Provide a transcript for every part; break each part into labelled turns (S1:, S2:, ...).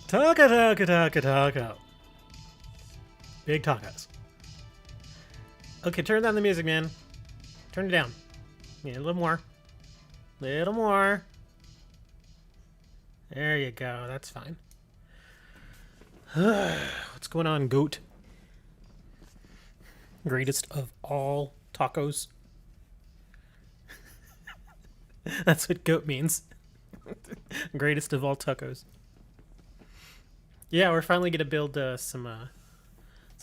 S1: Taco, taco, taco, taco. Big tacos. Okay, turn down the music, man. Turn it down. Yeah, a little more. Little more. There you go. That's fine. What's going on, goat? Greatest of all tacos. That's what goat means. Greatest of all tacos. Yeah, we're finally gonna build some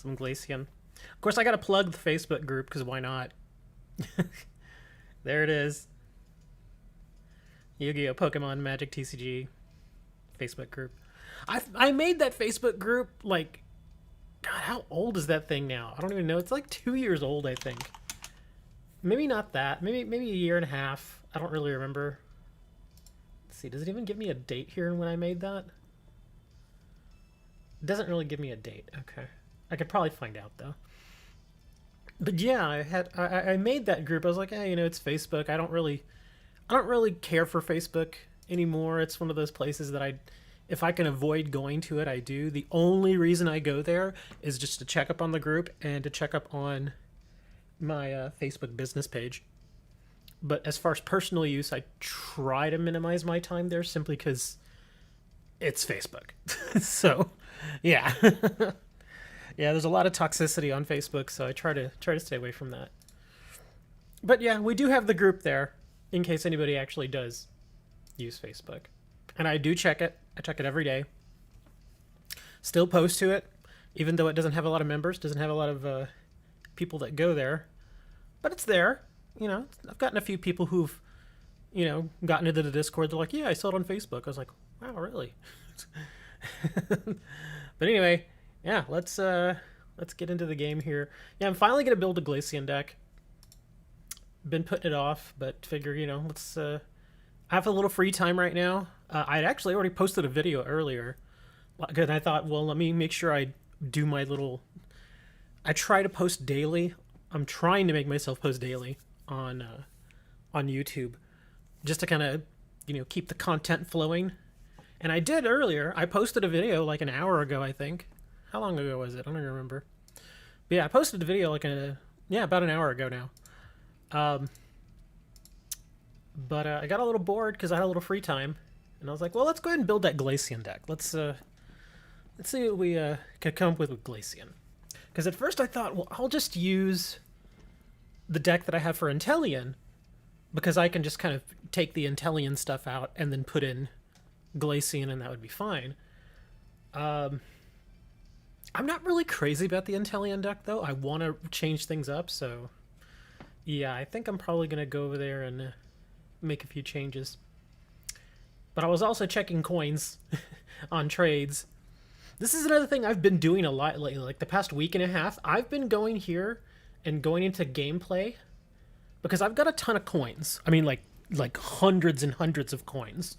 S1: Glaceon. Of course, I gotta plug the Facebook group because why not? There it is. Yu-Gi-Oh! Pokemon Magic TCG Facebook group. I made that Facebook group like, God, how old is that thing now? I don't even know. It's like 2 years old, I think. Maybe not that. Maybe a year and a half. I don't really remember. Let's see. Does it even give me a date here when I made that? It doesn't really give me a date. Okay. I could probably find out though. But yeah, I made that group. I was like, hey, you know, it's Facebook. I don't really care for Facebook anymore. It's one of those places that if I can avoid going to it, I do. The only reason I go there is just to check up on the group and to check up on my Facebook business page. But as far as personal use, I try to minimize my time there simply because it's Facebook. So, yeah. Yeah, there's a lot of toxicity on Facebook, so I try to stay away from that. But yeah, we do have the group there in case anybody actually does use Facebook. And I do check it. I check it every day. Still post to it, even though it doesn't have a lot of members, doesn't have a lot of people that go there. But it's there. You know, I've gotten a few people who've, you know, gotten into the Discord. They're like, yeah, I saw it on Facebook. I was like, wow, really? But anyway, yeah, let's get into the game here. Yeah, I'm finally gonna build a Glaceon deck. Been putting it off, but figure, you know, let's. I have a little free time right now. I'd actually already posted a video earlier, and I thought, well, let me make sure I do my little. I try to post daily. I'm trying to make myself post daily on YouTube, just to kind of, you know, keep the content flowing. And I did earlier. I posted a video like an hour ago, I think. How long ago was it? I don't even remember. But yeah, I posted a video like about an hour ago now. But I got a little bored because I had a little free time, and I was like, well, let's go ahead and build that Glaceon deck. Let's see what we could come up with Glaceon. Because at first I thought, well, I'll just use the deck that I have for Inteleon, because I can just kind of take the Inteleon stuff out and then put in Glaceon, and that would be fine. I'm not really crazy about the Inteleon deck, though. I want to change things up, so yeah, I think I'm probably going to go over there and make a few changes. But I was also checking coins on trades. This is another thing I've been doing a lot lately. Like the past week and a half, I've been going here and going into gameplay because I've got a ton of coins. I mean, like hundreds and hundreds of coins.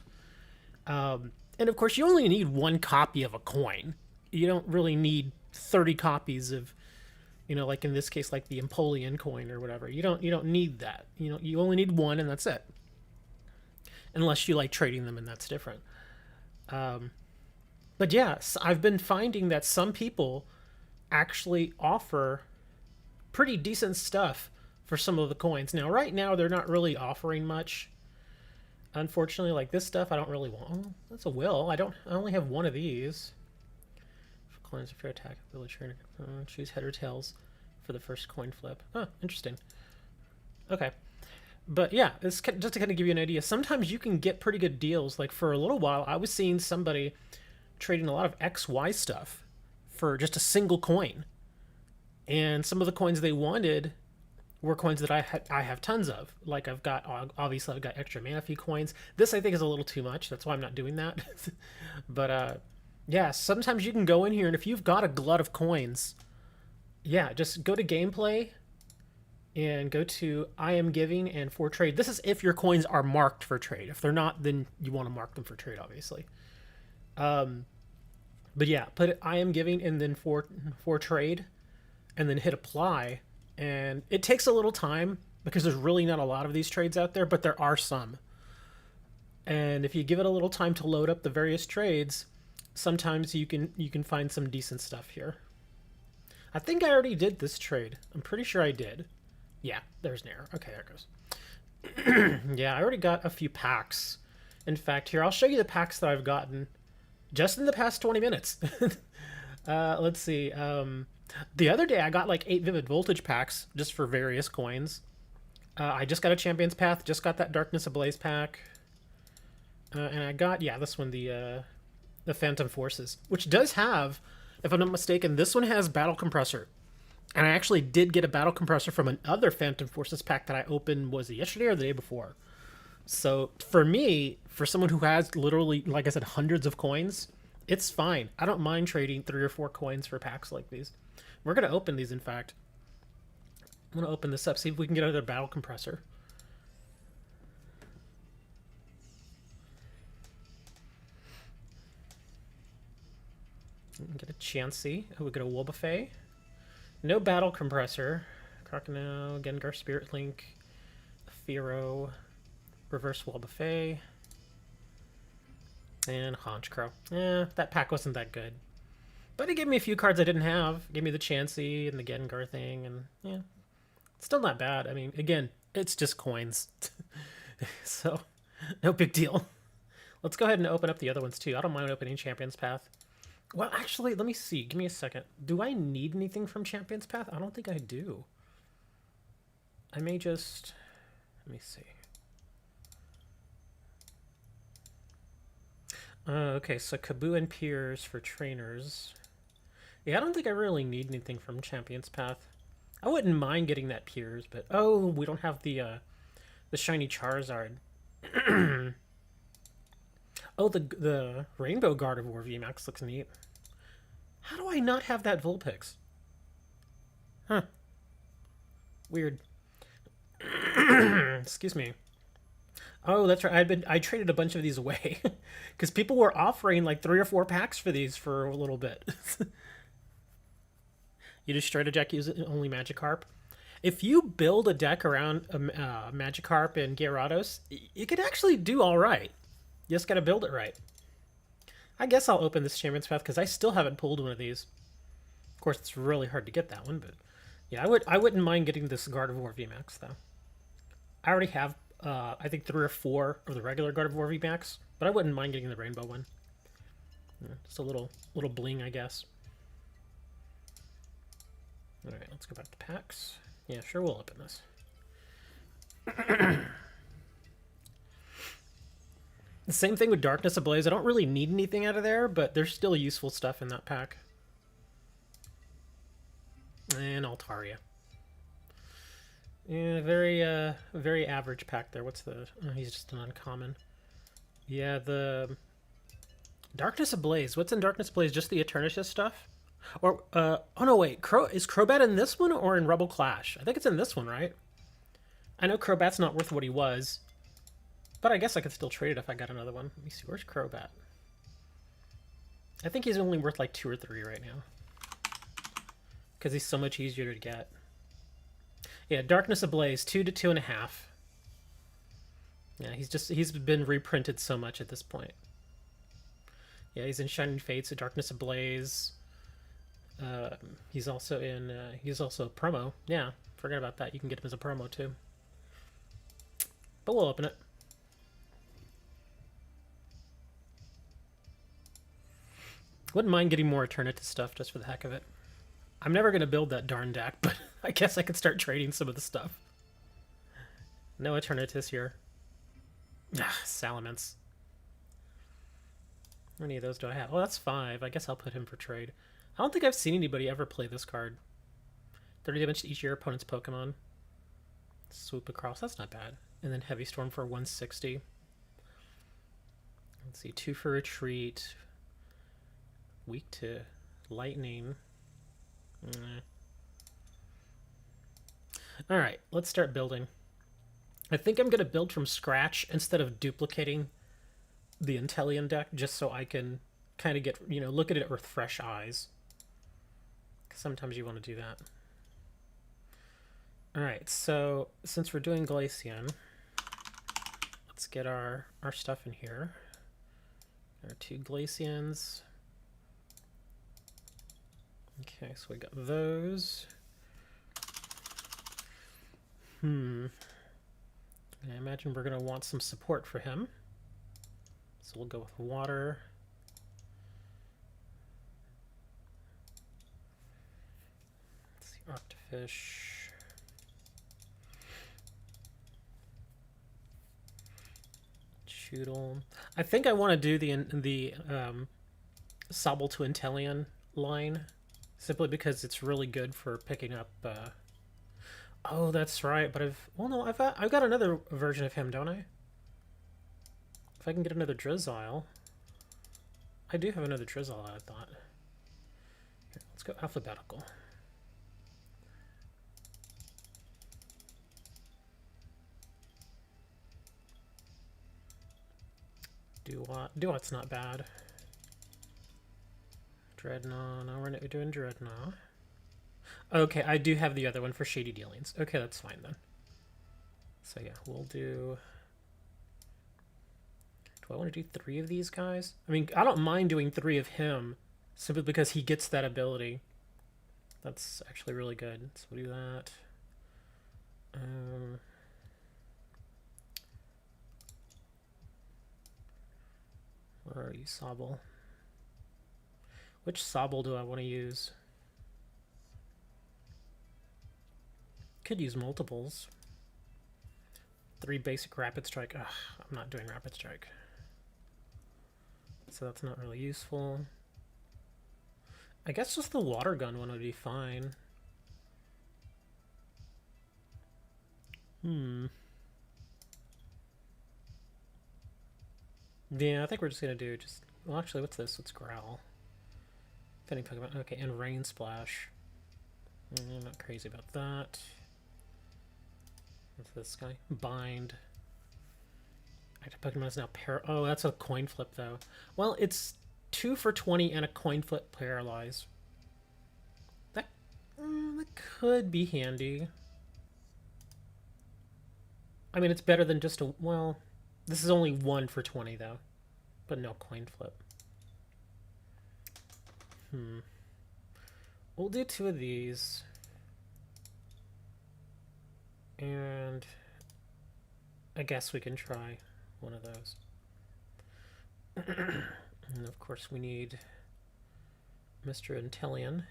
S1: And of course, you only need one copy of a coin. You don't really need 30 copies of, you know, like in this case, like the Empoleon coin or whatever. You don't need that. You know, you only need one, and that's it. Unless you like trading them, and that's different. But yeah, I've been finding that some people actually offer pretty decent stuff for some of the coins. Now, right now, they're not really offering much. Unfortunately, like this stuff, I don't really want. Oh, that's a will. I only have one of these. For coins of fair attack, ability trainer. Choose head or tails for the first coin flip. Oh, interesting. Okay. But yeah, it's just to kind of give you an idea. Sometimes you can get pretty good deals. Like for a little while, I was seeing somebody trading a lot of XY stuff for just a single coin. And some of the coins they wanted were coins that I have tons of. Like I've got extra Manaphy coins. This I think is a little too much. That's why I'm not doing that. But yeah, sometimes you can go in here and if you've got a glut of coins, yeah, just go to gameplay and go to I am giving and for trade. This is if your coins are marked for trade. If they're not, then you want to mark them for trade, obviously. But yeah, put it I am giving and then for trade, and then hit apply. And it takes a little time because there's really not a lot of these trades out there, but there are some. And if you give it a little time to load up the various trades, sometimes you can find some decent stuff here. I think I already did this trade. I'm pretty sure I did. Yeah, there's an error. Okay, there it goes. Yeah, I already got a few packs. In fact, here, I'll show you the packs that I've gotten just in the past 20 minutes. Let's see. The other day, I got like 8 Vivid Voltage packs just for various coins. I just got a Champion's Path, just got that Darkness Ablaze pack. And I got, yeah, this one, the Phantom Forces, which does have, if I'm not mistaken, this one has Battle Compressor. And I actually did get a Battle Compressor from another Phantom Forces pack that I opened, was it yesterday or the day before? So for me, for someone who has literally, like I said, hundreds of coins, it's fine. I don't mind trading 3 or 4 coins for packs like these. We're going to open these, in fact. I'm going to open this up, see if we can get another Battle Compressor. Get a Chansey. Oh, we get a Wobbuffet. No Battle Compressor. Crocodile, Gengar, Spirit Link, Fearow, Reverse Wobbuffet, and Honchkrow. That pack wasn't that good. But it gave me a few cards I didn't have. It gave me the Chansey and the Gengar thing, and yeah. Still not bad. I mean, again, it's just coins. So, no big deal. Let's go ahead and open up the other ones too. I don't mind opening Champion's Path. Well, actually, let me see. Give me a second. Do I need anything from Champion's Path? I don't think I do. I may just... Let me see. Okay, so Kaboo and Piers for trainers. Yeah, I don't think I really need anything from Champion's Path. I wouldn't mind getting that Piers, but... Oh, we don't have the shiny Charizard. Oh, the Rainbow Gardevoir VMAX looks neat. How do I not have that Vulpix? Huh. Weird. Excuse me. Oh, that's right. I traded a bunch of these away because people were offering like 3 or 4 packs for these for a little bit. You just straight a deck use only Magikarp. If you build a deck around Magikarp and Gyarados, you could actually do all right. You just gotta build it right. I guess I'll open this Champion's Path because I still haven't pulled one of these. Of course, it's really hard to get that one, but yeah, I wouldn't mind getting this Gardevoir VMAX though. I already have I think 3 or 4 of the regular Gardevoir VMAX, but I wouldn't mind getting the rainbow one. Yeah, just a little bling, I guess. All right, let's go back to packs. Yeah, sure, we'll open this. The same thing with Darkness Ablaze. I don't really need anything out of there, but there's still useful stuff in that pack. And Altaria. Yeah, very average pack there. What's the... Oh, he's just an uncommon. Yeah, the... Darkness Ablaze. What's in Darkness Ablaze? Just the Eternatus stuff? Or, oh no, wait. Is Crobat in this one or in Rebel Clash? I think it's in this one, right? I know Crobat's not worth what he was. But I guess I could still trade it if I got another one. Let me see, where's Crobat? I think he's only worth like 2 or 3 right now. Because he's so much easier to get. Yeah, Darkness Ablaze, 2 to 2.5. Yeah, he's been reprinted so much at this point. Yeah, he's in Shining Fates, so Darkness Ablaze. He's also in, he's also a promo. Yeah, forgot about that. You can get him as a promo too. But we'll open it. Wouldn't mind getting more Eternatus stuff just for the heck of it. I'm never going to build that darn deck, but I guess I could start trading some of the stuff. No Eternatus here. Ah, Salamence. How many of those do I have? Oh, that's 5. I guess I'll put him for trade. I don't think I've seen anybody ever play this card. 30 damage to each of your opponent's Pokemon. Swoop across. That's not bad. And then Heavy Storm for 160. Let's see. 2 for Retreat. Weak to Lightning. Alright, let's start building. I think I'm going to build from scratch instead of duplicating the Inteleon deck, just so I can kind of get, you know, look at it with fresh eyes. Sometimes you want to do that. Alright, so since we're doing Glaceon, let's get our stuff in here. Our 2 Glaceons. Okay, so we got those. I imagine we're going to want some support for him. So we'll go with water. Let's see, Arctofish. Choodle. I think I want to do the Sobble to Inteleon line, simply because it's really good for picking up. Oh, that's right. But I've got another version of him, don't I? If I can get another Drizzile. I do have another Drizzile, I thought. Here, let's go alphabetical. Duat's not bad. Dreadnought. No, we're doing Dreadnought. Okay, I do have the other one for Shady Dealings. Okay, that's fine then. So yeah, we'll do... Do I want to do 3 of these guys? I mean, I don't mind doing 3 of him, simply because he gets that ability. That's actually really good. So we'll do that. Where are you, Sobble? Which Sobble do I want to use? Could use multiples. 3 basic Rapid Strike. Ugh, I'm not doing Rapid Strike. So that's not really useful. I guess just the water gun one would be fine. Yeah, I think we're just gonna do just... Well, actually, what's this? Let's Growl. Fitting Pokemon. Okay, and Rain Splash. I'm not crazy about that. What's this guy? Bind. Active Pokemon is now Oh, that's a coin flip, though. Well, it's 2 for 20 and a coin flip Paralyze. That could be handy. I mean, it's better than just a... Well, this is only 1 for 20, though. But no coin flip. We'll do 2 of these. And I guess we can try one of those. And of course we need Mr. Inteleon.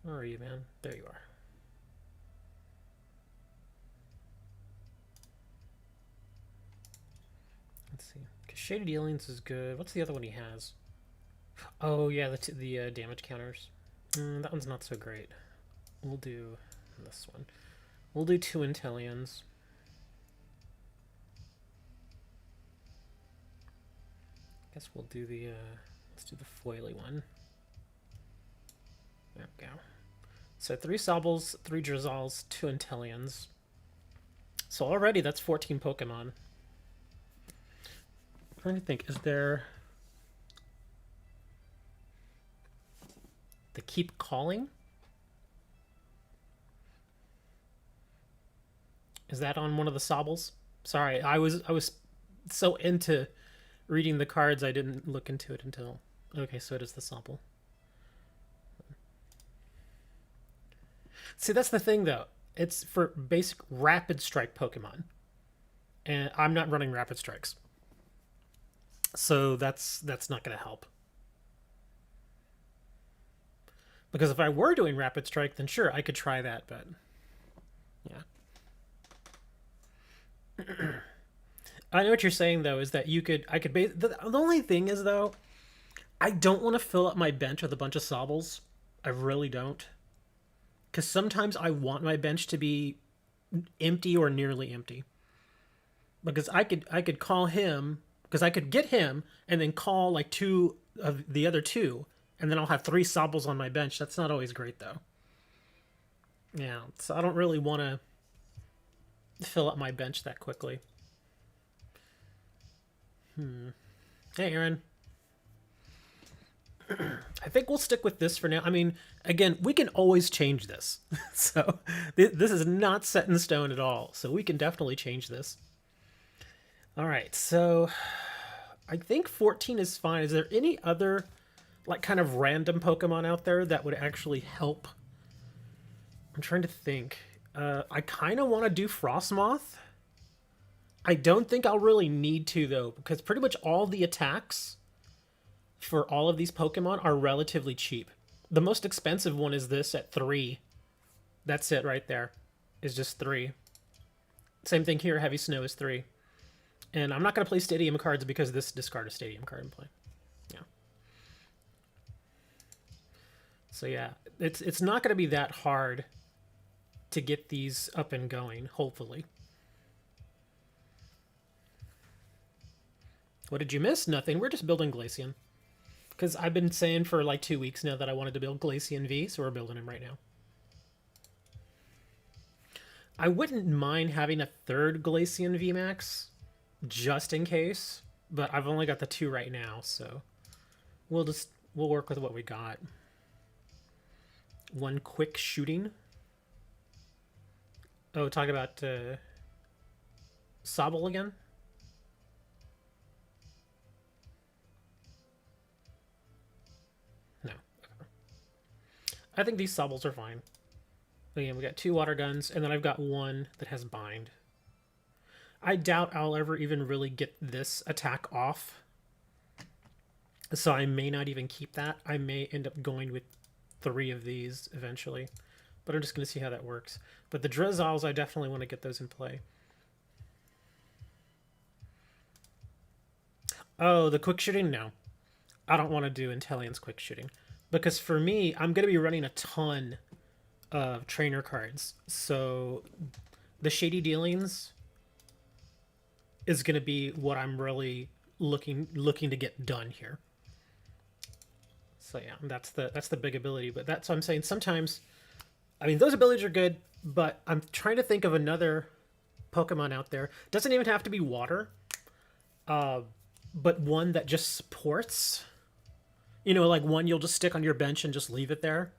S1: Where are you, man? There you are. Let's see. Because Shady Dealings is good. What's the other one he has? Oh, yeah, the damage counters. That one's not so great. We'll do this one. We'll do 2 Inteleons. Guess we'll do the, let's do the foily one. There we go. So 3 Sobbles, 3 Drizzles, 2 Inteleons. So already that's 14 Pokemon. I'm trying to think, is there... The Keep Calling? Is that on one of the Sobbles? Sorry, I was so into reading the cards I didn't look into it until... Okay, so it is the Sobble. See, that's the thing, though. It's for basic Rapid Strike Pokemon. And I'm not running Rapid Strikes. So that's not going to help. Because if I were doing Rapid Strike, then sure, I could try that, but... Yeah. I know what you're saying, though, is that I could the only thing is, though, I don't want to fill up my bench with a bunch of Sobbles. I really don't. Because sometimes I want my bench to be empty or nearly empty. Because I could call him, because I could get him, and then call like 2 of the other 2, and then I'll have 3 Sobbles on my bench. That's not always great, though. Yeah, so I don't really want to fill up my bench that quickly. Hey, Aaron. I think we'll stick with this for now. I mean, again, we can always change this. So this is not set in stone at all. So we can definitely change this. All right, so I think 14 is fine. Is there any other, like, kind of random Pokemon out there that would actually help? I'm trying to think. I kind of want to do Frostmoth. I don't think I'll really need to, though, because pretty much all the attacks for all of these Pokemon are relatively cheap. The most expensive one is this at 3. That's it right there. Is just 3. Same thing here, Heavy Snow is 3. And I'm not going to play Stadium cards because this discard a Stadium card and play. Yeah. So yeah, it's not going to be that hard to get these up and going, hopefully. What did you miss? Nothing. We're just building Glaceon. Because I've been saying for like 2 weeks now that I wanted to build Glaceon V, so we're building him right now. I wouldn't mind having a third Glaceon VMAX, just in case, but I've only got the 2 right now, so we'll work with what we got. 1 quick shooting. Oh, talk about Sobble again? No. I think these Sobbles are fine. Again, we got 2 water guns, and then I've got 1 that has bind. I doubt I'll ever even really get this attack off, so I may not even keep that. I may end up going with 3 of these eventually, but I'm just going to see how that works. But the Drizzles, I definitely want to get those in play. Oh, the quick shooting? No. I don't want to do Intellion's quick shooting, because for me, I'm going to be running a ton of trainer cards. So the Shady Dealings is going to be what I'm really looking to get done here. So yeah, that's the big ability. But that's what I'm saying. Sometimes, I mean, those abilities are good, but I'm trying to think of another Pokemon out there. Doesn't even have to be water, but one that just supports. You know, like one you'll just stick on your bench and just leave it there.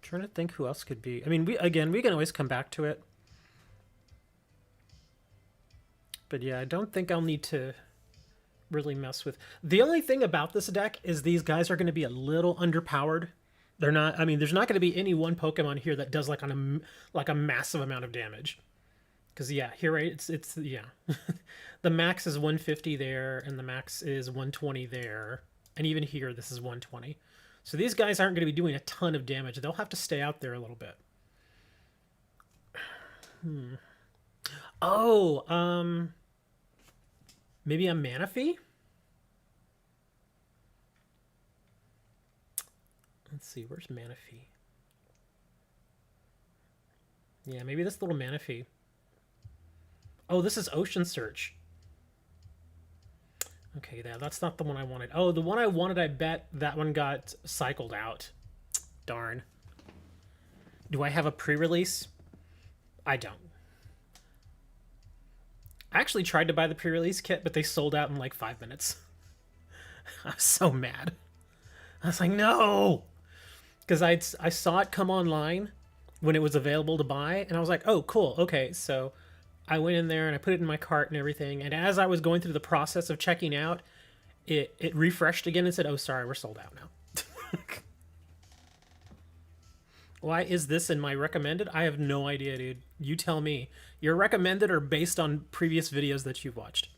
S1: Trying to think who else could be. I mean, we can always come back to it. But yeah, I don't think I'll need to really mess with. The only thing about this deck is these guys are going to be a little underpowered. They're not. I mean, there's not going to be any one Pokemon here that does like a massive amount of damage. Because yeah, here it's yeah, the max is 150 there, and the max is 120 there, and even here this is 120. So these guys aren't going to be doing a ton of damage. They'll have to stay out there a little bit. Oh, maybe a Manaphy? Let's see, where's Manaphy? Yeah, maybe this little Manaphy. Oh, this is Ocean Search. Okay, that's not the one I wanted. Oh, the one I wanted, I bet that one got cycled out. Darn. Do I have a pre-release? I don't. I actually tried to buy the pre-release kit, but they sold out in like 5 minutes. I was so mad. I was like, no! Because I saw it come online when it was available to buy, and I was like, oh, cool, okay, so I went in there and I put it in my cart and everything, and as I was going through the process of checking out, it refreshed again and said, oh, sorry, we're sold out now. Why is this in my recommended? I have no idea, dude. You tell me. Your recommended are based on previous videos that you've watched.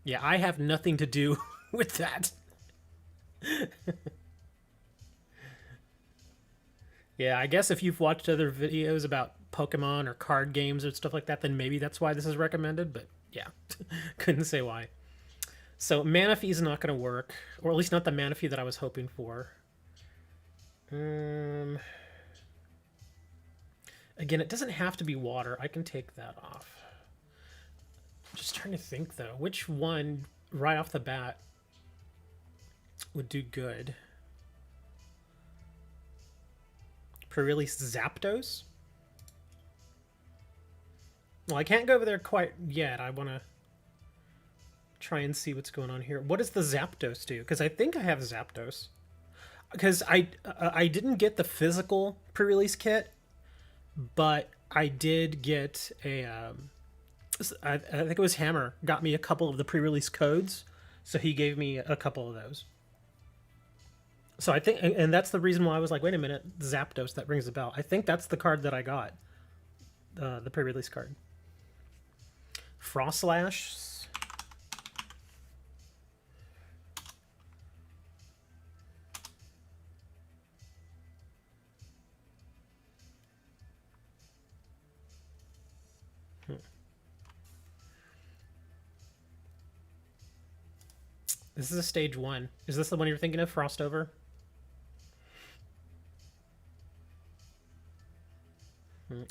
S1: Yeah, I have nothing to do with that. Yeah, I guess if you've watched other videos about Pokemon or card games or stuff like that, then maybe that's why this is recommended, but yeah, couldn't say why. So Manaphy is not going to work, or at least not the Manaphy that I was hoping for. Again, it doesn't have to be water. I can take that off. I'm just trying to think, though. Which one, right off the bat, would do good? Pre-release Zapdos? Well, I can't go over there quite yet. I want to try and see what's going on here. What does the Zapdos do? Because I think I have Zapdos. because I didn't get the physical pre-release kit, but I did get a I think it was Hammer got me a couple of the pre-release codes, so he gave me a couple of those. So I think, and that's the reason why I was like, wait a minute, Zapdos, that rings a bell. I think that's the card that I got, the pre-release card. Frostlash. This is a stage 1. Is this the one you're thinking of, Frostover?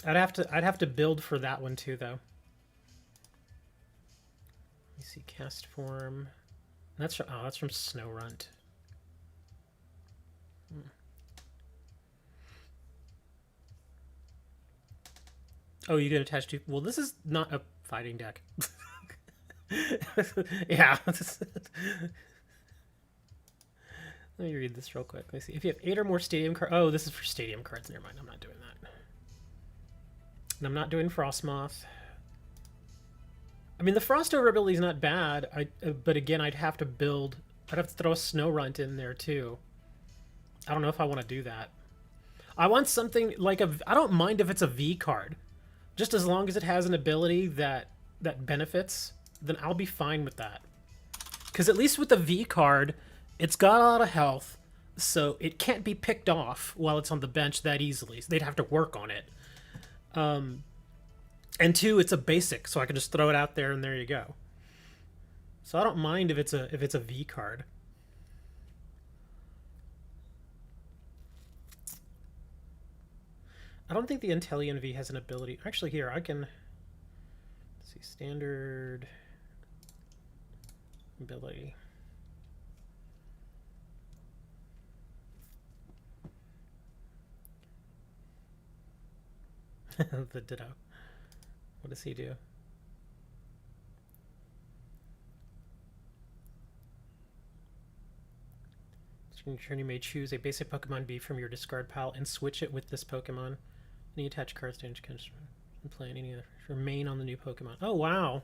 S1: I'd have to build for that one too, though. Let me see, cast form. That's from Snowrunt. Oh, you get attached to. Well, this is not a fighting deck. Yeah. Let me read this real quick. Let me see. If you have 8 or more stadium cards. Oh, this is for stadium cards. Never mind. I'm not doing that. And I'm not doing Frostmoth. I mean, the Frostover ability is not bad. But again, I'd have to build. I'd have to throw a Snowrunt in there too. I don't know if I want to do that. I want something like a. I don't mind if it's a V card, just as long as it has an ability that benefits. Then I'll be fine with that. Because at least with the V card, it's got a lot of health, so it can't be picked off while it's on the bench that easily. So they'd have to work on it. And 2, it's a basic, so I can just throw it out there and there you go. So I don't mind if it's a V card. I don't think the Inteleon V has an ability. Actually, here I can. Let's see, standard ability. The Ditto. What does he do? During your turn, you may choose a basic Pokemon B from your discard pile and switch it with this Pokemon. Any attached cards to each and play any other. Remain on the new Pokemon. Oh, wow.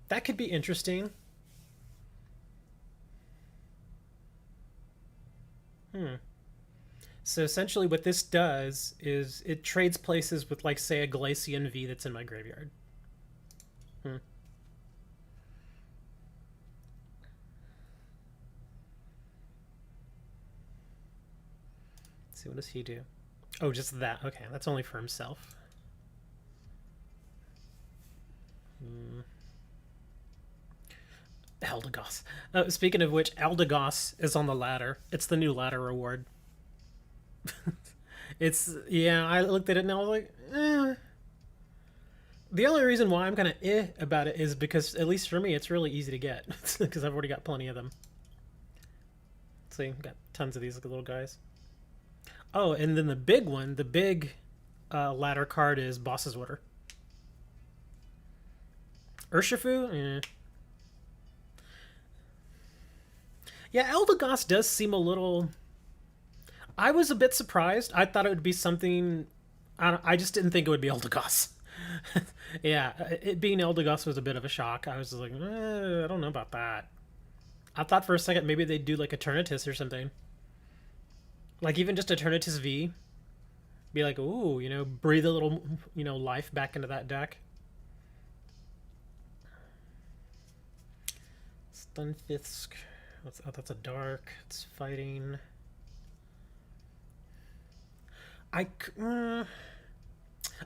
S1: That could be interesting. So essentially what this does is it trades places with, like, say, a Glaceon V that's in my graveyard. Let's see, what does he do? Oh, just that. Okay, that's only for himself. Eldegoss. Speaking of which, Eldegoss is on the ladder. It's the new ladder reward. Yeah, I looked at it and I was like, eh. The only reason why I'm kind of about it is because, at least for me, it's really easy to get. Because I've already got plenty of them. See, got tons of these little guys. Oh, and then the big one, the big ladder card is Boss's Order. Urshifu? Yeah, Eldegoss does seem a little... I was a bit surprised. I thought it would be something... I just didn't think it would be Eldegoss. Yeah, it being Eldegoss was a bit of a shock. I was just like, I don't know about that. I thought for a second maybe they'd do like Eternatus or something. Like even just Eternatus V. Be like, ooh, you know, breathe a little, you know, life back into that deck. Stunfisk. Oh, that's a dark. It's fighting. I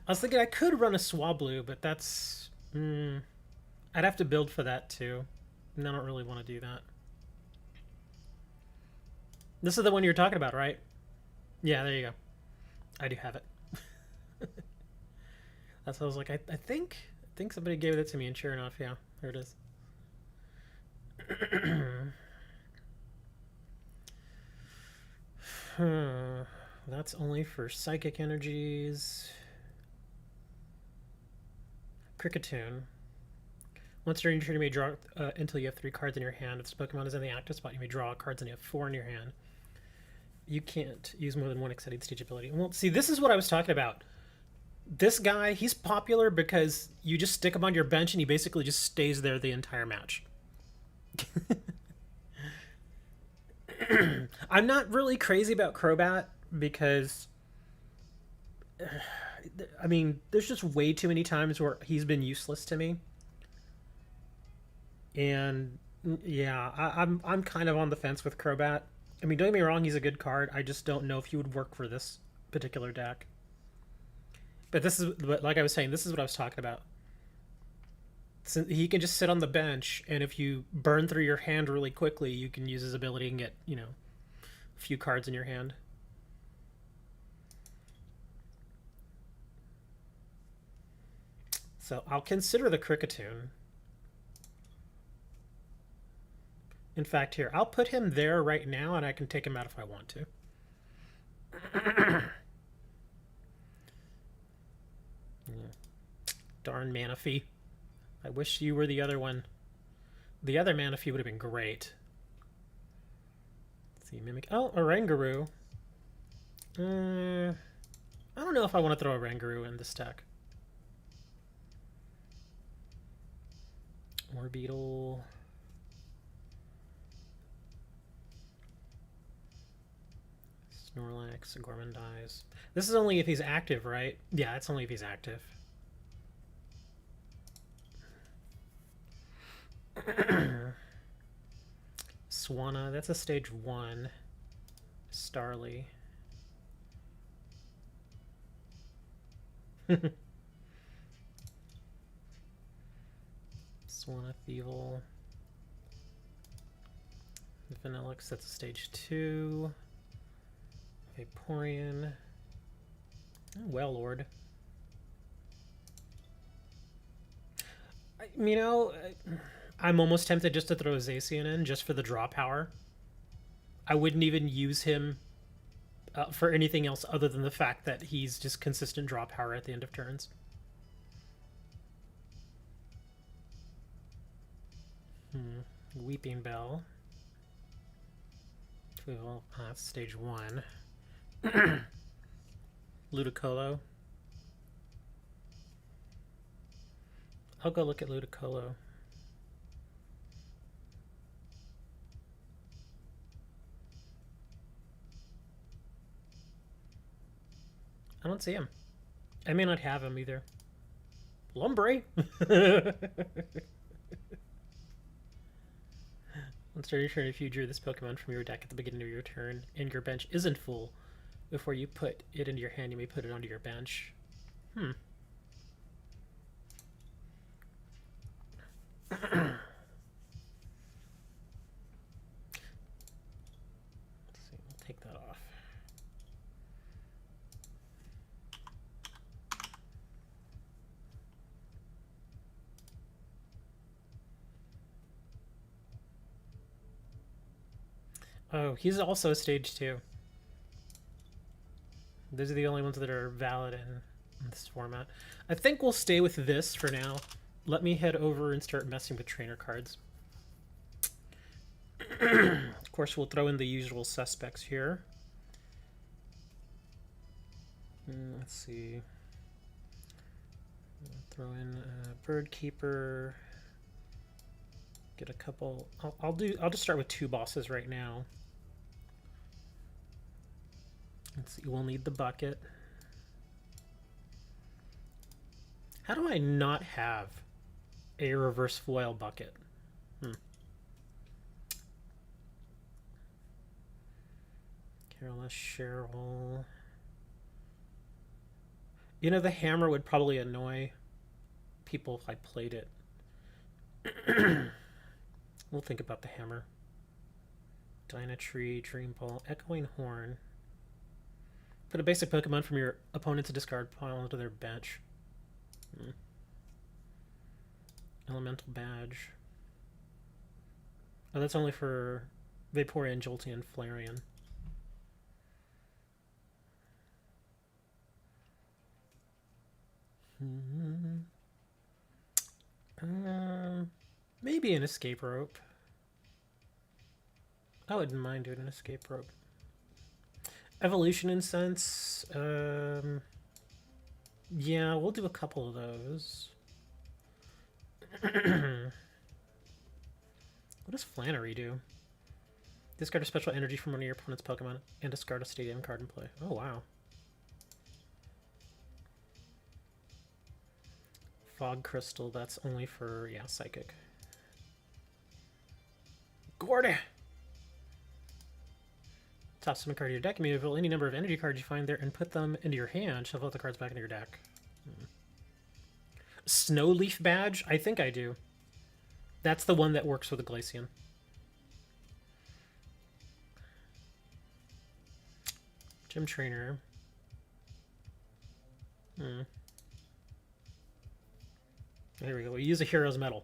S1: was thinking I could run a Swablu, but that's... I'd have to build for that too. And I don't really want to do that. This is the one you're talking about, right? Yeah, there you go. I do have it. That's what I was like, I think somebody gave it to me, and sure enough, yeah, there it is. That's only for psychic energies. Kricketune. Once during your turn, you may draw until you have 3 cards in your hand. If this Pokemon is in the active spot, you may draw cards and you have 4 in your hand. You can't use more than one exciting stage ability. Well, see, this is what I was talking about. This guy, he's popular because you just stick him on your bench and he basically just stays there the entire match. I'm not really crazy about Crobat because, I mean, there's just way too many times where he's been useless to me. And yeah, I'm kind of on the fence with Crobat. I mean, don't get me wrong, he's a good card. I just don't know if he would work for this particular deck. But like I was saying, this is what I was talking about. So he can just sit on the bench, and if you burn through your hand really quickly, you can use his ability and get, a few cards in your hand. So I'll consider the Cricketune. In fact, here, I'll put him there right now, and I can take him out if I want to. Darn Manaphy. I wish you were the other one. The other Manaphy would have been great. Let's see, Mimic. Oh, Oranguru. I don't know if I want to throw a Oranguru in this deck. Orbeetle. Snorlax, Gormandize. This is only if he's active, right? Yeah, it's only if he's active. Swanna, that's a stage 1. Starly. Swanna, Thievul. Vanillix, that's a stage 2. Vaporeon. Wailord. I'm almost tempted just to throw Zacian in just for the draw power. I wouldn't even use him for anything else other than the fact that he's just consistent draw power at the end of turns. Weeping Bell. That's stage 1. Ludicolo. I'll go look at Ludicolo. I don't see him. I may not have him either. Lumbre. On start your turn, if you drew this Pokemon from your deck at the beginning of your turn and your bench isn't full, before you put it into your hand, you may put it onto your bench. Let's see, we'll take that off. Oh, he's also stage 2. Those are the only ones that are valid in this format. I think we'll stay with this for now. Let me head over and start messing with trainer cards. Of course, we'll throw in the usual suspects here. Let's see. Throw in Bird Keeper. Get a couple. I'll just start with 2 bosses right now. Let's see. We'll need the bucket. How do I not have a reverse foil bucket? Careless Cheryl. The hammer would probably annoy people if I played it. We'll think about the hammer. Dynatree, Dream Ball, Echoing Horn. Put a basic Pokemon from your opponent's discard pile onto their bench. Elemental Badge. Oh, that's only for Vaporeon, Jolteon, Flareon. Maybe an escape rope. I wouldn't mind doing an escape rope. Evolution Incense. Yeah, we'll do a couple of those. What does Flannery do? Discard a special energy from one of your opponent's Pokemon and discard a stadium card in play. Oh, wow. Fog Crystal, that's only for, yeah, Psychic. Gordy! Top summon card of your deck. You may reveal any number of energy cards you find there and put them into your hand. Shuffle the cards back into your deck. Snowleaf Badge? I think I do. That's the one that works with a Glaceon. Gym Trainer. Here we go. We use a Hero's Medal.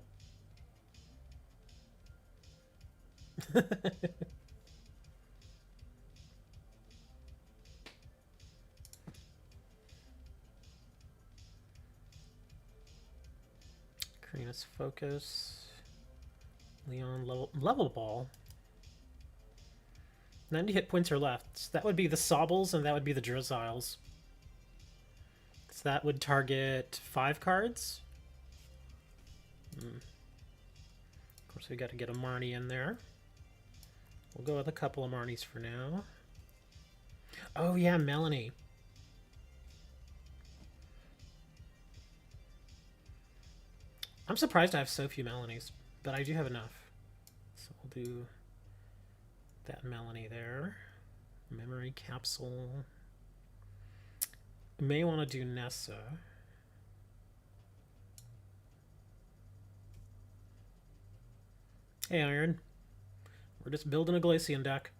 S1: Karina's Focus. Leon level Ball. 90 hit points are left. So that would be the Sobbles and that would be the Drosiles. So that would target 5 cards. Of course, we got to get a Marnie in there. We'll go with a couple of Marnies for now. Oh yeah, Melanie. I'm surprised I have so few Melanies, but I do have enough. So we'll do that Melanie there. Memory Capsule. May want to do Nessa. Hey Iron. We're just building a Glaceon deck.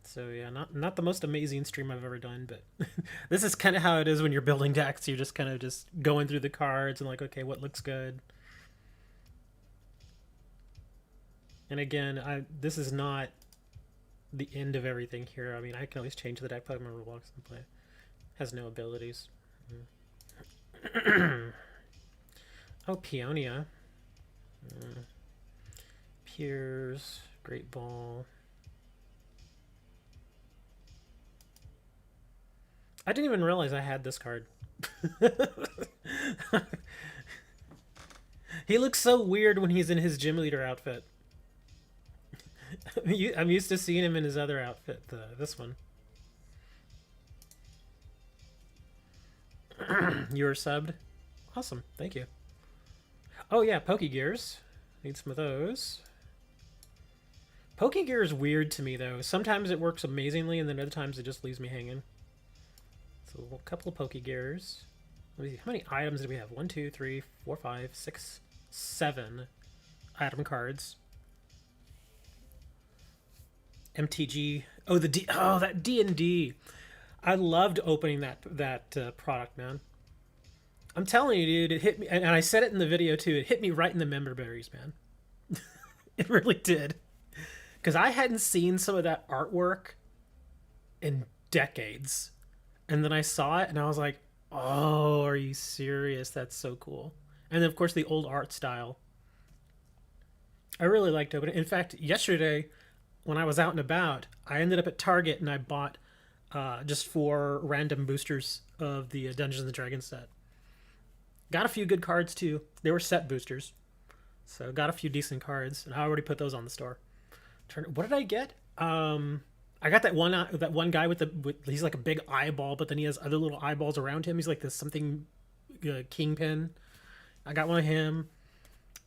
S1: So yeah, not the most amazing stream I've ever done, but this is kind of how it is when you're building decks. You're just kind of just going through the cards and like, okay, what looks good? And again, this is not the end of everything here. I mean, I can always change the deck, put my Roblox and play. Has no abilities. Oh, Peonia. Piers, Great Ball. I didn't even realize I had this card. He looks so weird when he's in his gym leader outfit. I'm used to seeing him in his other outfit, this one. You were subbed? Awesome, thank you. Oh yeah, Pokegears. Need some of those. Pokegear is weird to me though. Sometimes it works amazingly and then other times it just leaves me hanging. So a couple of Pokegears. Let me see, how many items do we have? 1, 2, 3, 4, 5, 6, 7 item cards. MTG. Oh, that D&D. I loved opening that product, man. I'm telling you, dude, it hit me, and I said it in the video too. It hit me right in the member berries, man. It really did, because I hadn't seen some of that artwork in decades, and then I saw it, and I was like, "Oh, are you serious? That's so cool!" And then, of course, the old art style. I really liked opening. In fact, yesterday, when I was out and about, I ended up at Target and I bought just 4 random boosters of the Dungeons and Dragons set. Got a few good cards too. They were set boosters, so got a few decent cards, and I already put those on the store. What did I get? I got that one guy with he's like a big eyeball, but then he has other little eyeballs around him. He's like this something kingpin. I got one of him.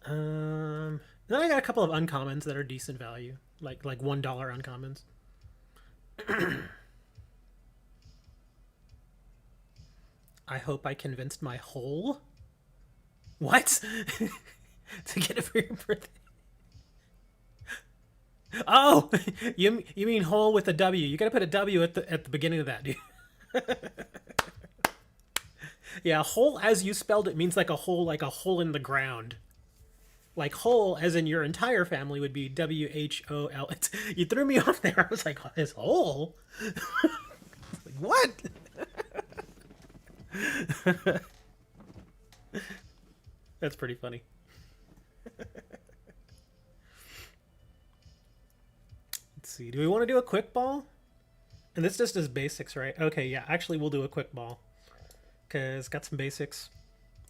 S1: Then I got a couple of uncommons that are decent value, like $1 uncommons. I hope I convinced my whole. What? To get it for your birthday? Oh, you mean whole with a W? You gotta put a W at the beginning of that, dude. Yeah, whole as you spelled it means like a hole in the ground. Like whole, as in your entire family, would be WHOL. You threw me off there. I was like, "Is whole?" Like, what? That's pretty funny. Let's see. Do we want to do a quick ball? And this just is basics, right? Okay, yeah. Actually, we'll do a quick ball because got some basics,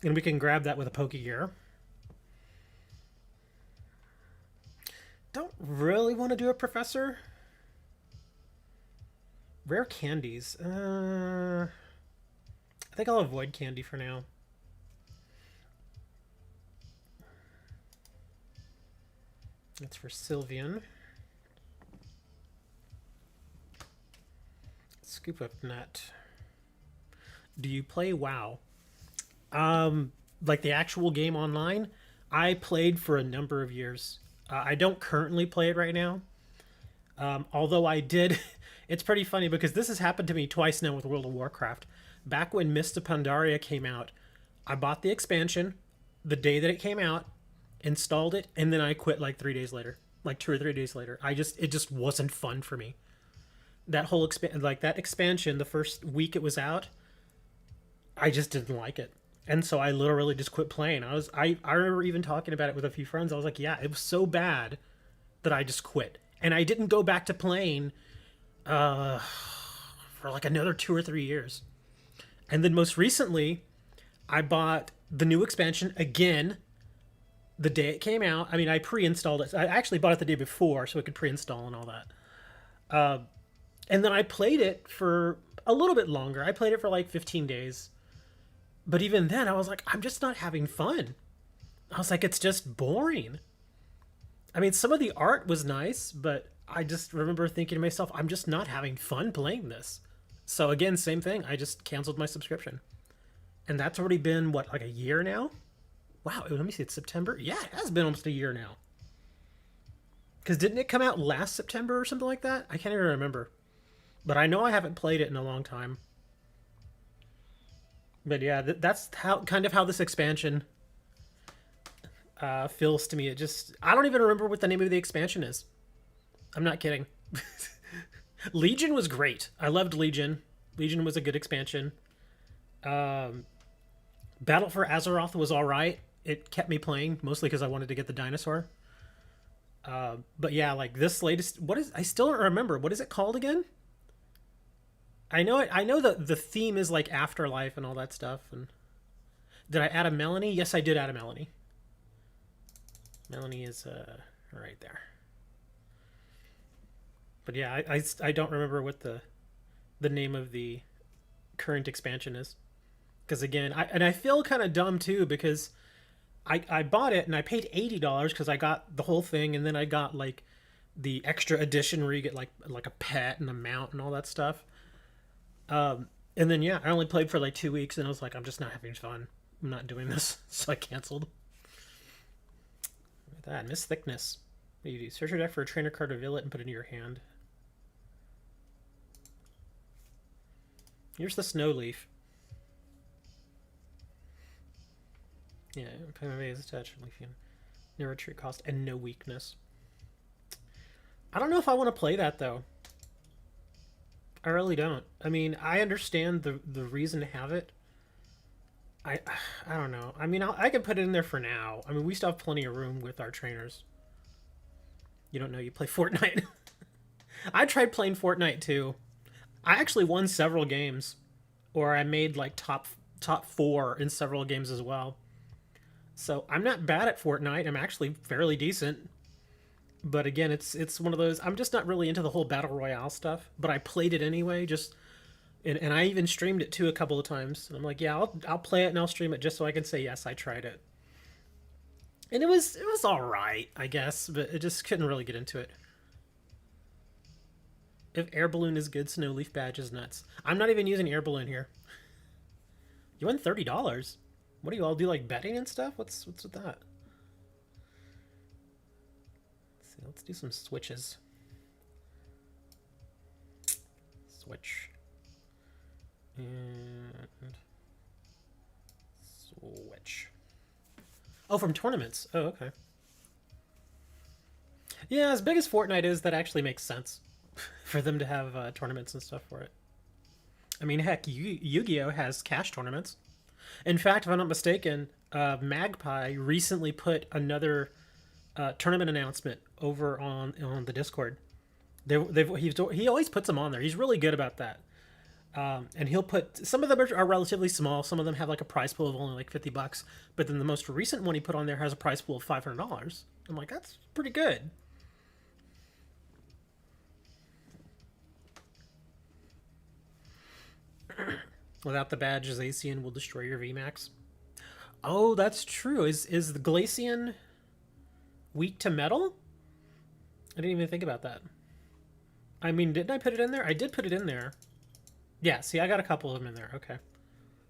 S1: and we can grab that with a Poke Gear. Don't really want to do a professor. Rare candies. I think I'll avoid candy for now. That's for Sylveon. Scoop up net. Do you play WoW? Like the actual game online? I played for a number of years. I don't currently play it right now. Although I did, it's pretty funny because this has happened to me twice now with World of Warcraft. Back when Mist of Pandaria came out, I bought the expansion the day that it came out, installed it, and then I quit like 3 days later, like 2 or 3 days later. It just wasn't fun for me. That whole that expansion, the first week it was out, I just didn't like it. And so I literally just quit playing. I remember even talking about it with a few friends. I was like, yeah, it was so bad that I just quit. And I didn't go back to playing for like another 2 or 3 years. And then most recently, I bought the new expansion again the day it came out. I mean, I pre-installed it. I actually bought it the day before so it could pre-install and all that. And then I played it for a little bit longer. I played it for like 15 days. But even then, I was like, I'm just not having fun. I was like, it's just boring. I mean, some of the art was nice, but I just remember thinking to myself, I'm just not having fun playing this. So again, same thing. I just canceled my subscription. And that's already been, what, like a year now? Wow, let me see, it's September? Yeah, it has been almost a year now. Because didn't it come out last September or something like that? I can't even remember. But I know I haven't played it in a long time. But yeah, that's kind of how this expansion feels to me. I don't even remember what the name of the expansion is. I'm not kidding. Legion was great. I loved Legion. Legion was a good expansion. Battle for Azeroth was all right. It kept me playing, mostly because I wanted to get the dinosaur. But yeah, like this latest, I still don't remember. What is it called again? I know it. I know that the theme is like afterlife and all that stuff. And did I add a Melanie? Yes, I did add a Melanie. Melanie is right there. But yeah, I don't remember what the name of the current expansion is. Because again, I feel kind of dumb too because I bought it and I paid $80 because I got the whole thing, and then I got like the extra edition where you get like a pet and a mount and all that stuff. And then yeah, I only played for like 2 weeks and I was like, I'm just not having fun. I'm not doing this, so I canceled. Look at that, Miss Thickness. What do you do? Search your deck for a trainer card, reveal it, and put it in your hand. Here's the Snow Leaf. Yeah, PMA is attached. No retreat cost and no weakness. I don't know if I want to play that though. I really don't. I mean, I understand the reason to have it. I don't know. I mean, I can put it in there for now. I mean, we still have plenty of room with our trainers. You don't know you play Fortnite. I tried playing Fortnite too. I actually won several games, or I made like top 4 in several games as well. So I'm not bad at Fortnite. I'm actually fairly decent. But again, it's one of those. I'm just not really into the whole battle royale stuff. But I played it anyway. And I even streamed it too a couple of times. And I'm like, yeah, I'll play it and I'll stream it just so I can say yes, I tried it. And it was all right, I guess. But it just couldn't really get into it. If Air Balloon is good, Snow Leaf Badge is nuts. I'm not even using Air Balloon here. You won $30. What do you all do, like betting and stuff? What's with that? Let's see. Let's do some switches. Switch. And switch. Oh, from tournaments. Oh, okay. Yeah, as big as Fortnite is, that actually makes sense for them to have tournaments and stuff for it. I mean, heck, Yu-Gi-Oh has cash tournaments. In fact, if I'm not mistaken, Magpie recently put another tournament announcement over on the Discord. He always puts them on there. He's really good about that. And he'll put some of them are relatively small. Some of them have like a prize pool of only like $50. But then the most recent one he put on there has a prize pool of $500. I'm like, that's pretty good. Without the badge, Glaceon will destroy your VMAX. Oh, that's true. Is the Glaceon weak to metal? I didn't even think about that. I mean, didn't I put it in there? I did put it in there. Yeah, see, I got a couple of them in there. Okay.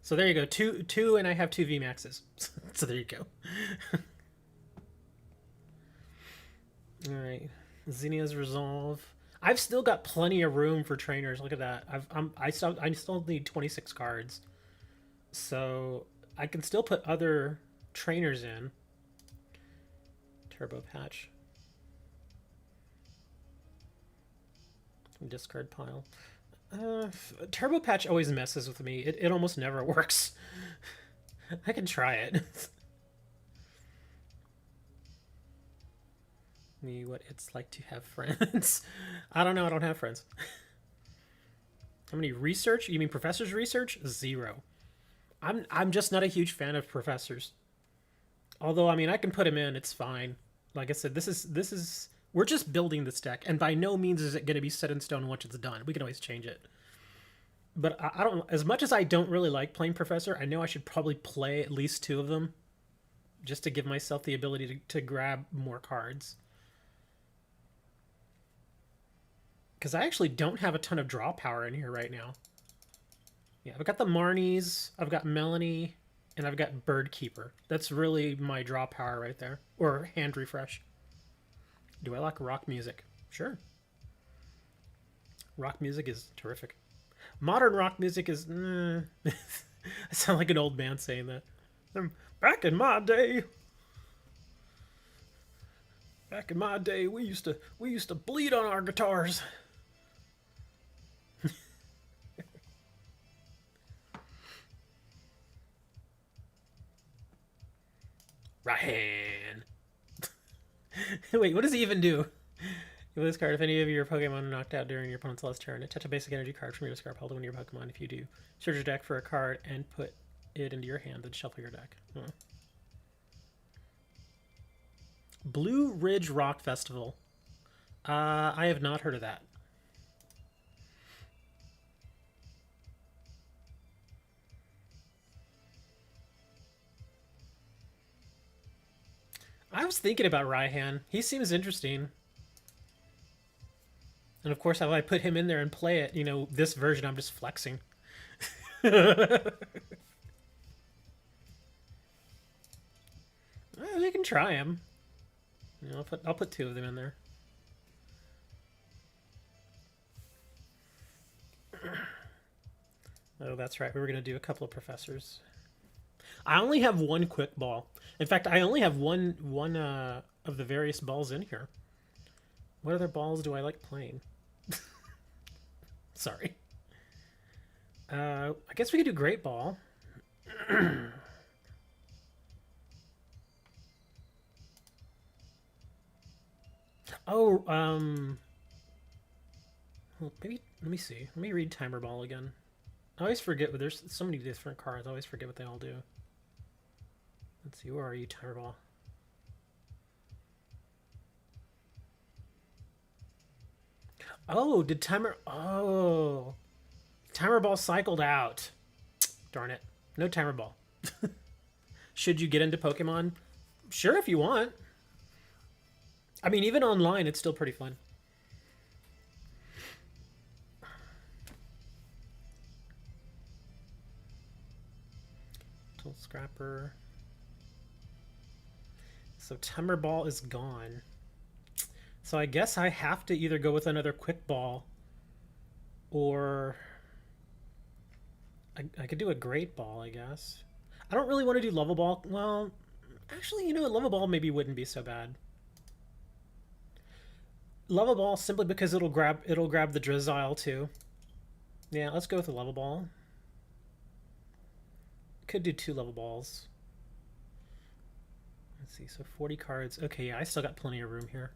S1: So there you go. Two, and I have two VMAXs. So there you go. All right. Xenia's Resolve. I've still got plenty of room for trainers. Look at that. I still need 26 cards. So I can still put other trainers in. Turbo Patch. Discard pile. Turbo Patch always messes with me. It almost never works. I can try it. Me, what it's like to have friends. I don't know. I don't have friends. How many research? You mean professors research? 0. I'm just not a huge fan of professors. Although I mean I can put him in. It's fine. Like I said, this is we're just building this deck, and by no means is it going to be set in stone once it's done. We can always change it. But I don't. As much as I don't really like playing Professor, I know I should probably play at least 2 of them, just to give myself the ability to grab more cards. Because I actually don't have a ton of draw power in here right now. Yeah, I've got the Marnies, I've got Melanie, and I've got Birdkeeper. That's really my draw power right there. Or Hand Refresh. Do I like rock music? Sure. Rock music is terrific. Modern rock music is... I sound like an old man saying that. Back in my day... Back in my day, we used to bleed on our guitars. Right hand. Wait, what does he even do? You this card if any of your Pokemon are knocked out during your opponent's last turn. Attach a basic energy card from your discard pile to one of your Pokemon. If you do, search your deck for a card and put it into your hand, then shuffle your deck. Oh. Blue Ridge Rock Festival. I have not heard of that. I was thinking about Raihan. He seems interesting. And of course, if I put him in there and play it, you know, this version, I'm just flexing. Well, we can try him. You know, I'll put 2 of them in there. Oh, that's right. We were going to do a couple of professors. I only have 1 quick ball. In fact, I only have one of the various balls in here. What other balls do I like playing? Sorry. I guess we could do Great Ball. Oh, well, maybe, let me see. Let me read Timer Ball again. I always forget, there's so many different cards. I always forget what they all do. Let's see, where are you, Timer Ball? Oh, did Timer... Oh. Timer Ball cycled out. Darn it. No Timer Ball. Should you get into Pokemon? Sure, if you want. I mean, even online, it's still pretty fun. Tool Scrapper. So Timer Ball is gone. So I guess I have to either go with another Quick Ball, or I could do a Great Ball, I guess. I don't really want to do Level Ball. Well, actually, you know, Level Ball maybe wouldn't be so bad. Level Ball simply because it'll grab the Drizzile too. Yeah, let's go with the Level Ball. Could do 2 Level Balls. Let's see, so 40 cards. Okay, yeah, I still got plenty of room here.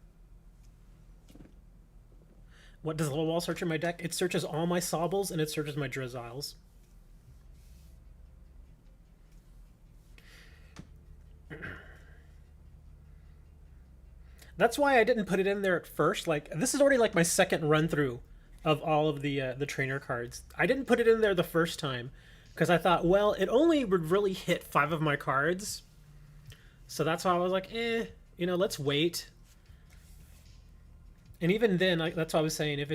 S1: What does Little Wall search in my deck? It searches all my Sobbles and it searches my Driziles. That's why I didn't put it in there at first. Like, this is already like my second run through of all of the trainer cards. I didn't put it in there the first time because I thought, well, it only would really hit 5 of my cards. So that's why I was like, you know, let's wait. And even then, that's what I was saying. If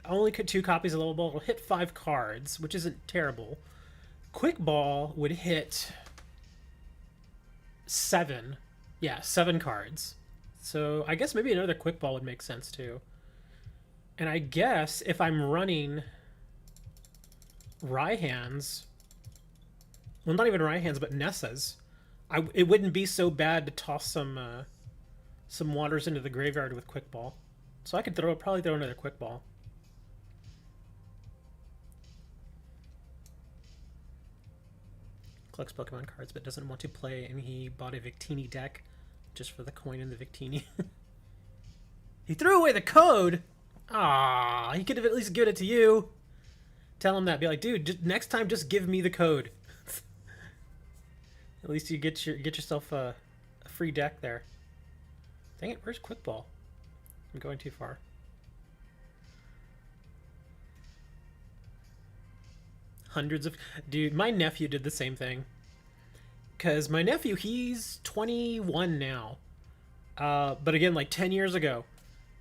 S1: I only get 2 copies of Little Ball, it'll hit 5 cards, which isn't terrible. Quick Ball would hit 7. Yeah, 7 cards. So I guess maybe another Quick Ball would make sense too. And I guess if I'm running Raihans, well, not even Raihans, but Nessas, it wouldn't be so bad to toss some waters into the graveyard with Quick Ball. So I could probably throw another Quick Ball. Collects Pokemon cards, but doesn't want to play, and he bought a Victini deck just for the coin in the Victini. He threw away the code! Ah, he could have at least given it to you. Tell him that. Be like, dude, next time just give me the code. At least you get yourself a free deck there. Dang it, where's Quick Ball? I'm going too far. Hundreds of... Dude, my nephew did the same thing. Because my nephew, he's 21 now. But again, like 10 years ago,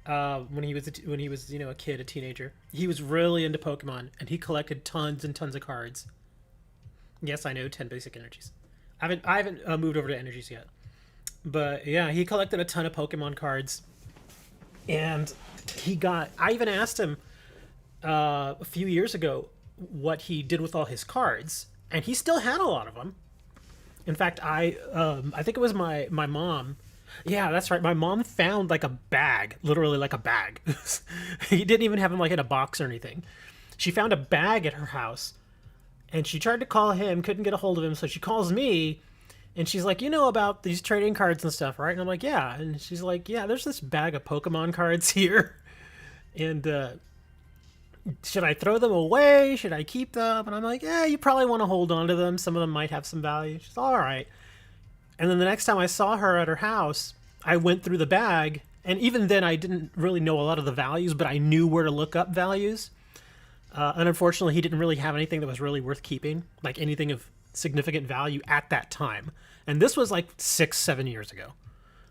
S1: when he was you know, a kid, a teenager, he was really into Pokemon, and he collected tons and tons of cards. Yes, I know, 10 basic energies. I haven't moved over to energies yet. But yeah, he collected a ton of Pokemon cards. And I even asked him a few years ago what he did with all his cards, and he still had a lot of them. In fact, I think it was my mom. Yeah, that's right. My mom found like a bag, literally like a bag. He didn't even have them like in a box or anything. She found a bag at her house, and she tried to call him, couldn't get a hold of him, so she calls me. And she's like, you know about these trading cards and stuff, right? And I'm like, yeah. And she's like, yeah, there's this bag of Pokemon cards here. And should I throw them away? Should I keep them? And I'm like, yeah, you probably want to hold on to them. Some of them might have some value. She's all right. And then the next time I saw her at her house, I went through the bag. And even then, I didn't really know a lot of the values, but I knew where to look up values. And unfortunately, he didn't really have anything that was really worth keeping, like anything of significant value at that time. And this was like 6-7 years ago.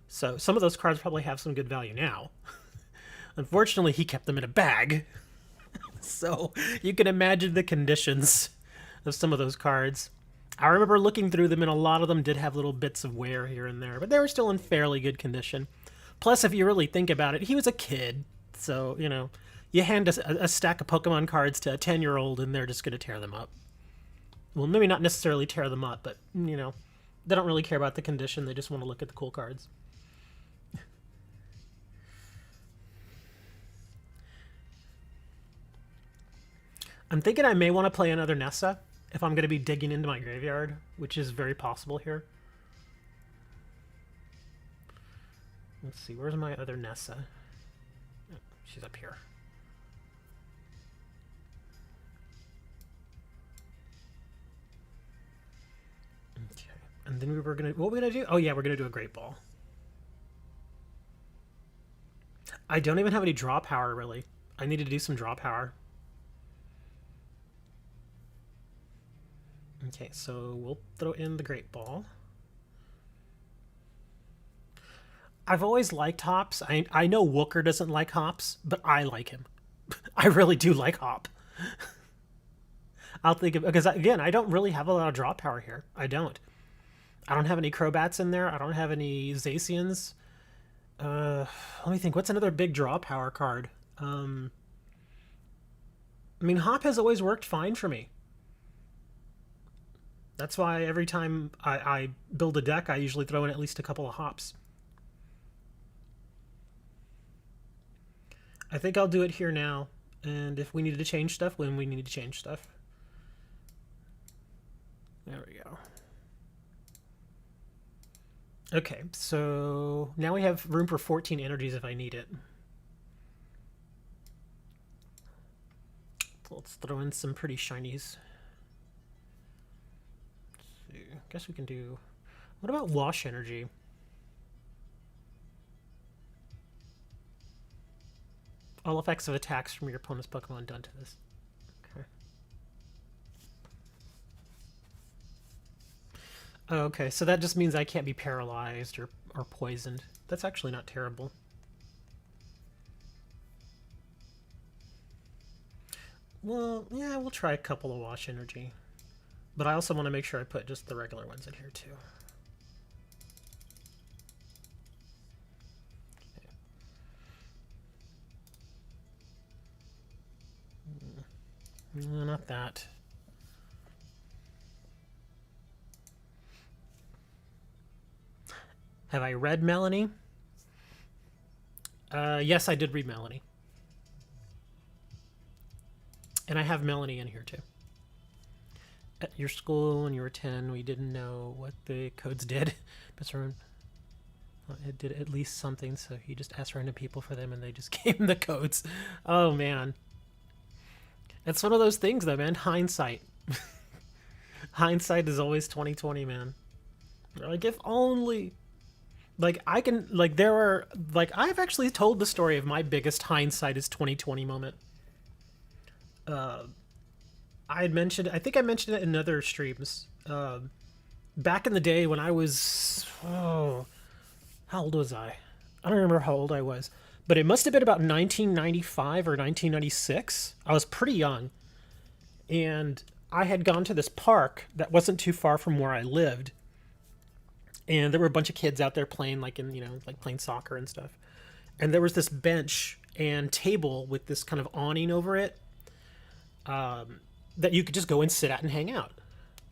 S1: So some of those cards probably have some good value now. Unfortunately, he kept them in a bag. So you can imagine the conditions of some of those cards. I remember looking through them, and a lot of them did have little bits of wear here and there, but they were still in fairly good condition. Plus, if you really think about it, he was a kid. So, you know, you hand a stack of Pokemon cards to a 10-year-old, and they're just going to tear them up. Well, maybe not necessarily tear them up, but, you know, they don't really care about the condition. They just want to look at the cool cards. I'm thinking I may want to play another Nessa if I'm going to be digging into my graveyard, which is very possible here. Let's see, where's my other Nessa? Oh, she's up here. Okay, and then what were we gonna do? Oh yeah, we're gonna do a Great Ball. I don't even have any draw power, really. I need to do some draw power. Okay, so we'll throw in the Great Ball. I've always liked Hops. I know Wooker doesn't like Hops, but I like him. I really do like Hop. I'll think of, because again, I don't really have a lot of draw power here. I don't have any Crobats in there. I don't have any Zacians. Let me think. What's another big draw power card? I mean, Hop has always worked fine for me. That's why every time I build a deck, I usually throw in at least a couple of Hops. I think I'll do it here now, and if we need to change stuff, when we need to change stuff. There we go. Okay, so now we have room for 14 energies if I need it. Let's throw in some pretty shinies. Let's see. I guess we can do... What about Wash Energy? All effects of attacks from your opponent's Pokemon done to this. Okay. Okay, so that just means I can't be paralyzed or poisoned. That's actually not terrible. Well, yeah, we'll try a couple of Wash Energy. But I also want to make sure I put just the regular ones in here, too. Okay. No, not that. Have I read Melanie? Yes, I did read Melanie. And I have Melanie in here, too. At your school, when you were 10, we didn't know what the codes did. But it did at least something, so he just asked random people for them, and they just gave him the codes. Oh, man. It's one of those things, though, man. Hindsight. Hindsight is always 20/20, man. Like, if only... Like, I can... Like, there are... Like, I've actually told the story of my biggest hindsight is 20/20 moment. I had mentioned... I think I mentioned it in other streams. Back in the day when I was... Oh... How old was I? I don't remember how old I was. But it must have been about 1995 or 1996. I was pretty young. And I had gone to this park that wasn't too far from where I lived. And there were a bunch of kids out there playing, like, in, you know, like playing soccer and stuff. And there was this bench and table with this kind of awning over it that you could just go and sit at and hang out.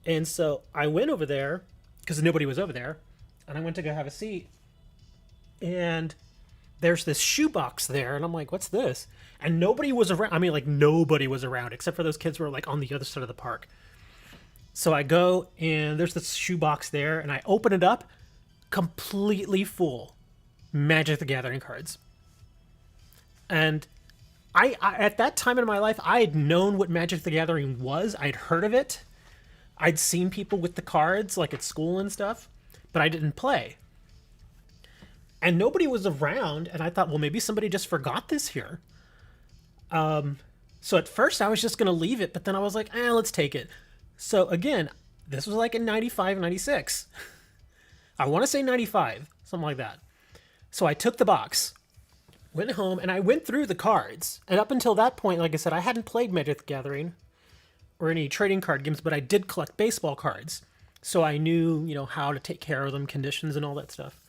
S1: And so I went over there because nobody was over there. And I went to go have a seat. And there's this shoebox there. And I'm like, what's this? And nobody was around. I mean, like, nobody was around except for those kids who were, like, on the other side of the park. So I go, and there's this shoebox there, and I open it up, completely full Magic the Gathering cards. And I at that time in my life, I had known what Magic the Gathering was. I'd heard of it. I'd seen people with the cards, like at school and stuff, but I didn't play. And nobody was around, and I thought, well, maybe somebody just forgot this here. So at first, I was just going to leave it, but then I was like, let's take it. So again, this was like in 95, 96. I want to say 95, something like that. So I took the box, went home, and I went through the cards. And up until that point, like I said, I hadn't played Magic the Gathering or any trading card games, but I did collect baseball cards. So I knew, you know, how to take care of them, conditions, and all that stuff.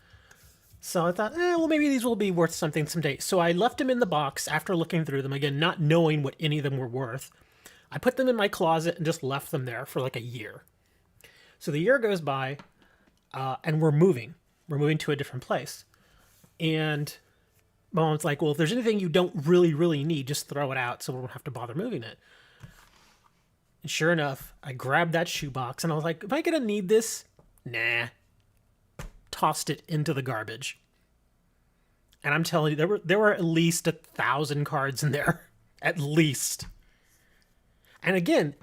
S1: So I thought, well, maybe these will be worth something someday. So I left them in the box after looking through them, again, not knowing what any of them were worth. I put them in my closet and just left them there for like a year. So the year goes by, and we're moving. We're moving to a different place. And Mom's like, well, if there's anything you don't really, really need, just throw it out so we don't have to bother moving it. And sure enough, I grabbed that shoebox and I was like, am I going to need this? Nah. Tossed it into the garbage. And I'm telling you, there were at least 1,000 cards in there. At least. And again,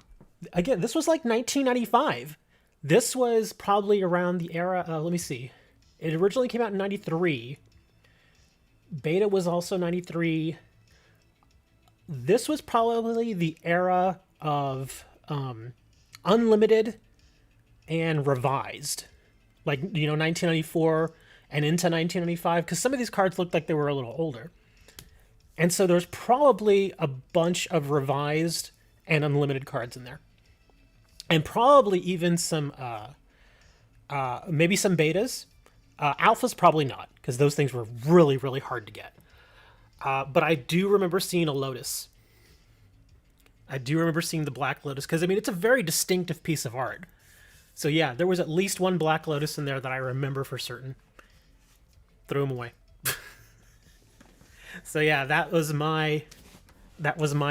S1: this was like 1995. This was probably around the era, let me see. It originally came out in 93. Beta was also 93. This was probably the era of Unlimited and Revised. Like, you know, 1994 and into 1995, because some of these cards looked like they were a little older. And so there's probably a bunch of Revised and Unlimited cards in there. And probably even some, maybe some betas. Alphas, probably not, because those things were really, really hard to get. But I do remember seeing a Lotus. I do remember seeing the Black Lotus, because, I mean, it's a very distinctive piece of art. So yeah, there was at least one Black Lotus in there that I remember for certain. Threw him away. So yeah, that was my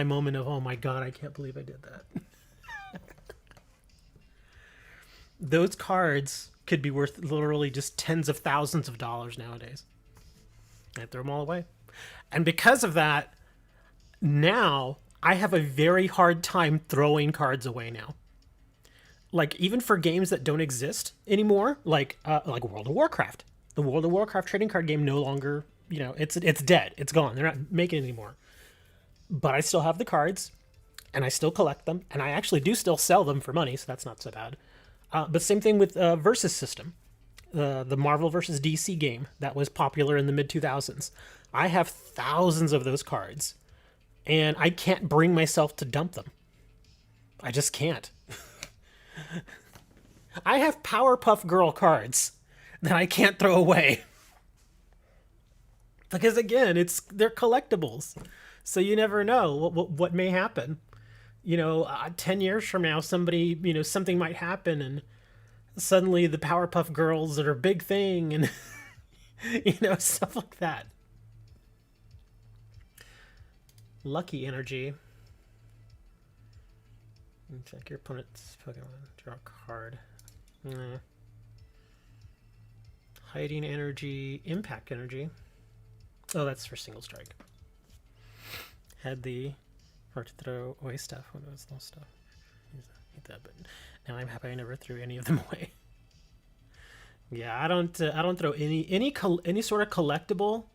S1: moment of, oh my god, I can't believe I did that. Those cards could be worth literally just tens of thousands of dollars nowadays. I threw them all away. And because of that, now I have a very hard time throwing cards away now. Like even for games that don't exist anymore, like World of Warcraft. The World of Warcraft trading card game no longer, it's dead. It's gone. They're not making it anymore. But I still have the cards, and I still collect them, and I actually do still sell them for money, so that's not so bad. But same thing with Versus System, the Marvel versus DC game that was popular in the mid 2000s. I have thousands of those cards, and I can't bring myself to dump them. I just can't. I have Powerpuff Girl cards that I can't throw away. Because again, they're collectibles. So you never know what may happen. 10 years from now, something might happen and suddenly the Powerpuff Girls are a big thing and, stuff like that. Lucky energy. Check your opponent's Pokemon. Draw a card. Hiding energy. Impact energy. Oh, that's for single strike. Had the hard to throw away stuff when it was low stuff. Hate that, but now I'm happy I never threw any of them away. Yeah, I don't throw any sort of collectible.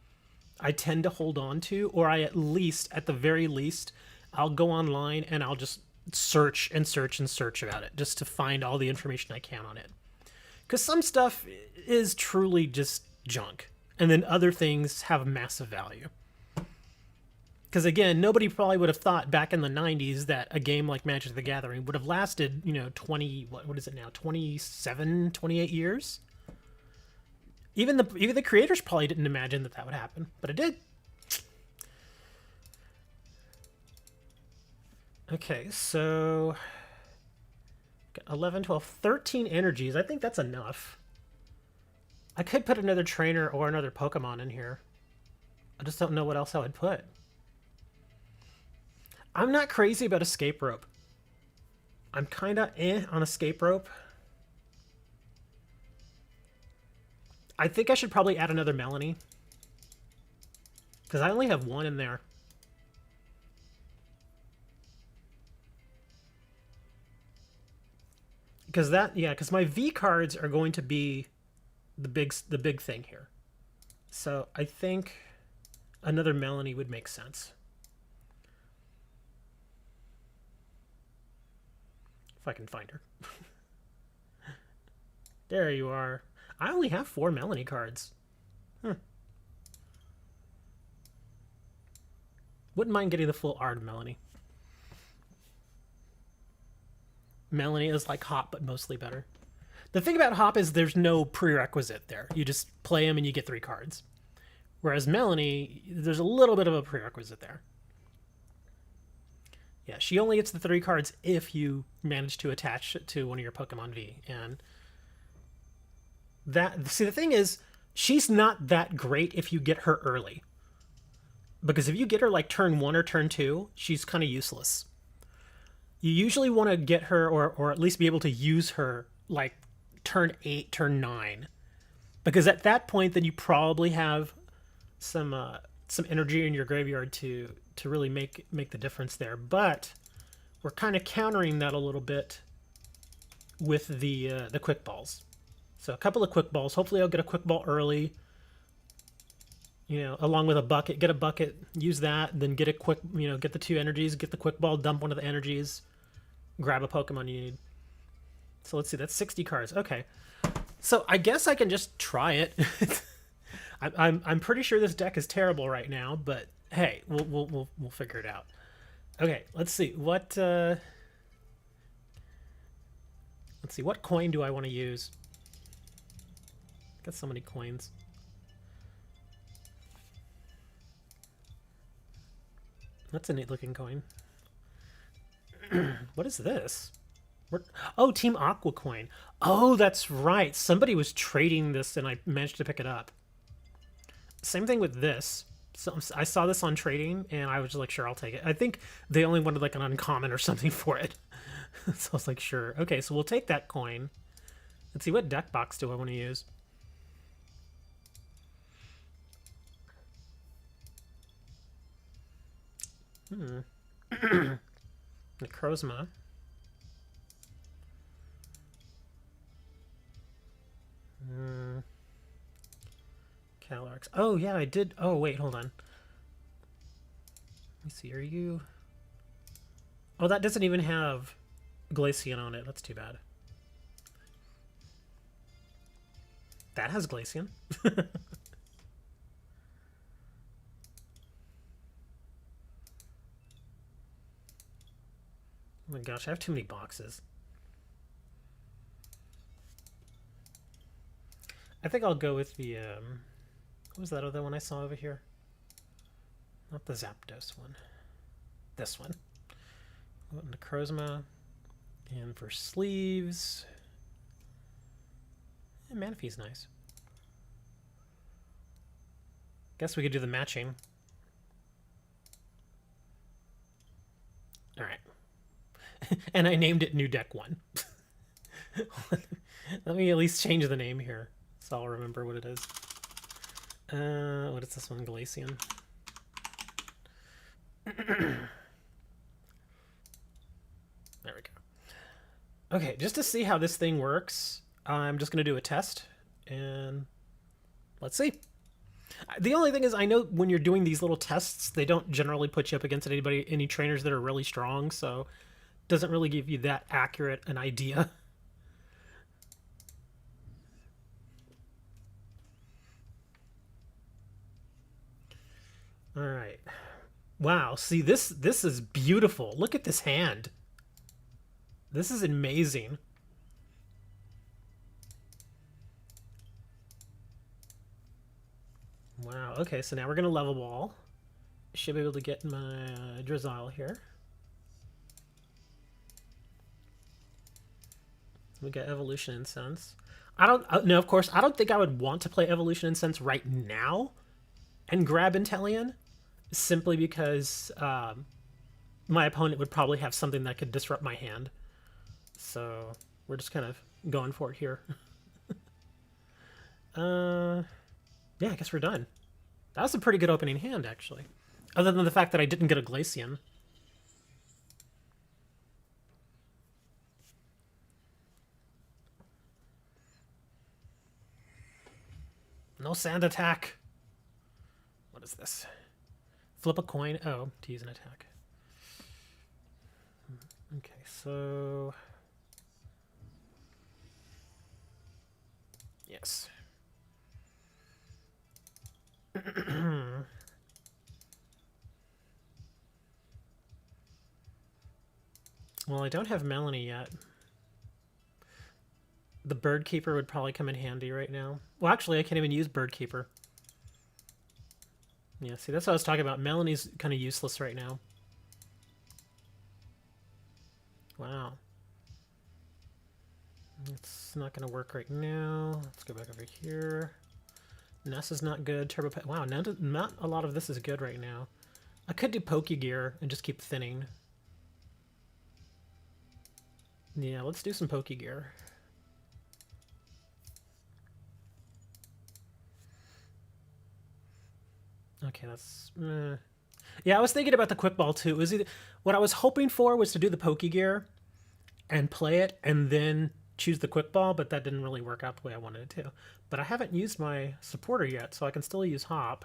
S1: I tend to hold on to, or at the very least, I'll go online and I'll just search and search and search about it just to find all the information I can on it. Because some stuff is truly just junk, and then other things have massive value. Because again, nobody probably would have thought back in the 90s that a game like Magic the Gathering would have lasted, 20, what is it now, 27, 28 years? Even the creators probably didn't imagine that would happen, but it did. Okay, so 11, 12, 13 energies. I think that's enough. I could put another trainer or another Pokemon in here. I just don't know what else I would put. I'm not crazy about Escape Rope. I'm kind of on Escape Rope. I think I should probably add another Melanie. Because I only have one in there. Because my V cards are going to be the big thing here. So I think another Melanie would make sense. If I can find her. There you are. I only have 4 Melanie cards. Wouldn't mind getting the full art of Melanie. Melanie is like Hop, but mostly better. The thing about Hop is there's no prerequisite there. You just play him and you get 3 cards. Whereas Melanie, there's a little bit of a prerequisite there. Yeah, she only gets the 3 cards if you manage to attach it to one of your Pokemon V. And the thing is, she's not that great if you get her early. Because if you get her like turn 1 or turn 2, she's kind of useless. You usually want to get her, or at least be able to use her, like turn 8, turn 9. Because at that point, then you probably have some energy in your graveyard to really make the difference there. But we're kind of countering that a little bit with the quick balls. So a couple of quick balls. Hopefully I'll get a quick ball early. Along with a bucket. Get a bucket, use that, then get a quick, get the 2 energies, get the quick ball, dump one of the energies, grab a Pokemon you need. So let's see, that's 60 cards. Okay. So I guess I can just try it. I'm pretty sure this deck is terrible right now, but hey, we'll figure it out. Okay, let's see what coin do I want to use? Got so many coins. That's a neat looking coin. What is this? Oh, Team Aqua coin. Oh, that's right. Somebody was trading this and I managed to pick it up. Same thing with this. So I saw this on trading and I was just like, sure, I'll take it. I think they only wanted like an uncommon or something for it. So I was like, sure. Okay, so we'll take that coin. Let's see, what deck box do I want to use? Necrozma. Calyrex. Oh, yeah, I did. Oh, wait, hold on. Let me see. Are you... Oh, that doesn't even have Glaceon on it. That's too bad. That has Glaceon. Oh my gosh, I have too many boxes. I think I'll go with the, what was that other one I saw over here? Not the Zapdos one. This one. Necrozma. And for sleeves... Yeah, Manaphy's nice. Guess we could do the matching. Alright. And I named it New Deck 1. Let me at least change the name here, so I'll remember what it is. What is this one? Glaceon. There we go. Okay, just to see how this thing works, I'm just going to do a test, and let's see. The only thing is, I know when you're doing these little tests, they don't generally put you up against any trainers that are really strong, so it doesn't really give you that accurate an idea. All right. Wow, see, this is beautiful. Look at this hand. This is amazing. Wow, okay, so now we're going to level ball. Should be able to get my Drizzile here. We got Evolution Incense. I don't... no, of course, I don't think I would want to play Evolution Incense right now and grab Inteleon, simply because my opponent would probably have something that could disrupt my hand. So we're just kind of going for it here. Yeah, I guess we're done. That was a pretty good opening hand, actually. Other than the fact that I didn't get a Glaceon. No sand attack. What is this? Flip a coin. Oh, to use an attack. Okay, so... Yes. Well, I don't have Melanie yet. The Bird Keeper would probably come in handy right now. Well, actually, I can't even use Bird Keeper. Yeah, see, that's what I was talking about. Melanie's kind of useless right now. Wow. It's not going to work right now. Let's go back over here. Ness is not good. Turbo Pet. Wow, not a lot of this is good right now. I could do Pokegear and just keep thinning. Yeah, let's do some Pokegear. Okay, that's... Yeah, I was thinking about the Quick Ball too. It was what I was hoping for was to do the Pokegear and play it and then choose the Quick Ball, but that didn't really work out the way I wanted it to. But I haven't used my supporter yet, so I can still use Hop.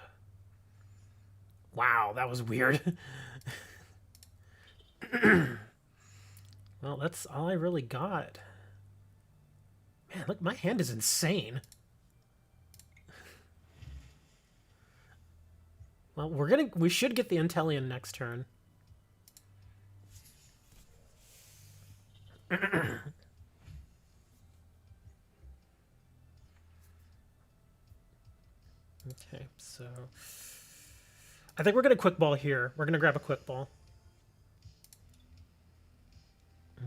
S1: Wow, that was weird. Well, that's all I really got. Man, look, my hand is insane. Well, we should get the Inteleon next turn. Okay, so I think we're gonna Quick Ball here. We're gonna grab a Quick Ball.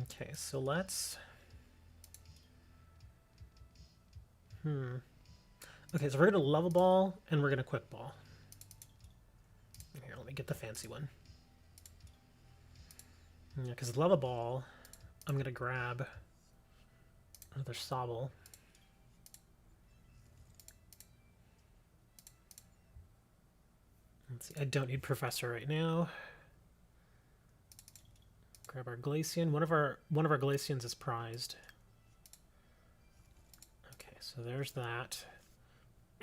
S1: Okay, so let's... Okay, so we're gonna Level Ball and we're gonna Quick Ball. Here, let me get the fancy one. Yeah, because Level Ball, I'm gonna grab another Sobble. Let's see, I don't need Professor right now. Grab our Glaceon. One of our Glaceons is prized. Okay, so there's that.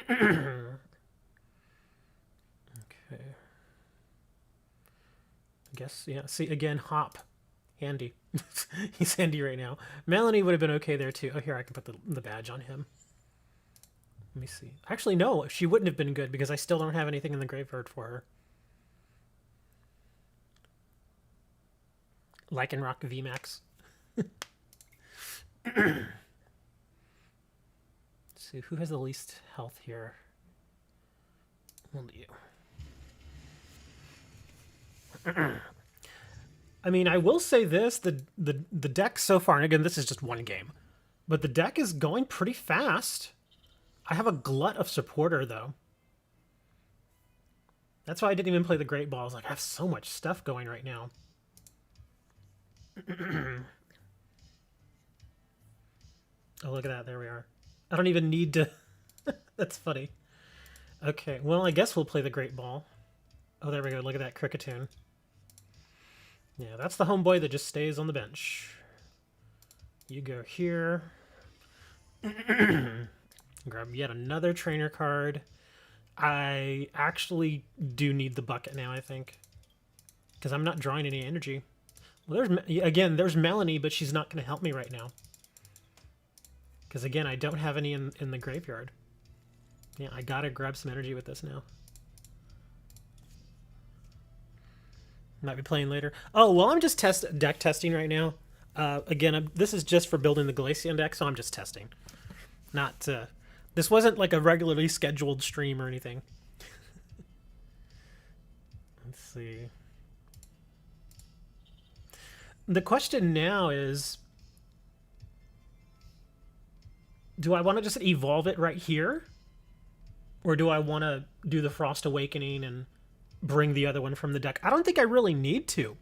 S1: Okay. I guess, yeah. See, again, Hop. Handy. He's handy right now. Melanie would have been okay there, too. Oh, here, I can put the badge on him. Let me see. Actually, no, she wouldn't have been good because I still don't have anything in the graveyard for her. Lycanroc VMAX. Let's see, who has the least health here? We'll do you. I mean, I will say this, the deck so far, and again, this is just one game, but the deck is going pretty fast. I have a glut of supporter, though. That's why I didn't even play the Great Balls. Like, I have so much stuff going right now. Oh, look at that. There we are. I don't even need to... That's funny. Okay, well, I guess we'll play the Great Ball. Oh, there we go. Look at that Cricketune. Yeah, that's the homeboy that just stays on the bench. You go here. Grab yet another trainer card. I actually do need the bucket now, I think. Because I'm not drawing any energy. Well, there's Melanie, but she's not going to help me right now. Because, again, I don't have any in the graveyard. Yeah, I got to grab some energy with this now. Might be playing later. Oh, well, I'm just deck testing right now. Again, this is just for building the Glaceon deck, so I'm just testing. Not, this wasn't like a regularly scheduled stream or anything. Let's see. The question now is, do I want to just evolve it right here? Or do I want to do the Frost Awakening and bring the other one from the deck? I don't think I really need to,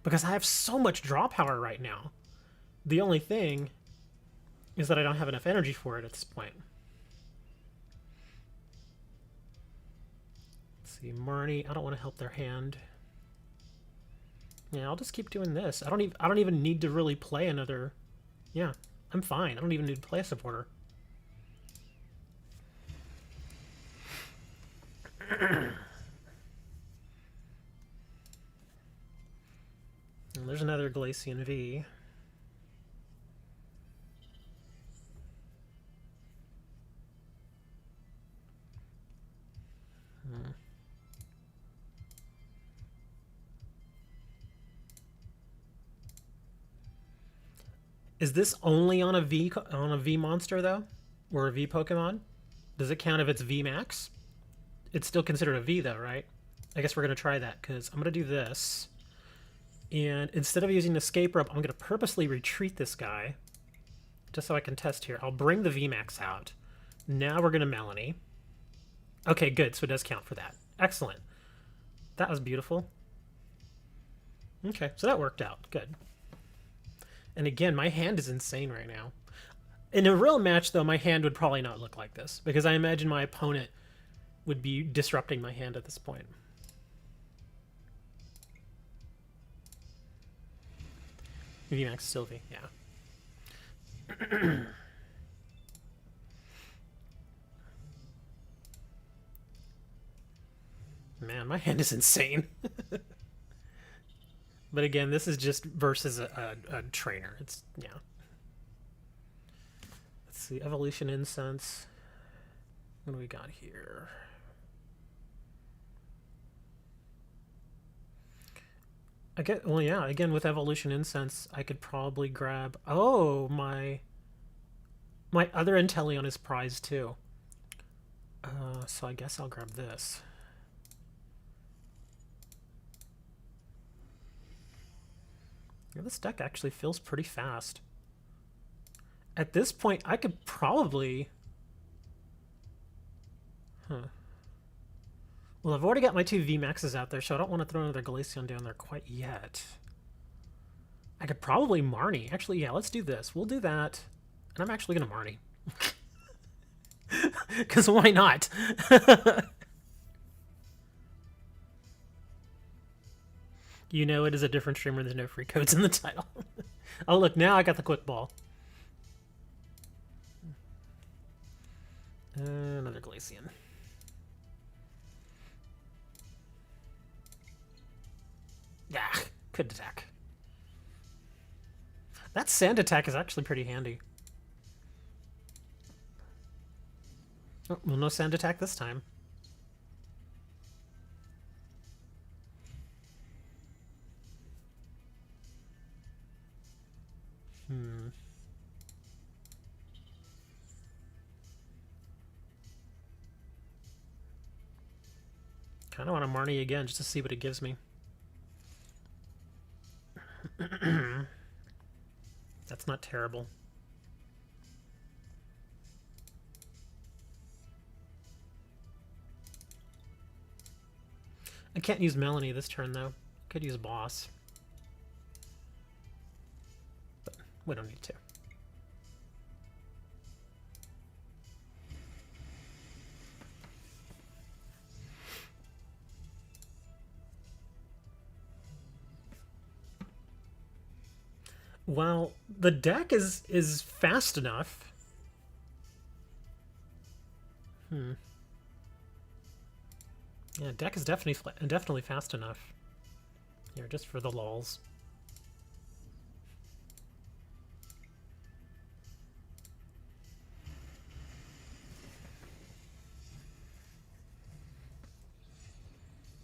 S1: because I have so much draw power right now. The only thing is that I don't have enough energy for it at this point. Let's see, Marnie, I don't want to help their hand. Yeah, I'll just keep doing this. I don't even need to really play another. Yeah, I'm fine. I don't even need to play a supporter. And there's another Glaceon V. Is this only on a V monster though, or a V Pokemon? Does it count if it's V Max? It's still considered a V though, right? I guess we're gonna try that because I'm gonna do this, and instead of using Escape Rope, I'm gonna purposely retreat this guy, just so I can test here. I'll bring the V Max out. Now we're gonna Melanie. Okay, good. So it does count for that. Excellent. That was beautiful. Okay, so that worked out. Good. And again, my hand is insane right now. In a real match, though, my hand would probably not look like this, because I imagine my opponent would be disrupting my hand at this point. VMAX Sylvie, yeah. Man, my hand is insane. But again, this is just versus a trainer. It's, yeah. Let's see, Evolution Incense. What do we got here? Well, yeah, again, with Evolution Incense, I could probably grab... Oh, my other Inteleon is prized, too. So I guess I'll grab this. Yeah, this deck actually feels pretty fast. At this point, I could probably... Well, I've already got my two VMAXs out there, so I don't want to throw another Glaceon down there quite yet. I could probably Marnie. Actually, yeah, let's do this. We'll do that. And I'm actually going to Marnie. Because why not? You know it is a different streamer. There's no free codes in the title. Oh, look, now I got the quick ball. Another Glaceon. Yeah, could attack. That sand attack is actually pretty handy. Oh, well, no sand attack this time. Kind of want to Marnie again just to see what it gives me. That's not terrible. I can't use Melanie this turn, though. Could use Boss. But we don't need to. Well, the deck is fast enough. Yeah, deck is definitely fast enough. Here, just for the lulz.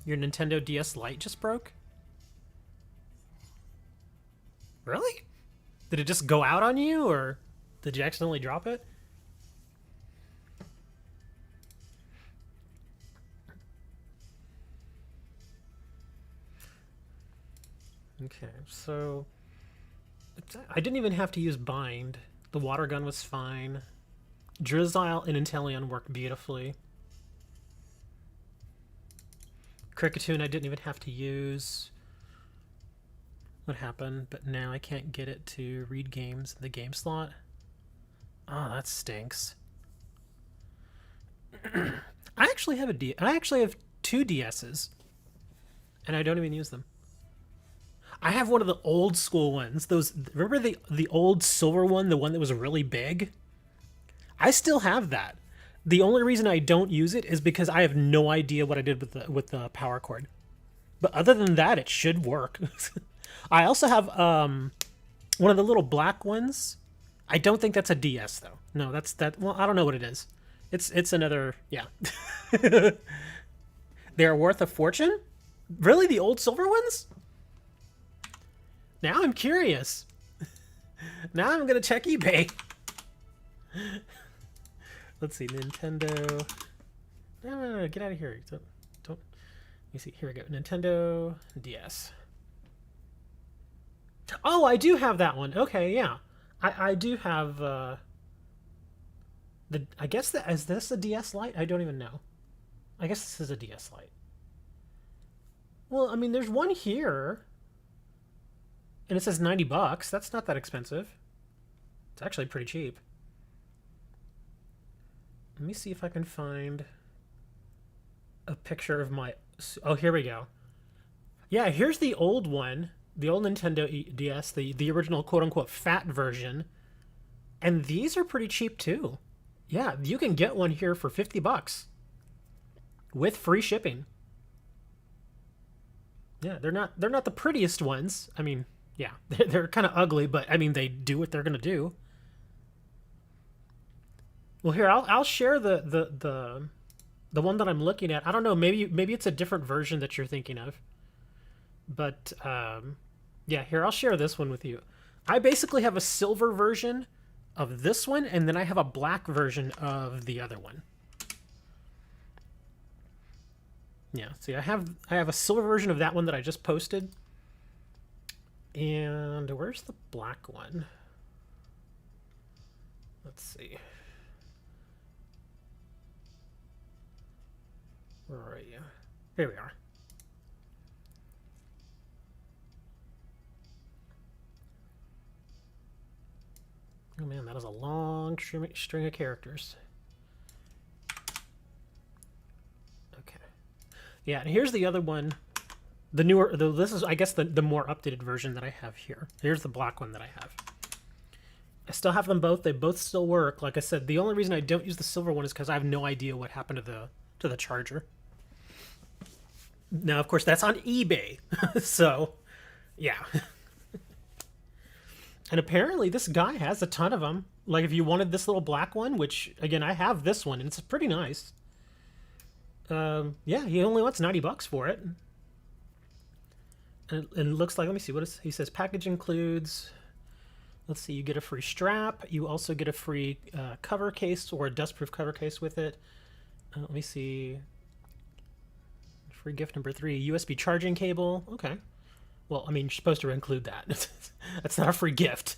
S1: Your Nintendo DS Lite just broke? Really? Did it just go out on you, or did you accidentally drop it? Okay, so I didn't even have to use Bind. The water gun was fine. Drizzile and Inteleon worked beautifully. Kricketune I didn't even have to use. What happened? But now I can't get it to read games in the game slot. Oh, that stinks. I actually have two DSs, and I don't even use them. I have one of the old school ones. Those, remember the old silver one, the one that was really big? I still have that. The only reason I don't use it is because I have no idea what I did with the power cord. But other than that, it should work. I also have one of the little black ones. I don't think that's a DS though. No, that's that. Well, I don't know what it is. It's another, yeah. They are worth a fortune? Really, the old silver ones? Now I'm curious. Now I'm gonna check eBay. Let's see, Nintendo. No, get out of here. Don't. Let me see. Here we go. Nintendo DS. Oh, I do have that one. Okay, yeah. I do have I guess that is this a DS Lite? I don't even know. I guess this is a DS Lite. Well, I mean, there's one here. And it says $90. That's not that expensive. It's actually pretty cheap. Let me see if I can find a picture of my... Oh, here we go. Yeah, here's the old one. The old Nintendo DS, the original quote-unquote fat version. And these are pretty cheap, too. Yeah, you can get one here for $50. With free shipping. Yeah, they're not the prettiest ones. I mean... Yeah, they're kind of ugly, but I mean, they do what they're gonna do. Well, here I'll share the one that I'm looking at. I don't know, maybe it's a different version that you're thinking of. But yeah, here I'll share this one with you. I basically have a silver version of this one, and then I have a black version of the other one. Yeah, see, I have a silver version of that one that I just posted. And where's the black one? Let's see. Where are you? Here we are. Oh man, that is a long string of characters. Okay. Yeah, and here's the other one The newer, this is, I guess, the more updated version that I have here. Here's the black one that I have. I still have them both. They both still work. Like I said, the only reason I don't use the silver one is because I have no idea what happened to the charger. Now, of course, that's on eBay. So, yeah. And apparently this guy has a ton of them. Like, if you wanted this little black one, which, again, I have this one, and it's pretty nice. Yeah, he only wants $90 for it. And it looks like, let me see, what is, he says package includes, let's see, you get a free strap. You also get a free cover case or a dustproof cover case with it. Let me see. Free gift number 3, USB charging cable. Okay. Well, I mean, you're supposed to include that. That's not a free gift.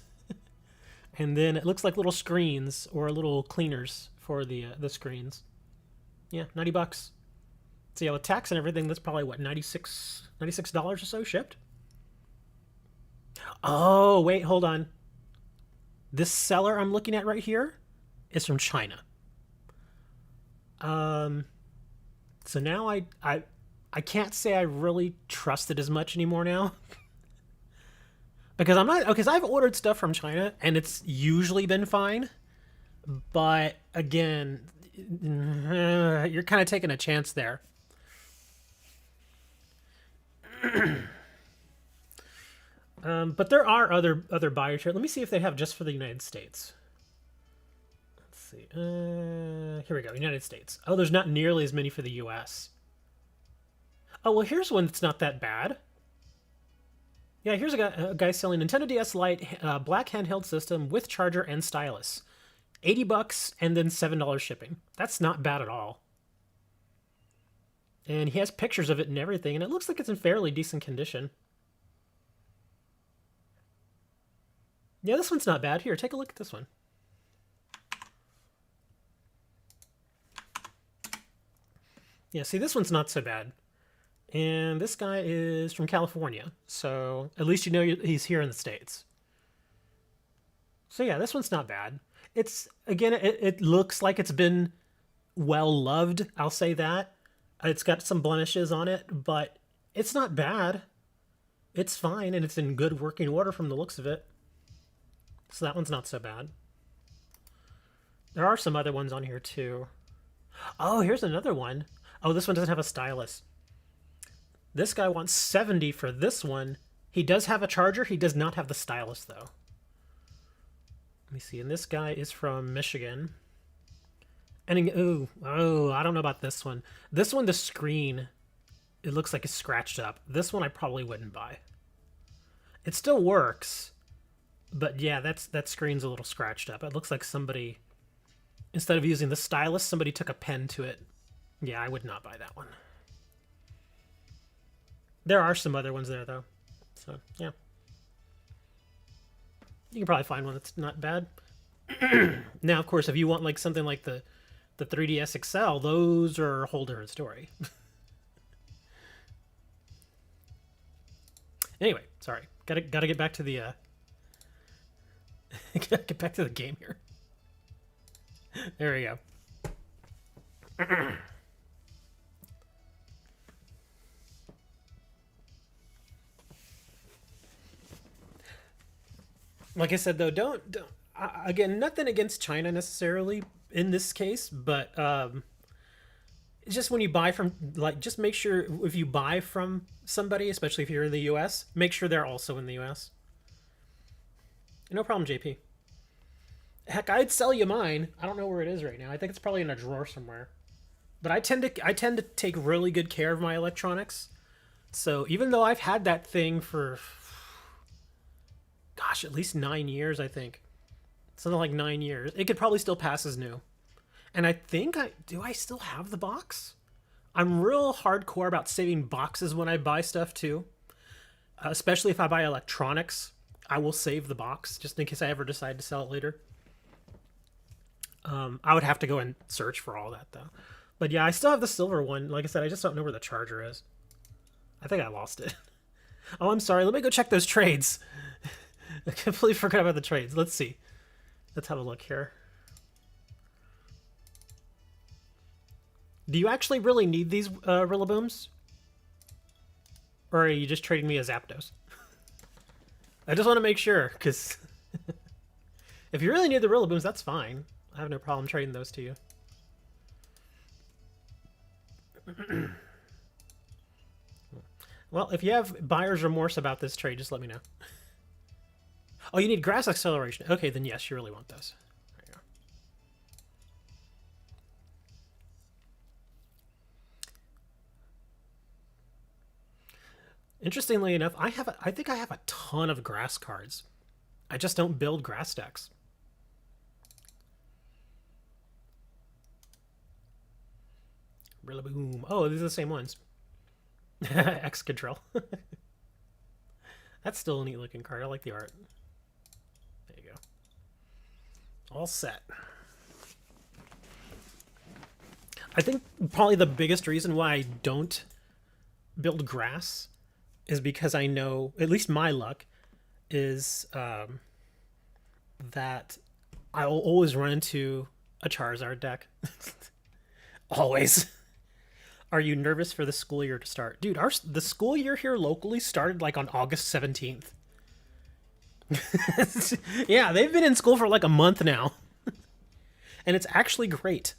S1: And then it looks like little screens or little cleaners for the screens. Yeah, $90. So yeah, with tax and everything, that's probably what, $96 or so shipped. Oh, wait, hold on. This seller I'm looking at right here is from China. So now I can't say I really trust it as much anymore now. Because I've ordered stuff from China and it's usually been fine. But again, you're kind of taking a chance there. But there are other buyers here. Let me see if they have just for the United States. Let's see. Here we go. United States. Oh, there's not nearly as many for the US. Oh, well, here's one that's not that bad. Yeah, here's a guy selling Nintendo DS Lite black handheld system with charger and stylus. $80 and then $7 shipping. That's not bad at all. And he has pictures of it and everything, and it looks like it's in fairly decent condition. Yeah, this one's not bad. Here, take a look at this one. Yeah, see, this one's not so bad. And this guy is from California, so at least you know he's here in the States. So yeah, this one's not bad. It's, again, it looks like it's been well loved, I'll say that. It's got some blemishes on it, but it's not bad. It's fine, and it's in good working order from the looks of it. So that one's not so bad. There are some other ones on here too. Oh, here's another one. Oh, this one doesn't have a stylus. This guy wants $70 for this one. He does have a charger. He does not have the stylus, though. Let me see. And this guy is from Michigan. And, I don't know about this one. This one, the screen, it looks like it's scratched up. This one I probably wouldn't buy. It still works. But, yeah, that screen's a little scratched up. It looks like somebody, instead of using the stylus, somebody took a pen to it. Yeah, I would not buy that one. There are some other ones there, though. So, yeah. You can probably find one that's not bad. Now, of course, if you want like something like the 3DS XL, those are a whole different story. Anyway, sorry. Gotta get back to the get back to the game here. There we go. Like I said, though, don't again, nothing against China necessarily in this case, but it's just when you buy from, like, just make sure if you buy from somebody, especially if you're in the U.S., make sure they're also in the U.S. No problem, JP. Heck, I'd sell you mine. I don't know where it is right now. I think it's probably in a drawer somewhere. But I tend to take really good care of my electronics. So even though I've had that thing for, gosh, at least 9 years, I think. Something like 9 years. It could probably still pass as new. And I think do I still have the box? I'm real hardcore about saving boxes when I buy stuff too. Especially if I buy electronics, I will save the box just in case I ever decide to sell it later. I would have to go and search for all that though. But yeah, I still have the silver one. Like I said, I just don't know where the charger is. I think I lost it. Oh, I'm sorry. Let me go check those trades. I completely forgot about the trades. Let's see. Let's have a look here. Do you actually really need these Rillabooms? Or are you just trading me a Zapdos? I just want to make sure, because if you really need the Rillabooms, that's fine. I have no problem trading those to you. Well, if you have buyer's remorse about this trade, just let me know. Oh, you need grass acceleration. Okay, then yes, you really want those. There you go. Interestingly enough, I think I have a ton of grass cards. I just don't build grass decks. Rillaboom. Oh, these are the same ones. Excadrill. That's still a neat looking card. I like the art. There you go. All set. I think probably the biggest reason why I don't build grass is because I know, at least my luck, is that I will always run into a Charizard deck. Always. Are you nervous for the school year to start? Dude, the school year here locally started like on August 17th. Yeah, they've been in school for like a month now. And it's actually great.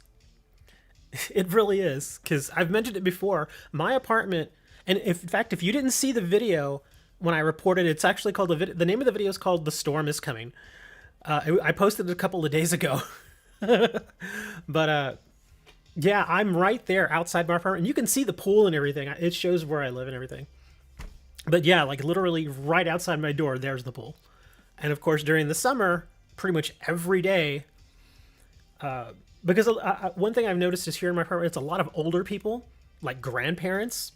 S1: It really is. Because I've mentioned it before. My apartment, and in fact, if you didn't see the video when I reported, it's actually called, the name of the video is called The Storm is Coming. I posted it a couple of days ago. But, yeah, I'm right there outside my apartment. You can see the pool and everything. It shows where I live and everything. But yeah, like literally right outside my door, there's the pool. And of course, during the summer, pretty much every day, because one thing I've noticed is here in my apartment, it's a lot of older people, like grandparents.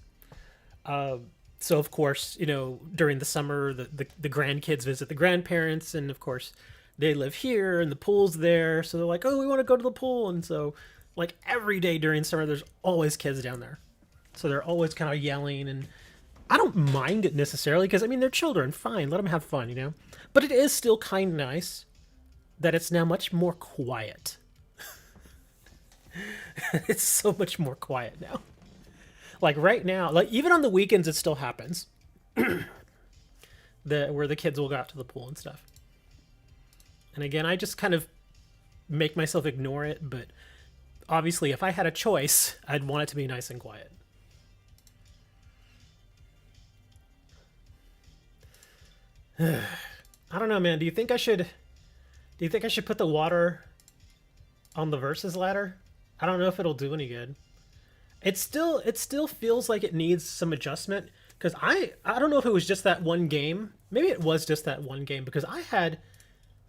S1: So of course, during the summer, the grandkids visit the grandparents, and of course, they live here and the pool's there. So they're like, oh, we want to go to the pool. And so like every day during summer, there's always kids down there. So they're always kind of yelling, and I don't mind it necessarily because, I mean, they're children. Fine, let them have fun, But it is still kind of nice that it's now much more quiet. It's so much more quiet now. Like right now, like even on the weekends, it still happens. Where the kids will go out to the pool and stuff. And again, I just kind of make myself ignore it, but obviously, if I had a choice, I'd want it to be nice and quiet. I don't know, man. Do you think I should put the water on the versus ladder? I don't know if it'll do any good. It still feels like it needs some adjustment because I don't know if it was just that one game. Maybe it was just that one game because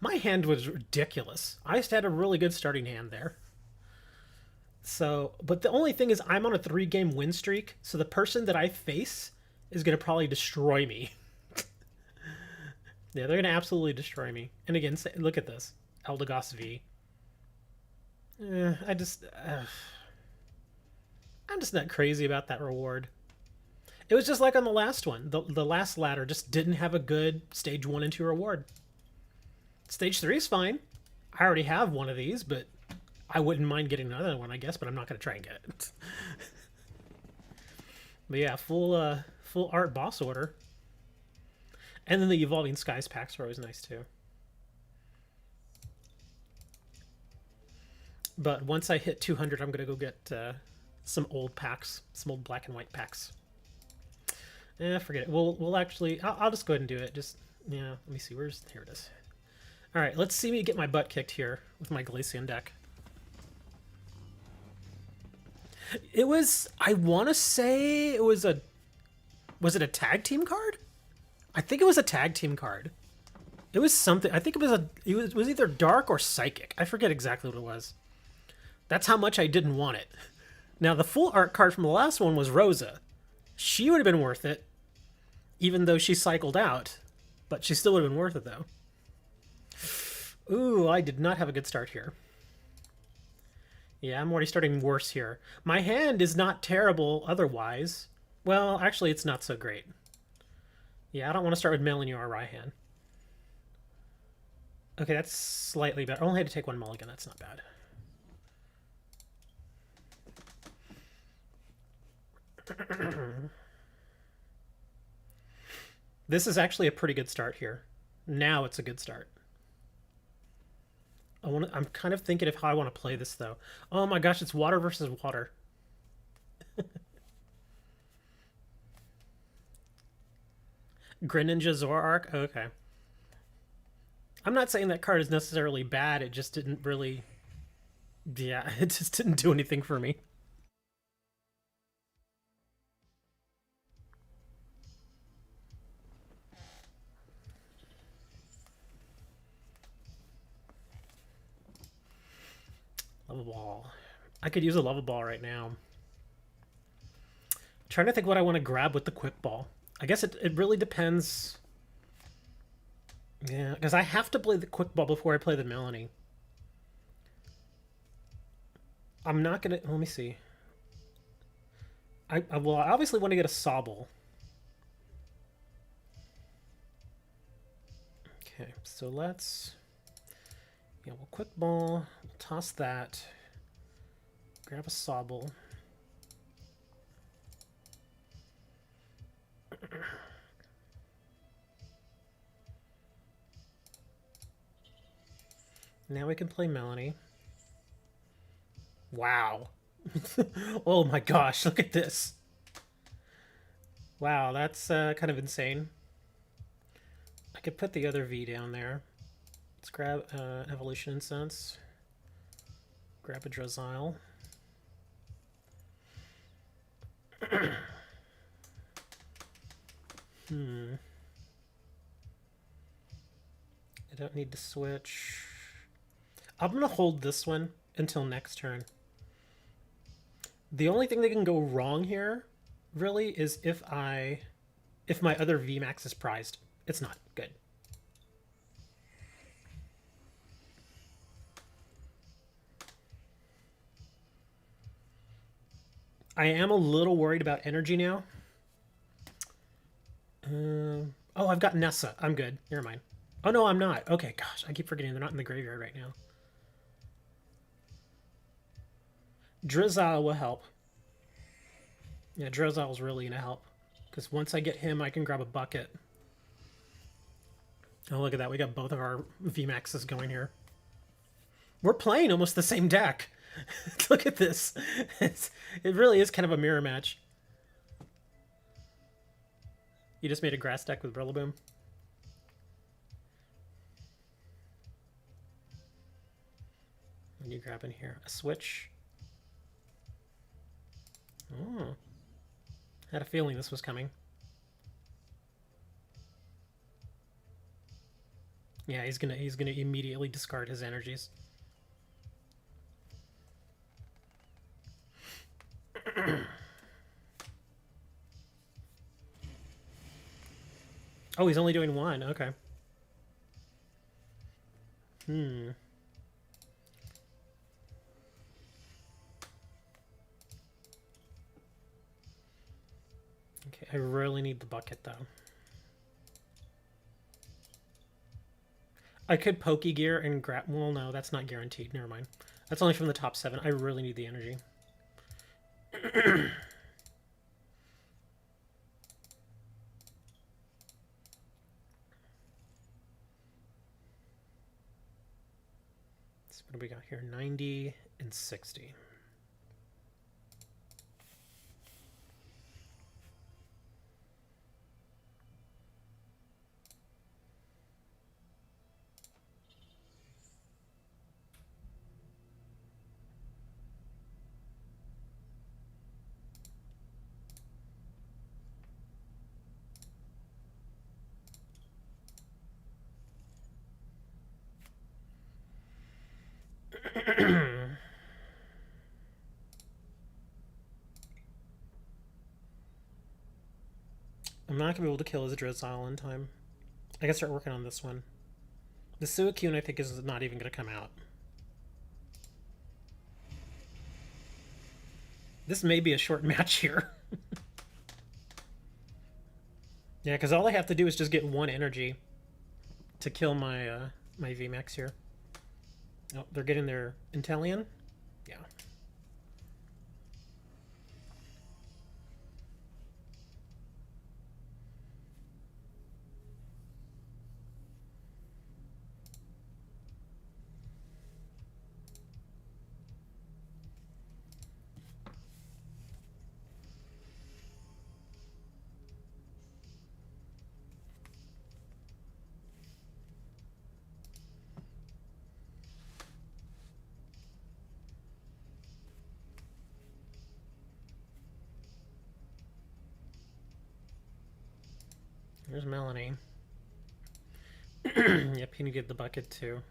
S1: my hand was ridiculous. I just had a really good starting hand there. So, but the only thing is I'm on a 3-game win streak, so the person that I face is going to probably destroy me. Yeah, they're going to absolutely destroy me. And again, look at this. Eldegoss V. I'm just not crazy about that reward. It was just like on the last one. The last ladder just didn't have a good stage 1 and 2 reward. Stage 3 is fine. I already have one of these, but I wouldn't mind getting another one, I guess, but I'm not going to try and get it. But yeah, full art boss order. And then the Evolving Skies packs are always nice, too. But once I hit 200, I'm going to go get some old packs, some old black and white packs. Forget it. We'll actually... I'll just go ahead and do it. Yeah, let me see. Here it is. All right, let's see me get my butt kicked here with my Glaceon deck. It was... I want to say it was a... Was it a tag team card? I think it was a tag team card. It was something... I think it was either dark or psychic. I forget exactly what it was. That's how much I didn't want it. Now, the full art card from the last one was Rosa. She would have been worth it, even though she cycled out. But she still would have been worth it, though. Ooh, I did not have a good start here. Yeah, I'm already starting worse here. My hand is not terrible otherwise. Well, actually, it's not so great. Yeah, I don't want to start with Melanie or Raihan. Okay, that's slightly better. I only had to take one mulligan. That's not bad. This is actually a pretty good start here. Now it's a good start. I'm kind of thinking of how I want to play this though. Oh my gosh, it's water versus water. Greninja Zoroark? Okay. I'm not saying that card is necessarily bad, it just didn't really... Yeah, it just didn't do anything for me. Level ball. I could use a level ball right now. I'm trying to think what I want to grab with the quick ball. I guess it really depends. Yeah, because I have to play the quick ball before I play the Melanie. I'm not gonna. Let me see. I obviously want to get a Sobble. Okay, so let's. Yeah, we'll quick ball. We'll toss that. Grab a Sobble. Now we can play Melanie. Wow. Oh my gosh, look at this. Wow, that's kind of insane. I could put the other V down there. Let's grab Evolution Incense. Grab a Drizzile. I don't need to switch. I'm going to hold this one until next turn. The only thing that can go wrong here, really, is if my other VMAX is prized. It's not good. I am a little worried about energy now. Oh, I've got Nessa. I'm good. Never mind. Oh, no, I'm not. Okay, gosh, I keep forgetting they're not in the graveyard right now. Drizzile will help. Yeah, Drizzile's really going to help. Because once I get him, I can grab a bucket. Oh, look at that. We got both of our VMAXs going here. We're playing almost the same deck. Look at this. It really is kind of a mirror match. You just made a grass deck with Rillaboom. What are you grabbing here? A switch? Oh. Had a feeling this was coming. Yeah, he's gonna immediately discard his energies. Oh, he's only doing one. Okay. Okay, I really need the bucket, though. I could Pokegear and grab... Well, no, that's not guaranteed. Never mind. That's only from the top 7. I really need the energy. So what do we got here? 90 and 60. I'm not going to be able to kill his Drizzile in time. I gotta start working on this one. The Suicune, I think, is not even going to come out. This may be a short match here. Yeah, because all I have to do is just get one energy to kill my my VMAX here. Oh, they're getting their Inteleon? Yeah. There's Melanie. Yep, he needed the bucket too.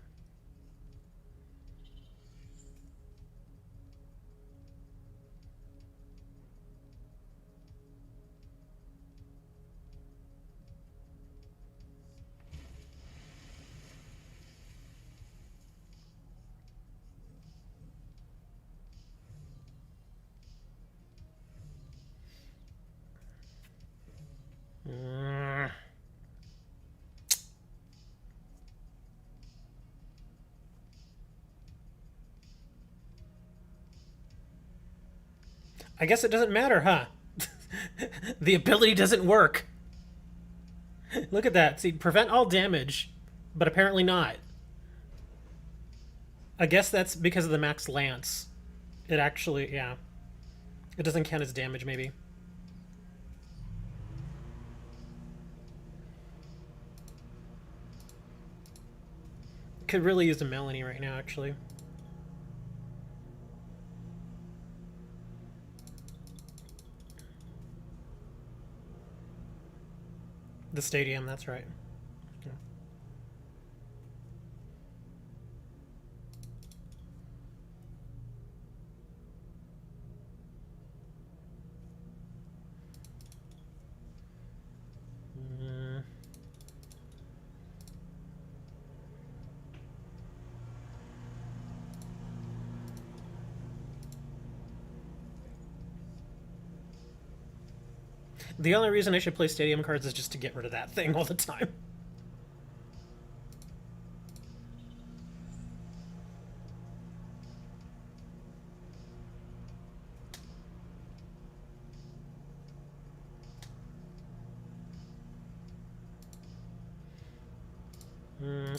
S1: I guess it doesn't matter, huh? The ability doesn't work. Look at that. See, prevent all damage, but apparently not. I guess that's because of the max lance. It actually, yeah. It doesn't count as damage, maybe. Could really use a Melanie right now, actually. The stadium, that's right. Yeah. The only reason I should play stadium cards is just to get rid of that thing all the time.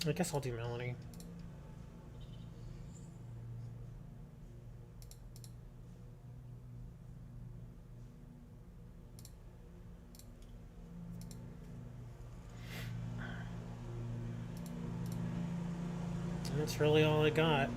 S1: I guess I'll do Melanie. That's really all I got.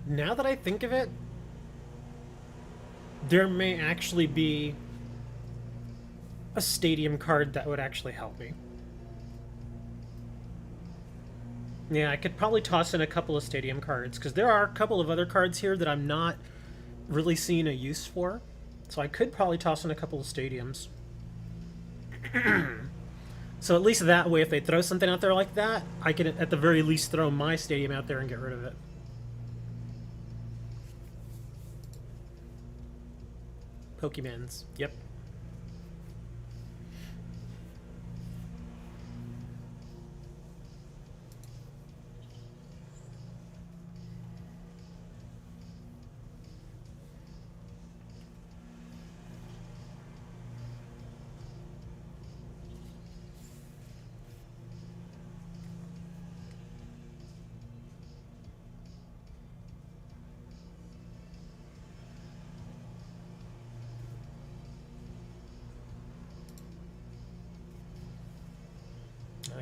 S1: Now that I think of it, there may actually be a stadium card that would actually help me. Yeah, I could probably toss in a couple of stadium cards, because there are a couple of other cards here that I'm not really seeing a use for. So I could probably toss in a couple of stadiums. So at least that way, if they throw something out there like that, I can at the very least throw my stadium out there and get rid of it. Pokemons. Yep.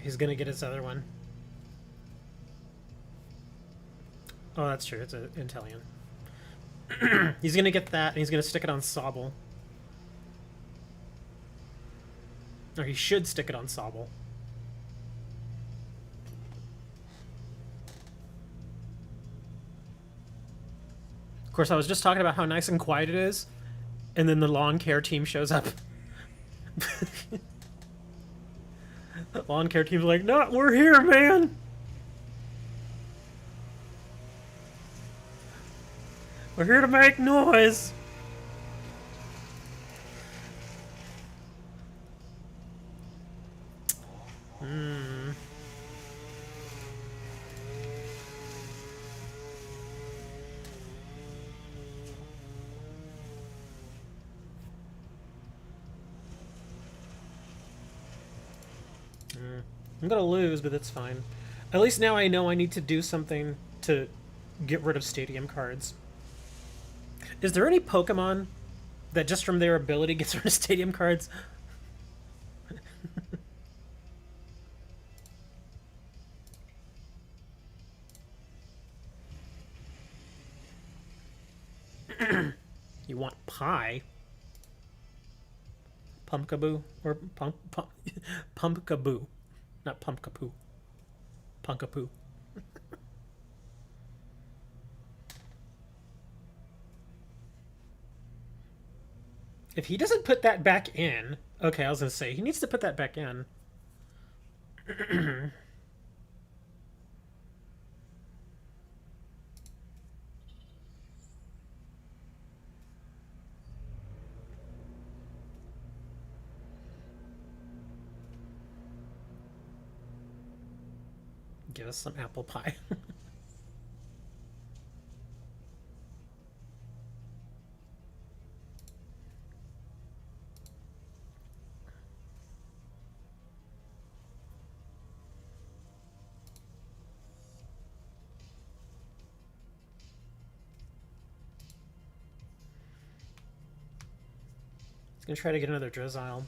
S1: He's gonna get his other one. Oh, that's true. It's an Inteleon. He's gonna get that, and he's gonna stick it on Sobble. Or he should stick it on Sobble. Of course, I was just talking about how nice and quiet it is, and then the lawn care team shows up. Lawn care team's like, no, we're here, man! We're here to make noise! I'm gonna lose, but that's fine. At least now I know I need to do something to get rid of stadium cards. Is there any Pokemon that just from their ability gets rid of stadium cards? You want pie? Pumpkaboo or pumpkaboo, not pumpkapoo. Punkapoo. If he doesn't put that back in, okay, I was gonna say he needs to put that back in. Give us some apple pie. Gonna try to get another Drizzile.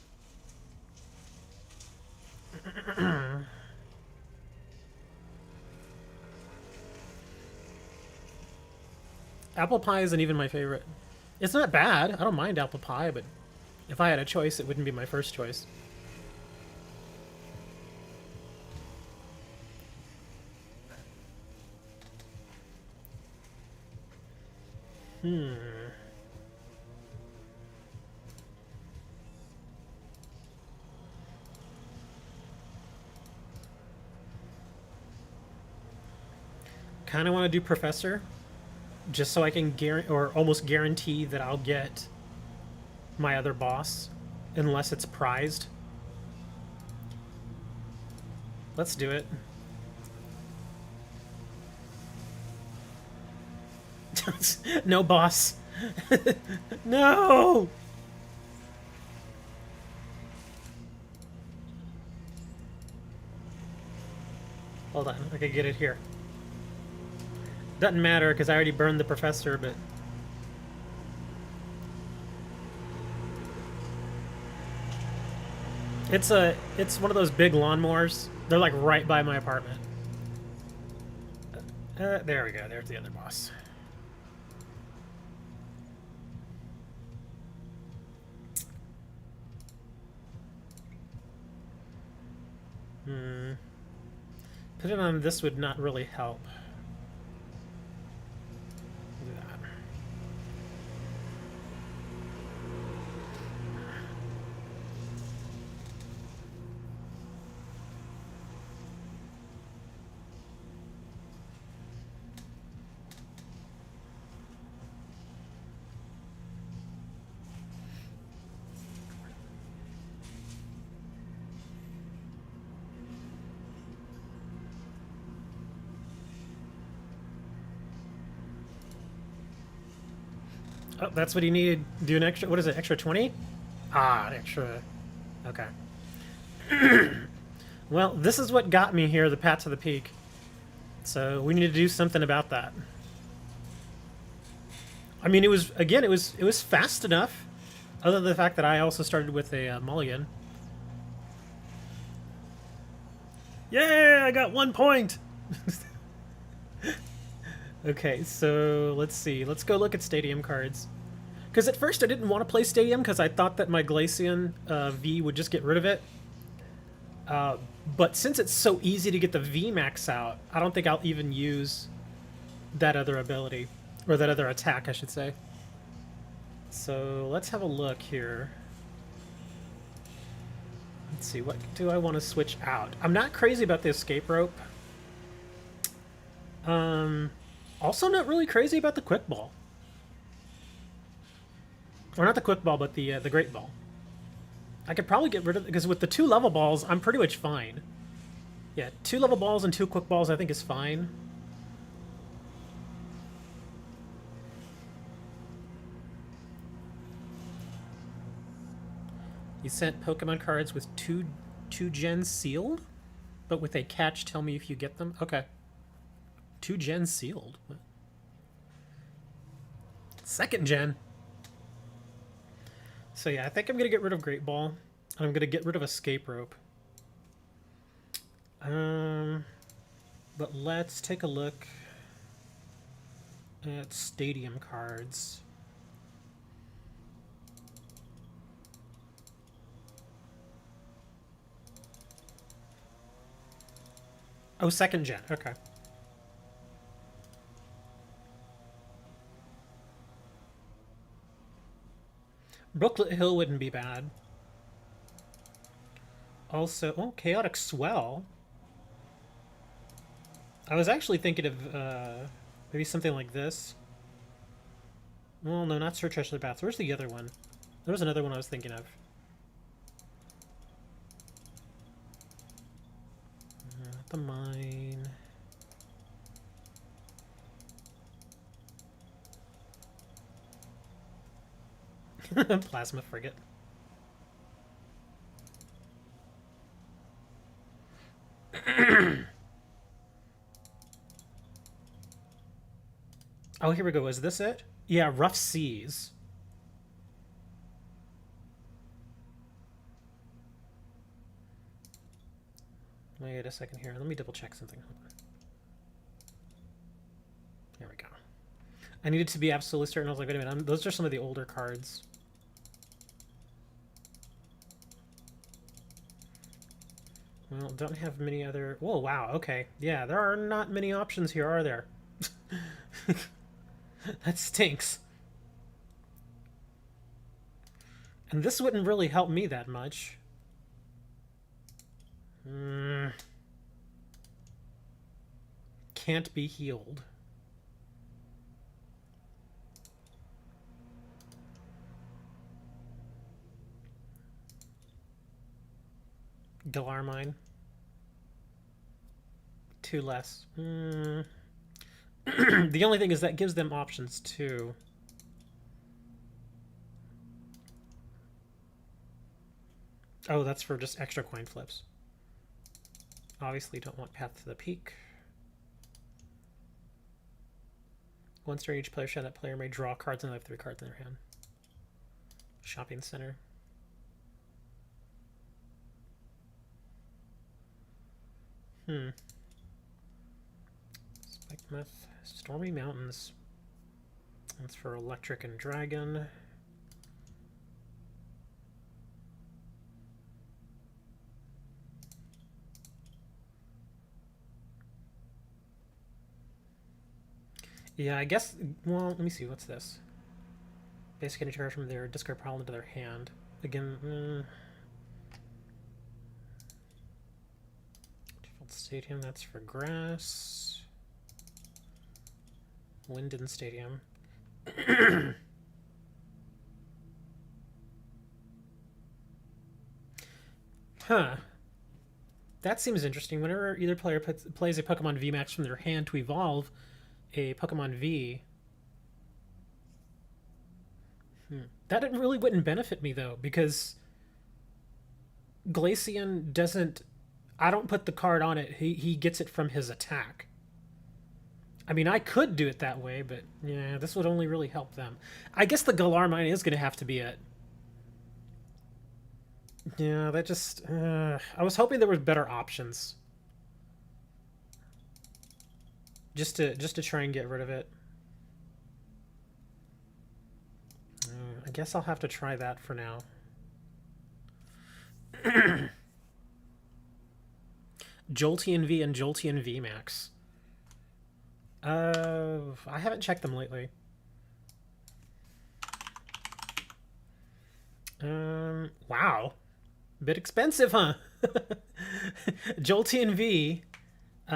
S1: Apple pie isn't even my favorite. It's not bad. I don't mind apple pie, but if I had a choice, it wouldn't be my first choice. Kind of want to do Professor, just so I can guarantee, or almost guarantee, that I'll get my other boss, unless it's prized. Let's do it. No boss. No! Hold on, I can get it here. Doesn't matter because I already burned the Professor, but it's one of those big lawnmowers. They're like right by my apartment. There we go. There's the other boss. Put it on this would not really help. Do that. Oh, that's what he needed. Do an extra, what is it, extra 20? Ah, an extra, okay. Well, this is what got me here, the Pat to the Peak. So we need to do something about that. I mean, it was, again, it was fast enough, other than the fact that I also started with a mulligan. Yeah, I got 1 point! Okay, so let's see. Let's go look at stadium cards. Because at first I didn't want to play stadium because I thought that my Glaceon V would just get rid of it. But since it's so easy to get the V max out, I don't think I'll even use that other ability. Or that other attack, I should say. So let's have a look here. Let's see, what do I want to switch out? I'm not crazy about the escape rope. Also not really crazy about the quick ball. Or not the quick ball, but the great ball. I could probably get rid of it, because with the 2 level balls, I'm pretty much fine. Yeah, 2 level balls and 2 quick balls I think is fine. You sent Pokemon cards with two gens sealed? But with a catch, tell me if you get them? Okay. 2 gens sealed. Second gen. So yeah, I think I'm going to get rid of Great Ball. And I'm going to get rid of Escape Rope. But let's take a look at stadium cards. Oh, second gen. Okay. Brooklet Hill wouldn't be bad. Also, oh, Chaotic Swell. I was actually thinking of maybe something like this. Well, no, not Search Treasure Baths. Where's the other one? There was another one I was thinking of. The mine. Plasma Frigate. Oh, here we go. Is this it? Yeah, Rough Seas. Wait a second here. Let me double check something. Hold on. There we go. I needed to be absolutely certain. I was like, wait a minute. Those are some of the older cards. Well, don't have many other... Whoa, wow. Okay. Yeah, there are not many options here, are there? That stinks. And this wouldn't really help me that much. Can't be healed. Galarmine. 2 less. The only thing is that gives them options too. Oh, that's for just extra coin flips. Obviously don't want Path to the Peak. Once during each player shot, that player may draw cards and they have 3 cards in their hand. Shopping center. Spike Myth. Stormy Mountains. That's for Electric and Dragon. Yeah, I guess... Well, let me see. What's this? Basic energy charge from their discard pile into their hand. Again... Default Stadium, that's for grass. Linden Stadium. Huh. That seems interesting. Whenever either player plays a Pokemon VMAX from their hand to evolve a Pokemon V. That really wouldn't benefit me, though, because Glaceon doesn't... I don't put the card on it. He gets it from his attack. I mean, I could do it that way, but yeah, this would only really help them. I guess the Galarmine is going to have to be it. Yeah, that just... I was hoping there was better options. Just to try and get rid of it. I guess I'll have to try that for now. Jolteon V and Jolteon V Max. I haven't checked them lately. Wow. Bit expensive, huh? Jolteon V.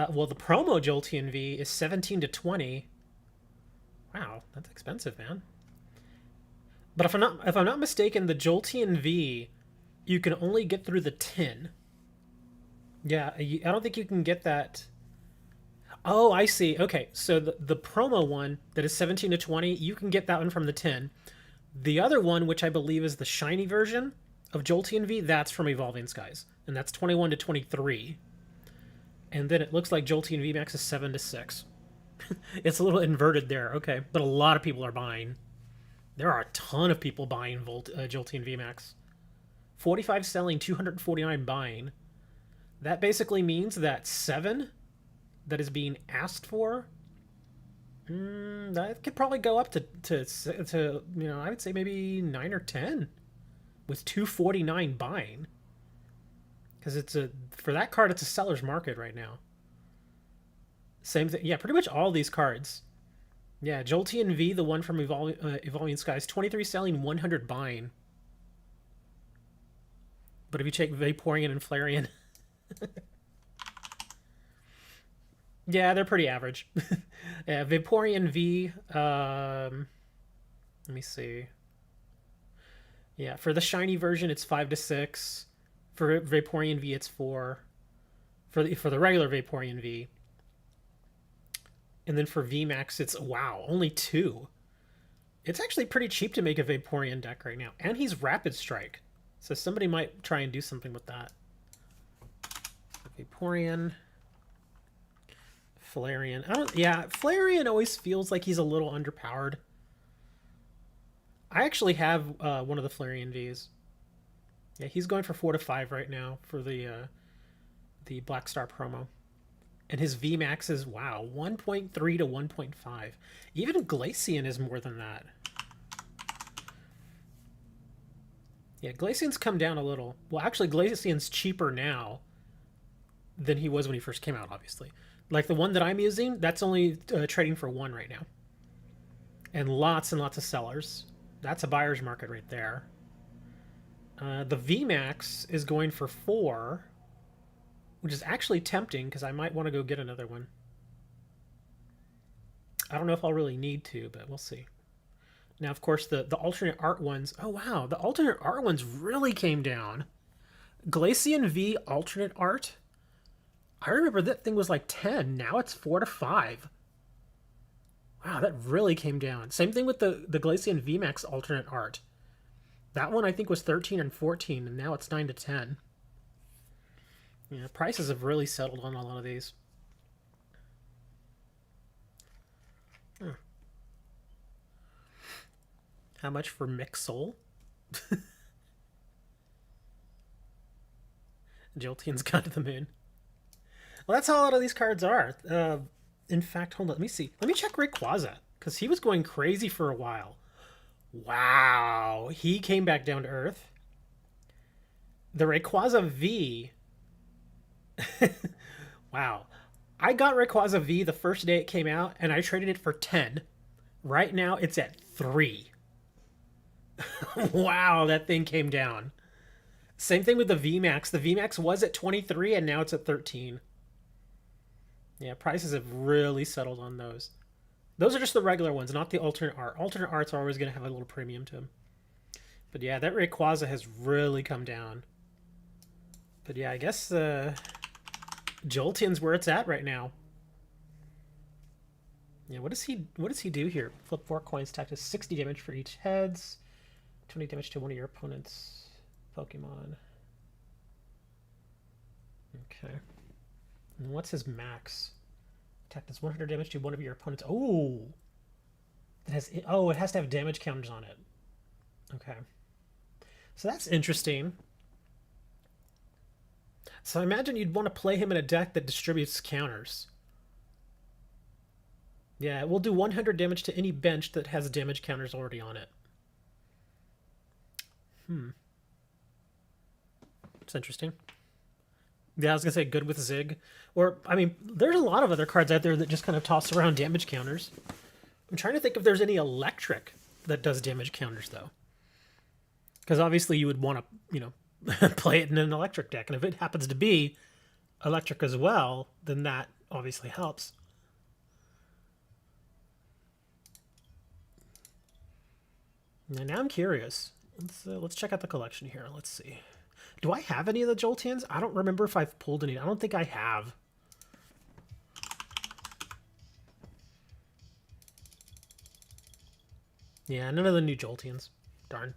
S1: Well, the promo Jolteon V is 17 to 20. Wow, that's expensive, man. But if I'm not mistaken, the Jolteon V, you can only get through the 10. Yeah, I don't think you can get that. Oh, I see. Okay, so the promo one that is 17 to 20, you can get that one from the 10. The other one, which I believe is the shiny version of Jolteon V, that's from Evolving Skies, and that's 21 to 23. And then it looks like Jolteon V Max is 7 to 6. It's a little inverted there, okay. But a lot of people are buying. There are a ton of people buying Jolteon V Max. 45 selling, 249 buying. That basically means that 7 that is being asked for, that could probably go up to you know, I would say maybe 9 or 10 with 249 buying. Because for that card, it's a seller's market right now. Same thing. Yeah, pretty much all these cards. Yeah, Jolteon V, the one from Evolving Skies, 23 selling, 100 buying. But if you take Vaporeon and Flareon, yeah, they're pretty average. Yeah, Vaporeon V. Let me see. Yeah, for the shiny version, it's 5 to 6. For Vaporeon V, it's 4. For the regular Vaporeon V, and then for VMAX, it's wow, only 2. It's actually pretty cheap to make a Vaporeon deck right now, and he's Rapid Strike, so somebody might try and do something with that. Vaporeon, Flareon. Yeah, Flareon always feels like he's a little underpowered. I actually have one of the Flareon Vs. Yeah, he's going for 4 to 5 right now for the Black Star promo. And his VMAX is, wow, 1.3 to 1.5. Even Glaceon is more than that. Yeah, Glaceon's come down a little. Well, actually, Glaceon's cheaper now than he was when he first came out, obviously. Like the one that I'm using, that's only trading for 1 right now. And lots of sellers. That's a buyer's market right there. The VMAX is going for 4, which is actually tempting because I might want to go get another one. I don't know if I'll really need to, but we'll see. Now, of course, the alternate art ones. Oh, wow. The alternate art ones really came down. Glaceon V alternate art. I remember that thing was like 10. Now it's 4 to 5. Wow, that really came down. Same thing with the Glaceon VMAX alternate art. That one I think was 13 and 14, and now it's 9 to 10. Yeah, prices have really settled on a lot of these. How much for Mixol? Jolteon's gone to the moon. Well, that's how a lot of these cards are. In fact, hold on. Let me see. Let me check Rayquaza, because he was going crazy for a while. Wow. He came back down to earth. The Rayquaza V. Wow. I got Rayquaza V the first day it came out, and I traded it for 10. Right now, it's at 3. Wow, that thing came down. Same thing with the VMAX. The VMAX was at 23, and now it's at 13. Yeah, prices have really settled on those. Those are just the regular ones, not the alternate art. Alternate arts are always going to have a little premium to them. But yeah, that Rayquaza has really come down. But yeah, I guess Jolteon's where it's at right now. Yeah, what does he do here? Flip 4 coins, stack to 60 damage for each heads. 20 damage to one of your opponent's Pokemon. Okay. And what's his max? Attack does 100 damage to one of your opponents. Oh! It has to have damage counters on it. Okay. So that's interesting. So I imagine you'd want to play him in a deck that distributes counters. Yeah, it will do 100 damage to any bench that has damage counters already on it. It's interesting. Yeah, I was going to say good with Zig. Or, I mean, there's a lot of other cards out there that just kind of toss around damage counters. I'm trying to think if there's any electric that does damage counters, though. Because obviously you would want to, you know, play it in an electric deck. And if it happens to be electric as well, then that obviously helps. Now I'm curious. Let's check out the collection here. Let's see. Do I have any of the Jolteons? I don't remember if I've pulled any. I don't think I have. Yeah, none of the new Jolteons. Darn.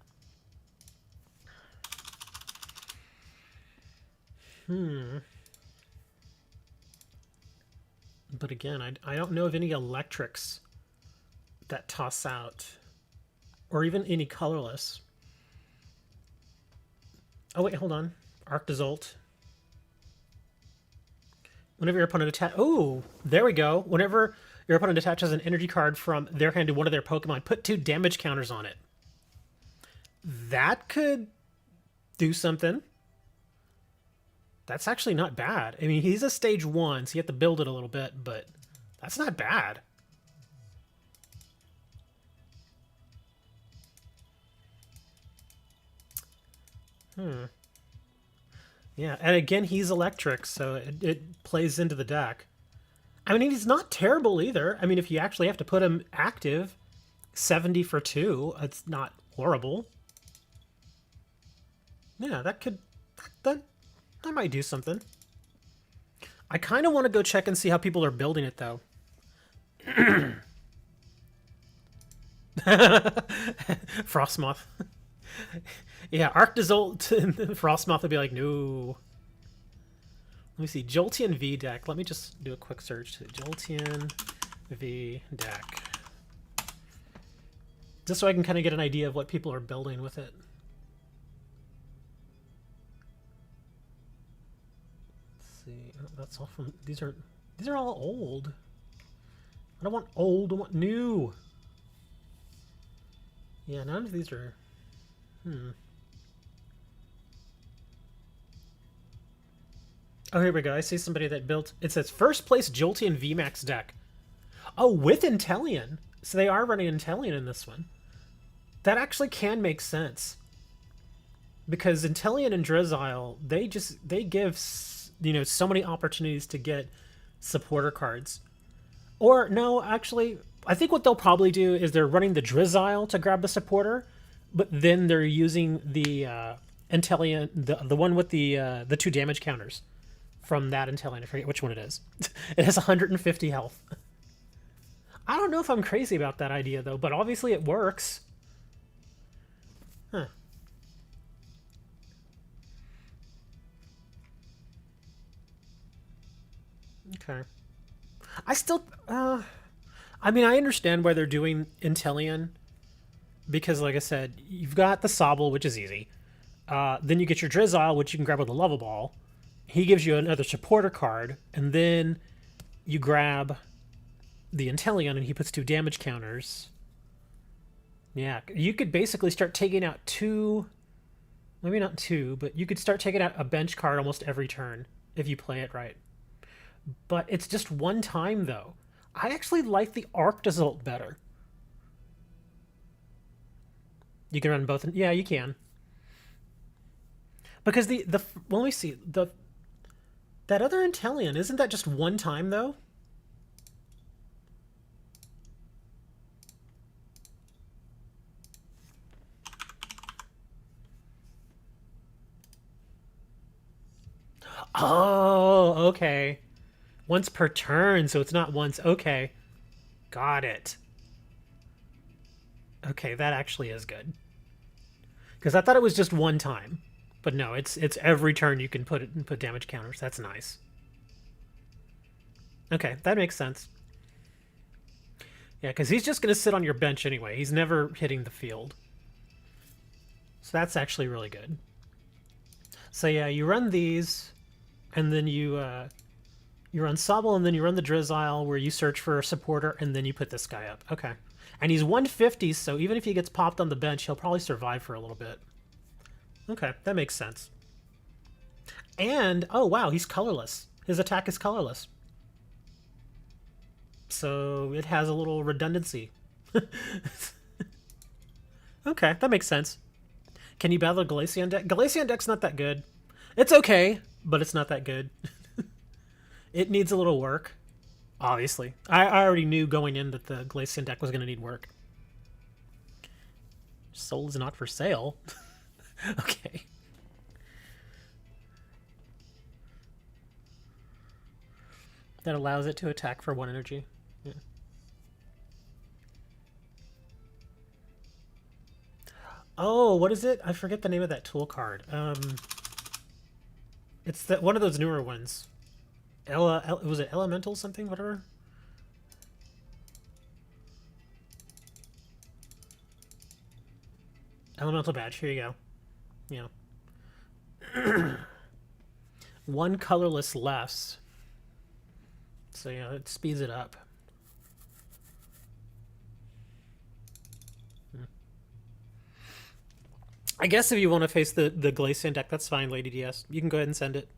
S1: But again, I don't know of any electrics that toss out. Or even any colorless. Oh, wait, hold on. Arctozolt. Whenever your opponent attaches... Oh, there we go. Whenever your opponent attaches an energy card from their hand to one of their Pokemon, put 2 damage counters on it. That could do something. That's actually not bad. I mean, he's a stage 1, so you have to build it a little bit, but That's not bad. Yeah, and again, he's electric, so it plays into the deck. I mean, he's not terrible either. I mean, if you actually have to put him active, 70 for 2, it's not horrible. Yeah, that might do something. I kind of want to go check and see how people are building it, though. Frostmoth. Yeah, Arctozolt Frostmoth would be like, no. Let me see. Jolteon V deck. Let me just do a quick search. Jolteon V deck. Just so I can kind of get an idea of what people are building with it. Let's see. Oh, that's all from... These are all old. I don't want old. I want new. Yeah, none of these are... Oh, here we go. I see somebody that built... It says first place Jolteon VMAX deck. Oh, with Inteleon. So they are running Inteleon in this one. That actually can make sense. Because Inteleon and Drizzile, they give, you know, so many opportunities to get supporter cards. Or, no, actually, I think what they'll probably do is they're running the Drizzile to grab the supporter, but then they're using the Inteleon, the one with the 2 damage counters from that Inteleon. I forget which one it is. It has 150 health. I don't know if I'm crazy about that idea, though, but obviously it works. Huh. Okay. I still... I mean, I understand why they're doing Inteleon. Because, like I said, you've got the Sobble, which is easy. Then you get your Drizzile, which you can grab with a Level Ball. He gives you another supporter card. And then you grab the Inteleon, and he puts 2 damage counters. Yeah, you could basically start taking out 2... Maybe not 2, but you could start taking out a bench card almost every turn if you play it right. But it's just one time, though. I actually like the Arctozolt better. You can run both. Yeah, you can. Because well, let me see. That other Inteleon, isn't that just one time, though? Oh, okay. Once per turn, so it's not once. Okay. Got it. Okay, that actually is good. Because I thought it was just one time. But no, it's every turn you can put damage counters. That's nice. Okay, that makes sense. Yeah, because he's just going to sit on your bench anyway. He's never hitting the field. So that's actually really good. So yeah, you run these, and then you run Sobble, and then you run the Drizzile, where you search for a supporter, and then you put this guy up. Okay. And he's 150, so even if he gets popped on the bench, he'll probably survive for a little bit. Okay, that makes sense. And, oh wow, he's colorless. His attack is colorless. So it has a little redundancy. Okay, that makes sense. Can you battle a Glaceon deck? Glaceon deck's not that good. It's okay, but it's not that good. It needs a little work, obviously. I already knew going in that the Glaceon deck was going to need work. Soul is not for sale. Okay. That allows it to attack for 1 energy. Yeah. Oh, what is it? I forget the name of that tool card. It's one of those newer ones. Was it Elemental something? Whatever? Elemental Badge. Here you go. Yeah. 1 colorless less. So, yeah, it speeds it up. I guess if you want to face the Glaceon deck, that's fine, Lady DS. You can go ahead and send it.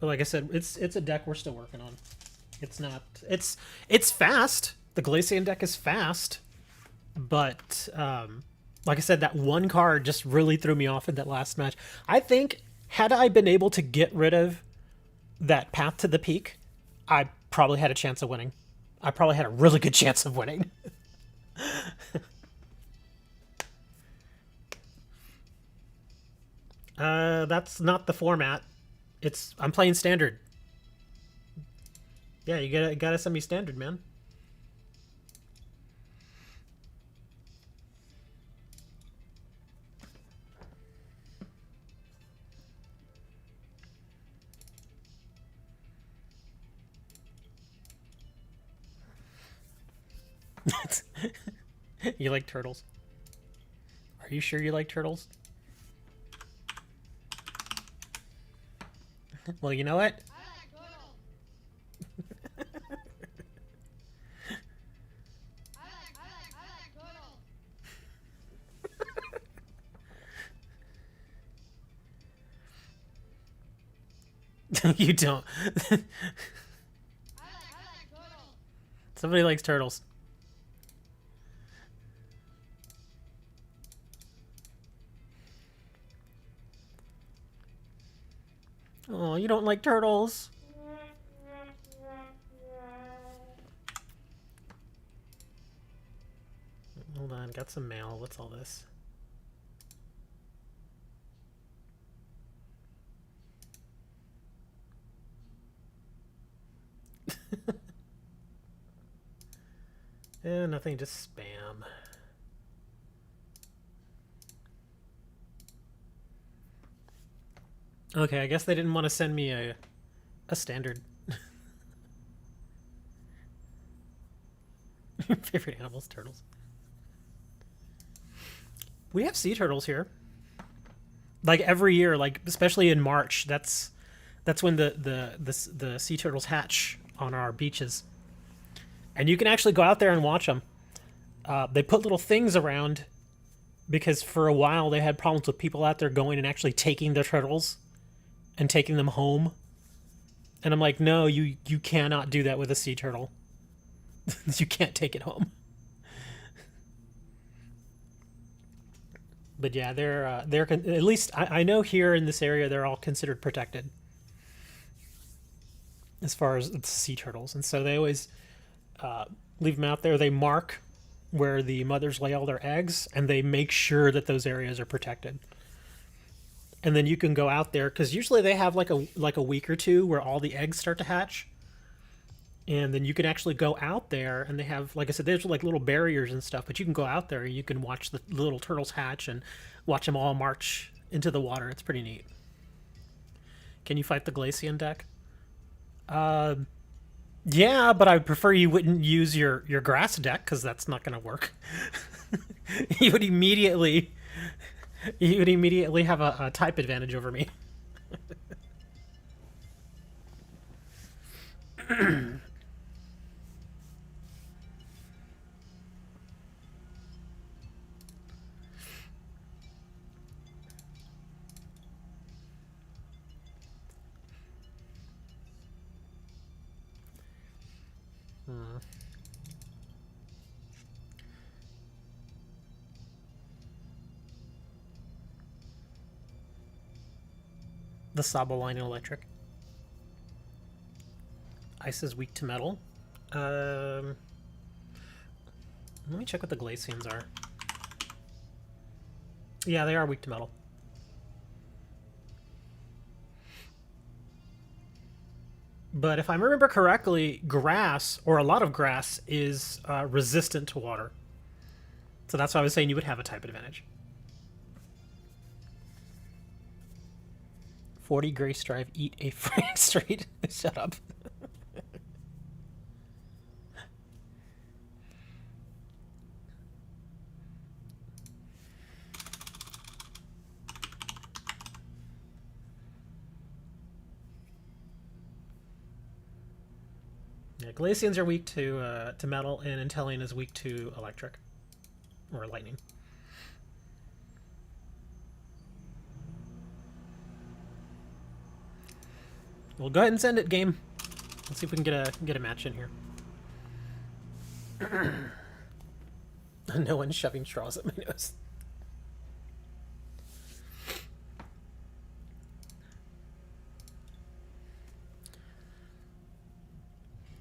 S1: But like I said, it's a deck we're still working on. It's not. It's fast. The Glaceon deck is fast, but like I said, that one card just really threw me off in that last match. I think had I been able to get rid of that Path to the Peak, I probably had a chance of winning. I probably had a really good chance of winning. That's not the format. I'm playing standard. Yeah, you gotta send me standard, man. You like turtles? Are you sure you like turtles? Well, you know what? You don't. Somebody likes turtles. Oh, you don't like turtles? Hold on, got some mail. What's all this? Nothing, just spam. Okay, I guess they didn't want to send me a standard. Favorite animals, turtles. We have sea turtles here. Like every year, like especially in March, that's when the sea turtles hatch on our beaches. And you can actually go out there and watch them. They put little things around because for a while they had problems with people out there going and actually taking the turtles and taking them home. And I'm like, no, you cannot do that with a sea turtle. You can't take it home. But yeah, they're at least I know here in this area they're all considered protected as far as the sea turtles, and so they always leave them out there. They mark where the mothers lay all their eggs, and they make sure that those areas are protected. And then you can go out there because usually they have like a week or two where all the eggs start to hatch, and then you can actually go out there and they have, like I said, there's like little barriers and stuff, but you can go out there and you can watch the little turtles hatch and watch them all march into the water. It's pretty neat. Can you fight the Glaceon deck? Yeah, but I would prefer you wouldn't use your grass deck because that's not going to work. you would immediately have a type advantage over me. The Sabo line in electric. Ice is weak to metal. Let me check what the Glaceons are. Yeah, they are weak to metal. But if I remember correctly, grass, or a lot of grass, is resistant to water. So that's why I was saying you would have a type advantage. 40 Grace Drive, eat a Frank Street. Shut up. Yeah, Glaceons are weak to metal, and Inteleon is weak to electric or lightning. Well, go ahead and send it, game. Let's see if we can get a match in here. No one's shoving straws at my nose.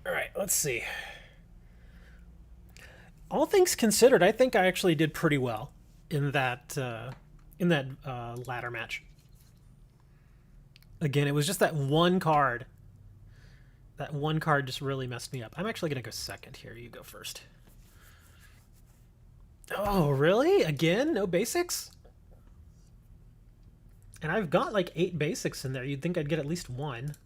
S1: All right, let's see. All things considered, I think I actually did pretty well in that ladder match. Again, it was just that one card. That one card just really messed me up. I'm actually gonna go second here. You go first. Oh, really? Again? No basics? And I've got like 8 basics in there. You'd think I'd get at least one.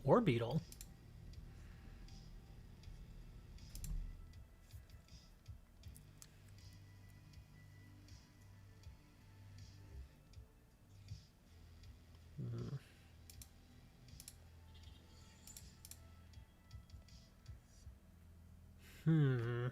S1: Or beetle. Hmm.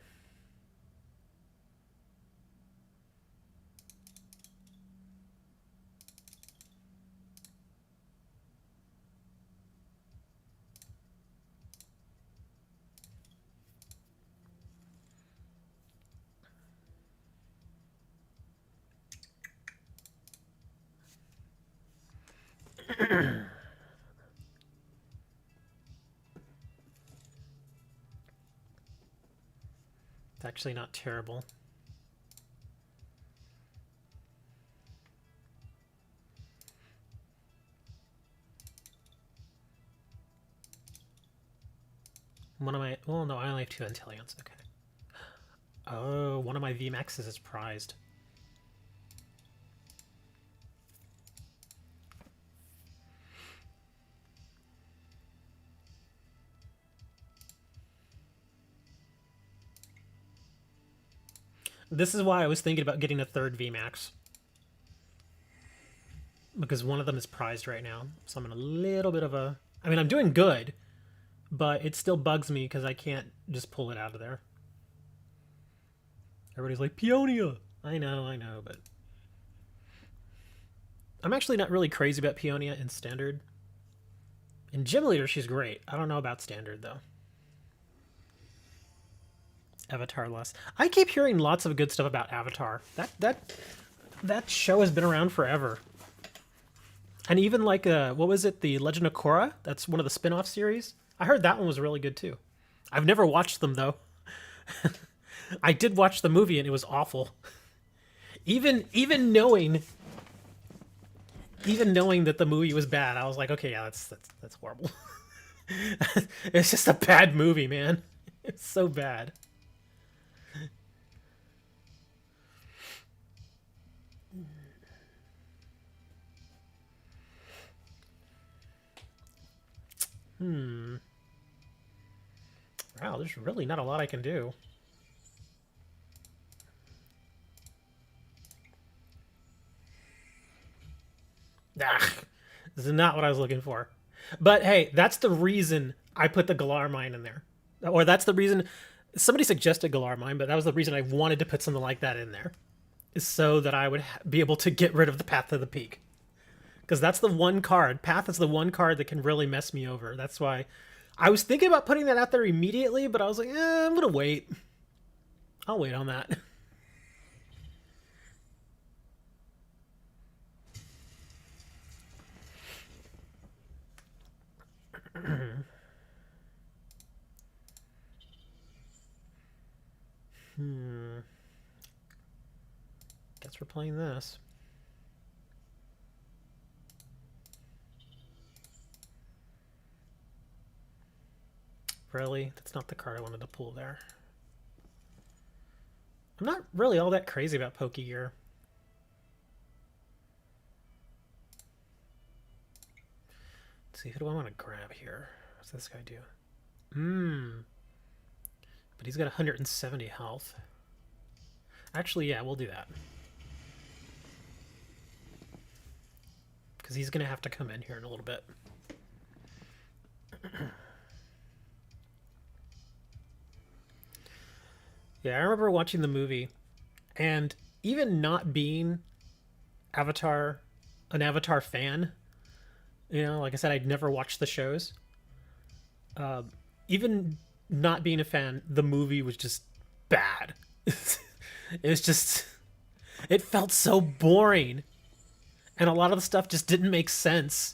S1: It's actually not terrible. One of my... Well, no, I only have 2 Intellions. Okay. Oh, one of my VMAXs is prized. This is why I was thinking about getting a 3rd VMAX. Because one of them is prized right now. So I'm in a little bit of a... I mean, I'm doing good. But it still bugs me because I can't just pull it out of there. Everybody's like, Peonia! I know, but... I'm actually not really crazy about Peonia in Standard. In Gym Leader, she's great. I don't know about Standard, though. Avatar less. I keep hearing lots of good stuff about Avatar. That show has been around forever. And even like, what was it? The Legend of Korra? That's one of the spin-off series. I heard that one was really good, too. I've never watched them, though. I did watch the movie, and it was awful. Even knowing that the movie was bad, I was like, okay, yeah, that's horrible. It's just a bad movie, man. It's so bad. Wow, there's really not a lot I can do. Ah, this is not what I was looking for. But hey, that's the reason I put the Galar mine in there. Or that's the reason... Somebody suggested Galar mine, but that was the reason I wanted to put something like that in there. Is so that I would be able to get rid of the Path to the Peak. Because that's the one card. Path is the one card that can really mess me over. That's why... I was thinking about putting that out there immediately, but I was like, I'm gonna wait. I'll wait on that. Guess we're playing this. Really? That's not the card I wanted to pull there. I'm not really all that crazy about Pokegear. Let's see, who do I want to grab here? What's this guy do? But he's got 170 health. Actually, yeah, we'll do that. Because he's going to have to come in here in a little bit. Yeah, I remember watching the movie, and even not being an Avatar fan, you know, like I said, I'd never watched the shows. Even not being a fan, the movie was just bad. It was just, it felt so boring, and a lot of the stuff just didn't make sense.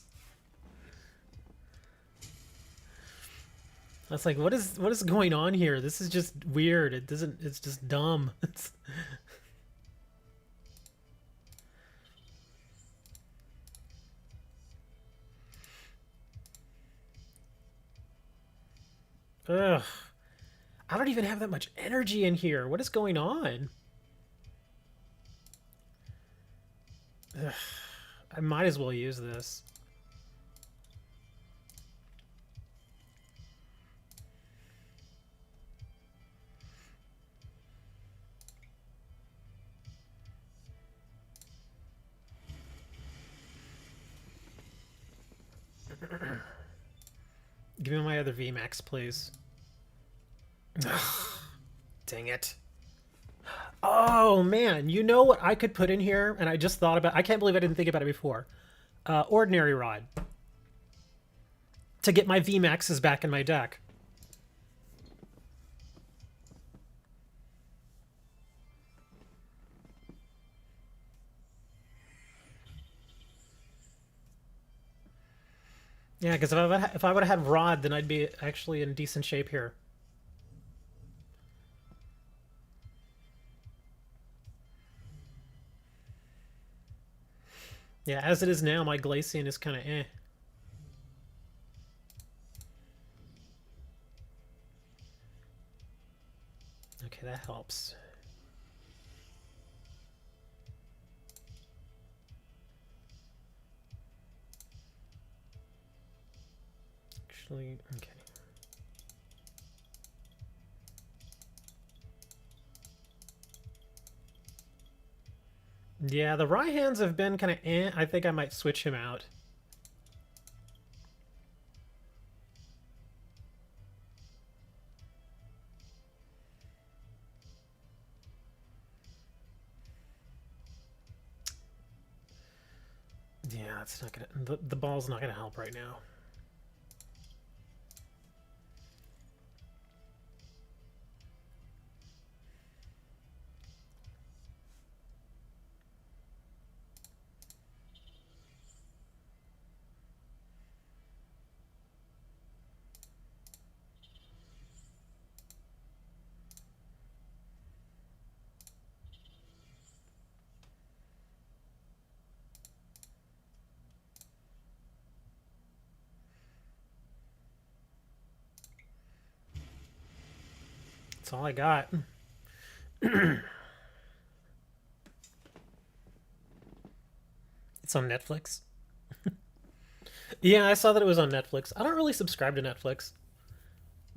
S1: I was like, what is going on here? This is just weird. It doesn't. It's just dumb. Ugh. I don't even have that much energy in here. What is going on? Ugh. I might as well use this. Give me my other VMAX, please. Dang it. Oh, man. You know what I could put in here? And I just thought about I can't believe I didn't think about it before. Ordinary Rod. To get my VMAXs back in my deck. Yeah, because if I would have had Rod, then I'd be actually in decent shape here. Yeah, as it is now, my Glaceon is kind of eh. Okay, that helps. Actually, okay. Yeah, the Raihans have been kind of eh. I think I might switch him out. Yeah, it's not gonna. The ball's not gonna help right now. That's all I got. It's on Netflix. Yeah, I saw that it was on Netflix. I don't really subscribe to Netflix.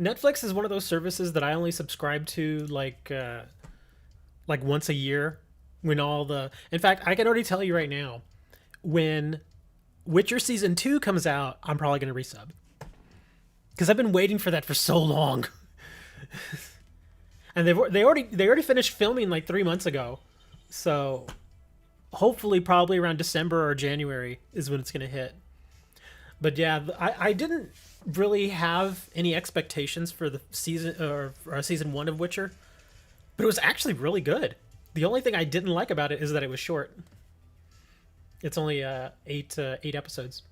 S1: Netflix is one of those services that I only subscribe to like once a year when all the in fact I can already tell you right now when Witcher season 2 comes out, I'm probably going to resub because I've been waiting for that for so long. And they already finished filming like 3 months ago. So hopefully probably around December or January is when it's going to hit. But yeah, I didn't really have any expectations for the season or season 1 of Witcher, but it was actually really good. The only thing I didn't like about it is that it was short. It's only eight episodes.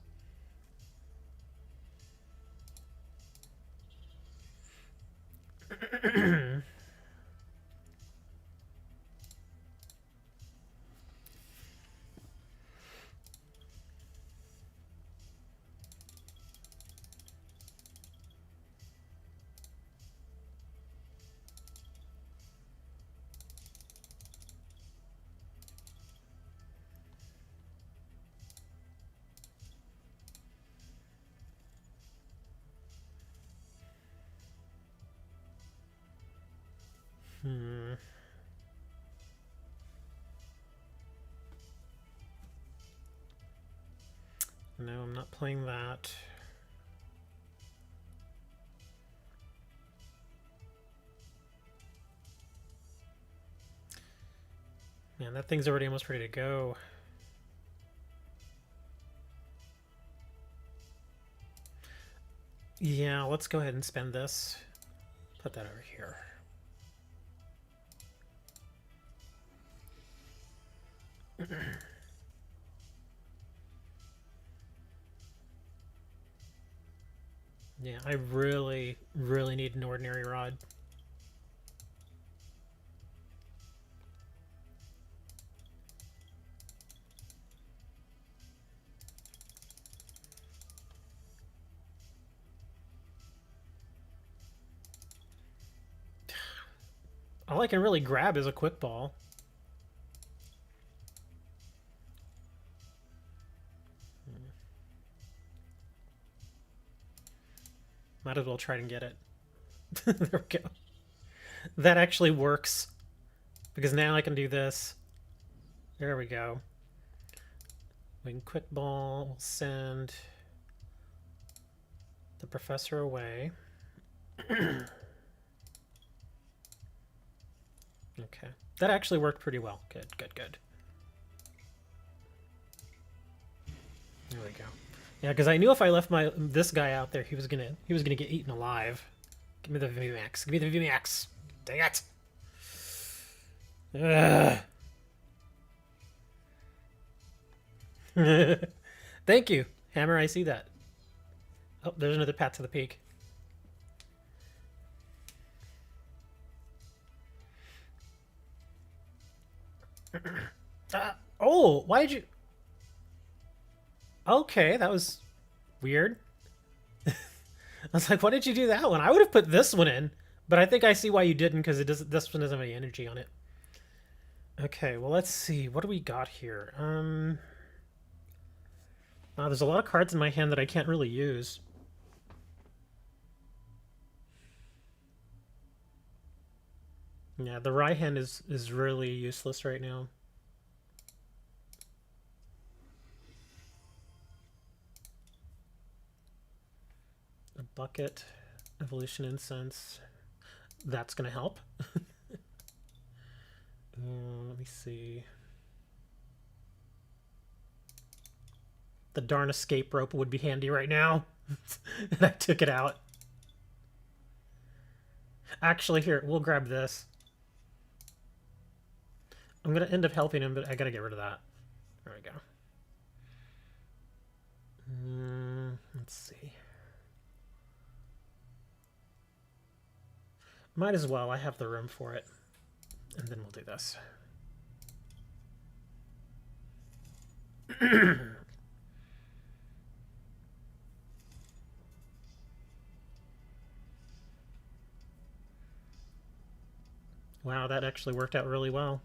S1: Hmm. No, I'm not playing that. Man, that thing's already almost ready to go. Yeah, let's go ahead and spend this. Put that over here. Yeah, I really, really need an ordinary rod. All I can really grab is a quick ball. Might as well try and get it. There we go. That actually works. Because now I can do this. There we go. We can quick ball. We'll send the professor away. Okay. That actually worked pretty well. Good, good, good. There we go. Yeah, because I knew if I left this guy out there, he was gonna get eaten alive. Give me the VMAX. Give me the VMAX. Dang it. Thank you, Hammer. I see that. Oh, there's another Pat to the Peak. Oh, why did you... Okay, that was weird. I was like, why did you do that one? I would have put this one in, but I think I see why you didn't, because it doesn't. This one doesn't have any energy on it. Okay, well, let's see. What do we got here? There's a lot of cards in my hand that I can't really use. Yeah, the right hand is really useless right now. A bucket, evolution incense. That's gonna help. Let me see. The darn escape rope would be handy right now. And I took it out. Actually, here, we'll grab this. I'm gonna end up helping him, but I gotta get rid of that. There we go. Let's see. Might as well. I have the room for it. And then we'll do this. Wow, that actually worked out really well.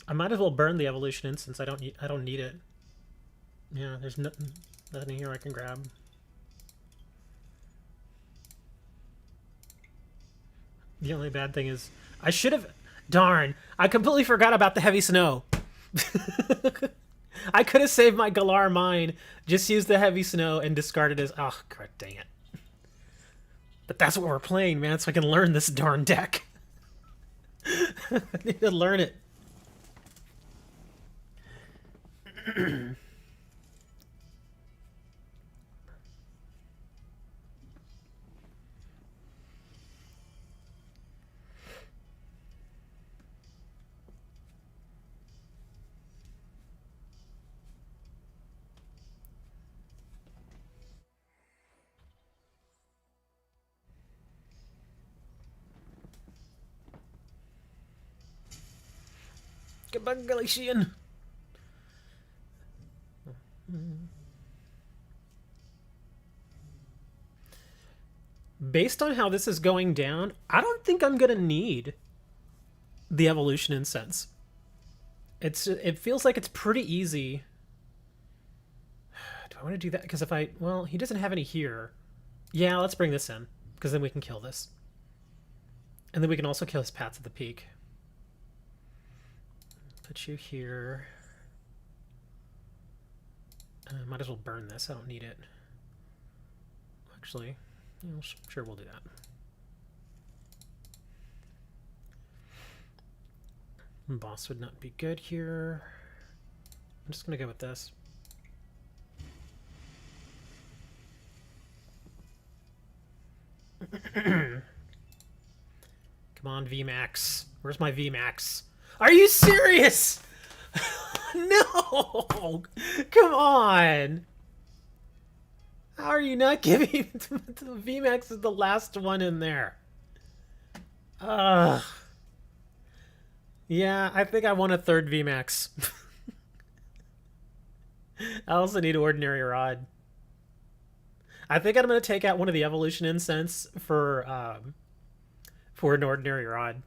S1: I might as well burn the evolution instance. I don't need it. Yeah, there's nothing here I can grab. The only bad thing is I should have... Darn, I completely forgot about the heavy snow. I could have saved my Galar mine, just used the heavy snow, and discarded as... Oh, god dang it. But that's what we're playing, man, so I can learn this darn deck. I need to learn it. Goodbye, Glaceon. Based on how this is going down, I don't think I'm gonna need the evolution incense. It feels like it's pretty easy. Do I want to do that? Because if well, he doesn't have any here. Yeah, let's bring this in, because then we can kill this. And then we can also kill his Pats at the Peak. Put you here. Might as well burn this. I don't need it. Actually, you know, sure, we'll do that. Boss would not be good here. I'm just going to go with this. Come on, VMAX. Where's my VMAX? Are you serious? No! Come on! How are you not giving the VMAX is the last one in there? Ugh. Yeah, I think I want a third VMAX. I also need Ordinary Rod. I think I'm going to take out one of the Evolution Incense for an Ordinary Rod.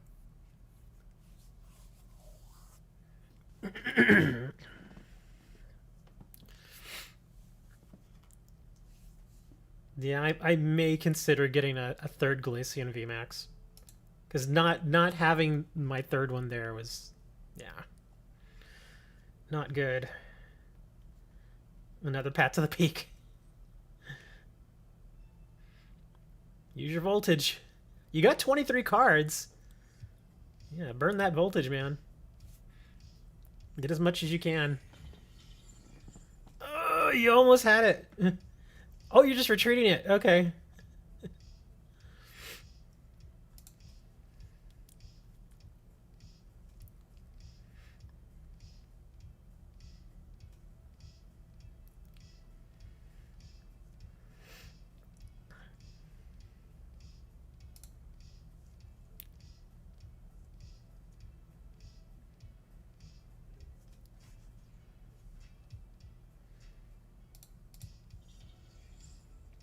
S1: Yeah, I may consider getting a third Glaceon VMAX. Because not having my third one there was, yeah, not good. Another Pat to the Peak. Use your voltage. You got 23 cards. Yeah, burn that voltage, man. Get as much as you can. Oh, you almost had it. Oh, you're just retreating it. Okay.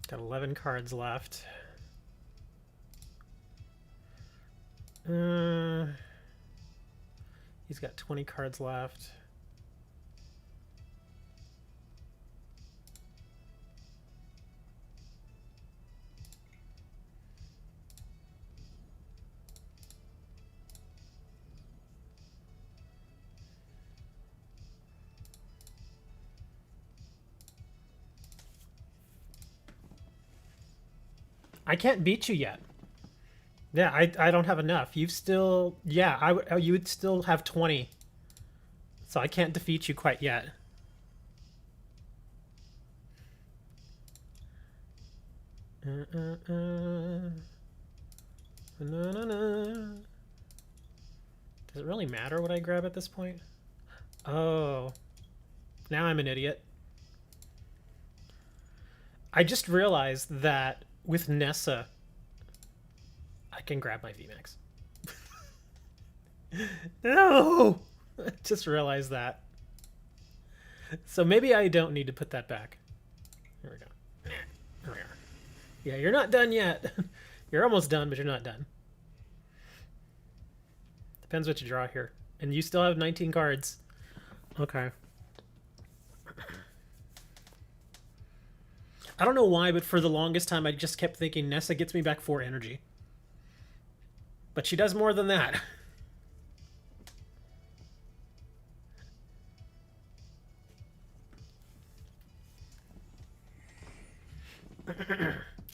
S1: Got 11 cards left. He's got 20 cards left. I can't beat you yet. Yeah, I don't have enough. You've still, yeah, you would still have 20. So I can't defeat you quite yet. Does it really matter what I grab at this point? Oh, now I'm an idiot. I just realized that with Nessa, I can grab my VMAX. No! I just realized that. So maybe I don't need to put that back. Here we go. There we are. Yeah, you're not done yet. You're almost done, but you're not done. Depends what you draw here. And you still have 19 cards. Okay. I don't know why, but for the longest time I just kept thinking Nessa gets me back 4 energy. But she does more than that.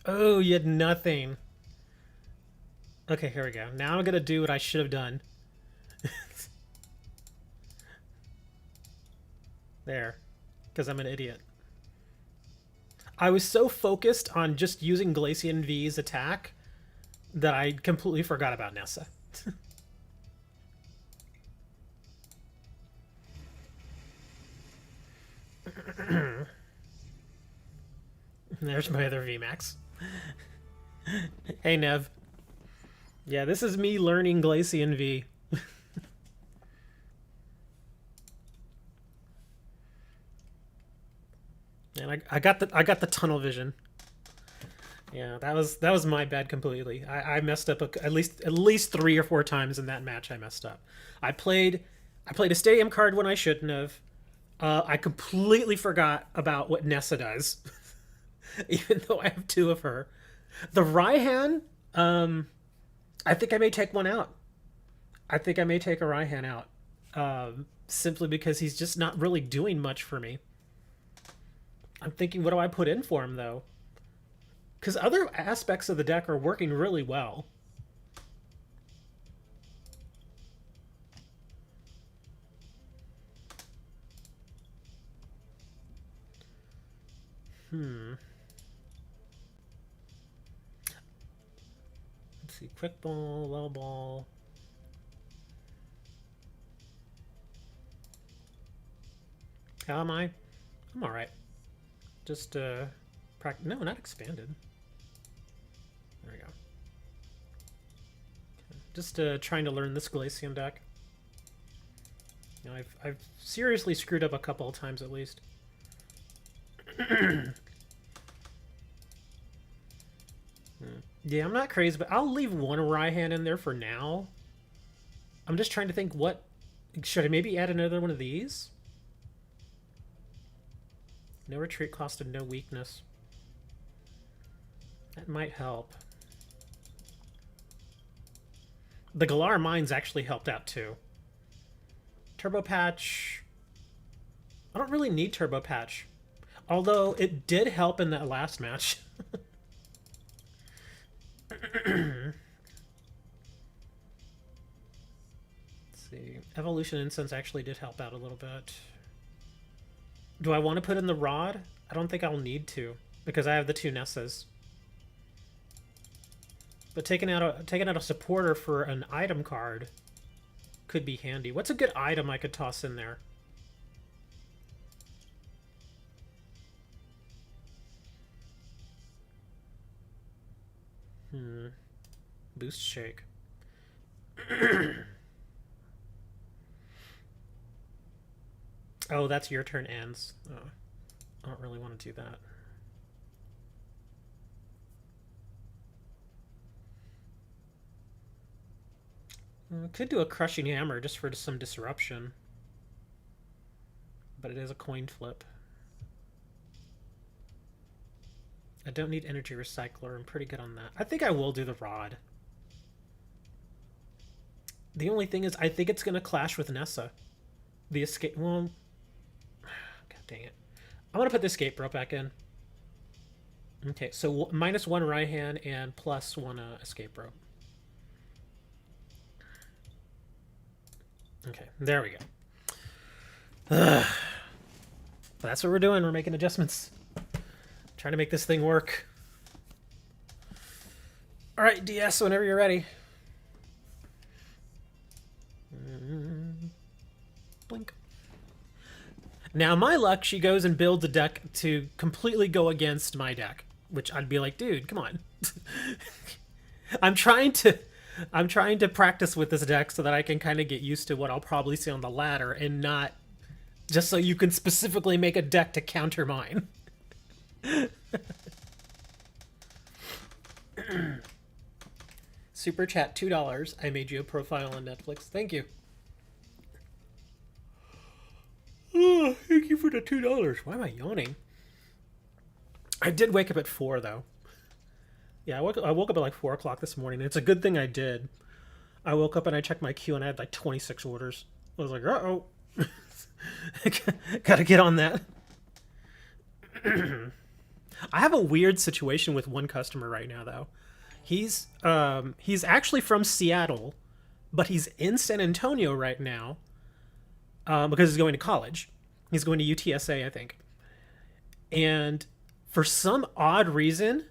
S1: Oh, you had nothing. Okay, here we go. Now I'm gonna do what I should have done. There. Because I'm an idiot. I was so focused on just using Glaceon V's attack that I completely forgot about Nessa. There's my other VMAX. Hey, Nev. Yeah, this is me learning Glaceon V. And I got the tunnel vision. Yeah, that was my bad completely. I messed up at least 3 or 4 times in that match. I messed up. I played a stadium card when I shouldn't have. I completely forgot about what Nessa does, even though I have 2 of her. The Raihan, I think I may take one out. I think I may take a Raihan out. Simply because he's just not really doing much for me. I'm thinking, what do I put in for him, though? Because other aspects of the deck are working really well. Let's see. Quick ball, low ball. How am I? I'm alright. Just, no, not expanded. There we go. Just trying to learn this Glaceon deck. You know, I've seriously screwed up a couple of times at least. Yeah, I'm not crazy, but I'll leave one Raihan in there for now. I'm just trying to think what... Should I maybe add another one of these? No retreat cost and no weakness. That might help. The Galar Mines actually helped out too. Turbo Patch... I don't really need Turbo Patch. Although it did help in that last match. Let's see. Evolution Incense actually did help out a little bit. Do I want to put in the Rod? I don't think I'll need to, because I have the two Nessas. But taking out a supporter for an item card could be handy. What's a good item I could toss in there? Boost Shake. Oh, that's your turn ends. Oh, I don't really want to do that. Could do a Crushing Hammer just for some disruption. But it is a coin flip. I don't need Energy Recycler. I'm pretty good on that. I think I will do the Rod. The only thing is, I think it's going to clash with Nessa. The escape... Well... God dang it. I'm going to put the escape rope back in. Okay, so -1 Raihan and +1 escape rope. Okay, there we go. That's what we're doing. We're making adjustments. Trying to make this thing work. Alright, DS, whenever you're ready. Blink. Now, my luck, she goes and builds a deck to completely go against my deck. Which I'd be like, dude, come on. I'm trying to practice with this deck so that I can kind of get used to what I'll probably see on the ladder and not just so you can specifically make a deck to counter mine. Super chat $2. I made you a profile on Netflix. Thank you. Oh, thank you for the $2. Why am I yawning? I did wake up at 4 though. Yeah, I woke up at like 4 o'clock this morning. It's a good thing I did. I woke up and I checked my queue and I had like 26 orders. I was like, uh-oh. Gotta get on that. I have a weird situation with one customer right now, though. He's actually from Seattle, but he's in San Antonio right now because he's going to college. He's going to UTSA, I think. And for some odd reason,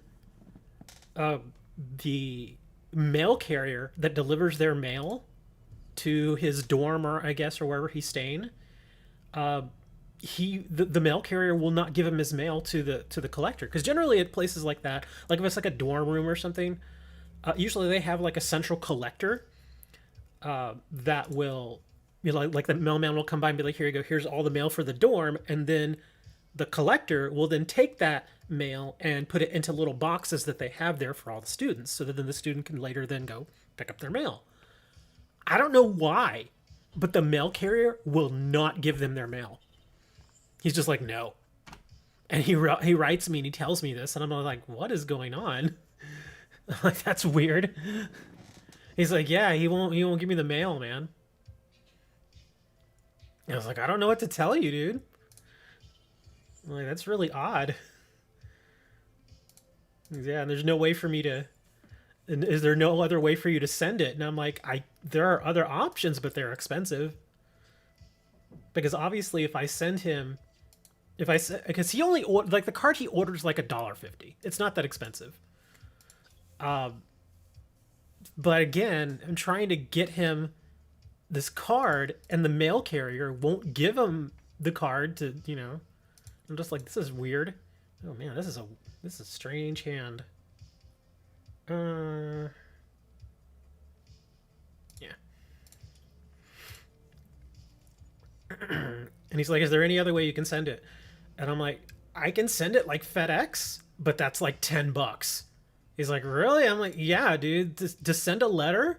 S1: the mail carrier that delivers their mail to his dorm, or I guess, or wherever he's staying, the mail carrier will not give him his mail to the collector, because generally at places like that, like if it's like a dorm room or something, usually they have like a central collector that will, you know, like the mailman will come by and be like, here you go, here's all the mail for the dorm, and then the collector will then take that mail and put it into little boxes that they have there for all the students, so that then the student can later then go pick up their mail. I don't know why, but the mail carrier will not give them their mail. He's just like, no. And he writes me and he tells me this, and I'm like, what is going on? Like, that's weird. He's like, yeah, he won't give me the mail, man. And I was like, I don't know what to tell you, dude. I'm like, that's really odd. Yeah, and there's no way for me to. And is there no other way for you to send it? And I'm like, there are other options, but they're expensive. Because obviously, if I send him, because he only like the card he orders like $1.50. It's not that expensive. But again, I'm trying to get him this card, and the mail carrier won't give him the card to. I'm just like, this is weird. Oh man, this is a strange hand. Yeah. And he's like, is there any other way you can send it? And I'm like, I can send it like FedEx, but that's like $10. He's like, really? I'm like, yeah, dude. To send a letter?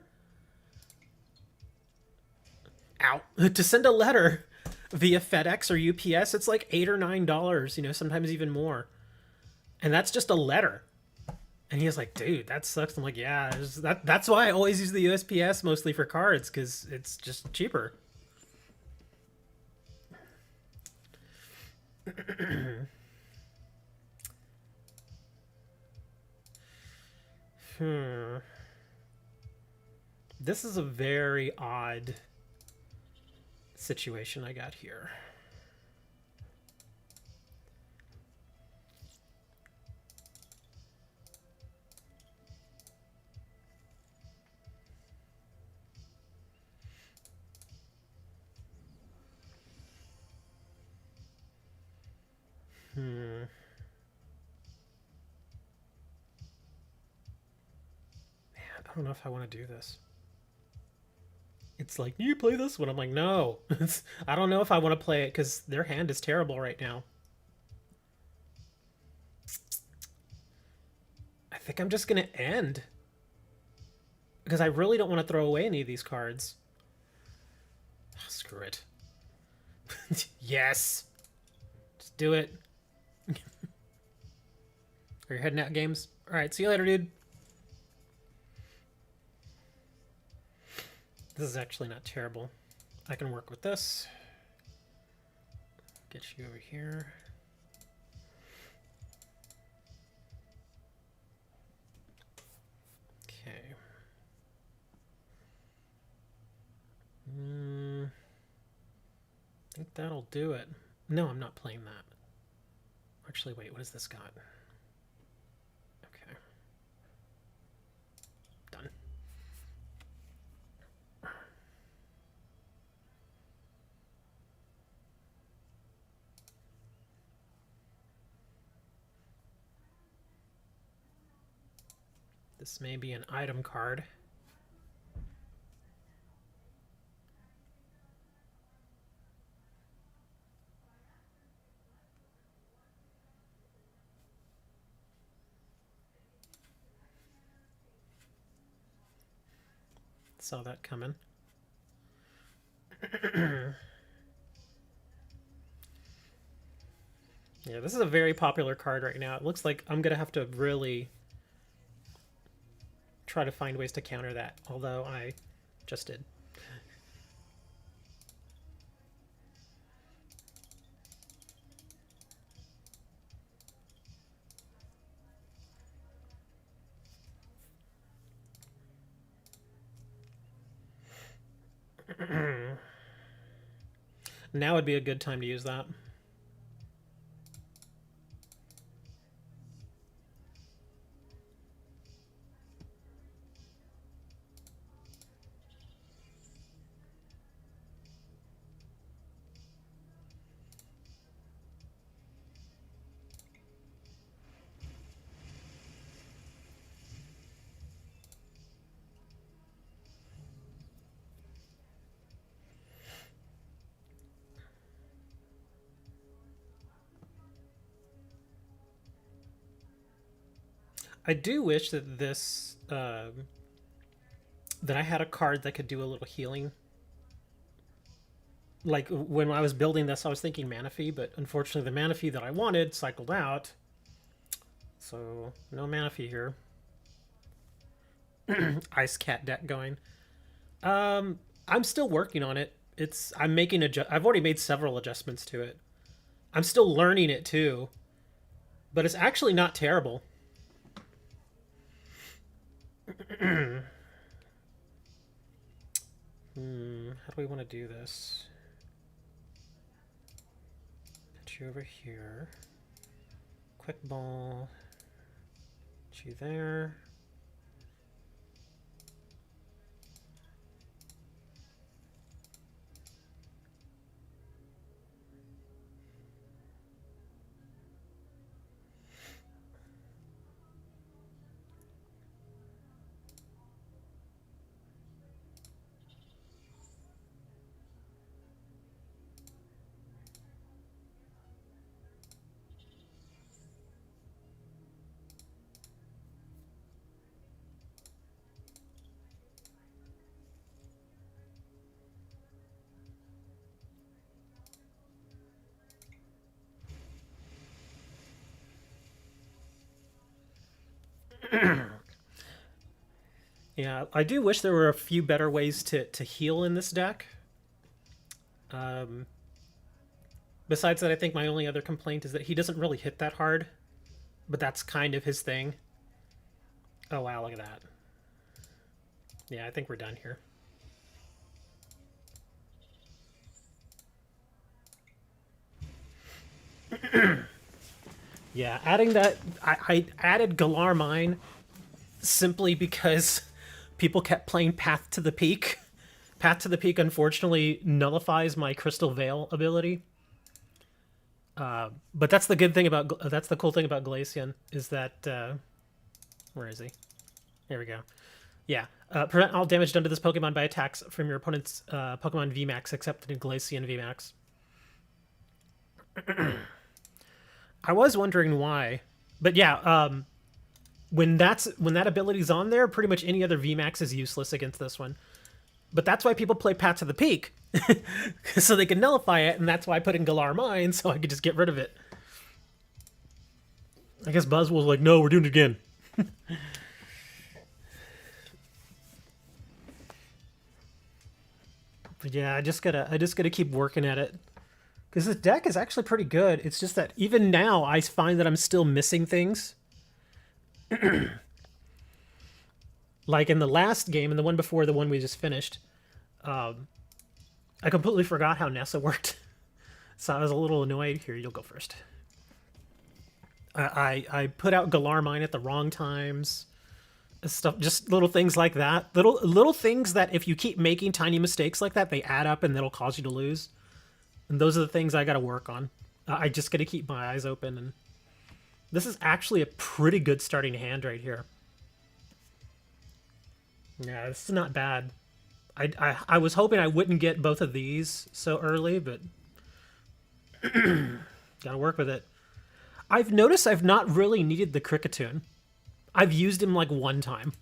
S1: Ow. To send a letter via FedEx or UPS, it's like $8 or $9, sometimes even more. And that's just a letter. And he was like, dude, that sucks. I'm like, yeah, that's why I always use the USPS mostly for cards, because it's just cheaper. This is a very odd situation I got here. Man, I don't know if I want to do this. It's like, you play this one? I'm like, no. I don't know if I want to play it because their hand is terrible right now. I think I'm just going to end. Because I really don't want to throw away any of these cards. Oh, screw it. Yes! Just do it. Are you heading out, games? Alright, see you later, dude. This is actually not terrible. I can work with this. Get you over here. Okay. I think that'll do it. No, I'm not playing that. Actually, wait, what has this got? Okay. Done. This may be an item card. Saw that coming. Yeah, this is a very popular card right now. It looks like I'm going to have to really try to find ways to counter that, although I just did. Now would be a good time to use that. I do wish that this that I had a card that could do a little healing. Like when I was building this, I was thinking Manaphy, but unfortunately the Manaphy that I wanted cycled out. So no Manaphy here. Ice Cat deck going. I'm still working on it. I'm making I've already made several adjustments to it. I'm still learning it too, but it's actually not terrible. How do we want to do this? Put you over here. Quick ball. Put you there. Yeah, I do wish there were a few better ways to heal in this deck. Besides that, I think my only other complaint is that he doesn't really hit that hard, but that's kind of his thing. Oh wow, look at that. Yeah, I think we're done here. Yeah, adding that, I added Galar Mine simply because people kept playing Path to the Peak. Path to the Peak unfortunately nullifies my Crystal Veil ability. But that's the good thing about that's the cool thing about Glaceon is that where is he? Here we go. Yeah, prevent all damage done to this Pokemon by attacks from your opponent's Pokemon VMAX except the Glaceon VMAX. I was wondering why, but yeah, when that ability's on there, pretty much any other VMAX is useless against this one. But that's why people play Path to the Peak, so they can nullify it, and that's why I put in Galar Mine, so I could just get rid of it. I guess Buzz was like, "No, we're doing it again." But yeah, I just gotta keep working at it. Because this deck is actually pretty good. It's just that even now, I find that I'm still missing things. Like in the last game and the one before the one we just finished, I completely forgot how Nessa worked. So I was a little annoyed. Here, you'll go first. I put out Galar Mine at the wrong times. Stuff, just little things like that. Little things that if you keep making tiny mistakes like that, they add up and that'll cause you to lose. And those are the things I got to work on. I just got to keep my eyes open. And this is actually a pretty good starting hand right here. Yeah, this is not bad. I was hoping I wouldn't get both of these so early, but gotta work with it. I've noticed I've not really needed the Cricketune. I've used him like one time.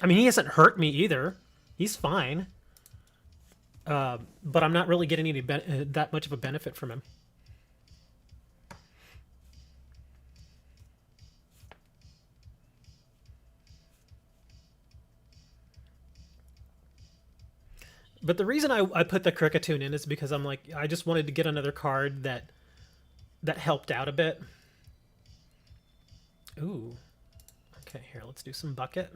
S1: I mean, he hasn't hurt me either. He's fine. But I'm not really getting any that much of a benefit from him. But the reason I put the Cricketune in is because I'm like, I just wanted to get another card that helped out a bit. Ooh. Okay, here, let's do some Bucket.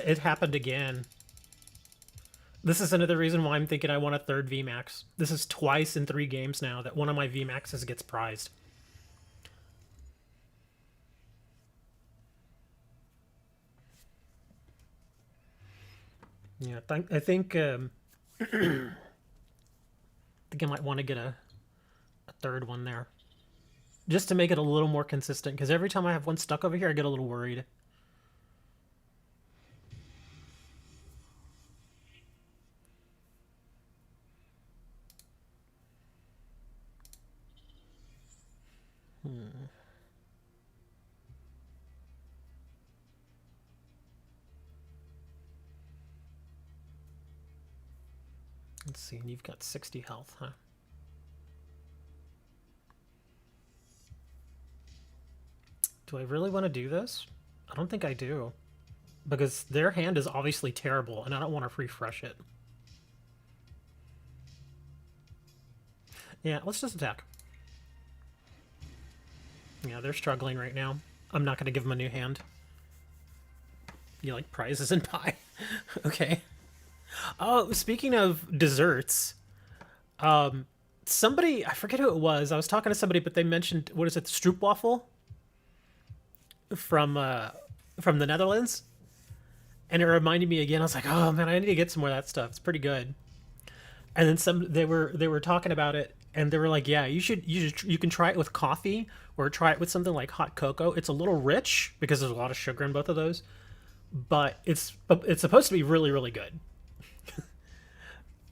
S1: It happened again. This is another reason why I'm thinking I want a third VMAX. This is twice in 3 games now that one of my VMAXs gets prized. Yeah, I think I think I might want to get a third one there. Just to make it a little more consistent, because every time I have one stuck over here, I get a little worried. Let's see, and you've got 60 health, huh? Do I really want to do this? I don't think I do. Because their hand is obviously terrible, and I don't want to refresh it. Yeah, let's just attack. Yeah, they're struggling right now. I'm not going to give them a new hand. You like prizes and pie? Okay. Oh, speaking of desserts, somebody, I forget who it was. I was talking to somebody, but they mentioned, what is it, stroopwafel from the Netherlands, and it reminded me again. I was like, oh man, I need to get some more of that stuff. It's pretty good. And then they were talking about it, and they were like, yeah, you can try it with coffee or try it with something like hot cocoa. It's a little rich because there's a lot of sugar in both of those, but it's supposed to be really, really good.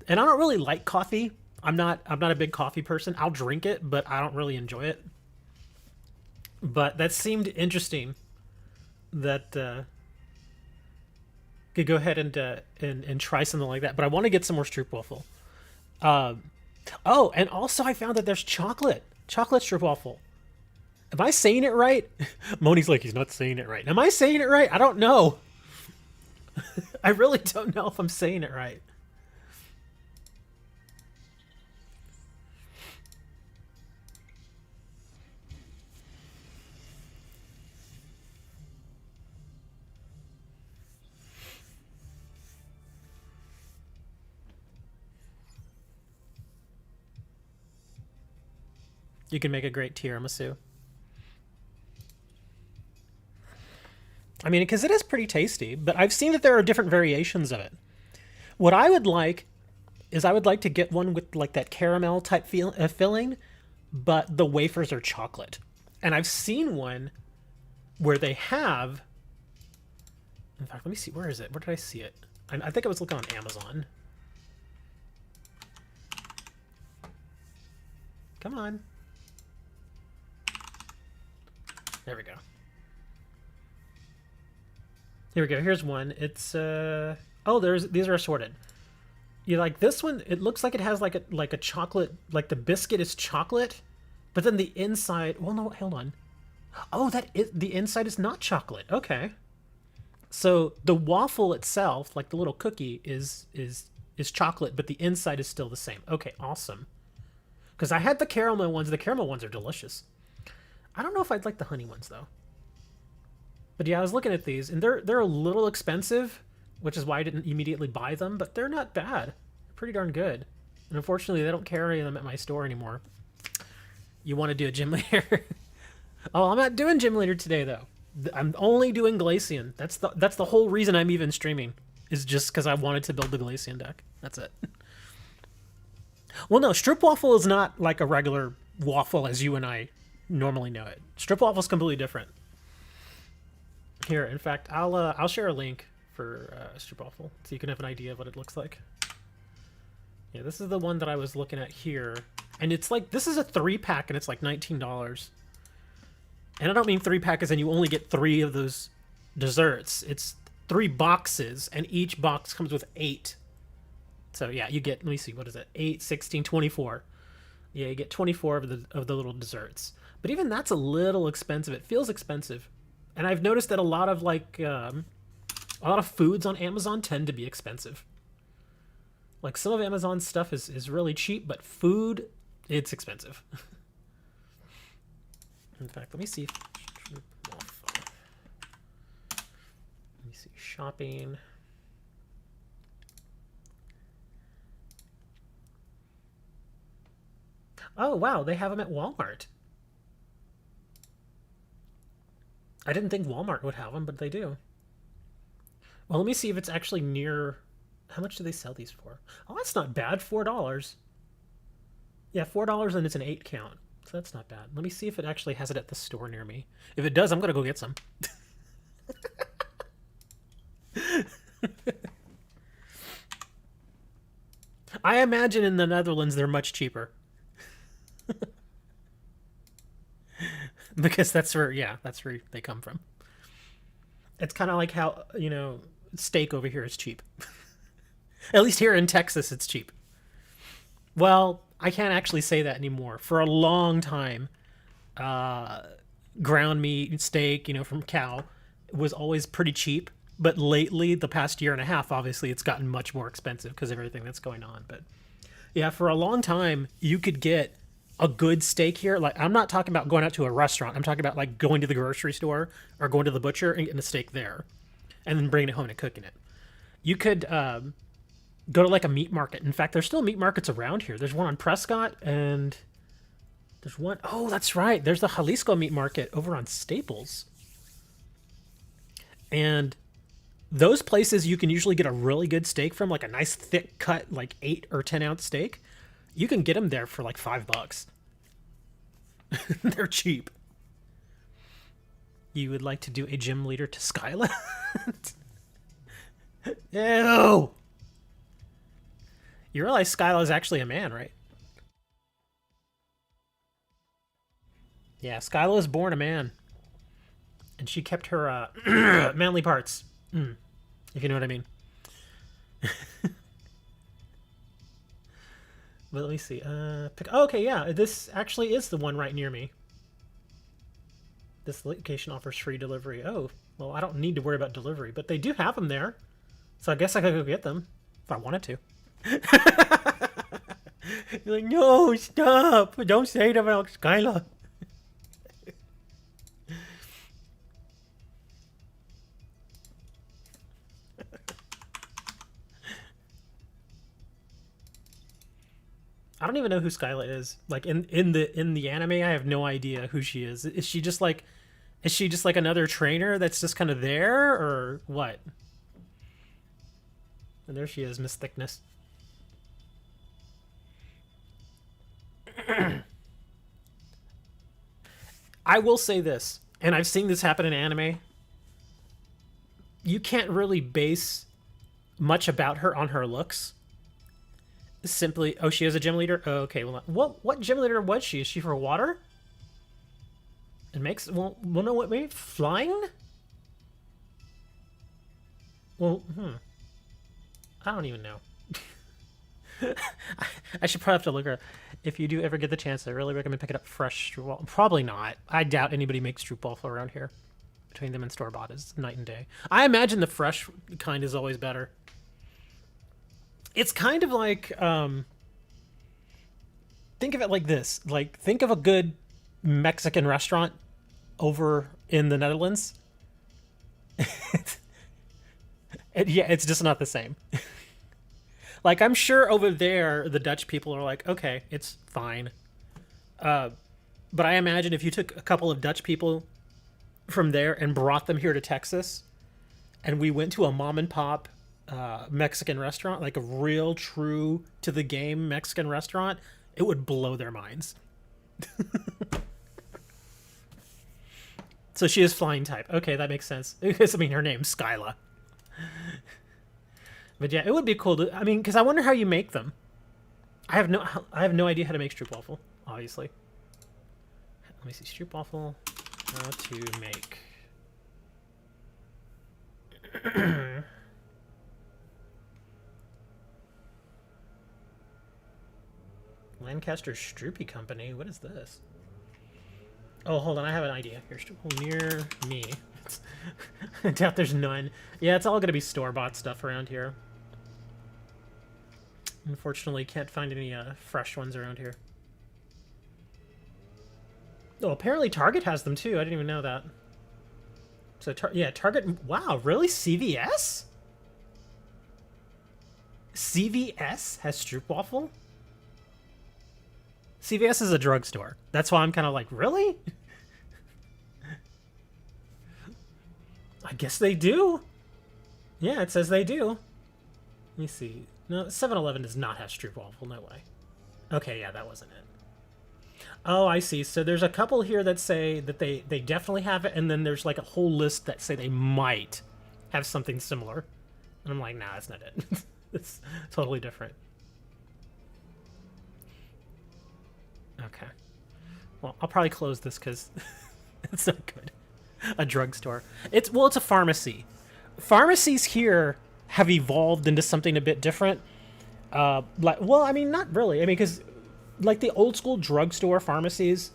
S1: And I don't really like coffee. I'm not a big coffee person. I'll drink it, but I don't really enjoy it. But that seemed interesting. That could go ahead and try something like that. But I want to get some more stroopwafel. Oh, and also I found that there's chocolate stroopwafel. Am I saying it right? Moni's like, he's not saying it right. Am I saying it right? I don't know. I really don't know if I'm saying it right. You can make a great tiramisu. I mean, because it is pretty tasty, but I've seen that there are different variations of it. What I would like is I would like to get one with like that caramel type filling, but the wafers are chocolate. And I've seen one where they have. In fact, let me see. Where is it? Where did I see it? I think I was looking on Amazon. Come on. There we go. Here we go. Here's one. It's oh, these are assorted. You like this one? It looks like it has like a chocolate, like the biscuit is chocolate, but then the inside. Well, no, hold on. Oh, the inside is not chocolate. Okay. So the waffle itself, like the little cookie, is chocolate, but the inside is still the same. Okay, awesome. Because I had the caramel ones. The caramel ones are delicious. I don't know if I'd like the honey ones though. But yeah, I was looking at these, and they're a little expensive, which is why I didn't immediately buy them. But they're not bad. They're pretty darn good. And unfortunately, they don't carry them at my store anymore. You want to do a gym leader? Oh, I'm not doing gym leader today though. I'm only doing Glaceon. That's the whole reason I'm even streaming. Is just because I wanted to build the Glaceon deck. That's it. Well, no, stroopwafel is not like a regular waffle as you and I normally know it. Stroopwafel is completely different. Here, in fact, I'll share a link for stroopwafel so you can have an idea of what it looks like. Yeah, this is the one that I was looking at here, and it's like this is a 3-pack and it's like $19. And I don't mean 3-pack as in you only get 3 of those desserts. It's 3 boxes, and each box comes with 8. So yeah, you get, let me see, what is it? 8, 16, 24. Yeah, you get 24 of the little desserts. But even that's a little expensive. It feels expensive. And I've noticed that a lot of foods on Amazon tend to be expensive. Like some of Amazon's stuff is really cheap, but food, it's expensive. In fact, let me see. Let me see. Shopping. Oh, wow. They have them at Walmart. I didn't think Walmart would have them, but they do. Well, let me see if it's actually near. How much do they sell these for? Oh, that's not bad. $4. Yeah, $4 and it's an 8 count. So that's not bad. Let me see if it actually has it at the store near me. If it does, I'm going to go get some. I imagine in the Netherlands they're much cheaper. Because that's where, yeah, that's where they come from. It's kind of like how, you know, steak over here is cheap. At least here in Texas, it's cheap. Well, I can't actually say that anymore. For a long time, ground meat, steak, you know, from cow was always pretty cheap. But lately, the past year and a half, obviously, it's gotten much more expensive because of everything that's going on. But yeah, for a long time, you could get a good steak here. Like, I'm not talking about going out to a restaurant. I'm talking about like going to the grocery store or going to the butcher and getting a steak there and then bringing it home and cooking it. You could go to like a meat market. In fact, there's still meat markets around here. There's one on Prescott and there's one, oh, that's right. There's the Jalisco meat market over on Staples. And those places you can usually get a really good steak from, like a nice thick cut, like 8 or 10 ounce steak. You can get them there for like $5. They're cheap. You would like to do a gym leader to Skyla? Ew! You realize Skyla is actually a man, right? Yeah, Skyla was born a man. And she kept her manly parts. If you know what I mean. But let me see. Oh, okay, yeah. This actually is the one right near me. This location offers free delivery. Oh, well, I don't need to worry about delivery, but they do have them there. So I guess I could go get them if I wanted to. You're like, no, stop. Don't say that about Skyla. I don't even know who Skyla is. Like in the anime, I have no idea who she is. Is she just like another trainer that's just kind of there, or what? And there she is, Miss Thickness. I will say this, and I've seen this happen in anime. You can't really base much about her on her looks. Simply, oh, she is a gym leader? Oh, okay, well, what gym leader was she? Is she for water? It makes, well no, what, maybe flying? Well, I don't even know. I should probably have to look her up. If you do ever get the chance, I really recommend picking up fresh stroopwafel. Probably not. I doubt anybody makes stroopwafel around here. Between them and store-bought is night and day. I imagine the fresh kind is always better. It's kind of like, think of it like this. Like, think of a good Mexican restaurant over in the Netherlands. Yeah, it's just not the same. Like, I'm sure over there, the Dutch people are like, okay, it's fine. But I imagine if you took a couple of Dutch people from there and brought them here to Texas, and we went to a mom and pop Mexican restaurant, like a real true to the game Mexican restaurant, it would blow their minds. So she is flying type. Okay, that makes sense. Because, I mean, her name's Skyla. But yeah, it would be cool to, I mean, because I wonder how you make them. I have no idea how to make stroopwafel, obviously. Let me see, stroopwafel, how to make. Lancaster Stroopy Company. What is this? Oh, hold on. I have an idea. Here's near me. I doubt there's none. Yeah, it's all going to be store-bought stuff around here. Unfortunately, can't find any fresh ones around here. Oh, apparently Target has them too. I didn't even know that. So, yeah, Target... Wow, really? CVS? CVS has stroopwafel? CVS is a drugstore. That's why I'm kind of like, really? I guess they do. Yeah, it says they do. Let me see. No, 7-Eleven does not have stroopwafel. No way. Okay, yeah, that wasn't it. Oh, I see. So there's a couple here that say that they definitely have it, and then there's like a whole list that say they might have something similar. And I'm like, nah, that's not it. It's totally different. Okay. Well, I'll probably close this because it's not good. A drugstore. It's a pharmacy. Pharmacies here have evolved into something a bit different. Well, I mean, not really. I mean, because like the old school drugstore pharmacies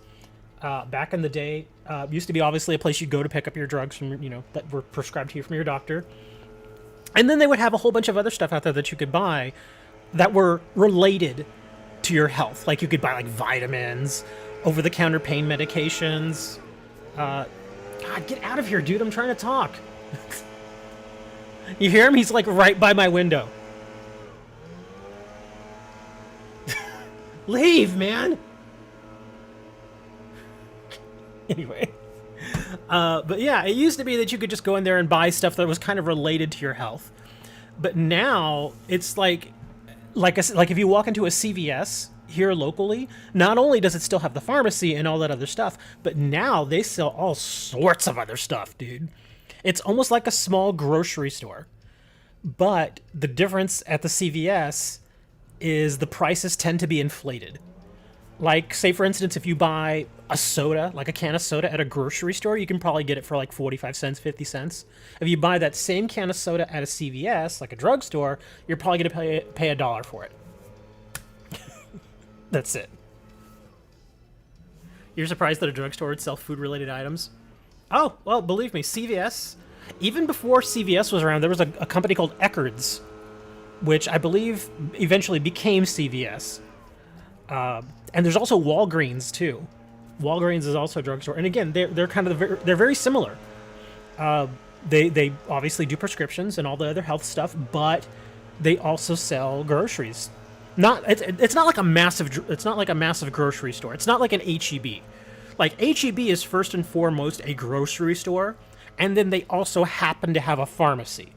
S1: back in the day used to be obviously a place you'd go to pick up your drugs from, that were prescribed to you from your doctor. And then they would have a whole bunch of other stuff out there that you could buy that were related to your health. Like you could buy like vitamins, over-the-counter pain medications. God, get out of here, dude. I'm trying to talk. You hear him? He's like right by my window. Leave, man. Anyway. But yeah, it used to be that you could just go in there and buy stuff that was kind of related to your health. But now it's like if you walk into a CVS here locally, not only does it still have the pharmacy and all that other stuff, but now they sell all sorts of other stuff, dude. It's almost like a small grocery store. But the difference at the CVS is the prices tend to be inflated. Like, say, for instance, if you buy a soda, like a can of soda at a grocery store, you can probably get it for like 45 cents, 50 cents. If you buy that same can of soda at a CVS, like a drugstore, you're probably going to pay $1 for it. That's it. You're surprised that a drugstore would sell food-related items? Oh, well, believe me, CVS, even before CVS was around, there was a company called Eckerd's, which I believe eventually became CVS. And there's also Walgreens too. Walgreens is also a drugstore, and again, they're kind of they're very similar. They obviously do prescriptions and all the other health stuff, but they also sell groceries. It's not like a massive grocery store. It's not like an HEB. Like HEB is first and foremost a grocery store, and then they also happen to have a pharmacy.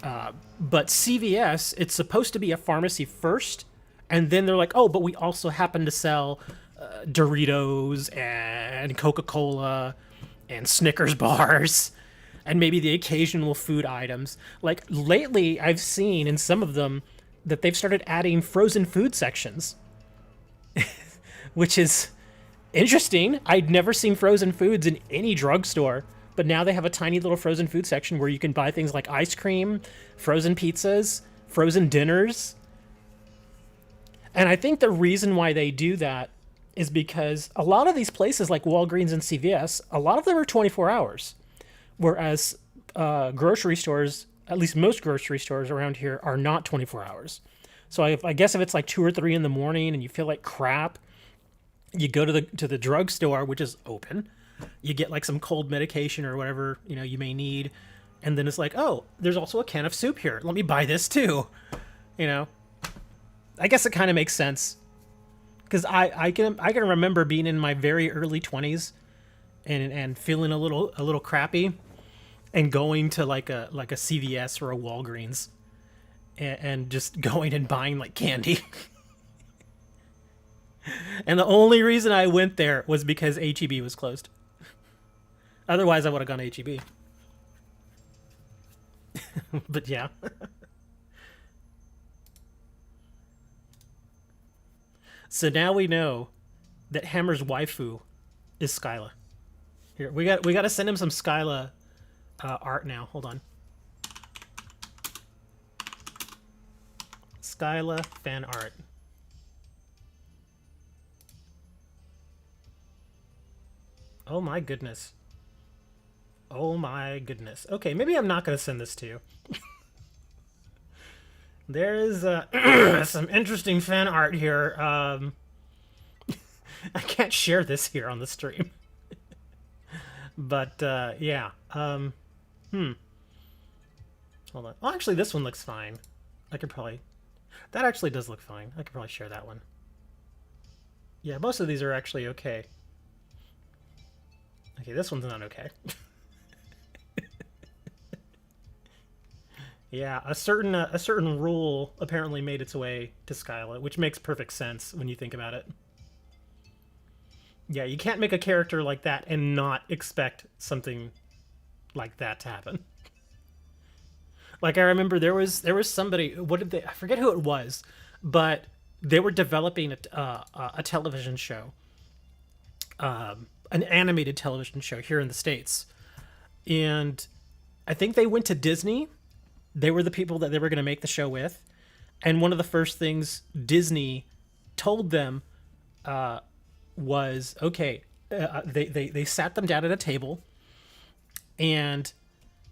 S1: But CVS, it's supposed to be a pharmacy first, and then they're like, oh, but we also happen to sell Doritos and Coca-Cola and Snickers bars and maybe the occasional food items. Like lately, I've seen in some of them that they've started adding frozen food sections, which is interesting. I'd never seen frozen foods in any drugstore, but now they have a tiny little frozen food section where you can buy things like ice cream, frozen pizzas, frozen dinners. And I think the reason why they do that is because a lot of these places like Walgreens and CVS, a lot of them are 24 hours. Whereas grocery stores, at least most grocery stores around here, are not 24 hours. So I guess if it's like 2 or 3 in the morning and you feel like crap, you go to the drugstore, which is open. You get like some cold medication or whatever, you may need. And then it's like, oh, there's also a can of soup here. Let me buy this too. I guess it kind of makes sense. Because I can remember being in my very early 20s and feeling a little crappy and going to like a CVS or a Walgreens and just going and buying like candy. And the only reason I went there was because HEB was closed. Otherwise, I would have gone to HEB. But yeah. So now we know that Hammer's waifu is Skyla. Here, we got to send him some Skyla art now. Hold on. Skyla fan art. Oh my goodness. Oh my goodness. Okay, maybe I'm not going to send this to you. There is some interesting fan art here. I can't share this here on the stream. But, yeah. Hold on. Oh, actually, this one looks fine. I could probably... That actually does look fine. I could probably share that one. Yeah, most of these are actually okay. Okay, this one's not okay. Yeah, a certain rule apparently made its way to Skyla, which makes perfect sense when you think about it. Yeah, you can't make a character like that and not expect something like that to happen. Like I remember there was somebody. What did they? I forget who it was, but they were developing a television show, an animated television show here in the states, and I think they went to Disney. They were the people that they were going to make the show with, and one of the first things Disney told them was, okay, they sat them down at a table, and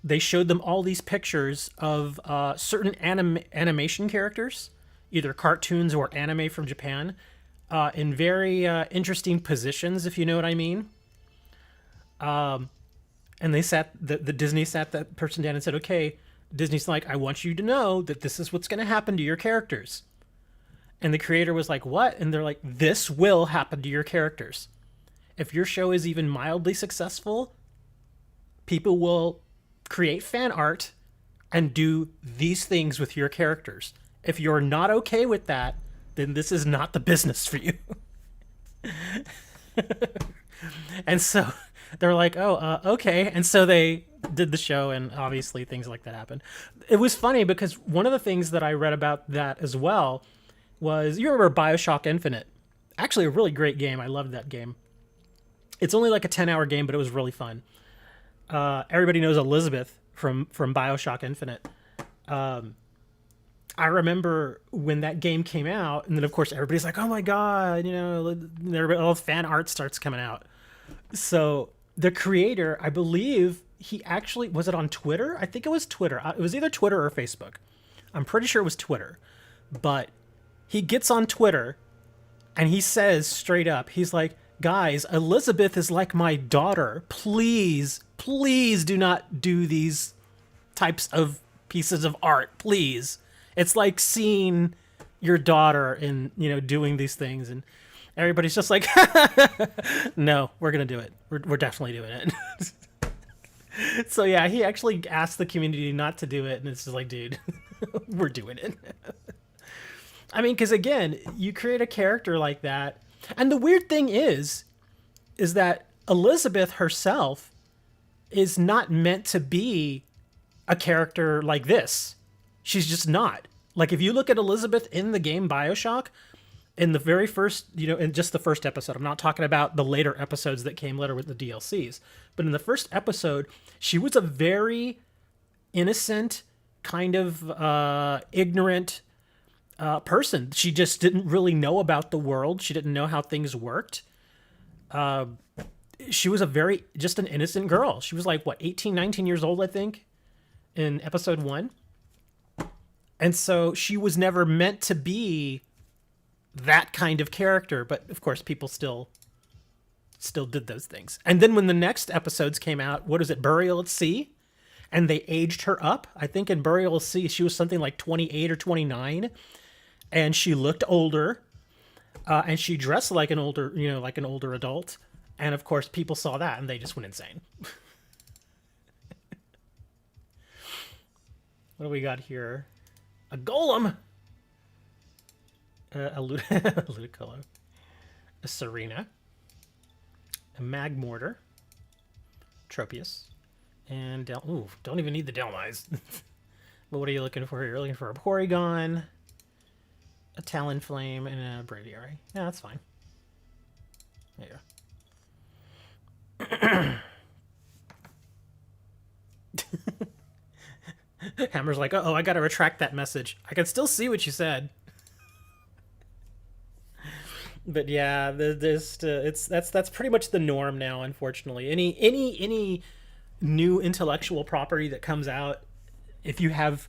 S1: they showed them all these pictures of certain animation characters, either cartoons or anime from Japan, in very interesting positions, if you know what I mean. And the Disney sat that person down and said, okay, Disney's like, I want you to know that this is what's going to happen to your characters. And the creator was like, what? And they're like, this will happen to your characters. If your show is even mildly successful, people will create fan art and do these things with your characters. If you're not okay with that, then this is not the business for you. And so they're like, oh, okay. And so they did the show, and obviously things like that happened. It was funny because one of the things that I read about that as well was, you remember BioShock Infinite? Actually, a really great game. I loved that game. It's only like a 10-hour game, but it was really fun. Everybody knows Elizabeth from BioShock Infinite. I remember when that game came out, and then of course everybody's like, "Oh my god!" You know, all fan art starts coming out. So the creator, I believe, he actually was it on Twitter? I think it was Twitter. It was either Twitter or Facebook. I'm pretty sure it was Twitter, but he gets on Twitter and he says straight up, he's like, guys, Elizabeth is like my daughter. Please, please do not do these types of pieces of art. Please. It's like seeing your daughter in, doing these things. And everybody's just like, no, we're going to do it. We're definitely doing it. So yeah, he actually asked the community not to do it. And it's just like, dude, we're doing it. I mean, because again, you create a character like that. And the weird thing is that Elizabeth herself is not meant to be a character like this. She's just not. Like, if you look at Elizabeth in the game BioShock, in the very first, in just the first episode, I'm not talking about the later episodes that came later with the DLCs, but in the first episode, she was a very innocent, kind of ignorant person. She just didn't really know about the world. She didn't know how things worked. She was just an innocent girl. She was like, what, 18, 19 years old, I think, in episode 1. And so she was never meant to be that kind of character. But of course, people still did those things. And then when the next episodes came out, what is it, Burial at Sea? And they aged her up. I think in Burial at Sea, she was something like 28 or 29. And she looked older. And she dressed like an older adult. And of course, people saw that and they just went insane. What do we got here? A golem, a Ludicolo, a Serena, a Magmortar, Tropius, and don't even need the Delmise. But what are you looking for here? You're looking for a Porygon, a Talonflame, and a Braviary. Yeah, that's fine. There you go. Hammer's like, oh, I gotta retract that message. I can still see what you said. But yeah, that's pretty much the norm now, unfortunately. Any new intellectual property that comes out, if you have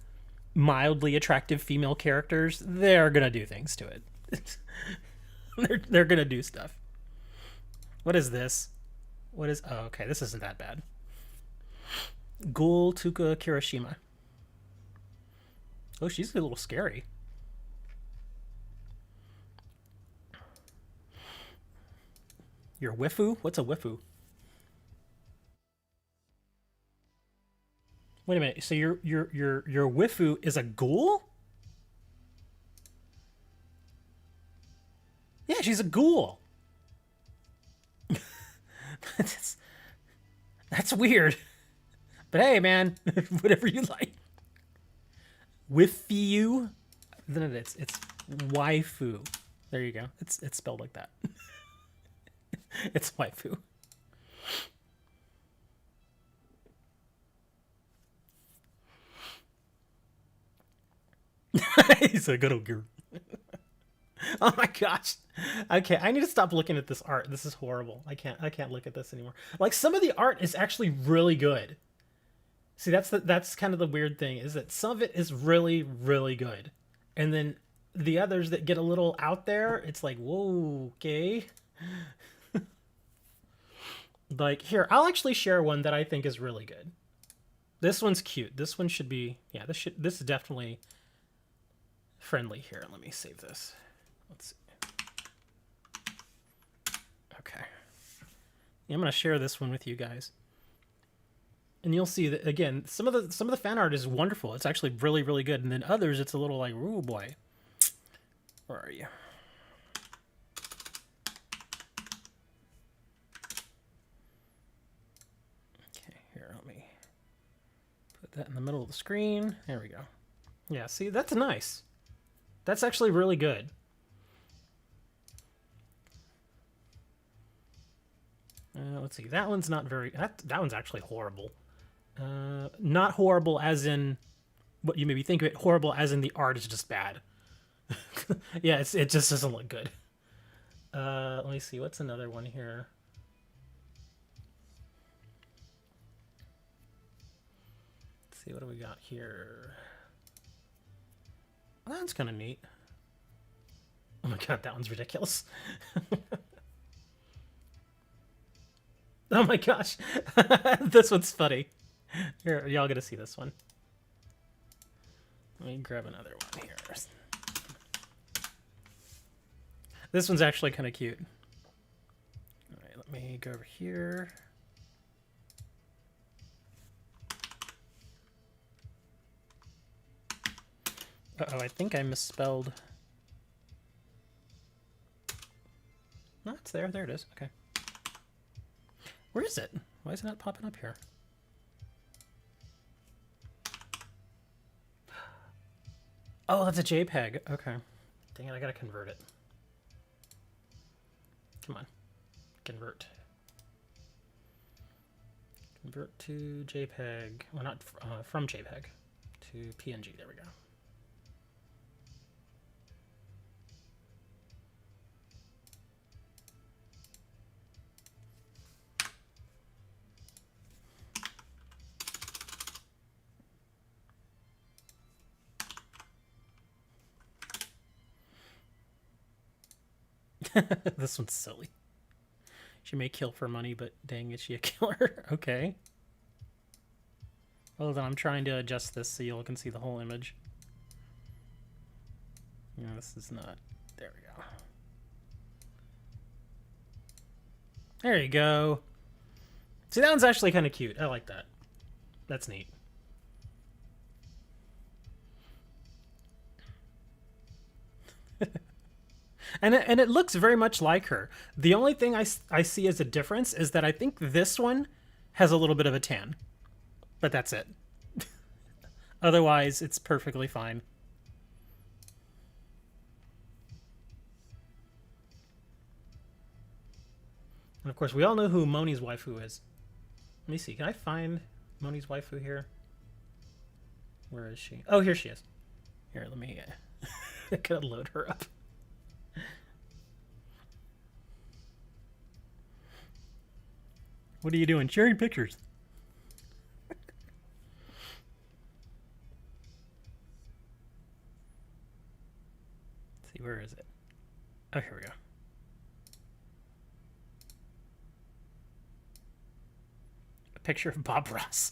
S1: mildly attractive female characters, they're gonna do things to it. they're gonna do stuff. What is this? Oh, okay, this isn't that bad. Ghoul Tuka Kirishima. Oh, she's a little scary. You're a Wifu? What's a Wifu? Wait a minute. So your Wifu is a ghoul? Yeah, she's a ghoul. That's weird. But hey, man, whatever you like. With you, then it's waifu. There you go. It's spelled like that. It's waifu. He's a good old girl. Oh my gosh. Okay, I need to stop looking at this art. This is horrible. I can't look at this anymore. Like, some of the art is actually really good. See, that's kind of the weird thing, is that some of it is really, really good. And then the others that get a little out there, it's like, whoa, okay. Like, here, I'll actually share one that I think is really good. This one's cute. This one should be, yeah, this is definitely friendly here. Let me save this. Let's see. Okay. Yeah, I'm gonna share this one with you guys, and you'll see that again. Some of the fan art is wonderful. It's actually really, really good, and then others, it's a little like, ooh boy. Where are you? Okay, here. Let me put that in the middle of the screen. There we go. Yeah, see, that's nice. That's actually really good. Let's see. That one's not very... That one's actually horrible. Not horrible as in what you maybe think of it. Horrible as in the art is just bad. Yeah, it just doesn't look good. Let me see. What's another one here? Let's see. What do we got here? Oh, that's kind of neat. Oh my god, that one's ridiculous. Oh my gosh. This one's funny. Here, y'all get to see this one. Let me grab another one here. This one's actually kind of cute. All right, let me go over here. Uh-oh, I think I misspelled. No, it's there. There it is. Okay. Where is it? Why is it not popping up here? Oh, that's a JPEG. Okay. Dang it, I gotta convert it. Come on. Convert. Convert to JPEG. Well, not from JPEG to PNG. There we go. This one's silly. She may kill for money, but dang, is she a killer? Okay. Well, then I'm trying to adjust this so y'all can see the whole image. No, this is not. There we go. There you go. See, that one's actually kind of cute. I like that. That's neat. And it looks very much like her. The only thing I see as a difference is that I think this one has a little bit of a tan. But that's it. Otherwise, it's perfectly fine. And of course, we all know who Moni's waifu is. Let me see. Can I find Moni's waifu here? Where is she? Oh, here she is. Here, let me... I gotta load her up. What are you doing? Sharing pictures. Let's see, where is it? Oh, here we go. A picture of Bob Ross.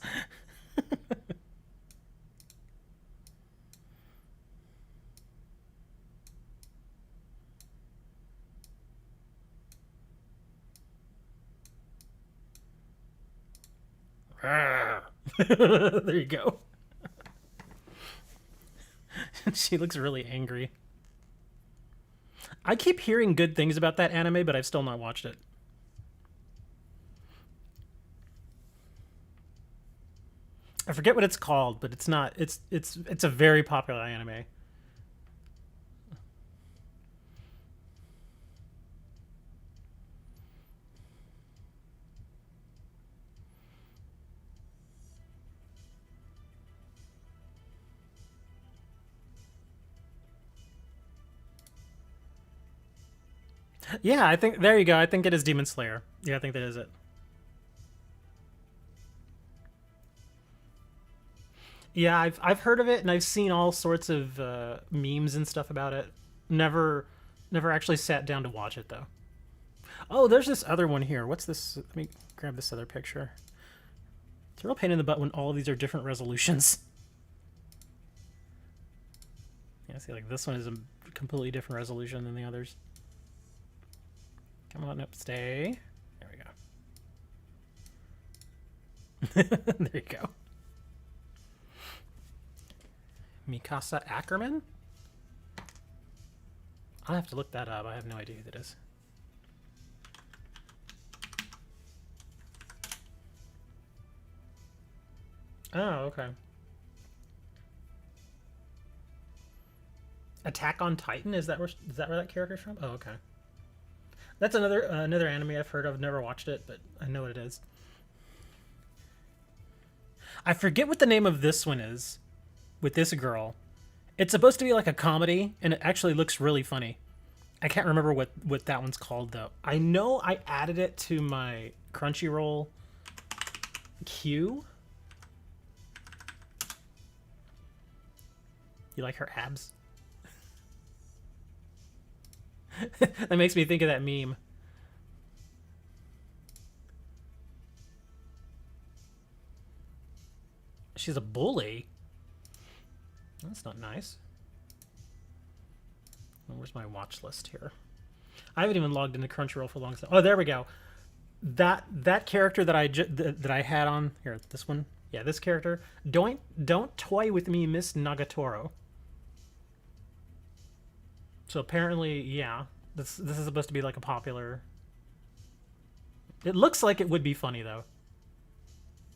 S1: There you go. She looks really angry. I keep hearing good things about that anime, but I've still not watched it. I forget what it's called, but it's not. It's a very popular anime. Yeah, I think there you go. I think it is Demon Slayer. Yeah, I think that is it. Yeah, I've heard of it and I've seen all sorts of memes and stuff about it. Never never actually sat down to watch it though. Oh, there's this other one here. What's this? Let me grab this other picture. It's a real pain in the butt when all of these are different resolutions. Yeah, see, like this one is a completely different resolution than the others. Come on up, stay. There we go. There you go. Mikasa Ackerman? I'll have to look that up. I have no idea who that is. Oh, okay. Attack on Titan? Is that where that character's from? Oh, okay. That's another anime I've heard of. Never watched it, but I know what it is. I forget what the name of this one is with this girl. It's supposed to be like a comedy, and it actually looks really funny. I can't remember what that one's called though. I know I added it to my Crunchyroll queue. You like her abs? That makes me think of that meme. She's a bully? That's not nice. Where's my watch list here? I haven't even logged into Crunchyroll for a long time. Oh, there we go. That character that I had on here, this one, yeah, this character. Don't toy with me, Miss Nagatoro. So apparently, yeah, this is supposed to be like a popular. It looks like it would be funny though,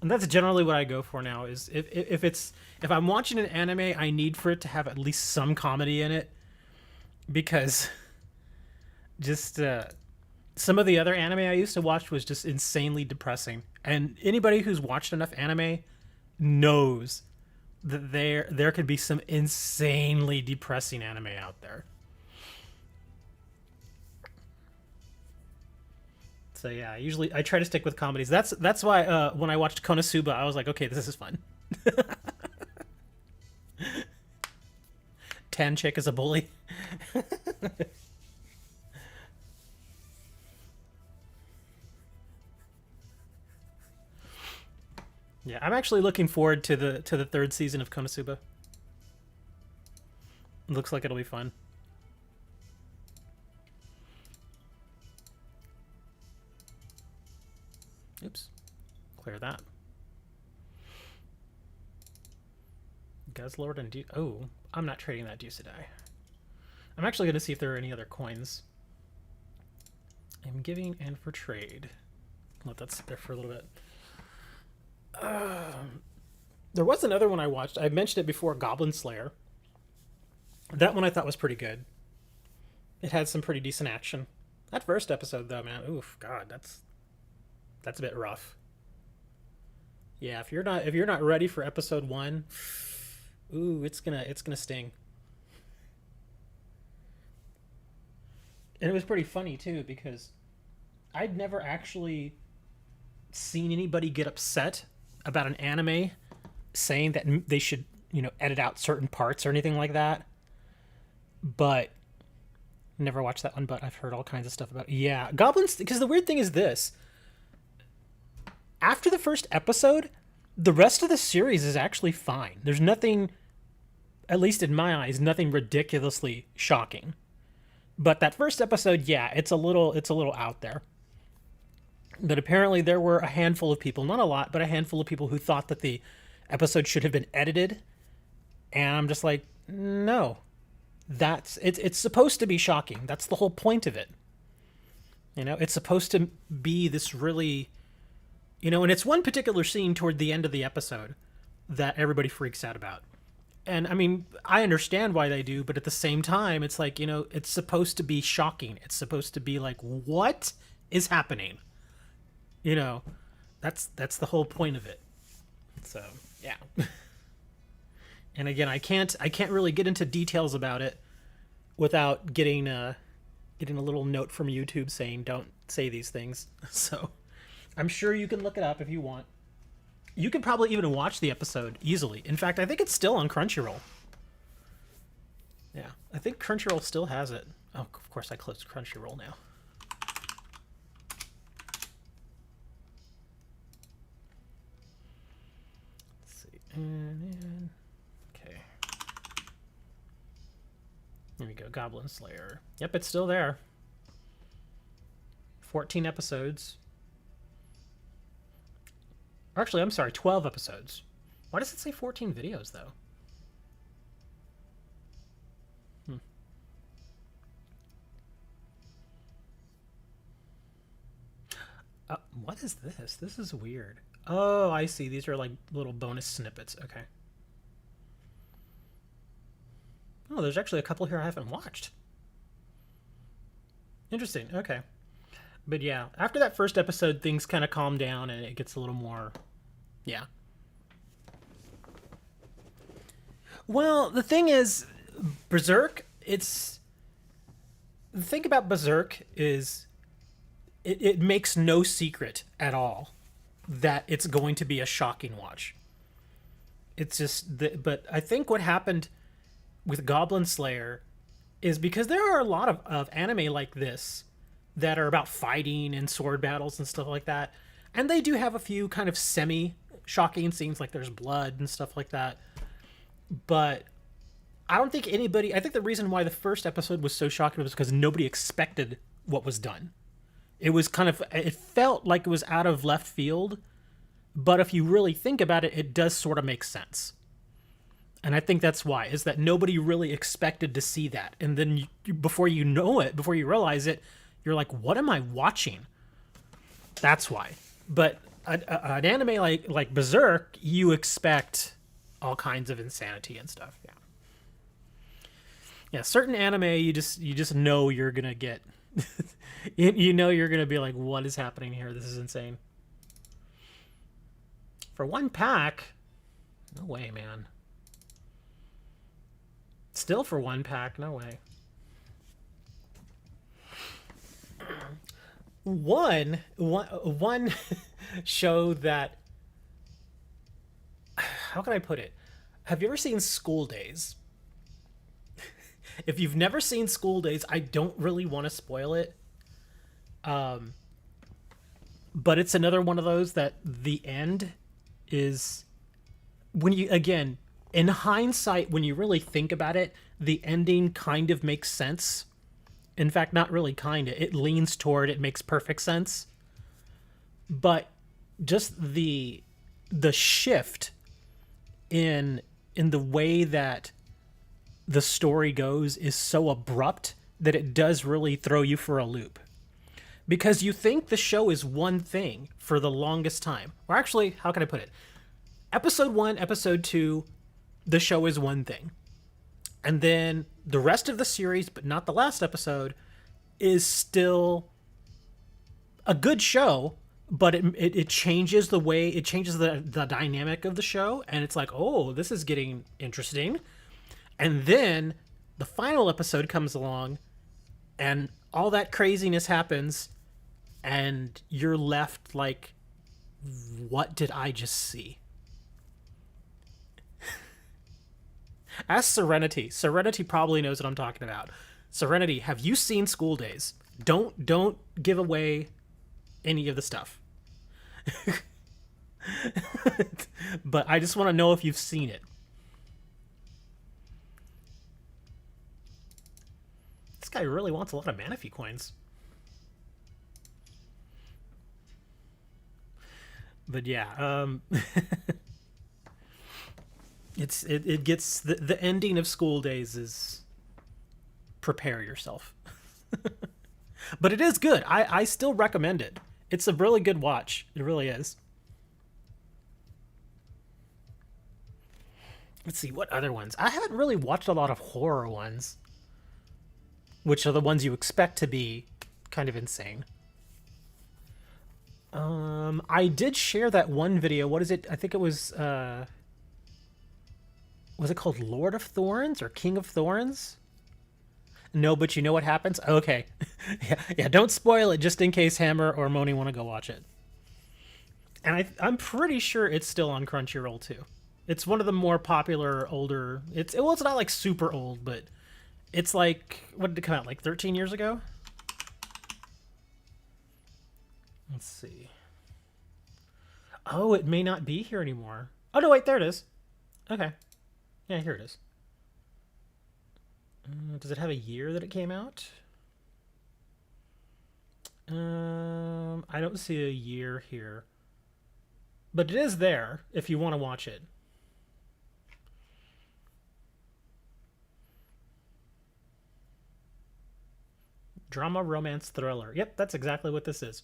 S1: and that's generally what I go for now. Is if I'm watching an anime, I need for it to have at least some comedy in it, because just some of the other anime I used to watch was just insanely depressing, and anybody who's watched enough anime knows that there could be some insanely depressing anime out there. So yeah, usually I try to stick with comedies. That's why when I watched Konosuba, I was like, okay, this is fun. Tan chick is a bully. Yeah, I'm actually looking forward to the third season of Konosuba. Looks like it'll be fun. Oops. Clear that. Guzzlord and oh, I'm not trading that Ducidai. I'm actually going to see if there are any other coins. I'm giving and for trade. Let that sit there for a little bit. There was another one I watched. I mentioned it before, Goblin Slayer. That one I thought was pretty good. It had some pretty decent action. That first episode, though, man, oof, God, that's a bit rough. Yeah, if you're not ready for episode 1, ooh, it's gonna sting. And it was pretty funny too, because I'd never actually seen anybody get upset about an anime saying that they should, edit out certain parts or anything like that. But never watched that one, but I've heard all kinds of stuff about it. Yeah, Goblins, because the weird thing is this. After the first episode, the rest of the series is actually fine. There's nothing, at least in my eyes, nothing ridiculously shocking. But that first episode, yeah, it's a little out there. But apparently there were a handful of people, not a lot, but a handful of people who thought that the episode should have been edited. And I'm just like, no. It's supposed to be shocking. That's the whole point of it. It's supposed to be this really, and it's one particular scene toward the end of the episode that everybody freaks out about. And I mean, I understand why they do, but at the same time, it's like, you know, it's supposed to be shocking. It's supposed to be like, what is happening? You know, that's the whole point of it. So, yeah. And again, I can't really get into details about it without getting a little note from YouTube saying don't say these things. So, I'm sure you can look it up if you want. You could probably even watch the episode easily. In fact, I think it's still on Crunchyroll. Yeah, I think Crunchyroll still has it. Oh, of course, I closed Crunchyroll now. Let's see. Okay. Here we go. Goblin Slayer. Yep, it's still there. 14 episodes. Actually, I'm sorry, 12 episodes. Why does it say 14 videos, though? What is this? This is weird. Oh, I see. These are like little bonus snippets. Okay. Oh, there's actually a couple here I haven't watched. Interesting. Okay. But yeah, after that first episode, things kind of calm down and it gets a little more... Yeah. Well, the thing is, Berserk, it's... The thing about Berserk is it makes no secret at all that it's going to be a shocking watch. It's just... But I think what happened with Goblin Slayer is because there are a lot of anime like this that are about fighting and sword battles and stuff like that. And they do have a few kind of semi-shocking scenes, like there's blood and stuff like that. But I don't think anybody... I think the reason why the first episode was so shocking was because nobody expected what was done. It was kind of... It felt like it was out of left field. But if you really think about it, it does sort of make sense. And I think that's why, is that nobody really expected to see that. And then before you know it, before you realize it, you're like, what am I watching? That's why. But an anime like Berserk, you expect all kinds of insanity and stuff. Yeah. Yeah, certain anime you just know you're gonna get you know you're gonna be like, what is happening here? This is insane. For one pack, no way, man. Still for one pack, no way. One show that... How can I put it? Have you ever seen School Days? If you've never seen School Days, I don't really want to spoil it. But it's another one of those that the end is... When you, again, in hindsight, when you really think about it, the ending kind of makes sense. In fact, not really kind of. It leans toward it makes perfect sense. But just the shift in the way that the story goes is so abrupt that it does really throw you for a loop. Because you think the show is one thing for the longest time. Or actually, how can I put it? Episode 1, Episode 2, the show is one thing. And then the rest of the series, but not the last episode, is still a good show, but it changes the way, it changes the dynamic of the show, and it's like, oh, this is getting interesting. And then the final episode comes along, and all that craziness happens, and you're left like, what did I just see? Ask Serenity. Serenity probably knows what I'm talking about. Serenity, have you seen School Days? Don't give away any of the stuff. But I just want to know if you've seen it. This guy really wants a lot of Manaphy coins. But yeah, it gets the ending of School Days is prepare yourself. But it is good. I still recommend it. It's a really good watch. It really is. Let's see, what other ones? I haven't really watched a lot of horror ones, which are the ones you expect to be kind of insane. I did share that one video. What is it? I think it was it called Lord of Thorns or King of Thorns? No, but you know what happens? Okay. Yeah, don't spoil it just in case Hammer or Moni want to go watch it. And I'm pretty sure it's still on Crunchyroll too. It's one of the more popular older. It's not like super old, but it's like, what did it come out, like 13 years ago? Let's see. Oh, it may not be here anymore. Oh no, wait, there it is. Okay. Yeah, here it is. Does it have a year that it came out? I don't see a year here. But it is there if you want to watch it. Drama, romance, thriller. Yep, that's exactly what this is.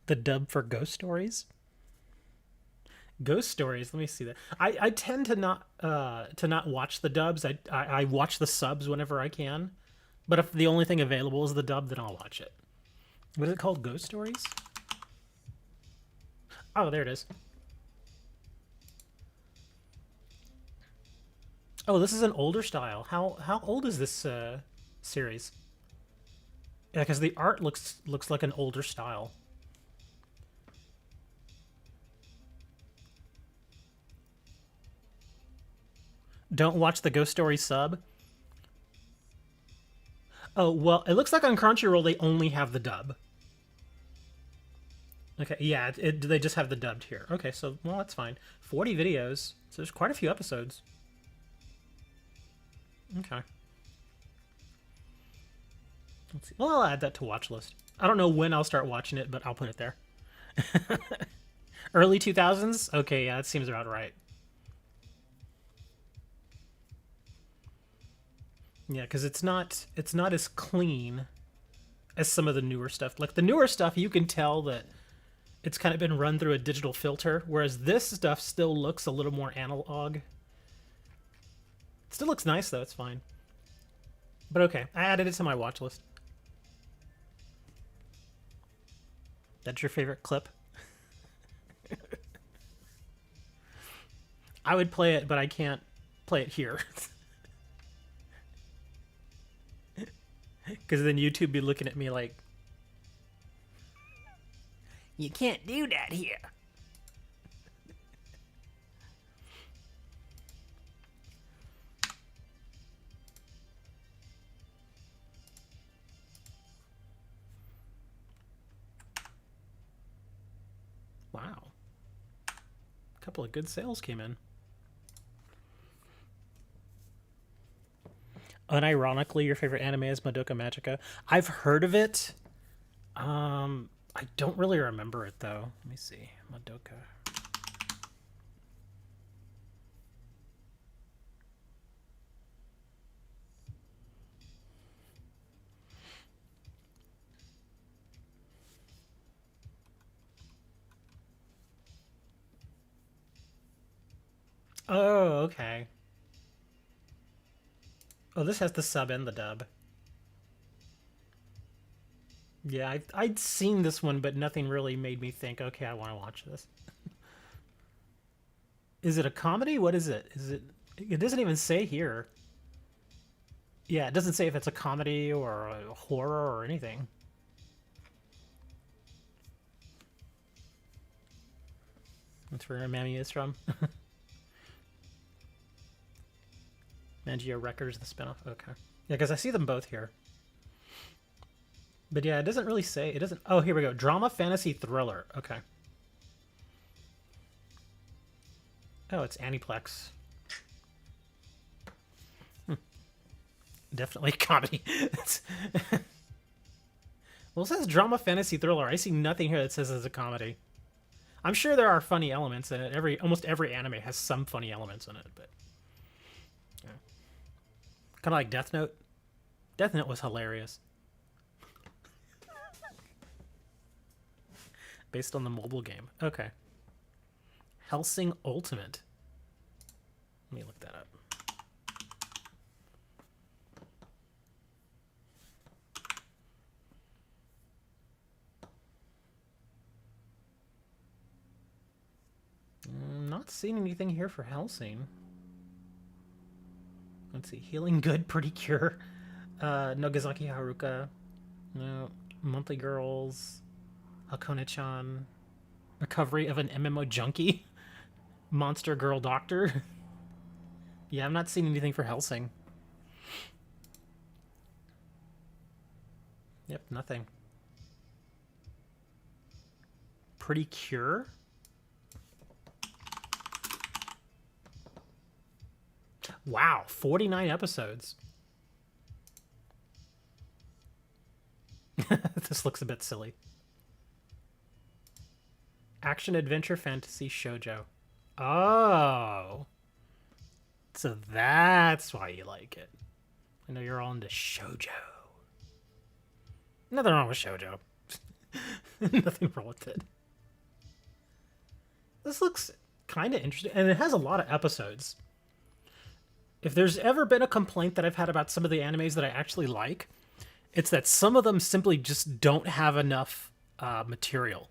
S1: The dub for Ghost Stories? Ghost Stories. Let me see that. I tend to not watch the dubs. I watch the subs whenever I can. But if the only thing available is the dub, then I'll watch it. What is it called? Ghost Stories? Oh, there it is. Oh, this is an older style. How old is this series? Yeah, because the art looks like an older style. Don't watch the Ghost Story sub. Oh, well, it looks like on Crunchyroll they only have the dub. Okay, yeah, they just have the dubbed here. Okay, so, well, that's fine. 40 videos, so there's quite a few episodes. Okay. Let's see. Well, I'll add that to watch list. I don't know when I'll start watching it, but I'll put it there. Early 2000s? Okay, yeah, that seems about right. Yeah, because it's not as clean as some of the newer stuff. Like the newer stuff, you can tell that it's kind of been run through a digital filter, whereas this stuff still looks a little more analog. It still looks nice though, it's fine. But okay, I added it to my watch list. That's your favorite clip? I would play it, but I can't play it here. Because then YouTube be looking at me like, you can't do that here. Wow. A couple of good sales came in. Unironically, your favorite anime is Madoka Magica. I've heard of it. I don't really remember it though. Let me see. Madoka. Oh, okay. Oh, this has the sub and the dub. Yeah, I'd seen this one, but nothing really made me think, okay, I want to watch this. Is it a comedy? What is it? Is it? It doesn't even say here. Yeah, it doesn't say if it's a comedy or a horror or anything. That's where Mammy is from. Mangia Wreckers, the spinoff. Okay. Yeah, because I see them both here. But yeah, it doesn't really say. It doesn't. Oh, here we go. Drama, fantasy, thriller. Okay. Oh, it's Aniplex. Definitely comedy. Well, it says drama, fantasy, thriller. I see nothing here that says it's a comedy. I'm sure there are funny elements in it. Almost every anime has some funny elements in it, but yeah. Kind of like Death Note. Death Note was hilarious. based on the mobile game. Okay. Hellsing Ultimate. Let me look that up. Not seeing anything here for Hellsing. Let's see. Healing Good, Pretty Cure. Nogazaki Haruka. No. Monthly Girls. Hakone-chan. Recovery of an MMO Junkie. Monster Girl Doctor. Yeah, I'm not seeing anything for Hellsing. Yep, nothing. Pretty Cure? Wow, 49 episodes. This looks a bit silly. Action, adventure, fantasy, shoujo. Oh. So that's why you like it. I know you're all into shoujo. Nothing wrong with shoujo. Nothing wrong with it. This looks kind of interesting, and it has a lot of episodes. If there's ever been a complaint that I've had about some of the animes that I actually like, it's that some of them simply just don't have enough material.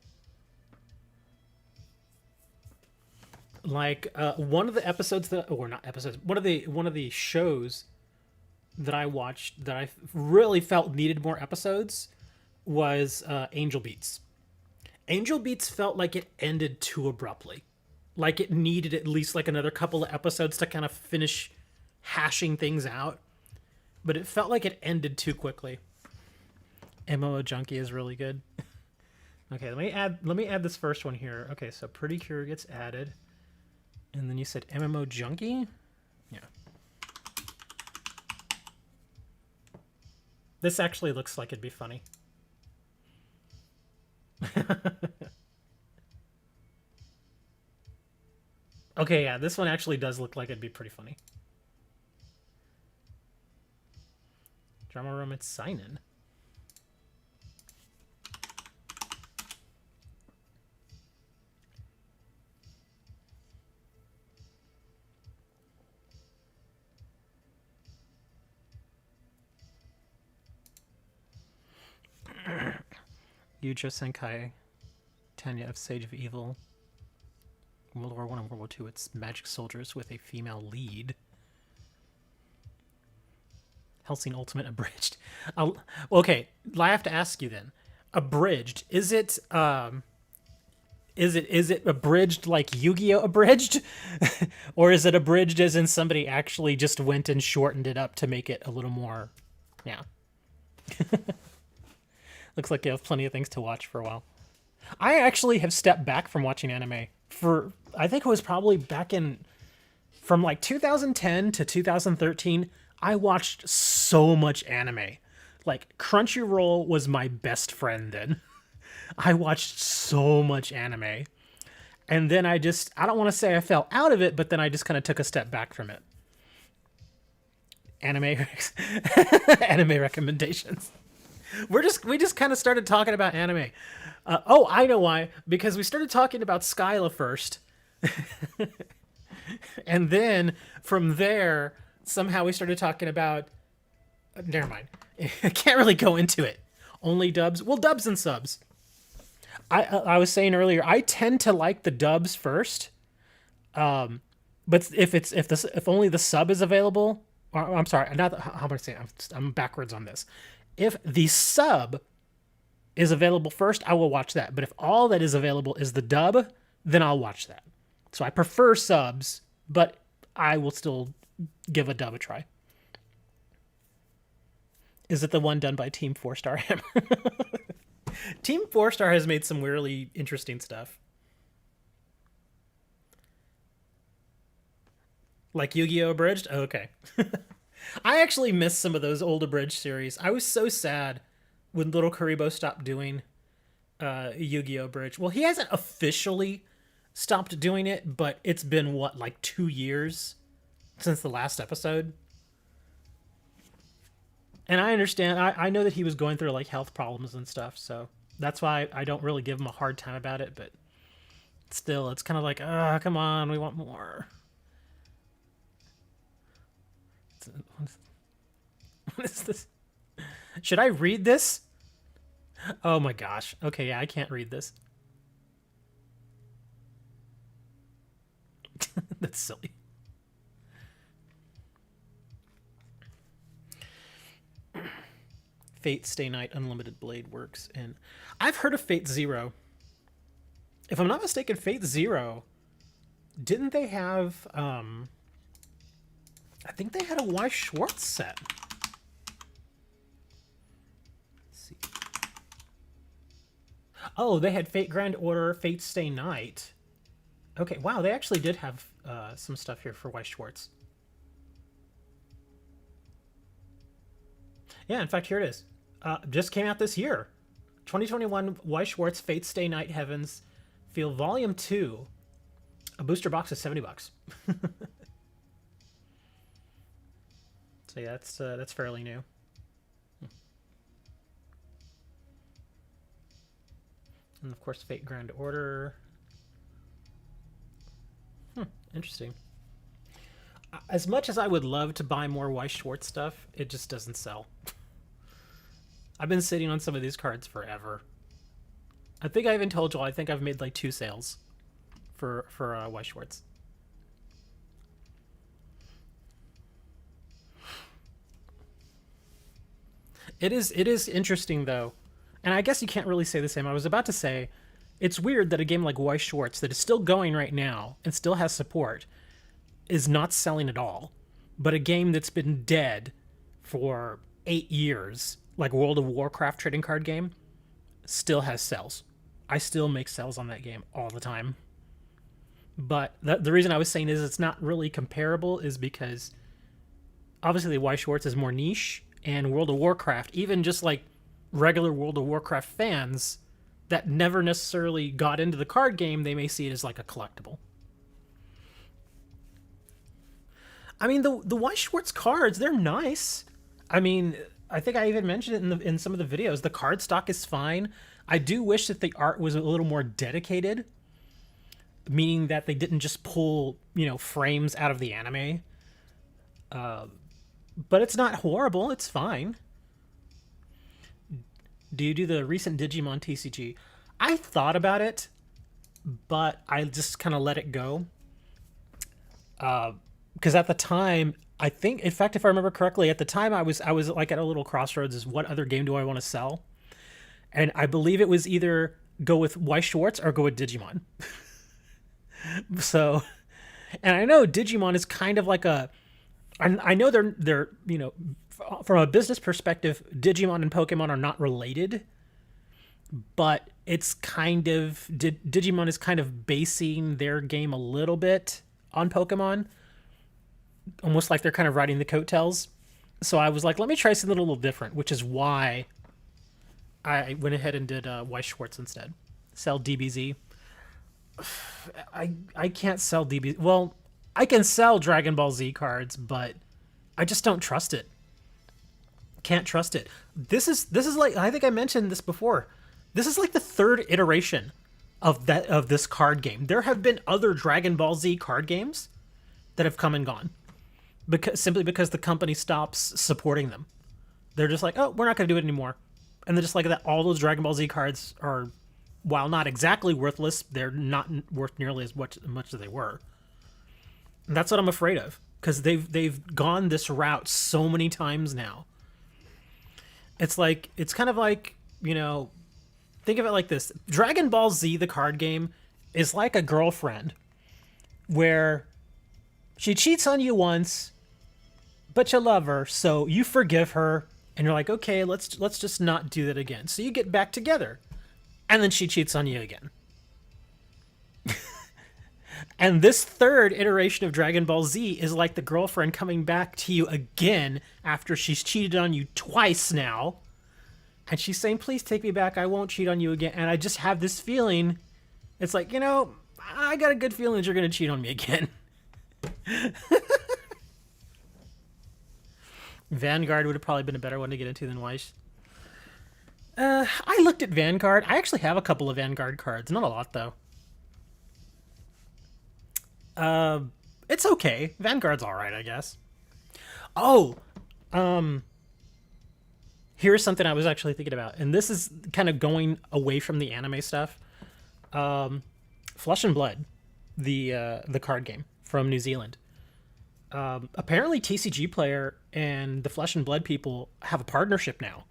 S1: Like one of the episodes that, or not episodes, one of the shows that I watched that I really felt needed more episodes was Angel Beats. Angel Beats felt like it ended too abruptly. Like it needed at least like another couple of episodes to kind of finish hashing things out. But it felt like it ended too quickly. MMO Junkie is really good. Okay, let me add this first one here. Okay, so Pretty Cure gets added. And then you said MMO Junkie? Yeah. This actually looks like it'd be funny. Okay, yeah, this one actually does look like it'd be pretty funny. Drama Romance Seinen. Yujo Senkai, Tanya of Sage of Evil, World War I and World War II. It's magic soldiers with a female lead. Hellsing Ultimate abridged. Okay, I have to ask you then. Abridged, is it abridged like Yu-Gi-Oh abridged? Or is it abridged as in somebody actually just went and shortened it up to make it a little more, yeah. Looks like you have plenty of things to watch for a while. I actually have stepped back from watching anime for, I think it was probably back in, from like 2010 to 2013, I watched so much anime. Like, Crunchyroll was my best friend then. I watched so much anime. And then I don't want to say I fell out of it, but then I just kind of took a step back from it. Anime, anime recommendations. We just kind of started talking about anime. Oh, I know why. Because we started talking about Skyla first. And then from there, somehow we started talking about... never mind. I can't really go into it. Only dubs? Well, dubs and subs. I was saying earlier, I tend to like the dubs first. But if only the sub is available... Or, I'm sorry, how am I saying? I'm backwards on this. If the sub is available first, I will watch that. But if all that is available is the dub, then I'll watch that. So I prefer subs, but I will still give a dub a try. Is it the one done by Team 4-Star Hammer? Team 4-Star has made some really interesting stuff. Like Yu-Gi-Oh! Abridged? Oh, okay. I actually miss some of those old abridged series. I was so sad when Little Kuribo stopped doing Yu-Gi-Oh! Abridged. Well, he hasn't officially stopped doing it, but it's been, what, like 2 years since the last episode? And I understand. I know that he was going through, like, health problems and stuff, so That's why I don't really give them a hard time about it, but still, it's kind of like, come on, we want more. What is this? Should I read this? Oh my gosh. Okay, yeah, I can't read this. That's silly. Fate Stay Night Unlimited Blade works, and I've heard of Fate Zero. If I'm not mistaken, Fate Zero, didn't they have I think they had a Weiss Schwartz set. Let's see. Oh, they had Fate Grand Order, Fate Stay Night. Okay, wow, they actually did have some stuff here for Weiss Schwartz. Yeah, in fact, here it is. Just came out this year. 2021 Weiss Schwartz Fate Stay Night Heavens Feel Volume 2. A booster box is $70. So yeah, that's fairly new. And of course, Fate Grand Order. Interesting. As much as I would love to buy more Weiss Schwartz stuff, it just doesn't sell. I've been sitting on some of these cards forever. I think I even told you I think I've made like 2 sales for Weiss Schwartz. It is interesting though, and I guess you can't really say the same. I was about to say, it's weird that a game like Weiss Schwartz that is still going right now and still has support is not selling at all, but a game that's been dead for 8 years, like World of Warcraft trading card game, still has sales. I still make sales on that game all the time. But the reason I was saying is it's not really comparable is because obviously Weiss Schwartz is more niche, and World of Warcraft, even just like regular World of Warcraft fans that never necessarily got into the card game, they may see it as like a collectible. I mean, the Weiss Schwartz cards, they're nice. I mean, I think I even mentioned it in some of the videos. The card stock is fine. I do wish that the art was a little more dedicated, meaning that they didn't just pull, frames out of the anime. But it's not horrible. It's fine. Do you do the recent Digimon TCG? I thought about it, but I just kind of let it go. Because at the time, I think, in fact, if I remember correctly, at the time I was like at a little crossroads: is what other game do I want to sell? And I believe it was either go with Weiss Schwartz or go with Digimon. So, and I know Digimon is kind of like a. I know they're from a business perspective, Digimon and Pokemon are not related, but it's kind of Digimon is kind of basing their game a little bit on Pokemon, almost like they're kind of riding the coattails. So I was like, let me try something a little different, which is why I went ahead and did Weiss Schwartz instead. Sell DBZ. I can't sell DBZ. Well, I can sell Dragon Ball Z cards, but I just don't trust it. Can't trust it. This is like, I think I mentioned this before. This is like the 3rd iteration of this card game. There have been other Dragon Ball Z card games that have come and gone simply because the company stops supporting them. They're just like, oh, we're not going to do it anymore. And then just like that, all those Dragon Ball Z cards are, while not exactly worthless, they're not worth nearly as much as they were. And that's what I'm afraid of, because they've gone this route so many times now. It's kind of like, think of it like this. Dragon Ball Z, the card game, is like a girlfriend where she cheats on you once, but you love her, so you forgive her, and you're like, okay, let's just not do that again. So you get back together, and then she cheats on you again. And this 3rd iteration of Dragon Ball Z is like the girlfriend coming back to you again after she's cheated on you twice now. And she's saying, please take me back. I won't cheat on you again. And I just have this feeling. It's like, I got a good feeling that you're going to cheat on me again. Vanguard would have probably been a better one to get into than Weiss. I looked at Vanguard. I actually have a couple of Vanguard cards. Not a lot, though. Uh, it's okay. Vanguard's alright, I guess. Oh, um, here's something I was actually thinking about. And this is kind of going away from the anime stuff. Flesh and Blood, the card game from New Zealand. Apparently TCG Player and the Flesh and Blood people have a partnership now.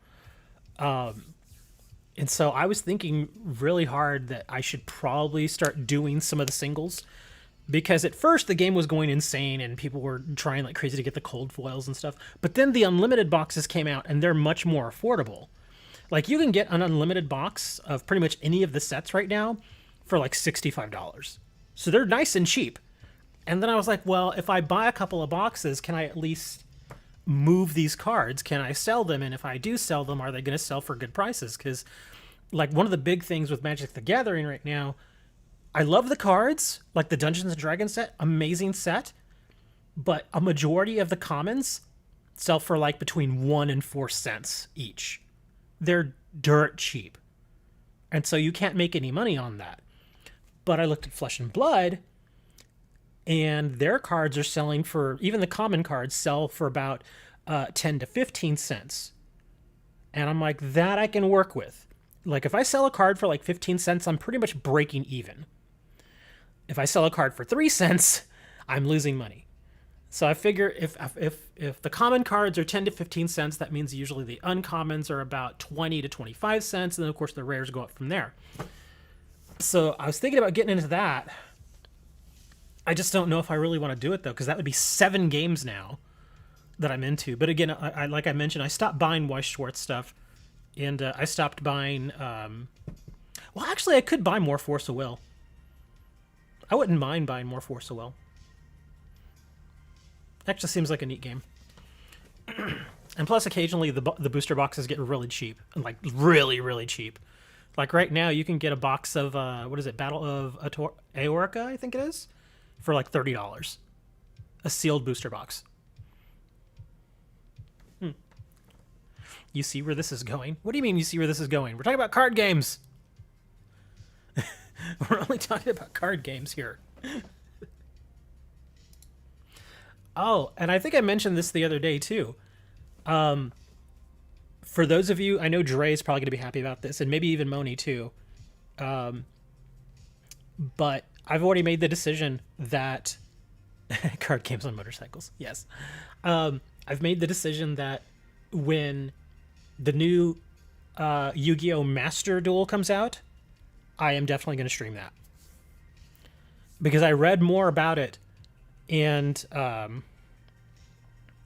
S1: And so I was thinking really hard that I should probably start doing some of the singles, because at first the game was going insane and people were trying like crazy to get the cold foils and stuff. But then the unlimited boxes came out and they're much more affordable. Like you can get an unlimited box of pretty much any of the sets right now for like $65. So they're nice and cheap. And then I was like, well, if I buy a couple of boxes, can I at least move these cards? Can I sell them? And if I do sell them, are they going to sell for good prices? Because like one of the big things with Magic the Gathering right now, I love the cards, like the Dungeons and Dragons set, amazing set, but a majority of the commons sell for like between 1 and 4 cents each. They're dirt cheap. And so you can't make any money on that. But I looked at Flesh and Blood, and their cards are selling for, even the common cards sell for about 10 to 15 cents. And I'm like, that I can work with. Like if I sell a card for like 15 cents, I'm pretty much breaking even. If I sell a card for 3 cents, I'm losing money. So I figure if the common cards are 10 to 15 cents, that means usually the uncommons are about 20 to 25 cents. And then of course the rares go up from there. So I was thinking about getting into that. I just don't know if I really want to do it though, because that would be 7 games now that I'm into. But again, I like I mentioned, I stopped buying Weiss Schwartz stuff, and I stopped buying. Well, actually, I could buy more Force of Will. I wouldn't mind buying more Force of Will. Actually, seems like a neat game. And plus, occasionally the booster boxes get really cheap, and like really, really cheap. Like right now, you can get a box of what is it, Battle of Aorica, I think it is, for like $30. A sealed booster box. You see where this is going? What do you mean you see where this is going? We're talking about card games. We're only talking about card games here. Oh, and I think I mentioned this the other day too. For those of you, I know Dre is probably going to be happy about this, and maybe even Moni too. But I've already made the decision that card games on motorcycles. Yes. I've made the decision that when the new Yu-Gi-Oh! Master Duel comes out, I am definitely going to stream that. Because I read more about it, and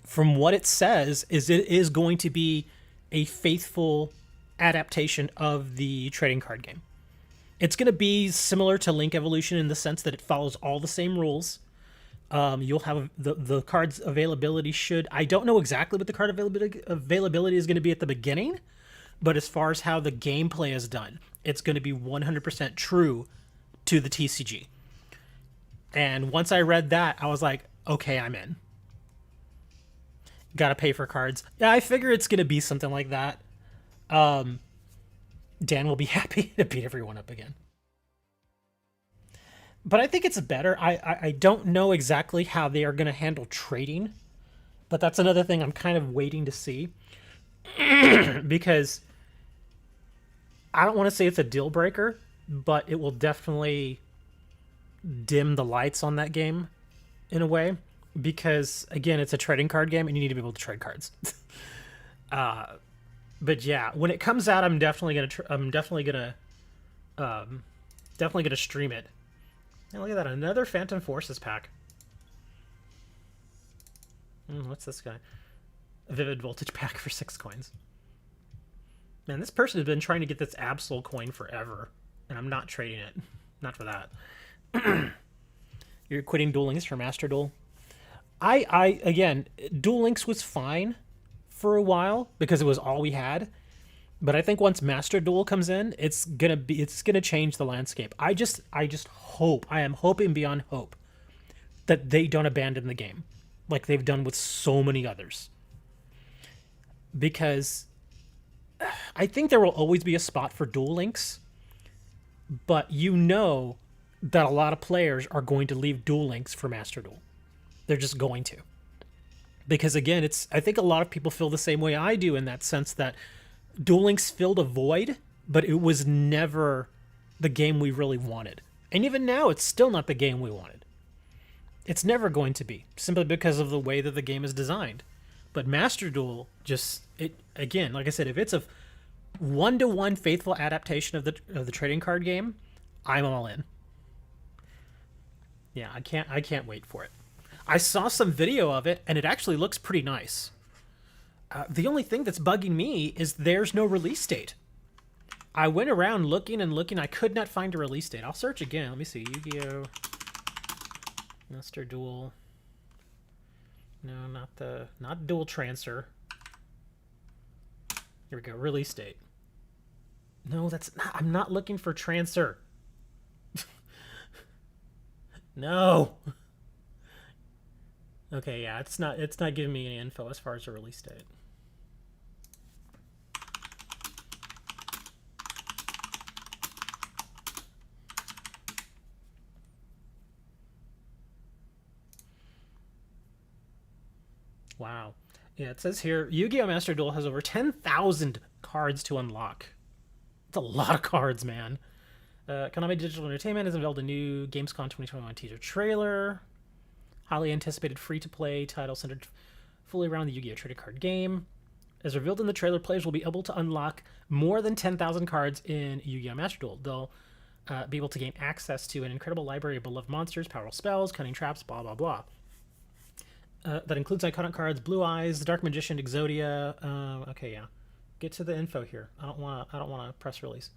S1: from what it says, is it is going to be a faithful adaptation of the trading card game. It's going to be similar to Link Evolution in the sense that it follows all the same rules. You'll have the cards availability should... I don't know exactly what the card availability is going to be at the beginning, but as far as how the gameplay is done, it's going to be 100% true to the TCG. And once I read that, I was like, okay, I'm in. Gotta pay for cards. Yeah, I figure it's going to be something like that. Dan will be happy to beat everyone up again. But I think it's better. I don't know exactly how they are going to handle trading, but that's another thing I'm kind of waiting to see. Because I don't want to say it's a deal breaker, but it will definitely dim the lights on that game in a way. Because, again, it's a trading card game, and you need to be able to trade cards. But yeah, when it comes out, I'm definitely gonna stream it. And look at that, another Phantom Forces pack. What's this guy? A Vivid Voltage pack for 6 coins. Man, this person has been trying to get this Absol coin forever, and I'm not trading it. Not for that. You're quitting Duel Links for Master Duel. Again, Duel Links was fine for a while because it was all we had. But I think once Master Duel comes in, it's gonna change the landscape. I just hope, I am hoping beyond hope, that they don't abandon the game like they've done with so many others. Because I think there will always be a spot for Duel Links, but you know that a lot of players are going to leave Duel Links for Master Duel. They're just going to. Because again, I think a lot of people feel the same way I do, in that sense that Duel Links filled a void, but it was never the game we really wanted. And even now, it's still not the game we wanted. It's never going to be, simply because of the way that the game is designed. But Master Duel again, like I said, if it's a 1-to-1 faithful adaptation of the trading card game, I'm all in. Yeah, I can't wait for it. I saw some video of it, and it actually looks pretty nice. The only thing that's bugging me is there's no release date. I went around looking and looking. I could not find a release date. I'll search again. Let me see. Yu-Gi-Oh! Master Duel. No, not Duel Transfer. Here we go. Release date. No, I'm not looking for Transfer. No. Okay, yeah, it's not giving me any info as far as the release date. Wow. Yeah, it says here, Yu-Gi-Oh! Master Duel has over 10,000 cards to unlock. It's a lot of cards, man. Konami Digital Entertainment has unveiled a new Gamescom 2021 teaser trailer. Highly anticipated free-to-play title centered fully around the Yu-Gi-Oh! Trading card game. As revealed in the trailer, players will be able to unlock more than 10,000 cards in Yu-Gi-Oh! Master Duel. They'll be able to gain access to an incredible library of beloved monsters, powerful spells, cunning traps, blah, blah, blah. That includes iconic cards, Blue Eyes, the Dark Magician, Exodia. Okay, yeah. Get to the info here. I don't want to press release.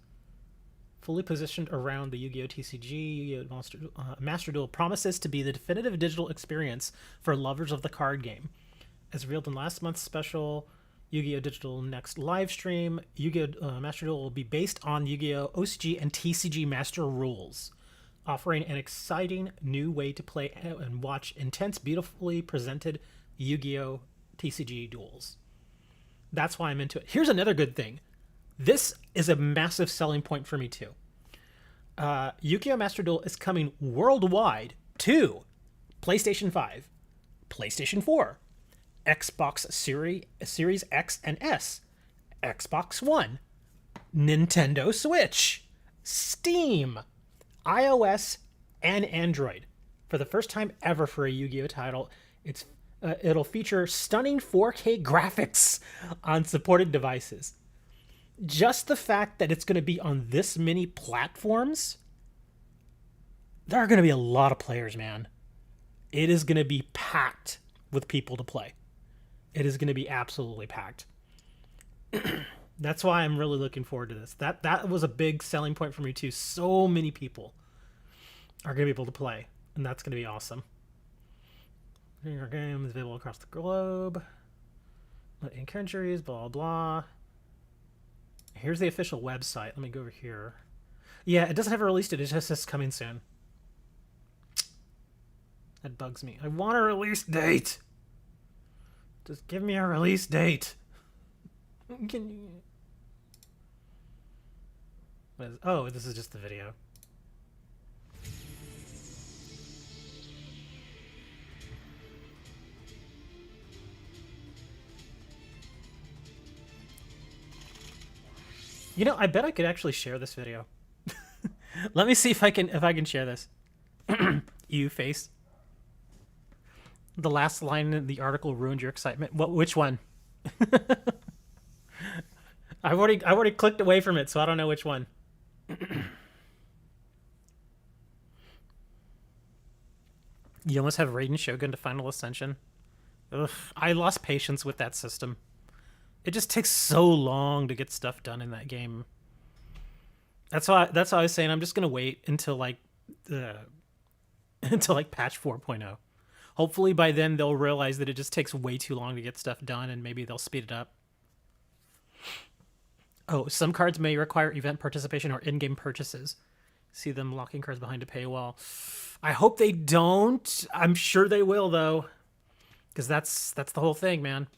S1: Fully positioned around the Yu-Gi-Oh! TCG, Yu-Gi-Oh! Master Duel promises to be the definitive digital experience for lovers of the card game. As revealed in last month's special Yu-Gi-Oh! Digital Next live stream, Yu-Gi-Oh! Master Duel will be based on Yu-Gi-Oh! OCG and TCG Master Rules, offering an exciting new way to play and watch intense, beautifully presented Yu-Gi-Oh! TCG duels. That's why I'm into it. Here's another good thing. This is a massive selling point for me, too. Yu-Gi-Oh! Master Duel is coming worldwide to PlayStation 5, PlayStation 4, Xbox Series X and S, Xbox One, Nintendo Switch, Steam, iOS, and Android. For the first time ever for a Yu-Gi-Oh! Title, it'll feature stunning 4K graphics on supported devices. Just the fact that it's going to be on this many platforms, there are going to be a lot of players, man. It is going to be packed with people to play. It is going to be absolutely packed. That's why I'm really looking forward to this. That was a big selling point for me, too. So many people are going to be able to play, and that's going to be awesome. Our game is available across the globe. In countries, blah, blah. Here's the official website. Let me go over here. Yeah, it doesn't have a release date. It just says coming soon. That bugs me. I want a release date. Just give me a release date. Can you... Oh, this is just the video. You know, I bet I could actually share this video. Let me see if I can share this. You face. The last line in the article ruined your excitement. Which one? I've already clicked away from it, so I don't know which one. You almost have Raiden Shogun to Final Ascension. Ugh, I lost patience with that system. It just takes so long to get stuff done in that game. That's why I was saying I'm just gonna wait until like patch 4.0. Hopefully by then they'll realize that it just takes way too long to get stuff done, and maybe they'll speed it up. Oh, some cards may require event participation or in-game purchases. See them locking cards behind a paywall. I hope they don't. I'm sure they will, though, because that's the whole thing, man.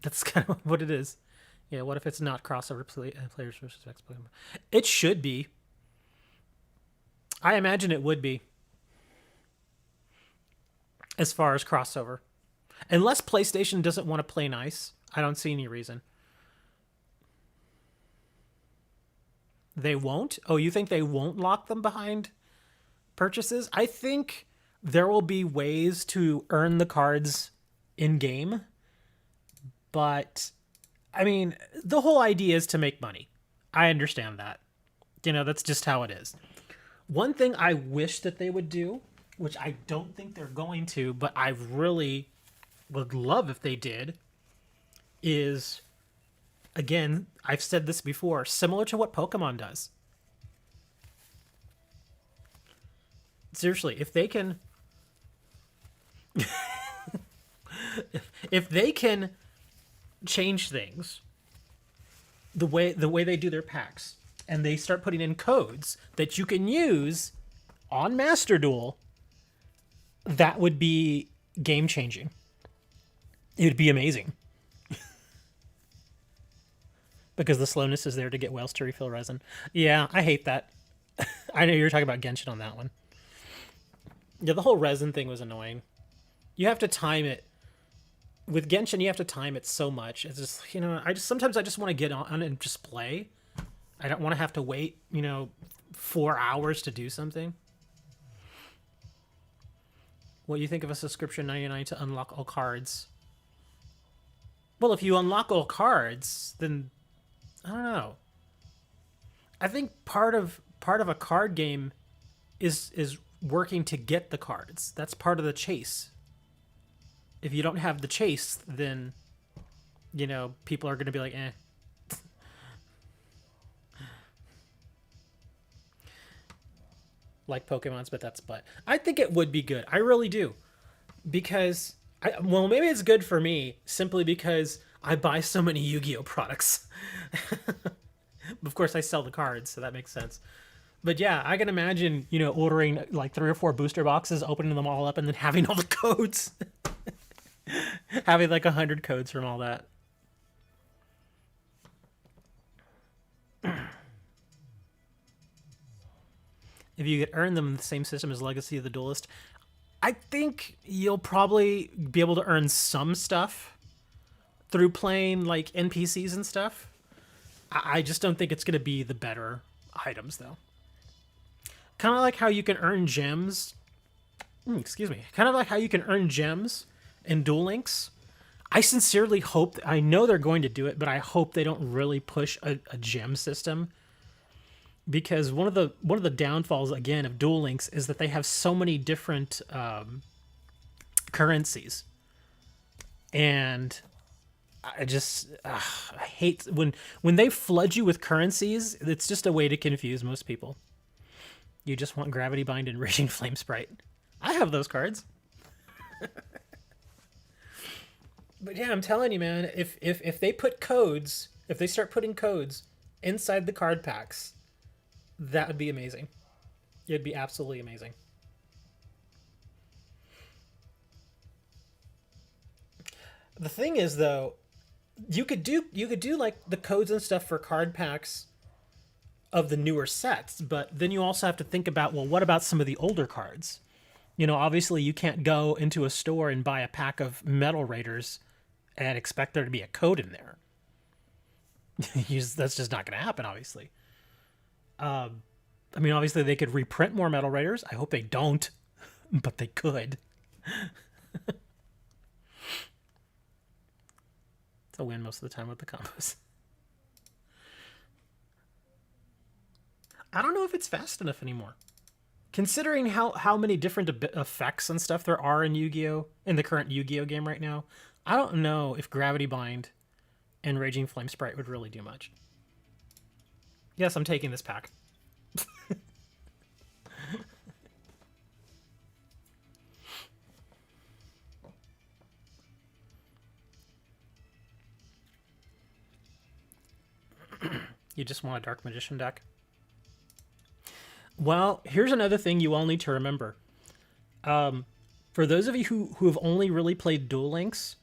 S1: That's kind of what it is. Yeah, what if it's not crossover players versus X Pokemon? It should be. I imagine it would be, as far as crossover. Unless PlayStation doesn't want to play nice, I don't see any reason. They won't? Oh, you think they won't lock them behind purchases? I think there will be ways to earn the cards in game, but I mean, the whole idea is to make money. I understand that. That's just how it is. One thing I wish that they would do, which I don't think they're going to, but I really would love if they did, is, again, I've said this before, similar to what Pokemon does. Seriously, if they can if they can change things the way they do their packs, and they start putting in codes that you can use on Master Duel, that would be game changing. It would be amazing. Because the slowness is there to get whales to refill resin. Yeah, I hate that. I know you were talking about Genshin on that one. Yeah, the whole resin thing was annoying. You have to time it. With Genshin, you have to time it so much. It's just, sometimes I just want to get on and just play. I don't want to have to wait, 4 hours to do something. What do you think of a subscription 99 to unlock all cards? Well, if you unlock all cards, then I don't know. I think part of a card game is working to get the cards. That's part of the chase. If you don't have the chase, then people are going to be like, eh. Like Pokemon's, but that's but. I think it would be good. I really do. Because maybe it's good for me simply because I buy so many Yu-Gi-Oh products. Of course, I sell the cards, so that makes sense. But yeah, I can imagine, ordering like 3 or 4 booster boxes, opening them all up, and then having all the codes. Having like 100 codes from all that. If you could earn them in the same system as Legacy of the Duelist, I think you'll probably be able to earn some stuff through playing like NPCs and stuff. I just don't think it's going to be the better items, though. Kind of like how you can earn gems. Excuse me. Kind of like how you can earn gems in Duel Links. I sincerely hope, I know they're going to do it, but I hope they don't really push a gem system. Because one of the downfalls, again, of Duel Links is that they have so many different currencies. And I hate when they flood you with currencies. It's just a way to confuse most people. You just want Gravity Bind and Raging Flame Sprite. I have those cards. But yeah, I'm telling you, man, if they put codes, if they start putting codes inside the card packs, that would be amazing. It'd be absolutely amazing. The thing is, though, you could do like the codes and stuff for card packs of the newer sets, but then you also have to think about, well, what about some of the older cards? Obviously you can't go into a store and buy a pack of Metal Raiders and expect there to be a code in there. That's just not going to happen, obviously. Obviously they could reprint more Metal Raiders. I hope they don't, but they could. It's a win most of the time with the combos. I don't know if it's fast enough anymore. Considering how many different effects and stuff there are in Yu-Gi-Oh! In the current Yu-Gi-Oh! Game right now, I don't know if Gravity Bind and Raging Flame Sprite would really do much. Yes, I'm taking this pack. You just want a Dark Magician deck? Well, here's another thing you all need to remember. For those of you who have only really played Duel Links,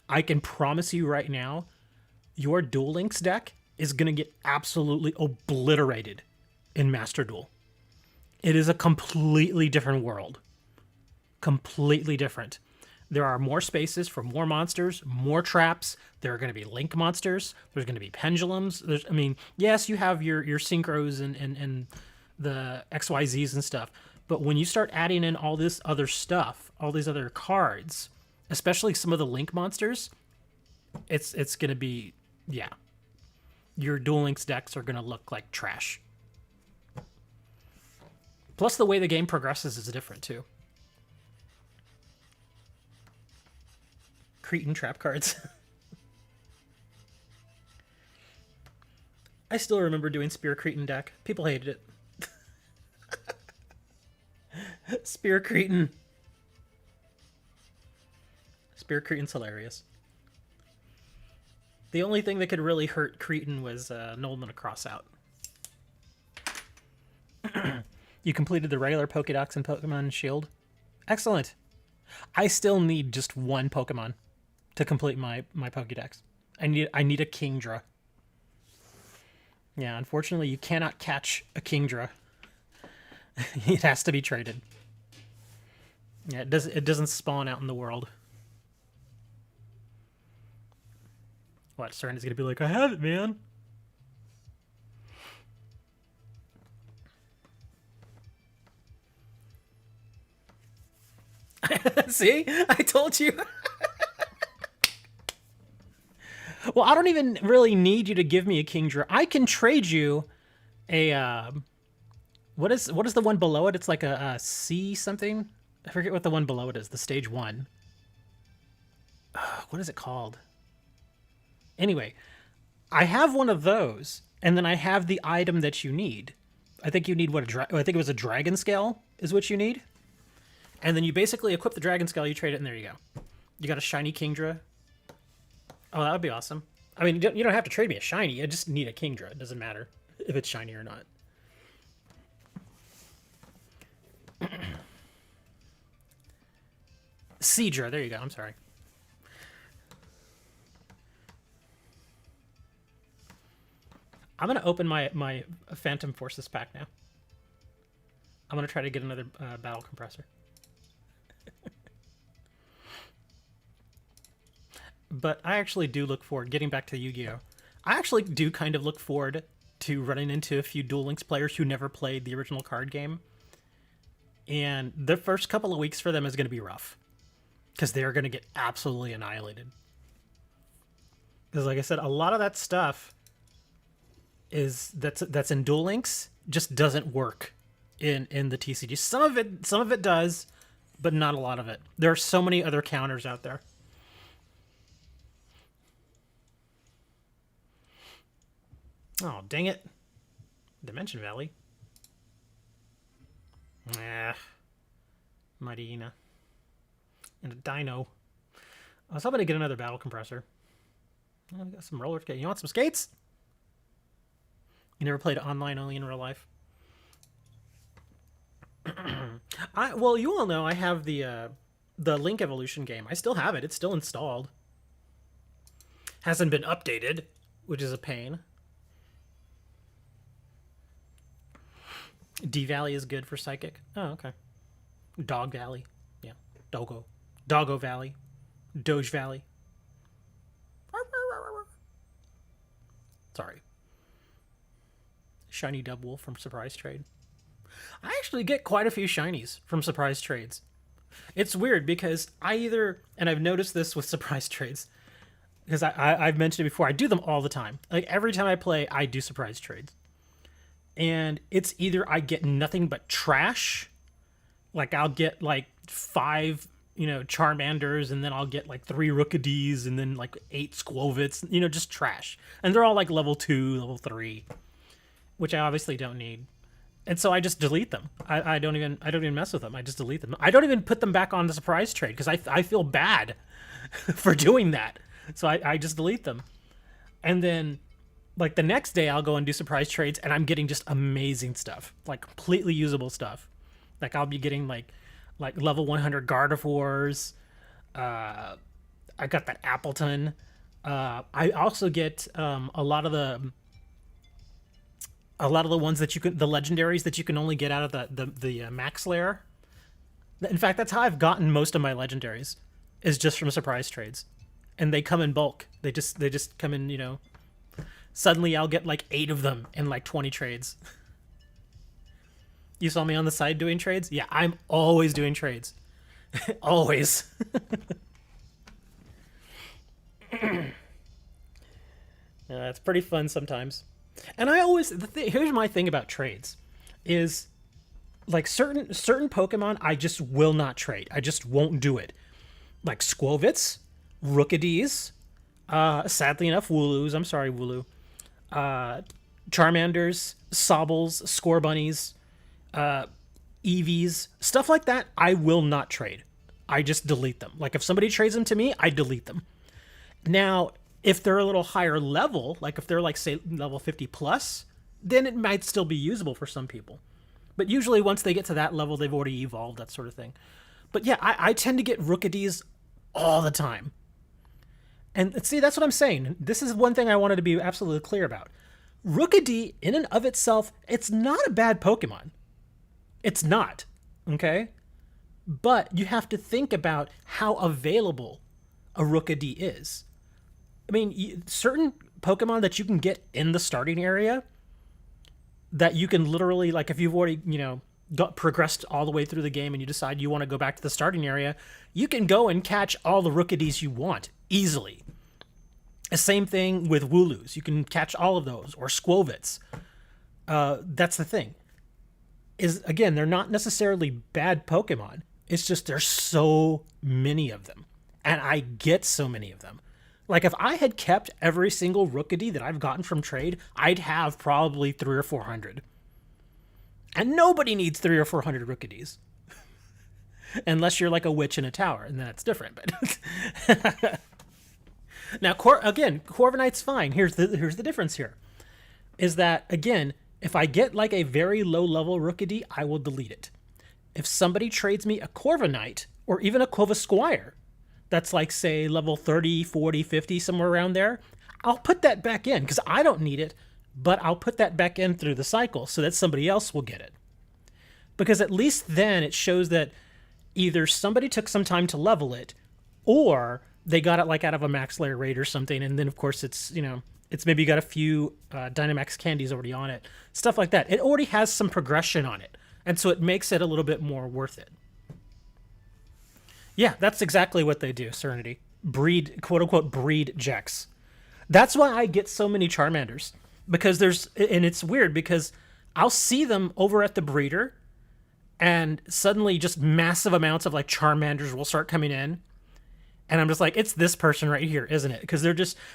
S1: I can promise you right now, your Duel Links deck is going to get absolutely obliterated in Master Duel. It is a completely different world. Completely different. There are more spaces for more monsters, more traps. There are going to be link monsters. There's going to be pendulums. Yes, you have your synchros and the XYZs and stuff. But when you start adding in all this other stuff, all these other cards, especially some of the link monsters, it's going to be, yeah. Your Duel Links decks are going to look like trash. Plus, the way the game progresses is different, too. Cretan trap cards. I still remember doing Spear Cretan deck. People hated it. Spear Cretan. Spear Cretan's hilarious. The only thing that could really hurt Cretan was Nolan a cross out. You completed the regular Pokédex in Pokemon Shield. Excellent. I still need just one Pokemon to complete my Pokédex. I need a Kingdra. Yeah, unfortunately, you cannot catch a Kingdra. It has to be traded. Yeah, it doesn't spawn out in the world. What, Serena's gonna be like, I have it, man. See? I told you. Well, I don't even really need you to give me a Kingdra. I can trade you a what is the one below it? It's like a C something. I forget what the one below it is. The stage 1. What is it called? Anyway, I have one of those, and then I have the item that you need. I think you need I think it was a dragon scale is what you need. And then you basically equip the dragon scale, you trade it, and there you go. You got a shiny Kingdra. Oh, that would be awesome. I mean, you don't have to trade me a shiny. I just need a Kingdra. It doesn't matter if it's shiny or not. Seadra, there you go. I'm sorry. I'm going to open my Phantom Forces pack now. I'm going to try to get another battle compressor. But I actually do look forward, getting back to Yu-Gi-Oh! I actually do kind of look forward to running into a few Duel Links players who never played the original card game. And the first couple of weeks for them is going to be rough. Because they're going to get absolutely annihilated. Because like I said, a lot of that stuff that's in Duel Links just doesn't work in the TCG. Some of it does, but not a lot of it. There are so many other counters out there. Oh, dang it. Dimension Valley. Mightyena. And a Dino. I was hoping to get another battle compressor. Oh, we got some roller skates. You want some skates? You never played online, only in real life? Well, you all know I have the Link Evolution game. I still have it. It's still installed. Hasn't been updated, which is a pain. D Valley is good for Psychic. Oh, okay. Dog Valley. Yeah. Doggo Valley. Doge Valley. Sorry. Shiny Dubwool from Surprise Trade. I actually get quite a few shinies from Surprise Trades. It's weird because and I've noticed this with Surprise Trades, because I've mentioned it before, I do them all the time. Like every time I play, I do Surprise Trades. And it's either I get nothing but trash, like I'll get like 5, Charmanders, and then I'll get like 3 Rookidis, and then like 8 Squovits, just trash. And they're all like level 2, level 3, which I obviously don't need. And so I just delete them. I don't even mess with them. I just delete them. I don't even put them back on the Surprise Trade because I feel bad for doing that. So I just delete them. And then like the next day I'll go and do Surprise Trades, and I'm getting just amazing stuff, like completely usable stuff. Like I'll be getting like level 100 Gardevoirs. I got that Appleton. I also get a lot of the ones that you can, the legendaries that you can only get out of the max layer. In fact, that's how I've gotten most of my legendaries, is just from surprise trades, and they come in bulk. They just come in. Suddenly I'll get like 8 of them in like 20 trades. You saw me on the side doing trades? Yeah, I'm always doing trades. Always. It's pretty fun sometimes. And I always here's my thing about trades is like certain Pokemon I just will not trade. I just won't do it. Like Squovits, Rookidis, sadly enough, Wooloos. I'm sorry, Wooloo. Charmanders, Sobbles, Scorbunnies, Eevees, stuff like that. I will not trade. I just delete them. Like if somebody trades them to me, I delete them. Now, if they're a little higher level, like if they're like say level 50 plus, then it might still be usable for some people. But usually once they get to that level, they've already evolved, that sort of thing. But yeah, I tend to get Rookidis all the time. And see, that's what I'm saying. This is one thing I wanted to be absolutely clear about. Rookidee, in and of itself, it's not a bad Pokemon. It's not, okay? But you have to think about how available a Rookidee is. I mean, certain Pokemon that you can get in the starting area that you can literally, like if you've already, got progressed all the way through the game and you decide you want to go back to the starting area, you can go and catch all the Rookidees you want easily. The same thing with Wooloos. You can catch all of those, or Squovits. That's the thing. Is, again, they're not necessarily bad Pokemon. It's just there's so many of them. And I get so many of them. Like if I had kept every single Rookidee that I've gotten from trade, I'd have probably 300 or 400. And nobody needs 300 or 400 Rookidees. Unless you're like a witch in a tower, and then it's different. But now, again, Corviknight's fine. Here's the difference here. Is that, again, if I get like a very low level Rookidee, I will delete it. If somebody trades me a Corviknight, or even a Corvisquire, that's like, say, level 30, 40, 50, somewhere around there, I'll put that back in, because I don't need it, but I'll put that back in through the cycle so that somebody else will get it. Because at least then it shows that either somebody took some time to level it, or they got it like out of a max layer raid or something, and then of course it's, it's maybe got a few Dynamax candies already on it. Stuff like that. It already has some progression on it, and so it makes it a little bit more worth it. Yeah, that's exactly what they do, Serenity. Breed, quote-unquote, breed Jex. That's why I get so many Charmanders. Because and it's weird, because I'll see them over at the breeder, and suddenly just massive amounts of, like, Charmanders will start coming in. And I'm just like, it's this person right here, isn't it? Because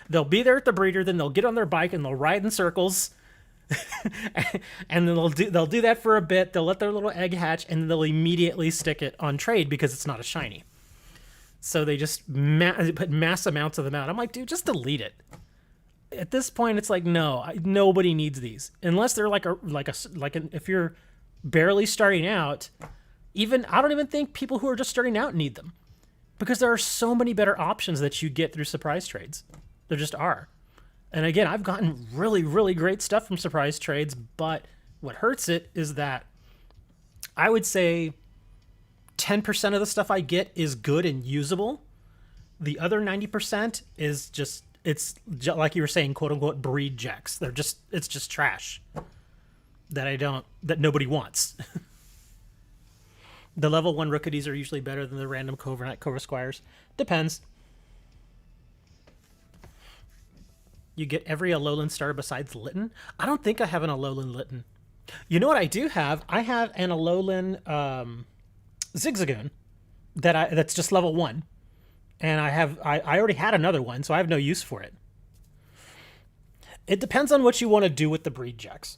S1: they'll be there at the breeder, then they'll get on their bike, and they'll ride in circles. And then they'll do that for a bit, they'll let their little egg hatch, and they'll immediately stick it on trade because it's not a shiny. So they just put mass amounts of them out. I'm like, dude, just delete it. At this point, it's like, no, nobody needs these unless they're if you're barely starting out. I don't even think people who are just starting out need them, because there are so many better options that you get through surprise trades. There just are. And again, I've gotten really, really great stuff from surprise trades, but what hurts it is that I would say 10% of the stuff I get is good and usable. The other 90% is just, it's like you were saying, quote unquote, breed Jex. It's just trash that nobody wants. The level 1 Rookidees are usually better than the random Corvisquires. Depends. You get every Alolan starter besides Litten? I don't think I have an Alolan Litten. You know what I do have? I have an Alolan Zigzagoon that's just level 1. And I already had another one, so I have no use for it. It depends on what you want to do with the breed Jex.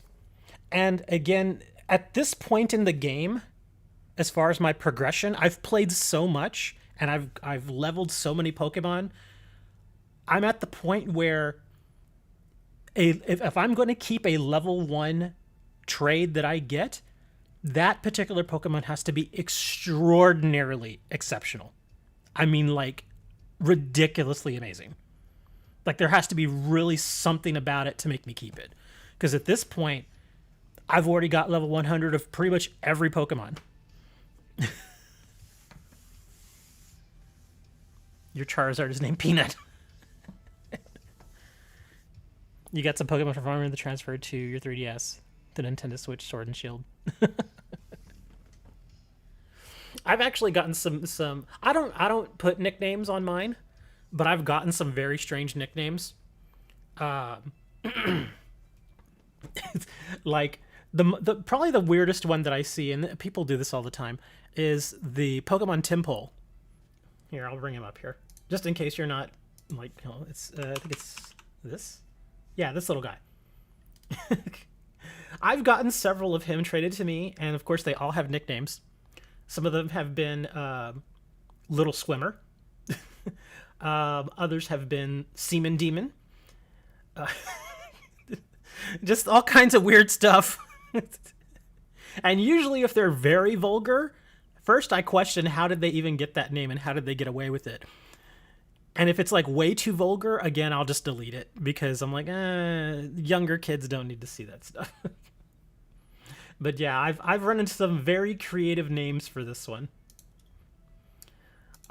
S1: And again, at this point in the game, as far as my progression, I've played so much and I've leveled so many Pokemon. I'm at the point where if I'm going to keep a level 1 trade that I get, that particular Pokemon has to be extraordinarily exceptional. I mean, like, ridiculously amazing. Like there has to be really something about it to make me keep it. Because at this point, I've already got level 100 of pretty much every Pokemon. Your Charizard is named Peanut. You got some Pokemon from Farmer that transferred to your 3DS, the Nintendo Switch Sword and Shield. I've actually gotten some. I don't put nicknames on mine, but I've gotten some very strange nicknames. Like the probably the weirdest one that I see, and people do this all the time, is the Pokemon Timpole. Here, I'll bring him up here, just in case you're not like. Oh, it's I think it's this. Yeah, this little guy. I've gotten several of him traded to me, and of course they all have nicknames. Some of them have been Little Swimmer. Others have been Seaman Demon. Just all kinds of weird stuff. And usually if they're very vulgar, first I question how did they even get that name and how did they get away with it? And if it's like way too vulgar, again, I'll just delete it because I'm like, younger kids don't need to see that stuff. But yeah, I've run into some very creative names for this one.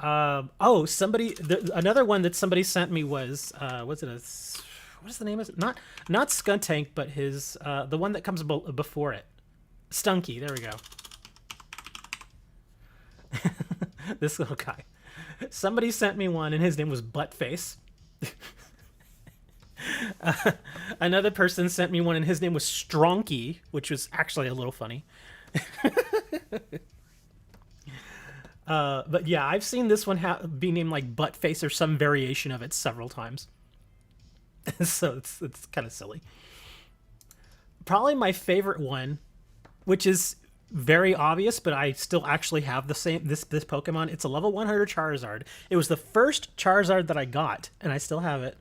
S1: Another one that somebody sent me was what is the name of it? Not Skuntank, but his the one that comes before it, Stunky. There we go. This little guy. Somebody sent me one, and his name was Buttface. Another person sent me one, and his name was Stronky, which was actually a little funny. But yeah, I've seen this one be named like Buttface or some variation of it several times. So it's kind of silly. Probably my favorite one, which is very obvious, but I still actually have the same this Pokemon. It's a level 100 Charizard. It was the first Charizard that I got, and I still have it.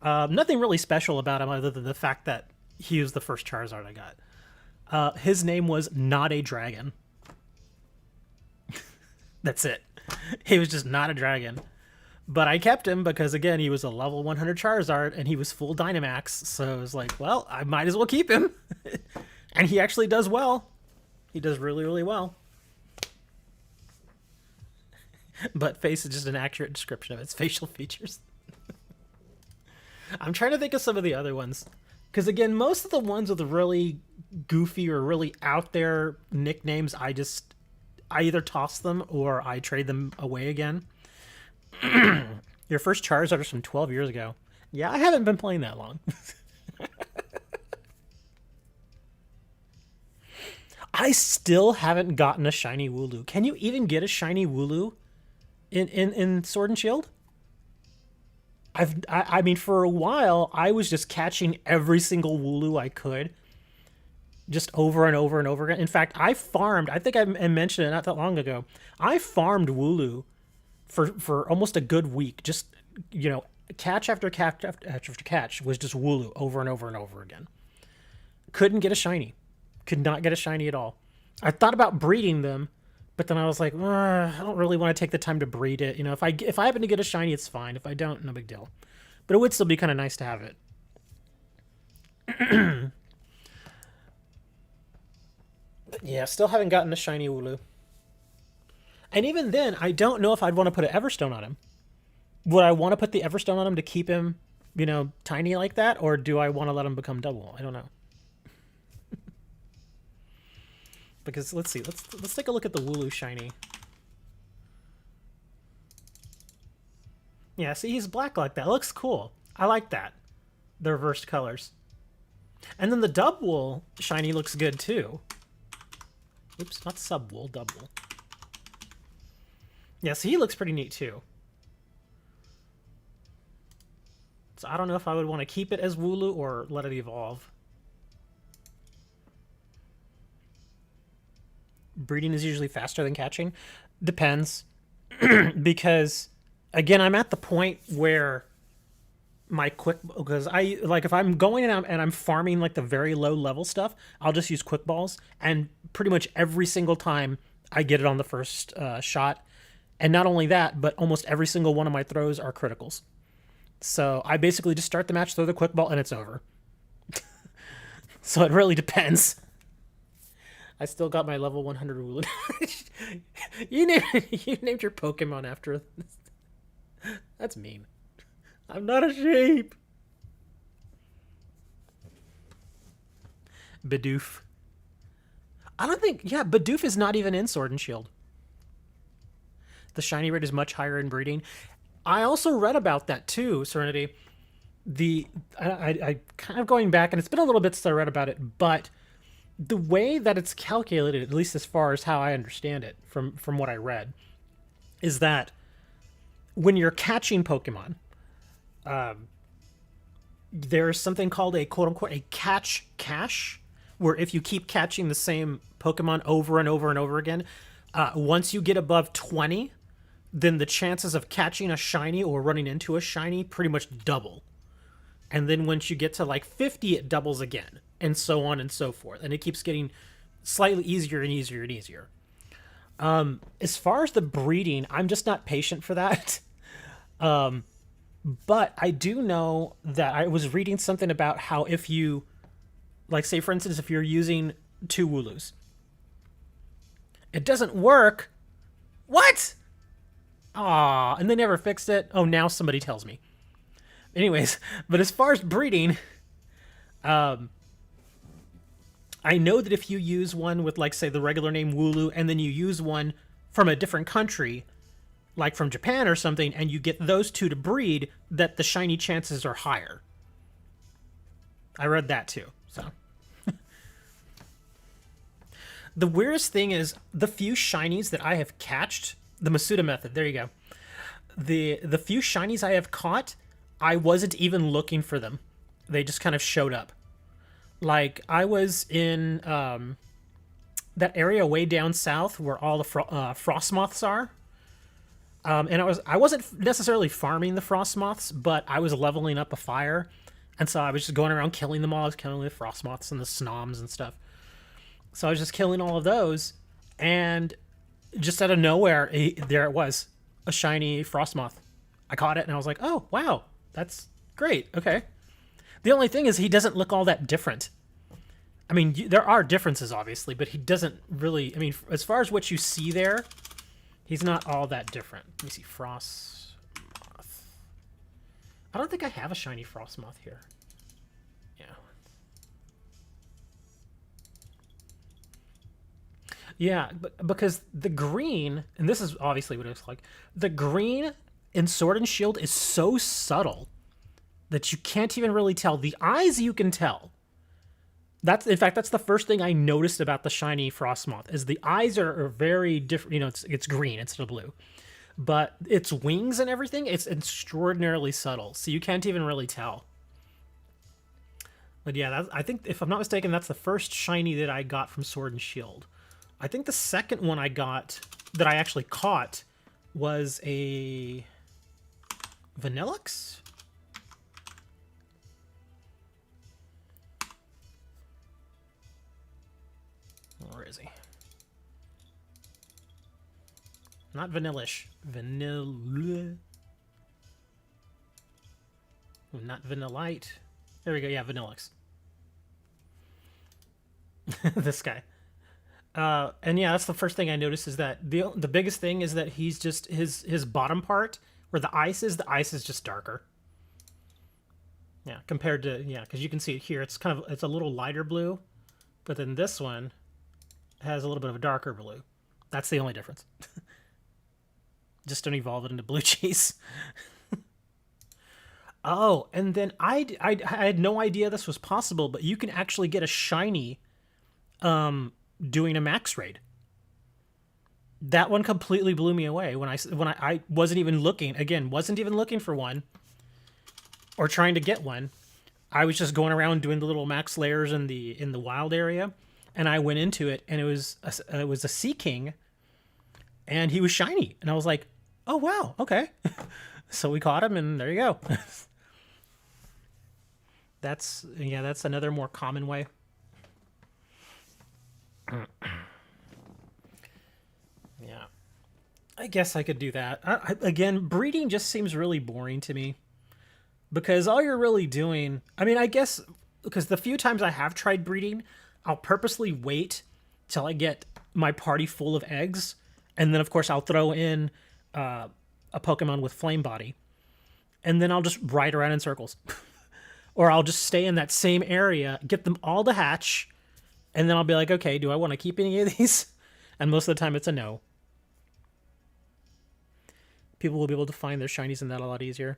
S1: Nothing really special about him other than the fact that he was the first Charizard I got. His name was Not a Dragon. That's it. He was just not a dragon. But I kept him because, again, he was a level 100 Charizard, and he was full Dynamax, so I was like, well, I might as well keep him. And he actually does well. He does really, really well. But face is just an accurate description of its facial features. I'm trying to think of some of the other ones. Because, again, most of the ones with the really goofy or really out there nicknames, I either toss them or I trade them away again. Your first Charizard is from 12 years ago. Yeah, I haven't been playing that long. I still haven't gotten a shiny Wooloo. Can you even get a shiny Wooloo in Sword and Shield? I mean, for a while, I was just catching every single Wooloo I could. Just over and over and over again. In fact, I think I mentioned it not that long ago. I farmed Wooloo for almost a good week. Just, catch after catch after catch was just Wooloo over and over and over again. Couldn't get a shiny. Could not get a shiny at all. I thought about breeding them, but then I was like, I don't really want to take the time to breed it. If I happen to get a shiny, it's fine. If I don't, no big deal. But it would still be kind of nice to have it. But yeah, still haven't gotten a shiny Wooloo. And even then, I don't know if I'd want to put an Everstone on him. Would I want to put the Everstone on him to keep him, tiny like that? Or do I want to let him become double? I don't know. Because let's see, let's take a look at the Wooloo shiny. Yeah, see, he's black like that. It looks cool. I like that. The reversed colors. And then the Dubwool shiny looks good too. Oops, not Subwool, Dubwool. Yeah, see, he looks pretty neat too. So I don't know if I would want to keep it as Wooloo or let it evolve. Breeding is usually faster than catching. Depends. Because, again, I'm at the point where because if I'm going and I'm farming like the very low level stuff, I'll just use quick balls, and pretty much every single time I get it on the first shot. And not only that, but almost every single one of my throws are criticals. So I basically just start the match, throw the quick ball, and it's over. So it really depends. I still got my level 100 Wooloo. You named your Pokemon after. That's mean. I'm not a sheep. Bidoof. I don't think. Yeah, Bidoof is not even in Sword and Shield. The shiny rate is much higher in breeding. I also read about that too, Serenity. I kind of going back, and it's been a little bit since I read about it, but the way that it's calculated, at least as far as how I understand it from what I read, is that when you're catching Pokemon, there's something called a quote-unquote a catch cache, where if you keep catching the same Pokemon over and over and over again, once you get above 20, then the chances of catching a shiny or running into a shiny pretty much double. And then once you get to like 50, it doubles again, and so on and so forth. And it keeps getting slightly easier and easier and easier. As far as the breeding, I'm just not patient for that. But I do know that I was reading something about how if you, like, say, for instance, if you're using 2 Wooloos, it doesn't work. What? Aw, and they never fixed it. Oh, now somebody tells me. Anyways, but as far as breeding, I know that if you use one with, like, say, the regular name Wooloo, and then you use one from a different country, like from Japan or something, and you get those two to breed, that the shiny chances are higher. I read that too, so. The weirdest thing is, the few shinies that I have catched, the Masuda method, there you go. The few shinies I have caught, I wasn't even looking for them. They just kind of showed up. Like, I was in that area way down south where all the frost moths are. And I wasn't necessarily farming the frost moths, but I was leveling up a fire. And so I was just going around killing them all. I was killing the frost moths and the snoms and stuff. So I was just killing all of those. And just out of nowhere, there it was. A shiny frost moth. I caught it and I was like, oh, wow. That's great. Okay. The only thing is he doesn't look all that different. I mean, there are differences, obviously, but he doesn't really... I mean, as far as what you see there, he's not all that different. Let me see. Frost Moth. I don't think I have a shiny Frost Moth here. Yeah. Yeah, because the green... And this is obviously what it looks like. The green in Sword and Shield is so subtle that you can't even really tell. The eyes you can tell. In fact, that's the first thing I noticed about the shiny Frostmoth, is the eyes are very different. You know, it's green instead of blue. But its wings and everything, it's extraordinarily subtle, so you can't even really tell. But yeah, I think, if I'm not mistaken, that's the first shiny that I got from Sword and Shield. I think the second one I got, that I actually caught, was a Vanillix? Where is he? Not Vanillish. Vanilla. Not Vanillite. There we go. Yeah, Vanillix. This guy. And yeah, that's the first thing I noticed, is that the biggest thing is that he's just, his bottom part, where the ice is just darker. Yeah, compared to, yeah, because you can see it here. It's a little lighter blue, but then this one has a little bit of a darker blue. That's the only difference. Just don't evolve it into blue cheese. Oh, and then I had no idea this was possible, but you can actually get a shiny doing a max raid. That one completely blew me away when I wasn't even looking. Again, wasn't even looking for one or trying to get one. I was just going around doing the little max layers in the wild area, and I went into it, and it was a Sea King, and he was shiny, and I was like, oh wow, okay. So we caught him, and there you go. That's another more common way. Yeah, I guess I could do that. Again, breeding just seems really boring to me. Because all you're really doing, I mean, I guess, because the few times I have tried breeding, I'll purposely wait till I get my party full of eggs, and then of course I'll throw in a Pokemon with Flame Body, and then I'll just ride around in circles. Or I'll just stay in that same area, get them all to hatch, and then I'll be like, okay, do I want to keep any of these? And most of the time it's a no. People will be able to find their shinies in that a lot easier.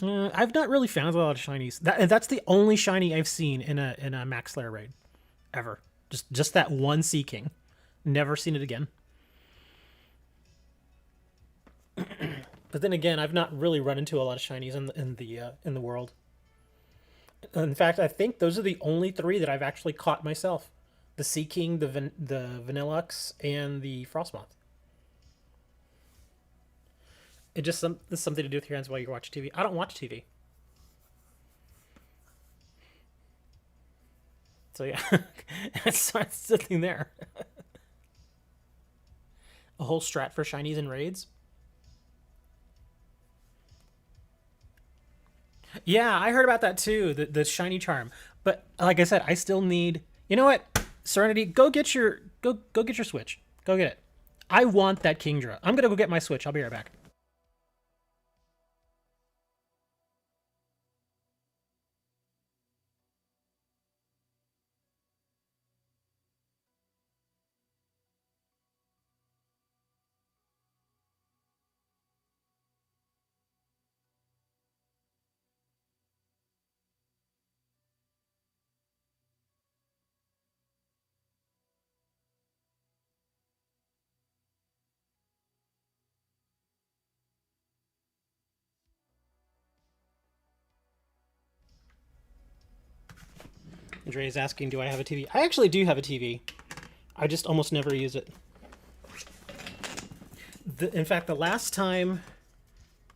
S1: I've not really found a lot of shinies. That's the only shiny I've seen in a Max Slayer raid ever. Just that one Sea King. Never seen it again. But then again, I've not really run into a lot of shinies in the world. In fact, I think those are the only three that I've actually caught myself: the Sea King, the Vanillux, and the Frostmoth. It just it's something to do with your hands while you're watching TV. I don't watch TV. So yeah, it's sitting there. A whole strat for shinies and raids. Yeah, I heard about that too. The shiny charm, but like I said, I still need. You know what, Serenity, go get your Switch. Go get it. I want that Kingdra. I'm gonna go get my Switch. I'll be right back. Andre is asking, do I have a TV? I actually do have a TV. I just almost never use it. In fact, the last time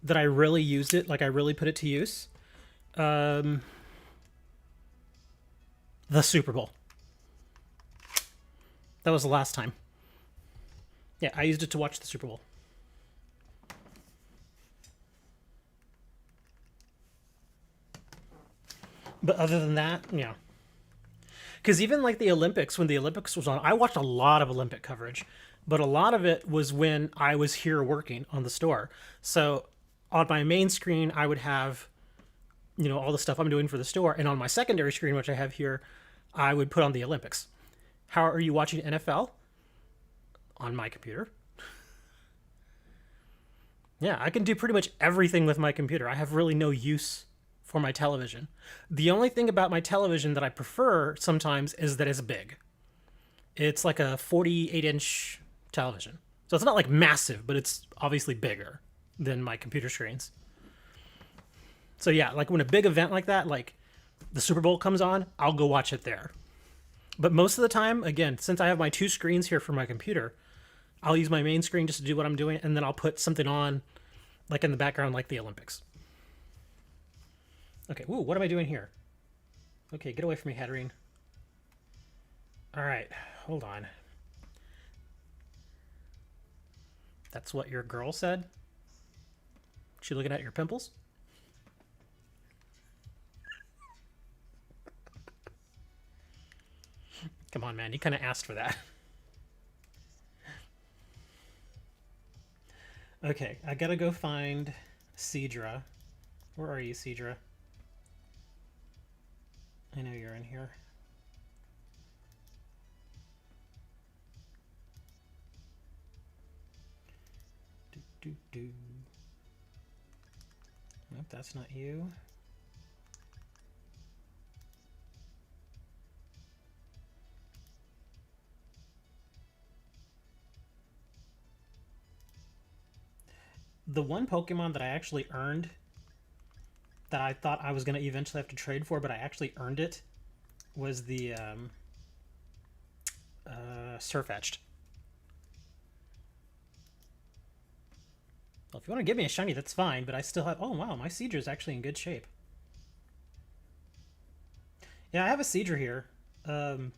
S1: that I really used it, like I really put it to use, um, the Super Bowl. That was the last time. Yeah, I used it to watch the Super Bowl. But other than that, yeah. Because even like the Olympics, when the Olympics was on, I watched a lot of Olympic coverage, but a lot of it was when I was here working on the store. So on my main screen, I would have, all the stuff I'm doing for the store, and on my secondary screen, which I have here, I would put on the Olympics. How are you watching NFL? On my computer. Yeah, I can do pretty much everything with my computer. I have really no use for my television. The only thing about my television that I prefer sometimes is that it's big. It's like a 48-inch television. So it's not like massive, but it's obviously bigger than my computer screens. So yeah, like when a big event like that, like the Super Bowl comes on, I'll go watch it there. But most of the time, again, since I have my two screens here for my computer, I'll use my main screen just to do what I'm doing, and then I'll put something on, like in the background, like the Olympics. Okay, ooh, what am I doing here? Okay, get away from me, Hatterene. All right, hold on. That's what your girl said? She looking at your pimples? Come on, man, you kind of asked for that. Okay, I gotta go find Seadra. Where are you, Seadra? I know you're in here. Do. Nope, that's not you. The one Pokemon that I actually earned, that I thought I was going to eventually have to trade for, but I actually earned it, was the Surfetched. Well, if you want to give me a shiny, that's fine, but I still have... Oh, wow, my Seadra is actually in good shape. Yeah, I have a Seadra here. And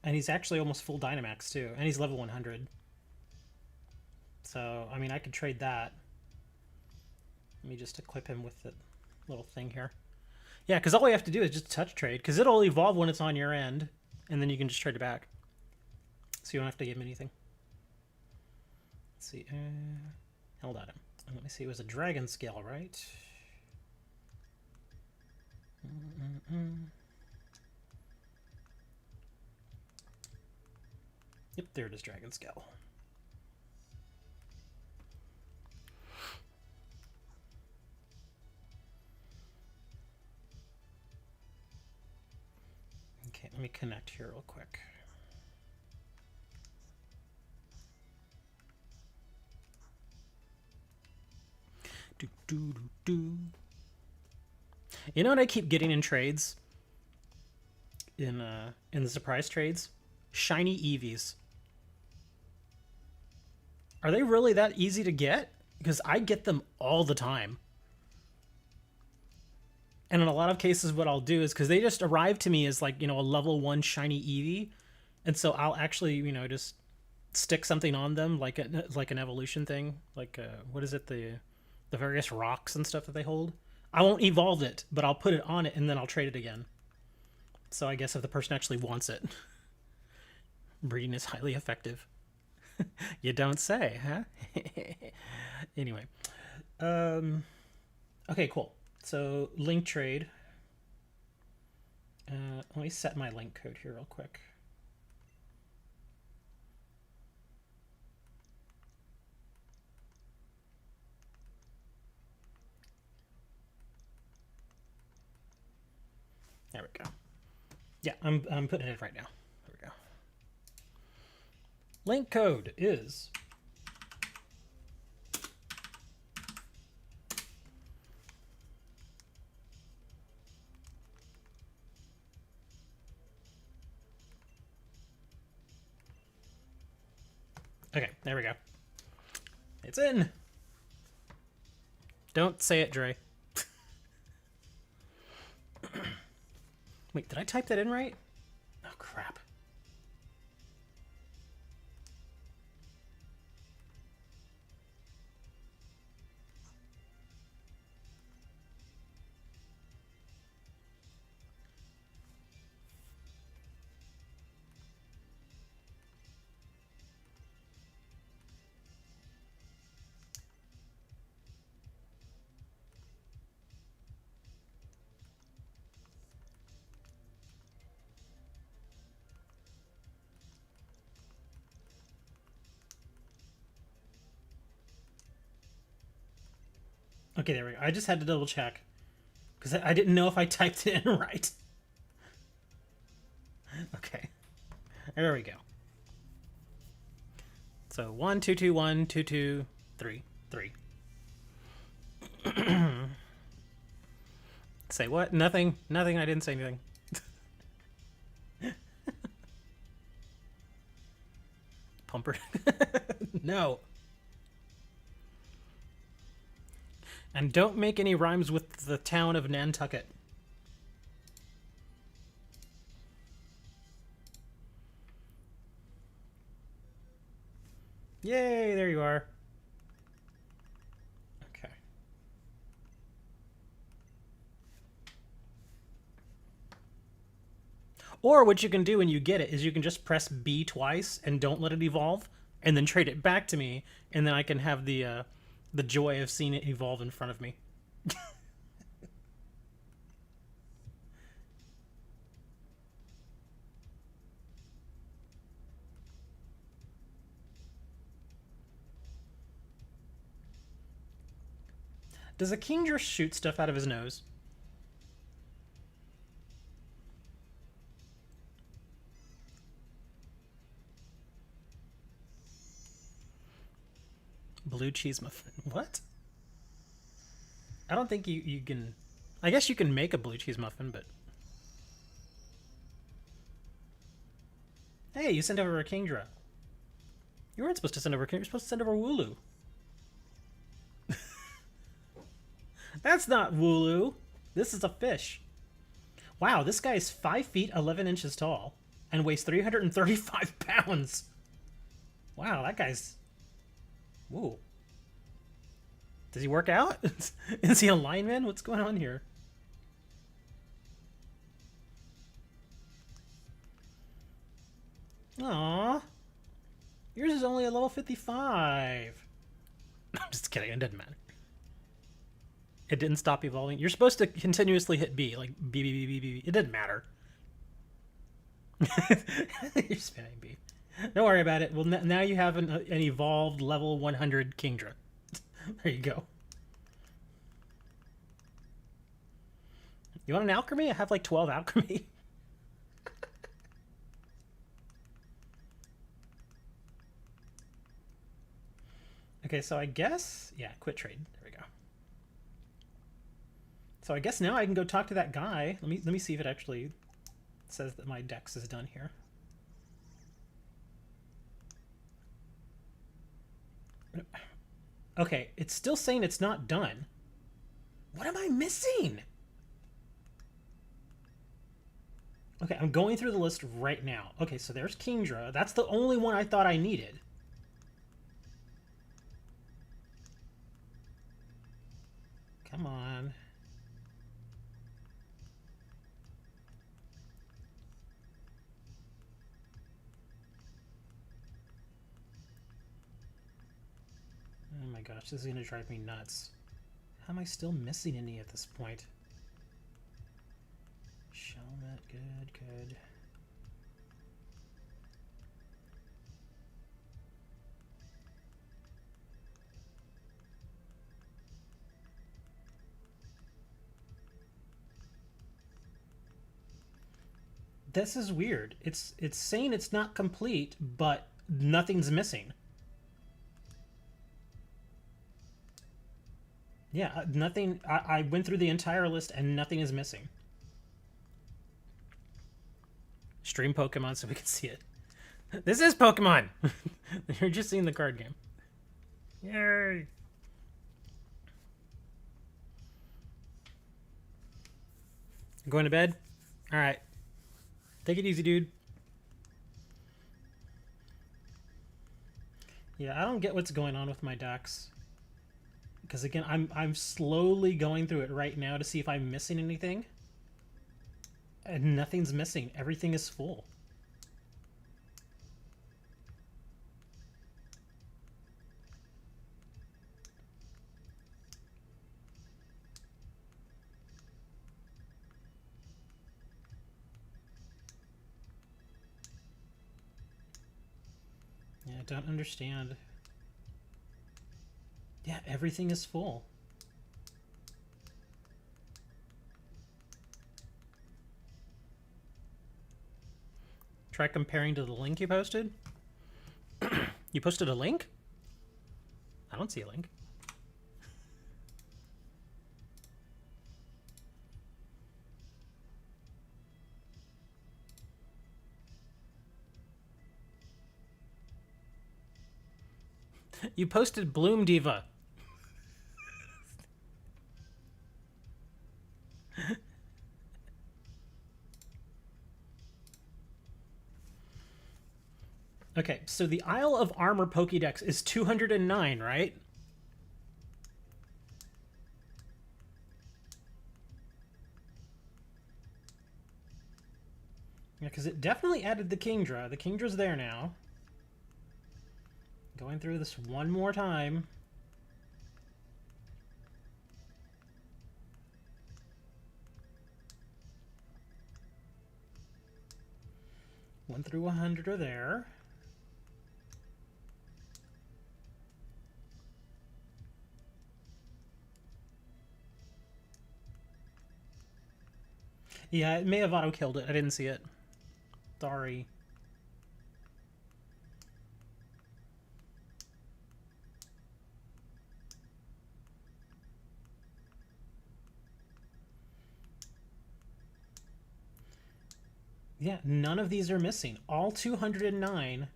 S1: he's actually almost full Dynamax, too. And he's level 100. So, I mean, I could trade that. Let me just equip him with it. little thing here. Yeah, because all we have to do is just touch trade, because it'll evolve when it's on your end, and then you can just trade it back. So you don't have to give him anything. Let's see. Held at him. Let me see. It was a dragon scale, right? Yep, there it is, dragon scale. Okay, let me connect here real quick. You know what I keep getting in trades? In the surprise trades? Shiny Eevees. Are they really that easy to get? Because I get them all the time. And in a lot of cases what I'll do is, because they just arrive to me as like, a level 1 shiny Eevee. And so I'll actually, just stick something on them, like an evolution thing. Like, what is it? The various rocks and stuff that they hold. I won't evolve it, but I'll put it on it and then I'll trade it again. So I guess if the person actually wants it. Breeding is highly effective. You don't say, huh? Anyway. Okay, cool. So, link trade. Let me set my link code here real quick. There we go. Yeah, I'm putting it in right now. There we go. Link code is okay, there we go. It's in. Don't say it, Dre. Wait, did I type that in right? Oh, crap. Okay, there we go. I just had to double check because I didn't know if I typed it in right. Okay, there we go. So 1 2 2 1 2 2 3 3. Say what? Nothing. Nothing. I didn't say anything. Pumper. No. And don't make any rhymes with the town of Nantucket. Yay, there you are. Okay. Or what you can do when you get it is you can just press B twice and don't let it evolve, and then trade it back to me, and then I can have the joy of seeing it evolve in front of me. Does a Kingdra shoot stuff out of his nose? Blue cheese muffin. What? I don't think you can... I guess you can make a blue cheese muffin, but... Hey, you sent over a Kingdra. You weren't supposed to send over a Kingdra. You're supposed to send over Wooloo. That's not Wooloo. This is a fish. Wow, this guy is 5 feet 11 inches tall and weighs 335 pounds. Wow, that guy's... Whoa. Does he work out? Is he a lineman? What's going on here? Aww. Yours is only a level 55. I'm just kidding. It doesn't matter. It didn't stop evolving. You're supposed to continuously hit B. Like B, B, B, B, B. It didn't matter. You're spamming B. Don't worry about it. Well, now you have an evolved level 100 Kingdra. There you go. You want an alchemy? I have like 12 alchemy. Okay, so I guess... Yeah, quit trade. There we go. So I guess now I can go talk to that guy. Let me see if it actually says that my dex is done here. Okay, it's still saying it's not done. What am I missing? Okay, I'm going through the list right now. Okay, so there's Kingdra. That's the only one I thought I needed. Come on. Oh my gosh, this is gonna drive me nuts. How am I still missing any at this point? Shelmet, good, good. This is weird. It's saying it's not complete, but nothing's missing. Yeah, nothing. I went through the entire list and nothing is missing. Stream Pokemon so we can see it. This is Pokemon! You're just seeing the card game. Yay! Going to bed? Alright. Take it easy, dude. Yeah, I don't get what's going on with my decks. Because again, I'm slowly going through it right now to see if I'm missing anything. And nothing's missing. Everything is full. Yeah, I don't understand. Yeah, everything is full. Try comparing to the link you posted. You posted a link? I don't see a link. You posted Bloom Diva. Okay, so the Isle of Armor Pokédex is 209, right? Yeah, because it definitely added the Kingdra. The Kingdra's there now. Going through this one more time. One through 100 are there. Yeah, it may have auto-killed it. I didn't see it. Sorry. Yeah, none of these are missing. All 209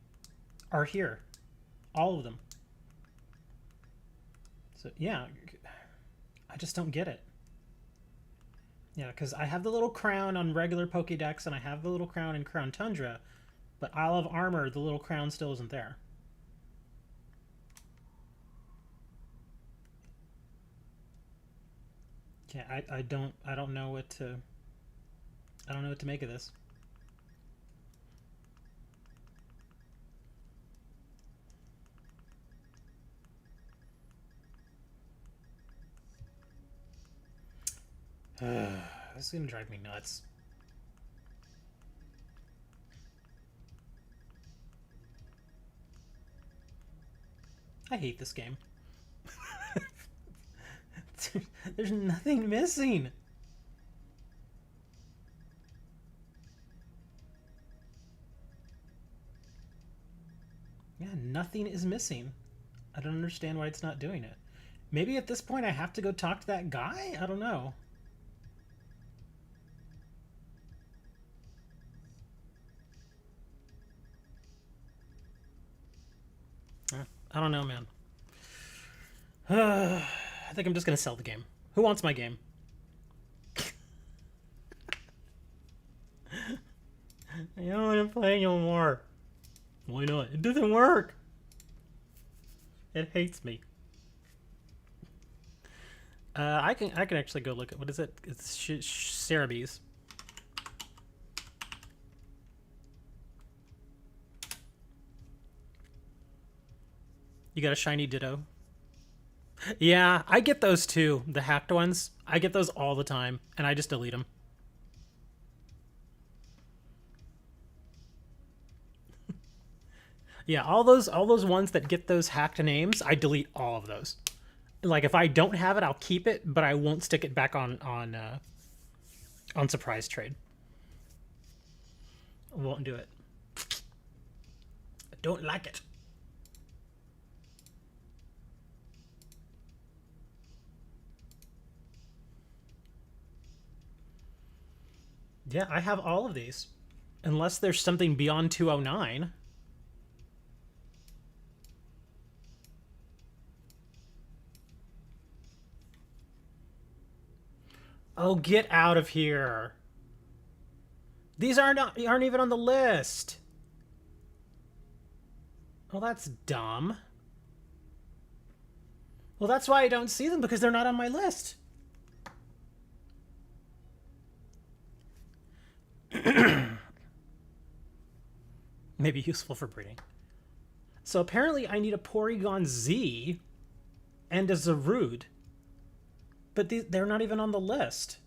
S1: are here. All of them. So, yeah. I just don't get it. Yeah, because I have the little crown on regular Pokédex, and I have the little crown in Crown Tundra, but Isle of Armor, the little crown still isn't there. Yeah, I don't know what to make of this. This is gonna drive me nuts. I hate this game. There's nothing missing. Yeah, nothing is missing. I don't understand why it's not doing it. Maybe at this point I have to go talk to that guy? I don't know. I don't know, man. I think I'm just gonna sell the game. Who wants my game? I don't want to play no more. Why not? It doesn't work. It hates me. I can actually go look at what is it? It's Cerebees. You got a shiny Ditto. Yeah, I get those too. The hacked ones. I get those all the time, and I just delete them. Yeah, all those ones that get those hacked names, I delete all of those. Like if I don't have it, I'll keep it, but I won't stick it back on surprise trade. I won't do it. I don't like it. Yeah, I have all of these. Unless there's something beyond 209. Oh, get out of here. These aren't even on the list. Well, that's dumb. Well, that's why I don't see them, because they're not on my list. Maybe useful for breeding. So apparently I need a Porygon Z and a Zarude. But they're not even on the list.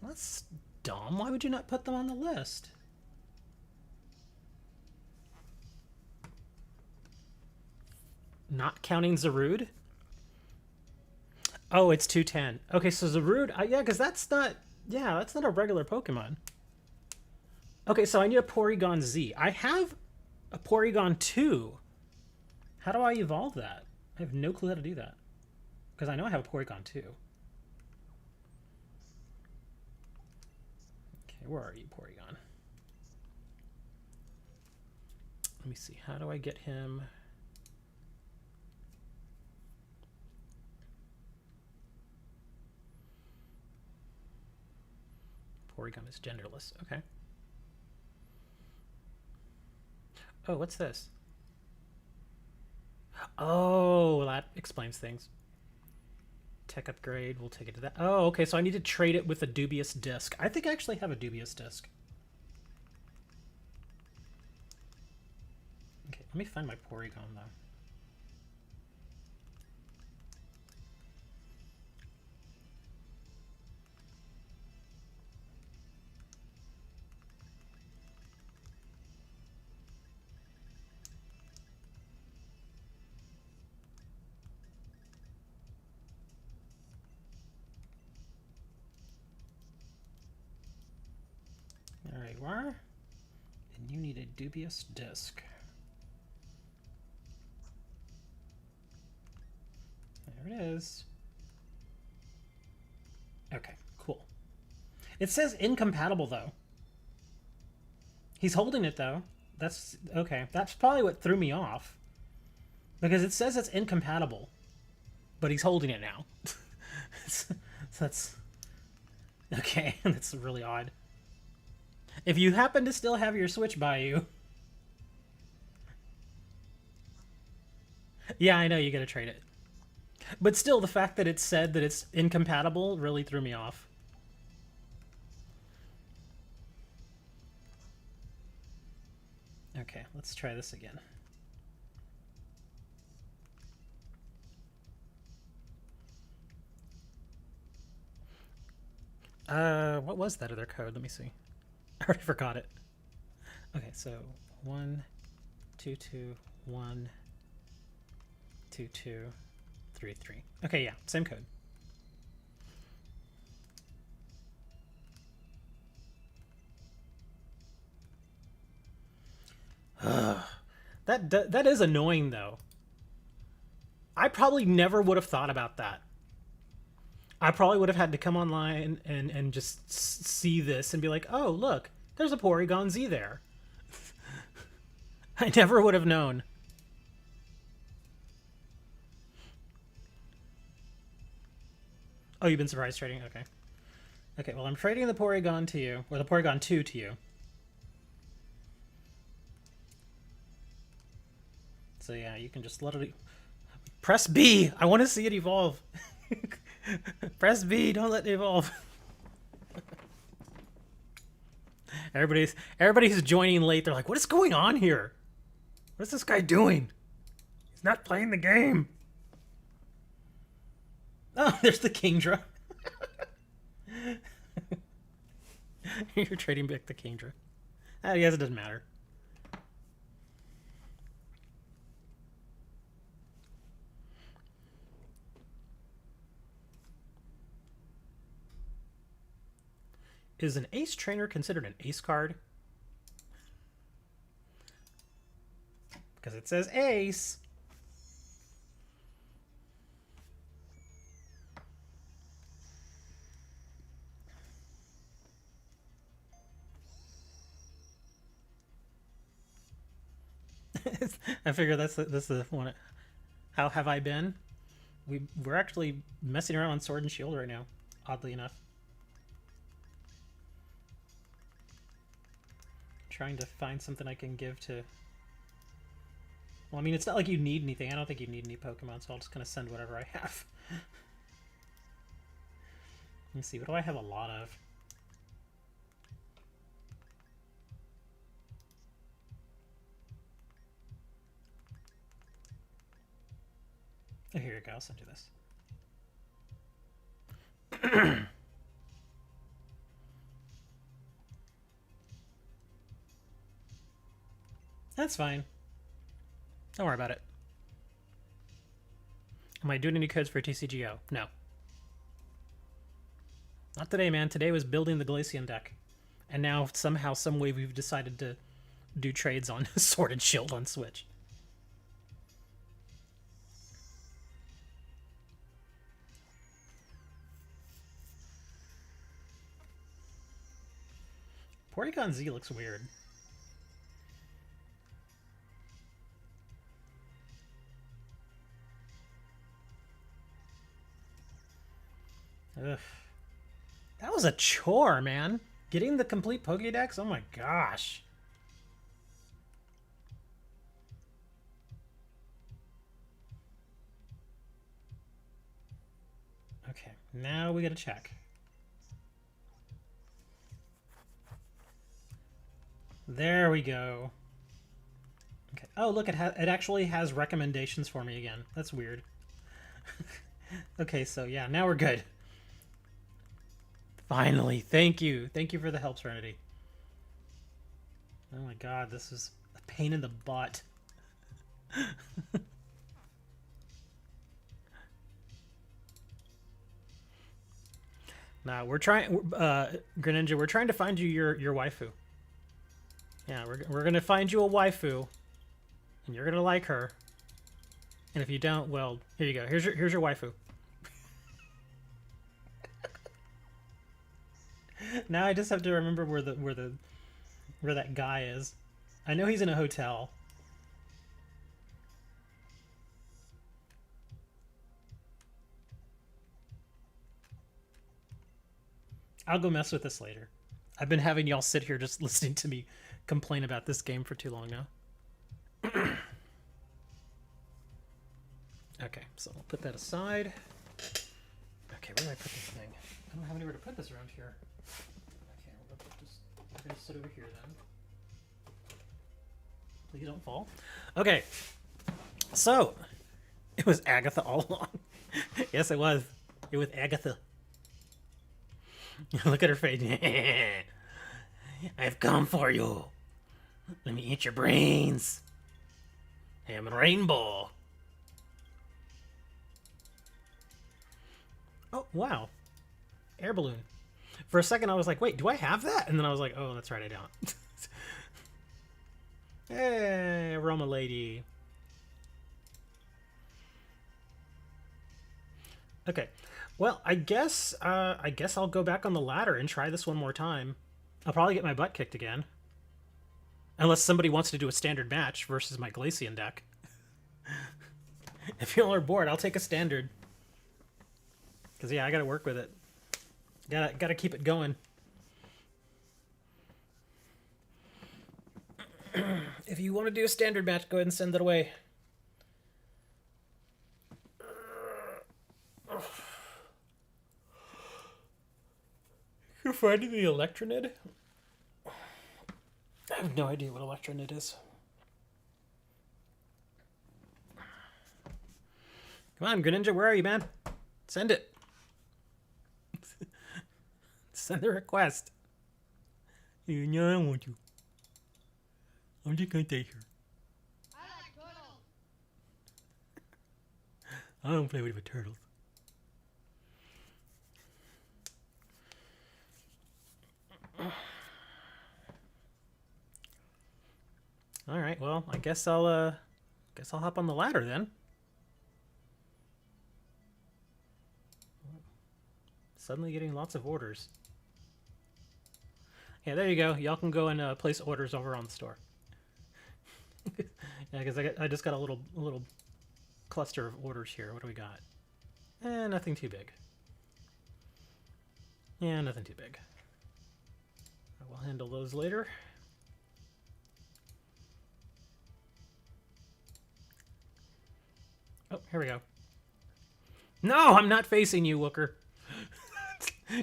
S1: That's dumb. Why would you not put them on the list? Not counting Zarude? Oh, it's 210. Okay, so Zarude... yeah, because that's not... Yeah, that's not a regular Pokemon. Okay, so I need a Porygon Z. I have a Porygon 2. How do I evolve that? I have no clue how to do that. Because I know I have a Porygon 2. Okay, where are you, Porygon? Let me see. How do I get him... Porygon is genderless. Okay. Oh, what's this? Oh, that explains things. Tech upgrade. We'll take it to that. Oh, okay. So I need to trade it with a dubious disc. I think I actually have a dubious disc. Okay, let me find my Porygon, though. There you are. And you need a dubious disc. There it is. Okay, cool. It says incompatible, though. He's holding it, though. That's... Okay, that's probably what threw me off. Because it says it's incompatible. But he's holding it now. So that's... Okay, that's really odd. If you happen to still have your Switch by you... Yeah, I know you gotta trade it. But still, the fact that it said that it's incompatible really threw me off. Okay, let's try this again. What was that other code? Let me see. I already forgot it. Okay, so 122122233. Okay, yeah, same code. That is annoying though. I probably never would have thought about that. I probably would have had to come online and just see this and be like, oh, look, there's a Porygon Z there. I never would have known. Oh, you've been surprise trading? Okay. Okay, well, I'm trading the Porygon to you, or the Porygon 2 to you. So yeah, you can just let it... Press B! I want to see it evolve. Press B, don't let it evolve. Everybody's joining late. They're like, what is going on here? What is this guy doing? He's not playing the game. Oh, there's the Kingdra. You're trading back the Kingdra. I guess it doesn't matter. Is an ace trainer considered an ace card? Because it says ace. I figure this is the one. How have I been? We're actually messing around on Sword and Shield right now, oddly enough. Trying to find something I can give to... Well, I mean, it's not like you need anything. I don't think you need any Pokemon, so I'll just kind of send whatever I have. Let's see, what do I have a lot of? Oh, here you go. I'll send you this. That's fine. Don't worry about it. Am I doing any codes for TCGO? No. Not today, man. Today was building the Glaceon deck. And now, somehow, some way, we've decided to do trades on Sword and Shield on Switch. Porygon Z looks weird. Ugh. That was a chore, man. Getting the complete Pokédex? Oh my gosh. Okay, now we gotta check. There we go. Okay. Oh, look, it actually has recommendations for me again. That's weird. Okay, so yeah, now we're good. Finally, thank you. Thank you for the help, Serenity. Oh my god, this is a pain in the butt. Nah, we're trying, Greninja, we're trying to find you your waifu. Yeah, we're gonna find you a waifu, and you're gonna like her. And if you don't, well, here you go. Here's your waifu. Now I just have to remember where that guy is. I know he's in a hotel. I'll go mess with this later. I've been having y'all sit here just listening to me complain about this game for too long now. Okay, so I'll put that aside. Okay, where do I put this thing? I don't have anywhere to put this around here. Okay, we're gonna sit over here then. Please don't fall. Okay, so it was Agatha all along. Yes, it was. It was Agatha. Look at her face. I've come for you. Let me eat your brains. Ham and rainbow. Oh, wow. Air balloon. For a second, I was like, wait, do I have that? And then I was like, oh, that's right, I don't. Hey, Roma lady. Okay. Well, I guess I'll go back on the ladder and try this one more time. I'll probably get my butt kicked again. Unless somebody wants to do a standard match versus my Glaceon deck. If y'all are bored, I'll take a standard. Because, yeah, I gotta work with it. Gotta keep it going. If you want to do a standard match, go ahead and send it away. You're finding the Electronid? I have no idea what Electronid is. Come on, Greninja, where are you, man? Send it. Send the request. No, I don't want you. I'm just gonna stay here.
S2: I like turtles.
S1: I don't play with the turtles. All right, well, I guess I'll hop on the ladder then. Suddenly getting lots of orders. Yeah, there you go. Y'all can go and place orders over on the store. Yeah, because I just got a little cluster of orders here. What do we got? Nothing too big. Yeah, nothing too big. I will handle those later. Oh, here we go. No, I'm not facing you, Wooker.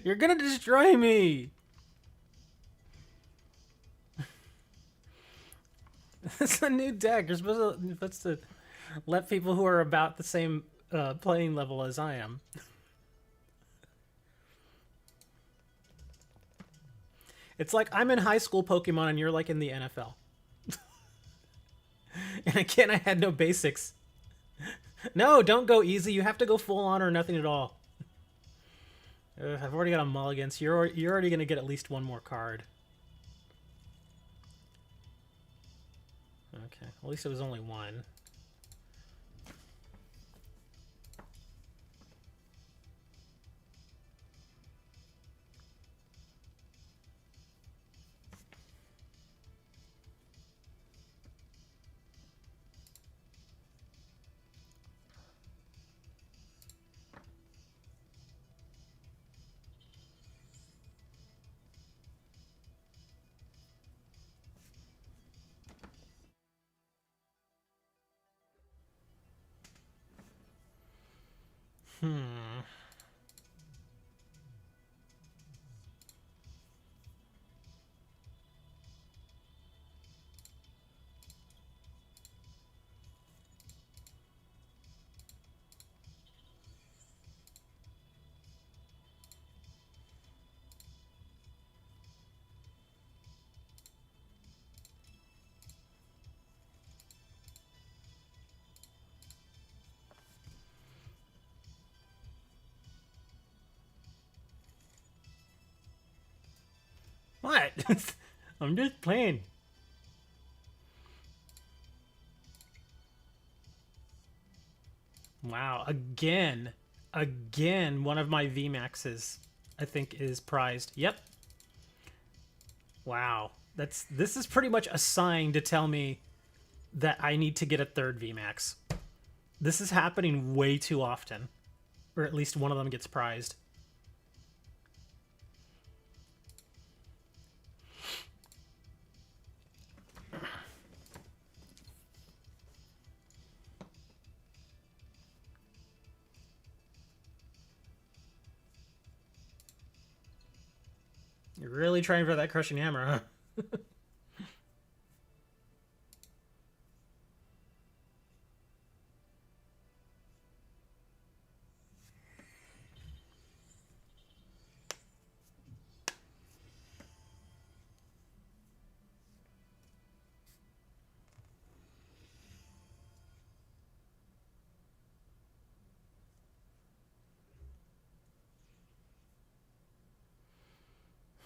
S1: You're gonna destroy me. It's a new deck. You're supposed to let people who are about the same playing level as I am. It's like I'm in high school Pokemon and you're like in the NFL. And again, I had no basics. No, don't go easy. You have to go full on or nothing at all. I've already got a mulligan, so you're already going to get at least one more card. Okay, at least it was only one. What? I'm just playing. Wow, again, one of my VMAXs, I think, is prized. Yep. Wow, this is pretty much a sign to tell me that I need to get a third VMAX. This is happening way too often, or at least one of them gets prized. You're really trying for that crushing hammer, huh?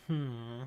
S1: Hmm.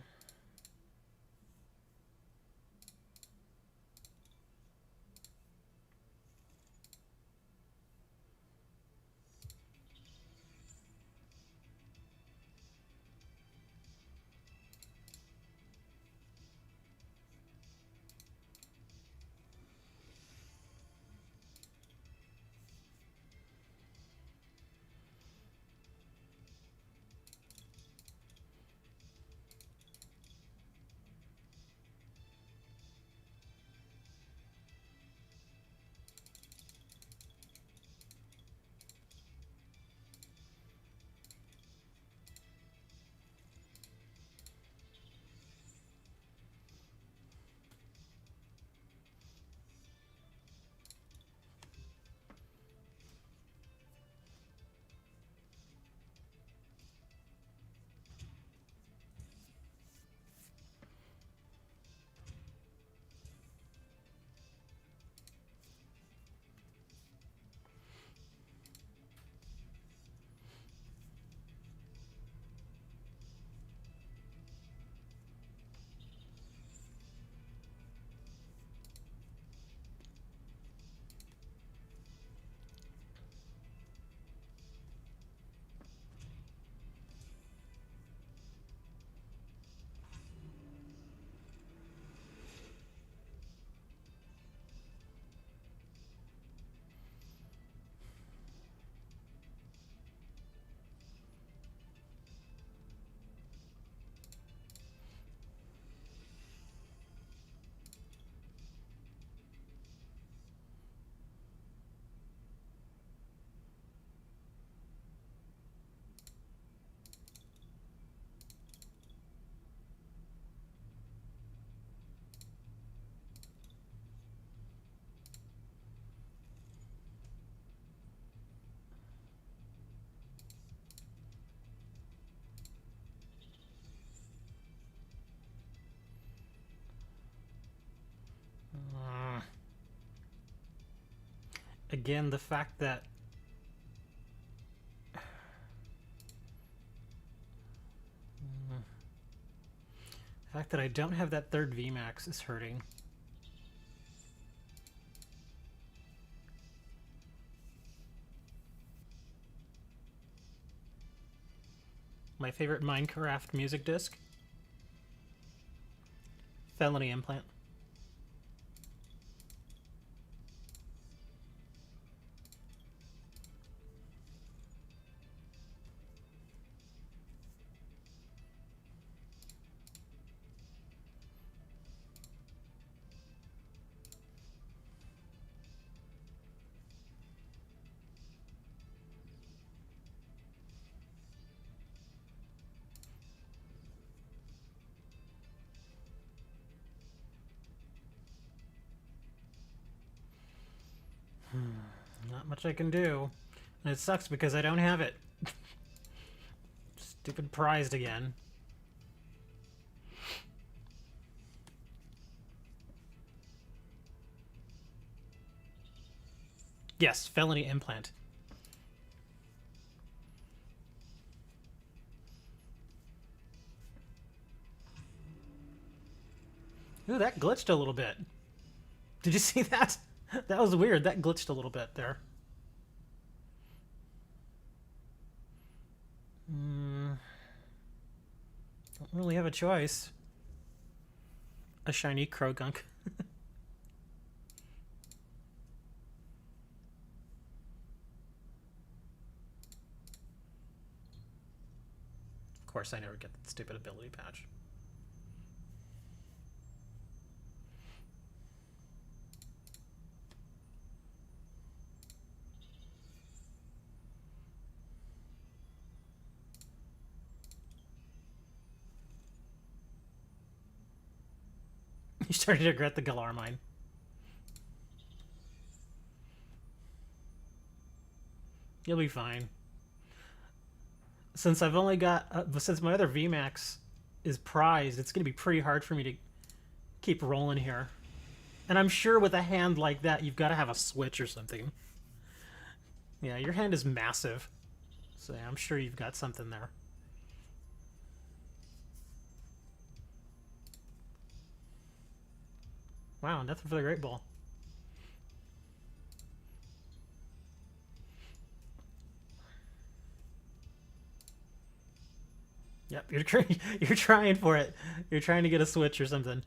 S1: Again, the fact that I don't have that third VMAX is hurting. My favorite Minecraft music disc? Felony Implant. Not much I can do. And it sucks because I don't have it. Stupid prized again. Yes, Felony Implant. Ooh, that glitched a little bit. Did you see that? That was weird. That glitched a little bit there. Don't really have a choice. A shiny Krogunk. Of course, I never get that stupid ability patch. You started to regret the Galar mine. You'll be fine. Since I've only got... since my other VMAX is prized, it's going to be pretty hard for me to keep rolling here. And I'm sure with a hand like that, you've got to have a switch or something. Yeah, your hand is massive. So yeah, I'm sure you've got something there. Wow, nothing for the Great Ball. Yep, you're trying for it. You're trying to get a switch or something.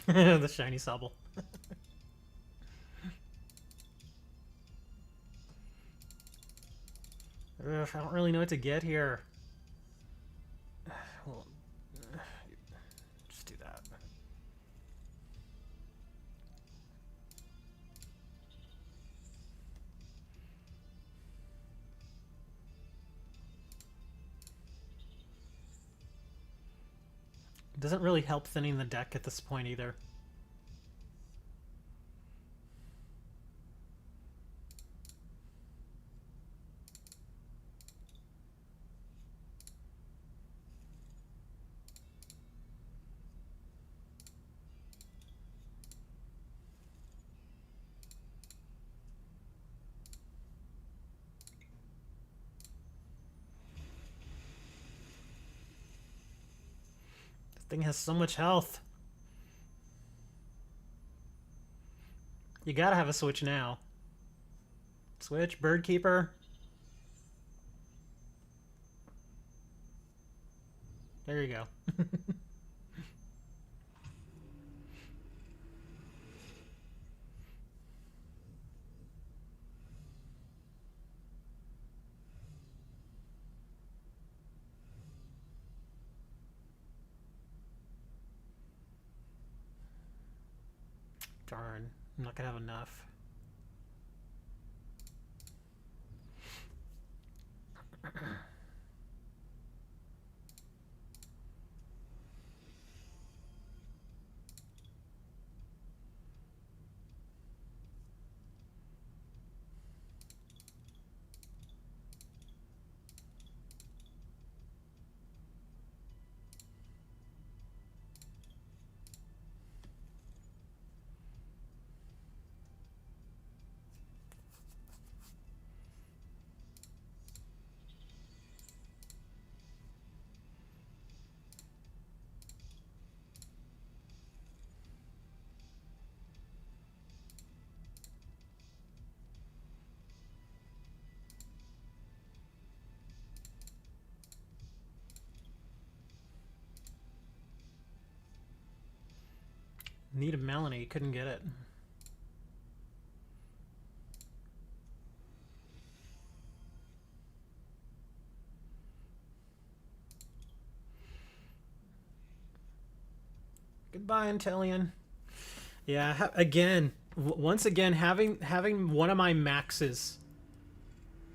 S1: The shiny Sobble. Ugh, I don't really know what to get here. Well, just do that. It doesn't really help thinning the deck at this point either. This thing has so much health. You gotta have a switch now. Switch, Bird Keeper. There you go. Darn, I'm not gonna have enough. Need a Melanie, couldn't get it. Goodbye, Intellion. Yeah, again, once again, having one of my maxes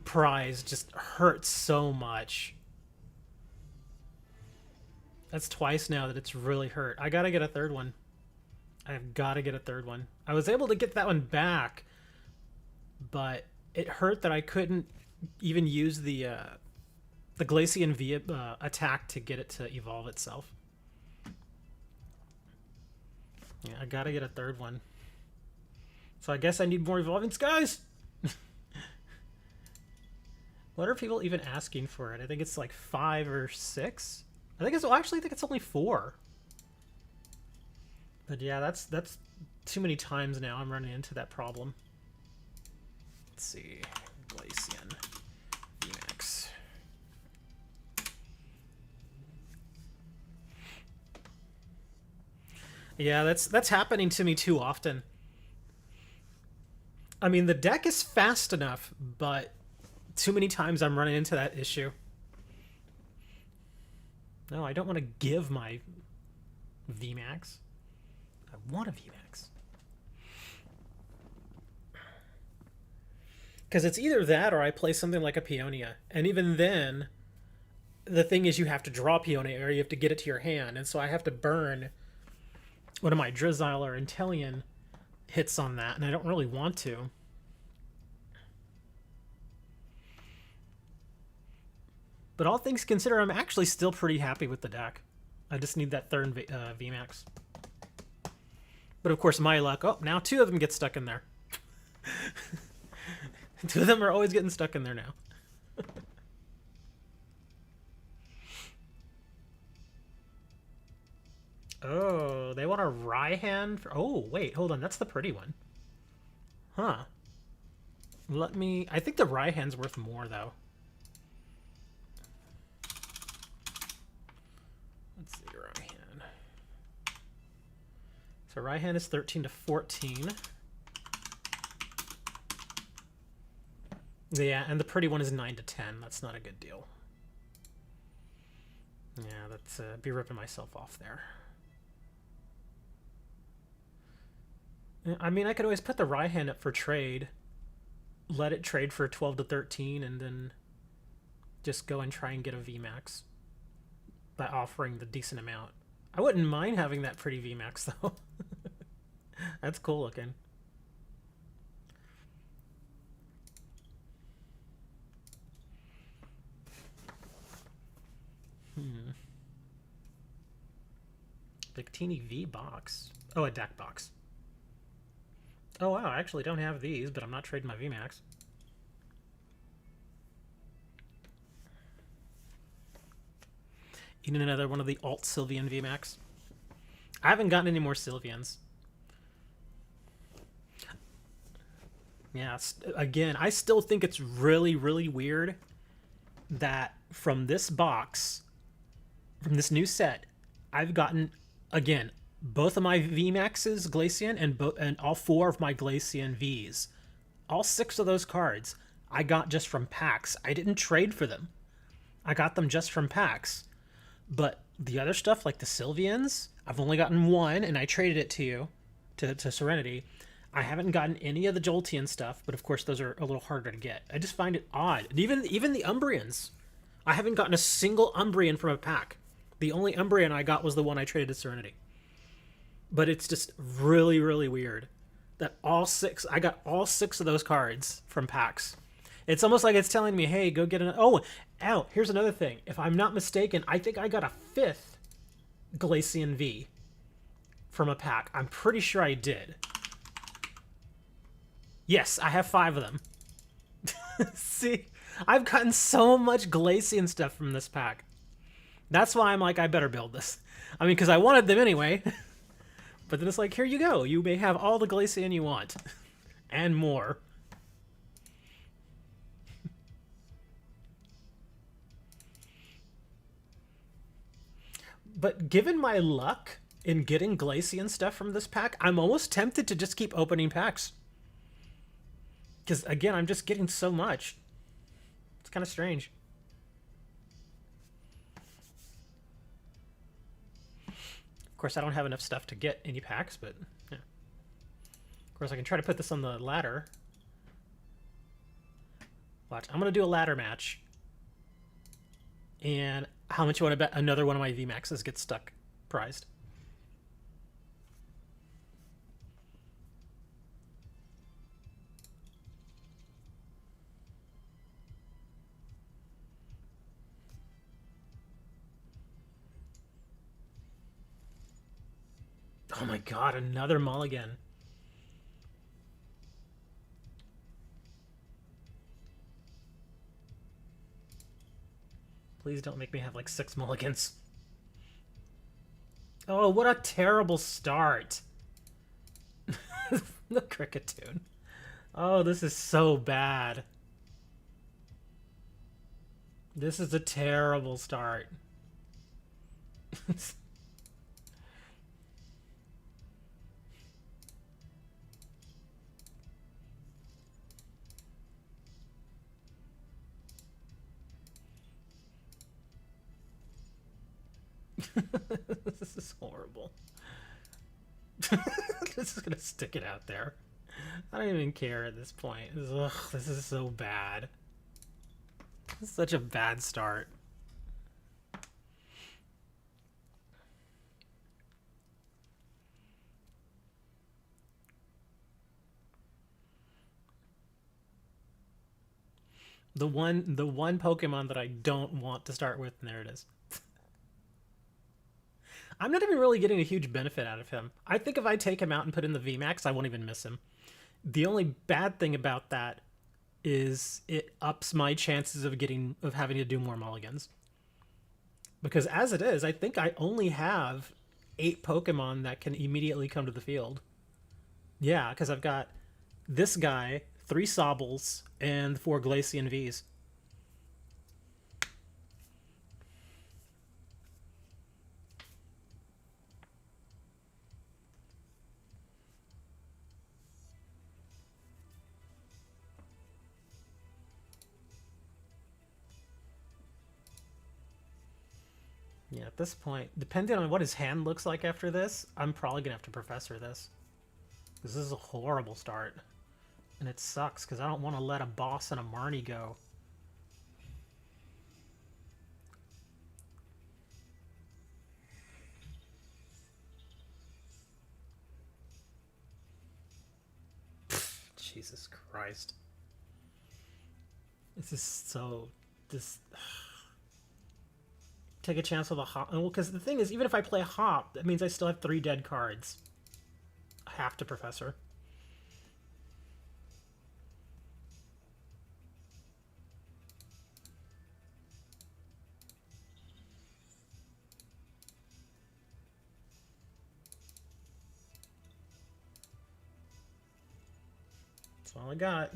S1: prize just hurts so much. That's twice now that it's really hurt. I gotta get a third one. I've gotta get a third one. I was able to get that one back, but it hurt that I couldn't even use the Glaceon V attack to get it to evolve itself. Yeah, I gotta get a third one. So I guess I need more Evolving Skies! What are people even asking for it? I think it's like 5 or 6. I think it's, well, actually, I think it's only 4. But yeah, that's too many times now I'm running into that problem. Let's see. Glaceon. VMAX. Yeah, that's happening to me too often. I mean, the deck is fast enough, but too many times I'm running into that issue. No, I don't want to give my VMAX. I want a VMAX. Because it's either that or I play something like a Peonia. And even then, the thing is you have to draw Peonia or you have to get it to your hand. And so I have to burn one of my Drizzile or Intellion hits on that, and I don't really want to. But all things considered, I'm actually still pretty happy with the deck. I just need that third VMAX. But of course, my luck. Oh, now 2 of them get stuck in there. 2 of them are always getting stuck in there now. Oh, they want a Raihan for... Oh, wait, hold on. That's the pretty one. Huh. Let me... I think the Raihan's worth more, though. Let's see, Raihan. So Raihan is 13 to 14. Yeah, and the pretty one is 9 to 10. That's not a good deal. Yeah, that's be ripping myself off there. I mean, I could always put the Raihan up for trade, let it trade for 12 to 13, and then just go and try and get a VMAX by offering the decent amount. I wouldn't mind having that pretty VMAX, though. That's cool looking. Victini V box. Oh, a deck box. Oh wow, I actually don't have these, but I'm not trading my VMAX. Eating another one of the alt Sylveon VMAX. I haven't gotten any more Sylveons. Yeah, again, I still think it's really, really weird that from this box, from this new set, I've gotten, again, both of my VMAXs, Glaceon, and all 4 of my Glaceon Vs. All 6 of those cards I got just from packs. I didn't trade for them. I got them just from packs. But the other stuff, like the Sylveons, I've only gotten 1, and I traded it to you, to Serenity. I haven't gotten any of the Jolteon stuff, but of course those are a little harder to get. I just find it odd. And even the Umbreons. I haven't gotten a single Umbreon from a pack. The only Umbreon I got was the one I traded to Serenity. But it's just really, really weird that I got all 6 of those cards from packs. It's almost like it's telling me, hey, go get an... Oh, here's another thing. If I'm not mistaken, I think I got a 5th Glaceon V from a pack. I'm pretty sure I did. Yes, I have 5 of them. See, I've gotten so much Glaceon stuff from this pack. That's why I'm like, I better build this. I mean, because I wanted them anyway. But then it's like, here you go. You may have all the Glaceon you want. And more. But given my luck in getting Glaceon stuff from this pack, I'm almost tempted to just keep opening packs. Because, again, I'm just getting so much. It's kind of strange. Of course, I don't have enough stuff to get any packs, but yeah. Of course, I can try to put this on the ladder. Watch. I'm going to do a ladder match. And how much you want to bet another one of my VMAXs gets stuck prized? Oh my god, another mulligan. Please don't make me have like 6 mulligans. Oh, what a terrible start. The cricket tune. Oh, this is so bad. This is a terrible start. This is horrible. This is gonna stick it out there. I don't even care at this point. Ugh, this is so bad. This is such a bad start. The one Pokemon that I don't want to start with, and there it is. I'm not even really getting a huge benefit out of him. I think if I take him out and put in the VMAX, I won't even miss him. The only bad thing about that is it ups my chances of having to do more mulligans. Because as it is, I think I only have 8 Pokemon that can immediately come to the field. Yeah, because I've got this guy, 3 Sobbles, and 4 Glaceon Vs. Yeah, at this point, depending on what his hand looks like after this, I'm probably going to have to Professor this. This is a horrible start. And it sucks, because I don't want to let a boss and a Marnie go. Jesus Christ. This is so... Take a chance with a hop. Well, because the thing is, even if I play a hop, that means I still have 3 dead cards. I have to Professor. That's all I got.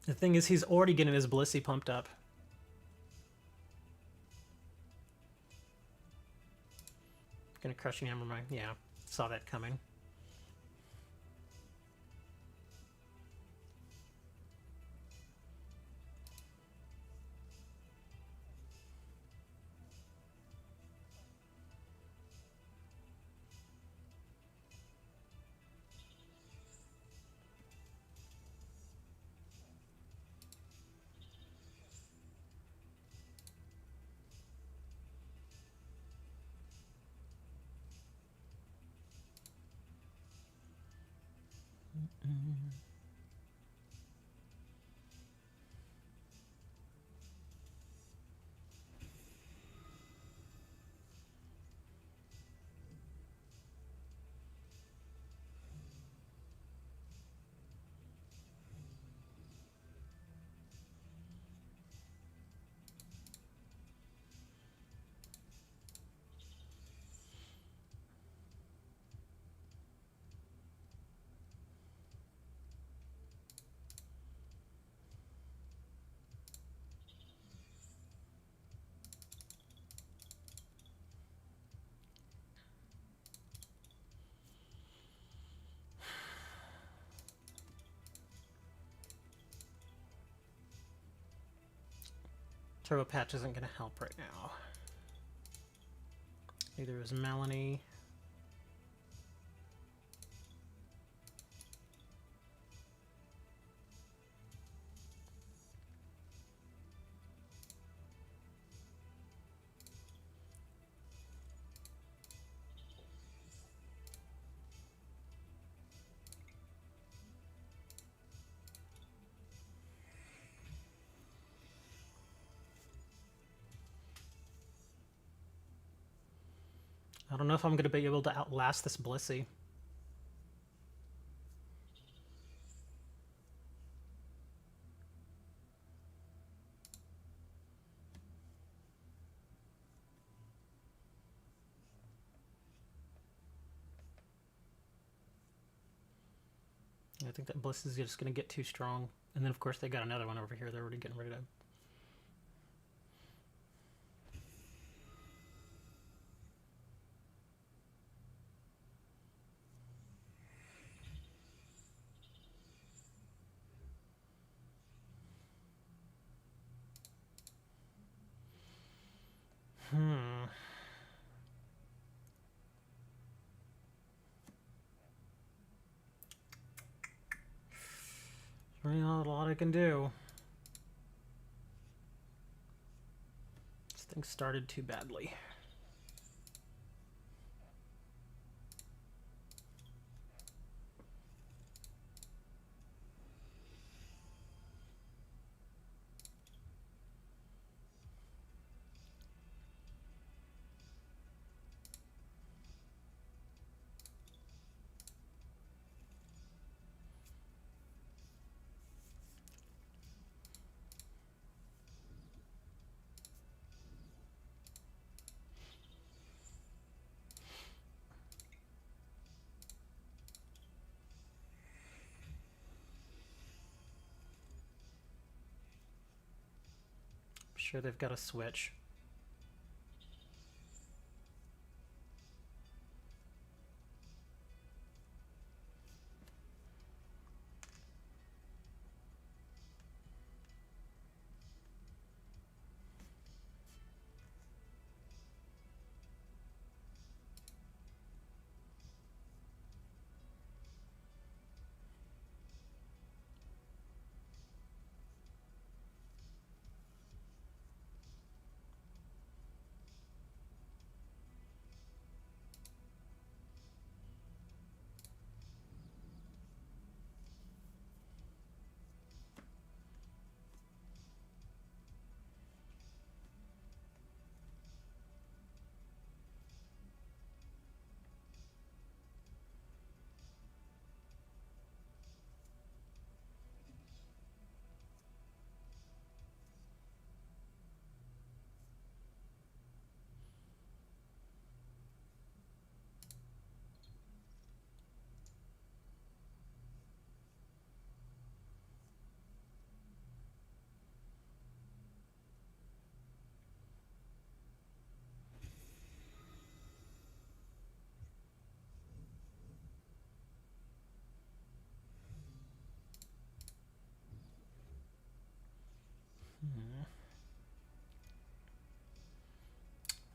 S1: The thing is, he's already getting his Blissey pumped up. Gonna Crushing Hammer my... Yeah, saw that coming. Turbo Patch isn't going to help right now. Neither is Melanie. I don't know if I'm going to be able to outlast this Blissey. think that Bliss is just going to get too strong. And then, of course, they got another one over here they're already getting rid of. Really not a lot I can do. This thing started too badly. Sure, they've got a switch.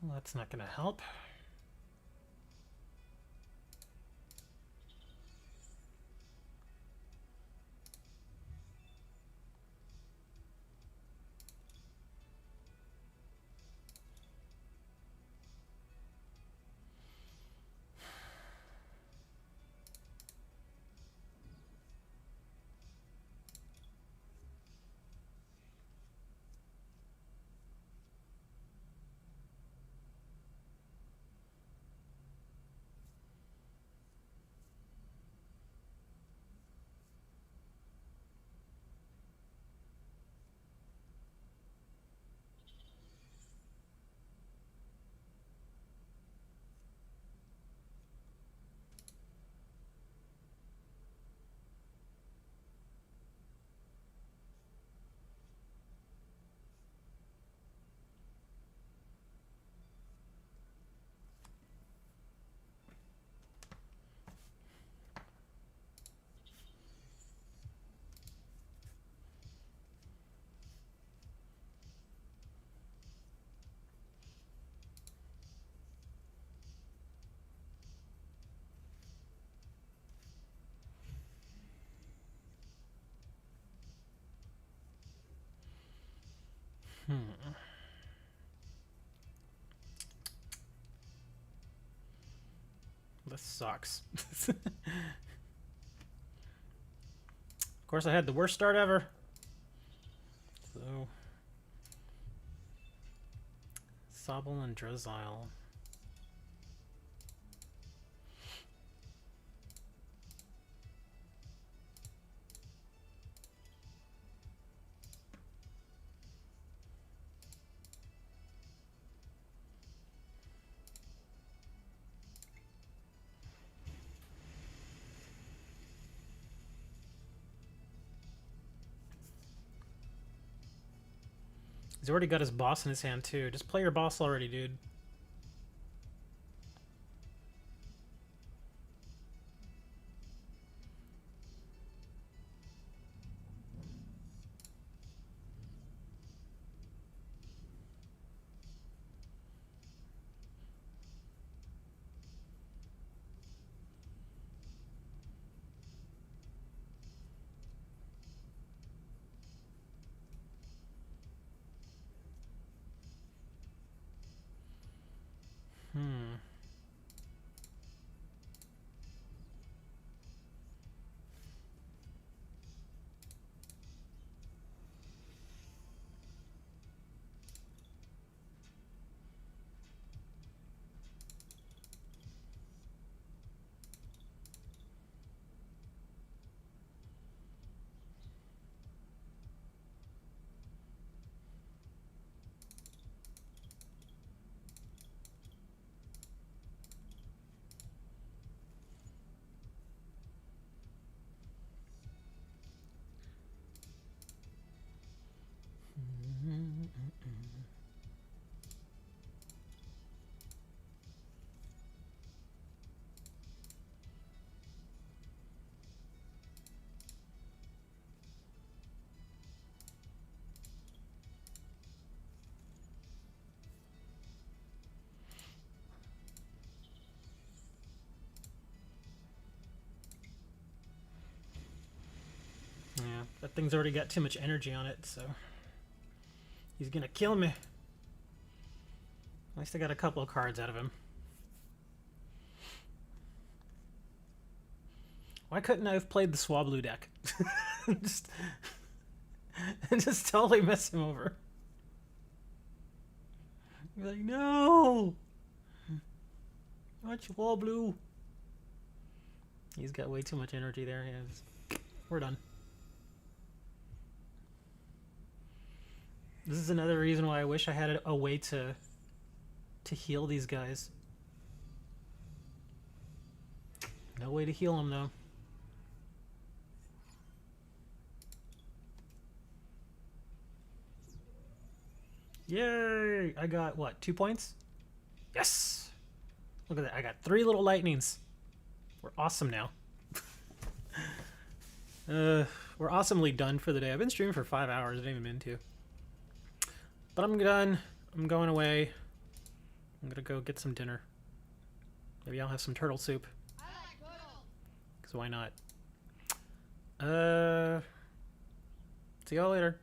S1: Well, that's not going to help. This sucks. Of course, I had the worst start ever. So, Sobble and Drozile. He's already got his boss in his hand, too. Just play your boss already, dude. Hmm. Yeah, that thing's already got too much energy on it, so he's gonna kill me. At least I got a couple of cards out of him. Why couldn't I have played the Swablu deck? just, just totally mess him over. You're like, no! Not Swablu! He's got way too much energy there. Yeah, we're done. This is another reason why I wish I had a way to heal these guys. No way to heal them, though. Yay! I got, what, 2 points? Yes! Look at that. I got 3 little lightnings. We're awesome now. We're awesomely done for the day. I've been streaming for 5 hours. I didn't even mean to. But I'm done. I'm going away. I'm gonna go get some dinner. Maybe I'll have some turtle soup.
S2: I like turtle.
S1: Because why not? See y'all later.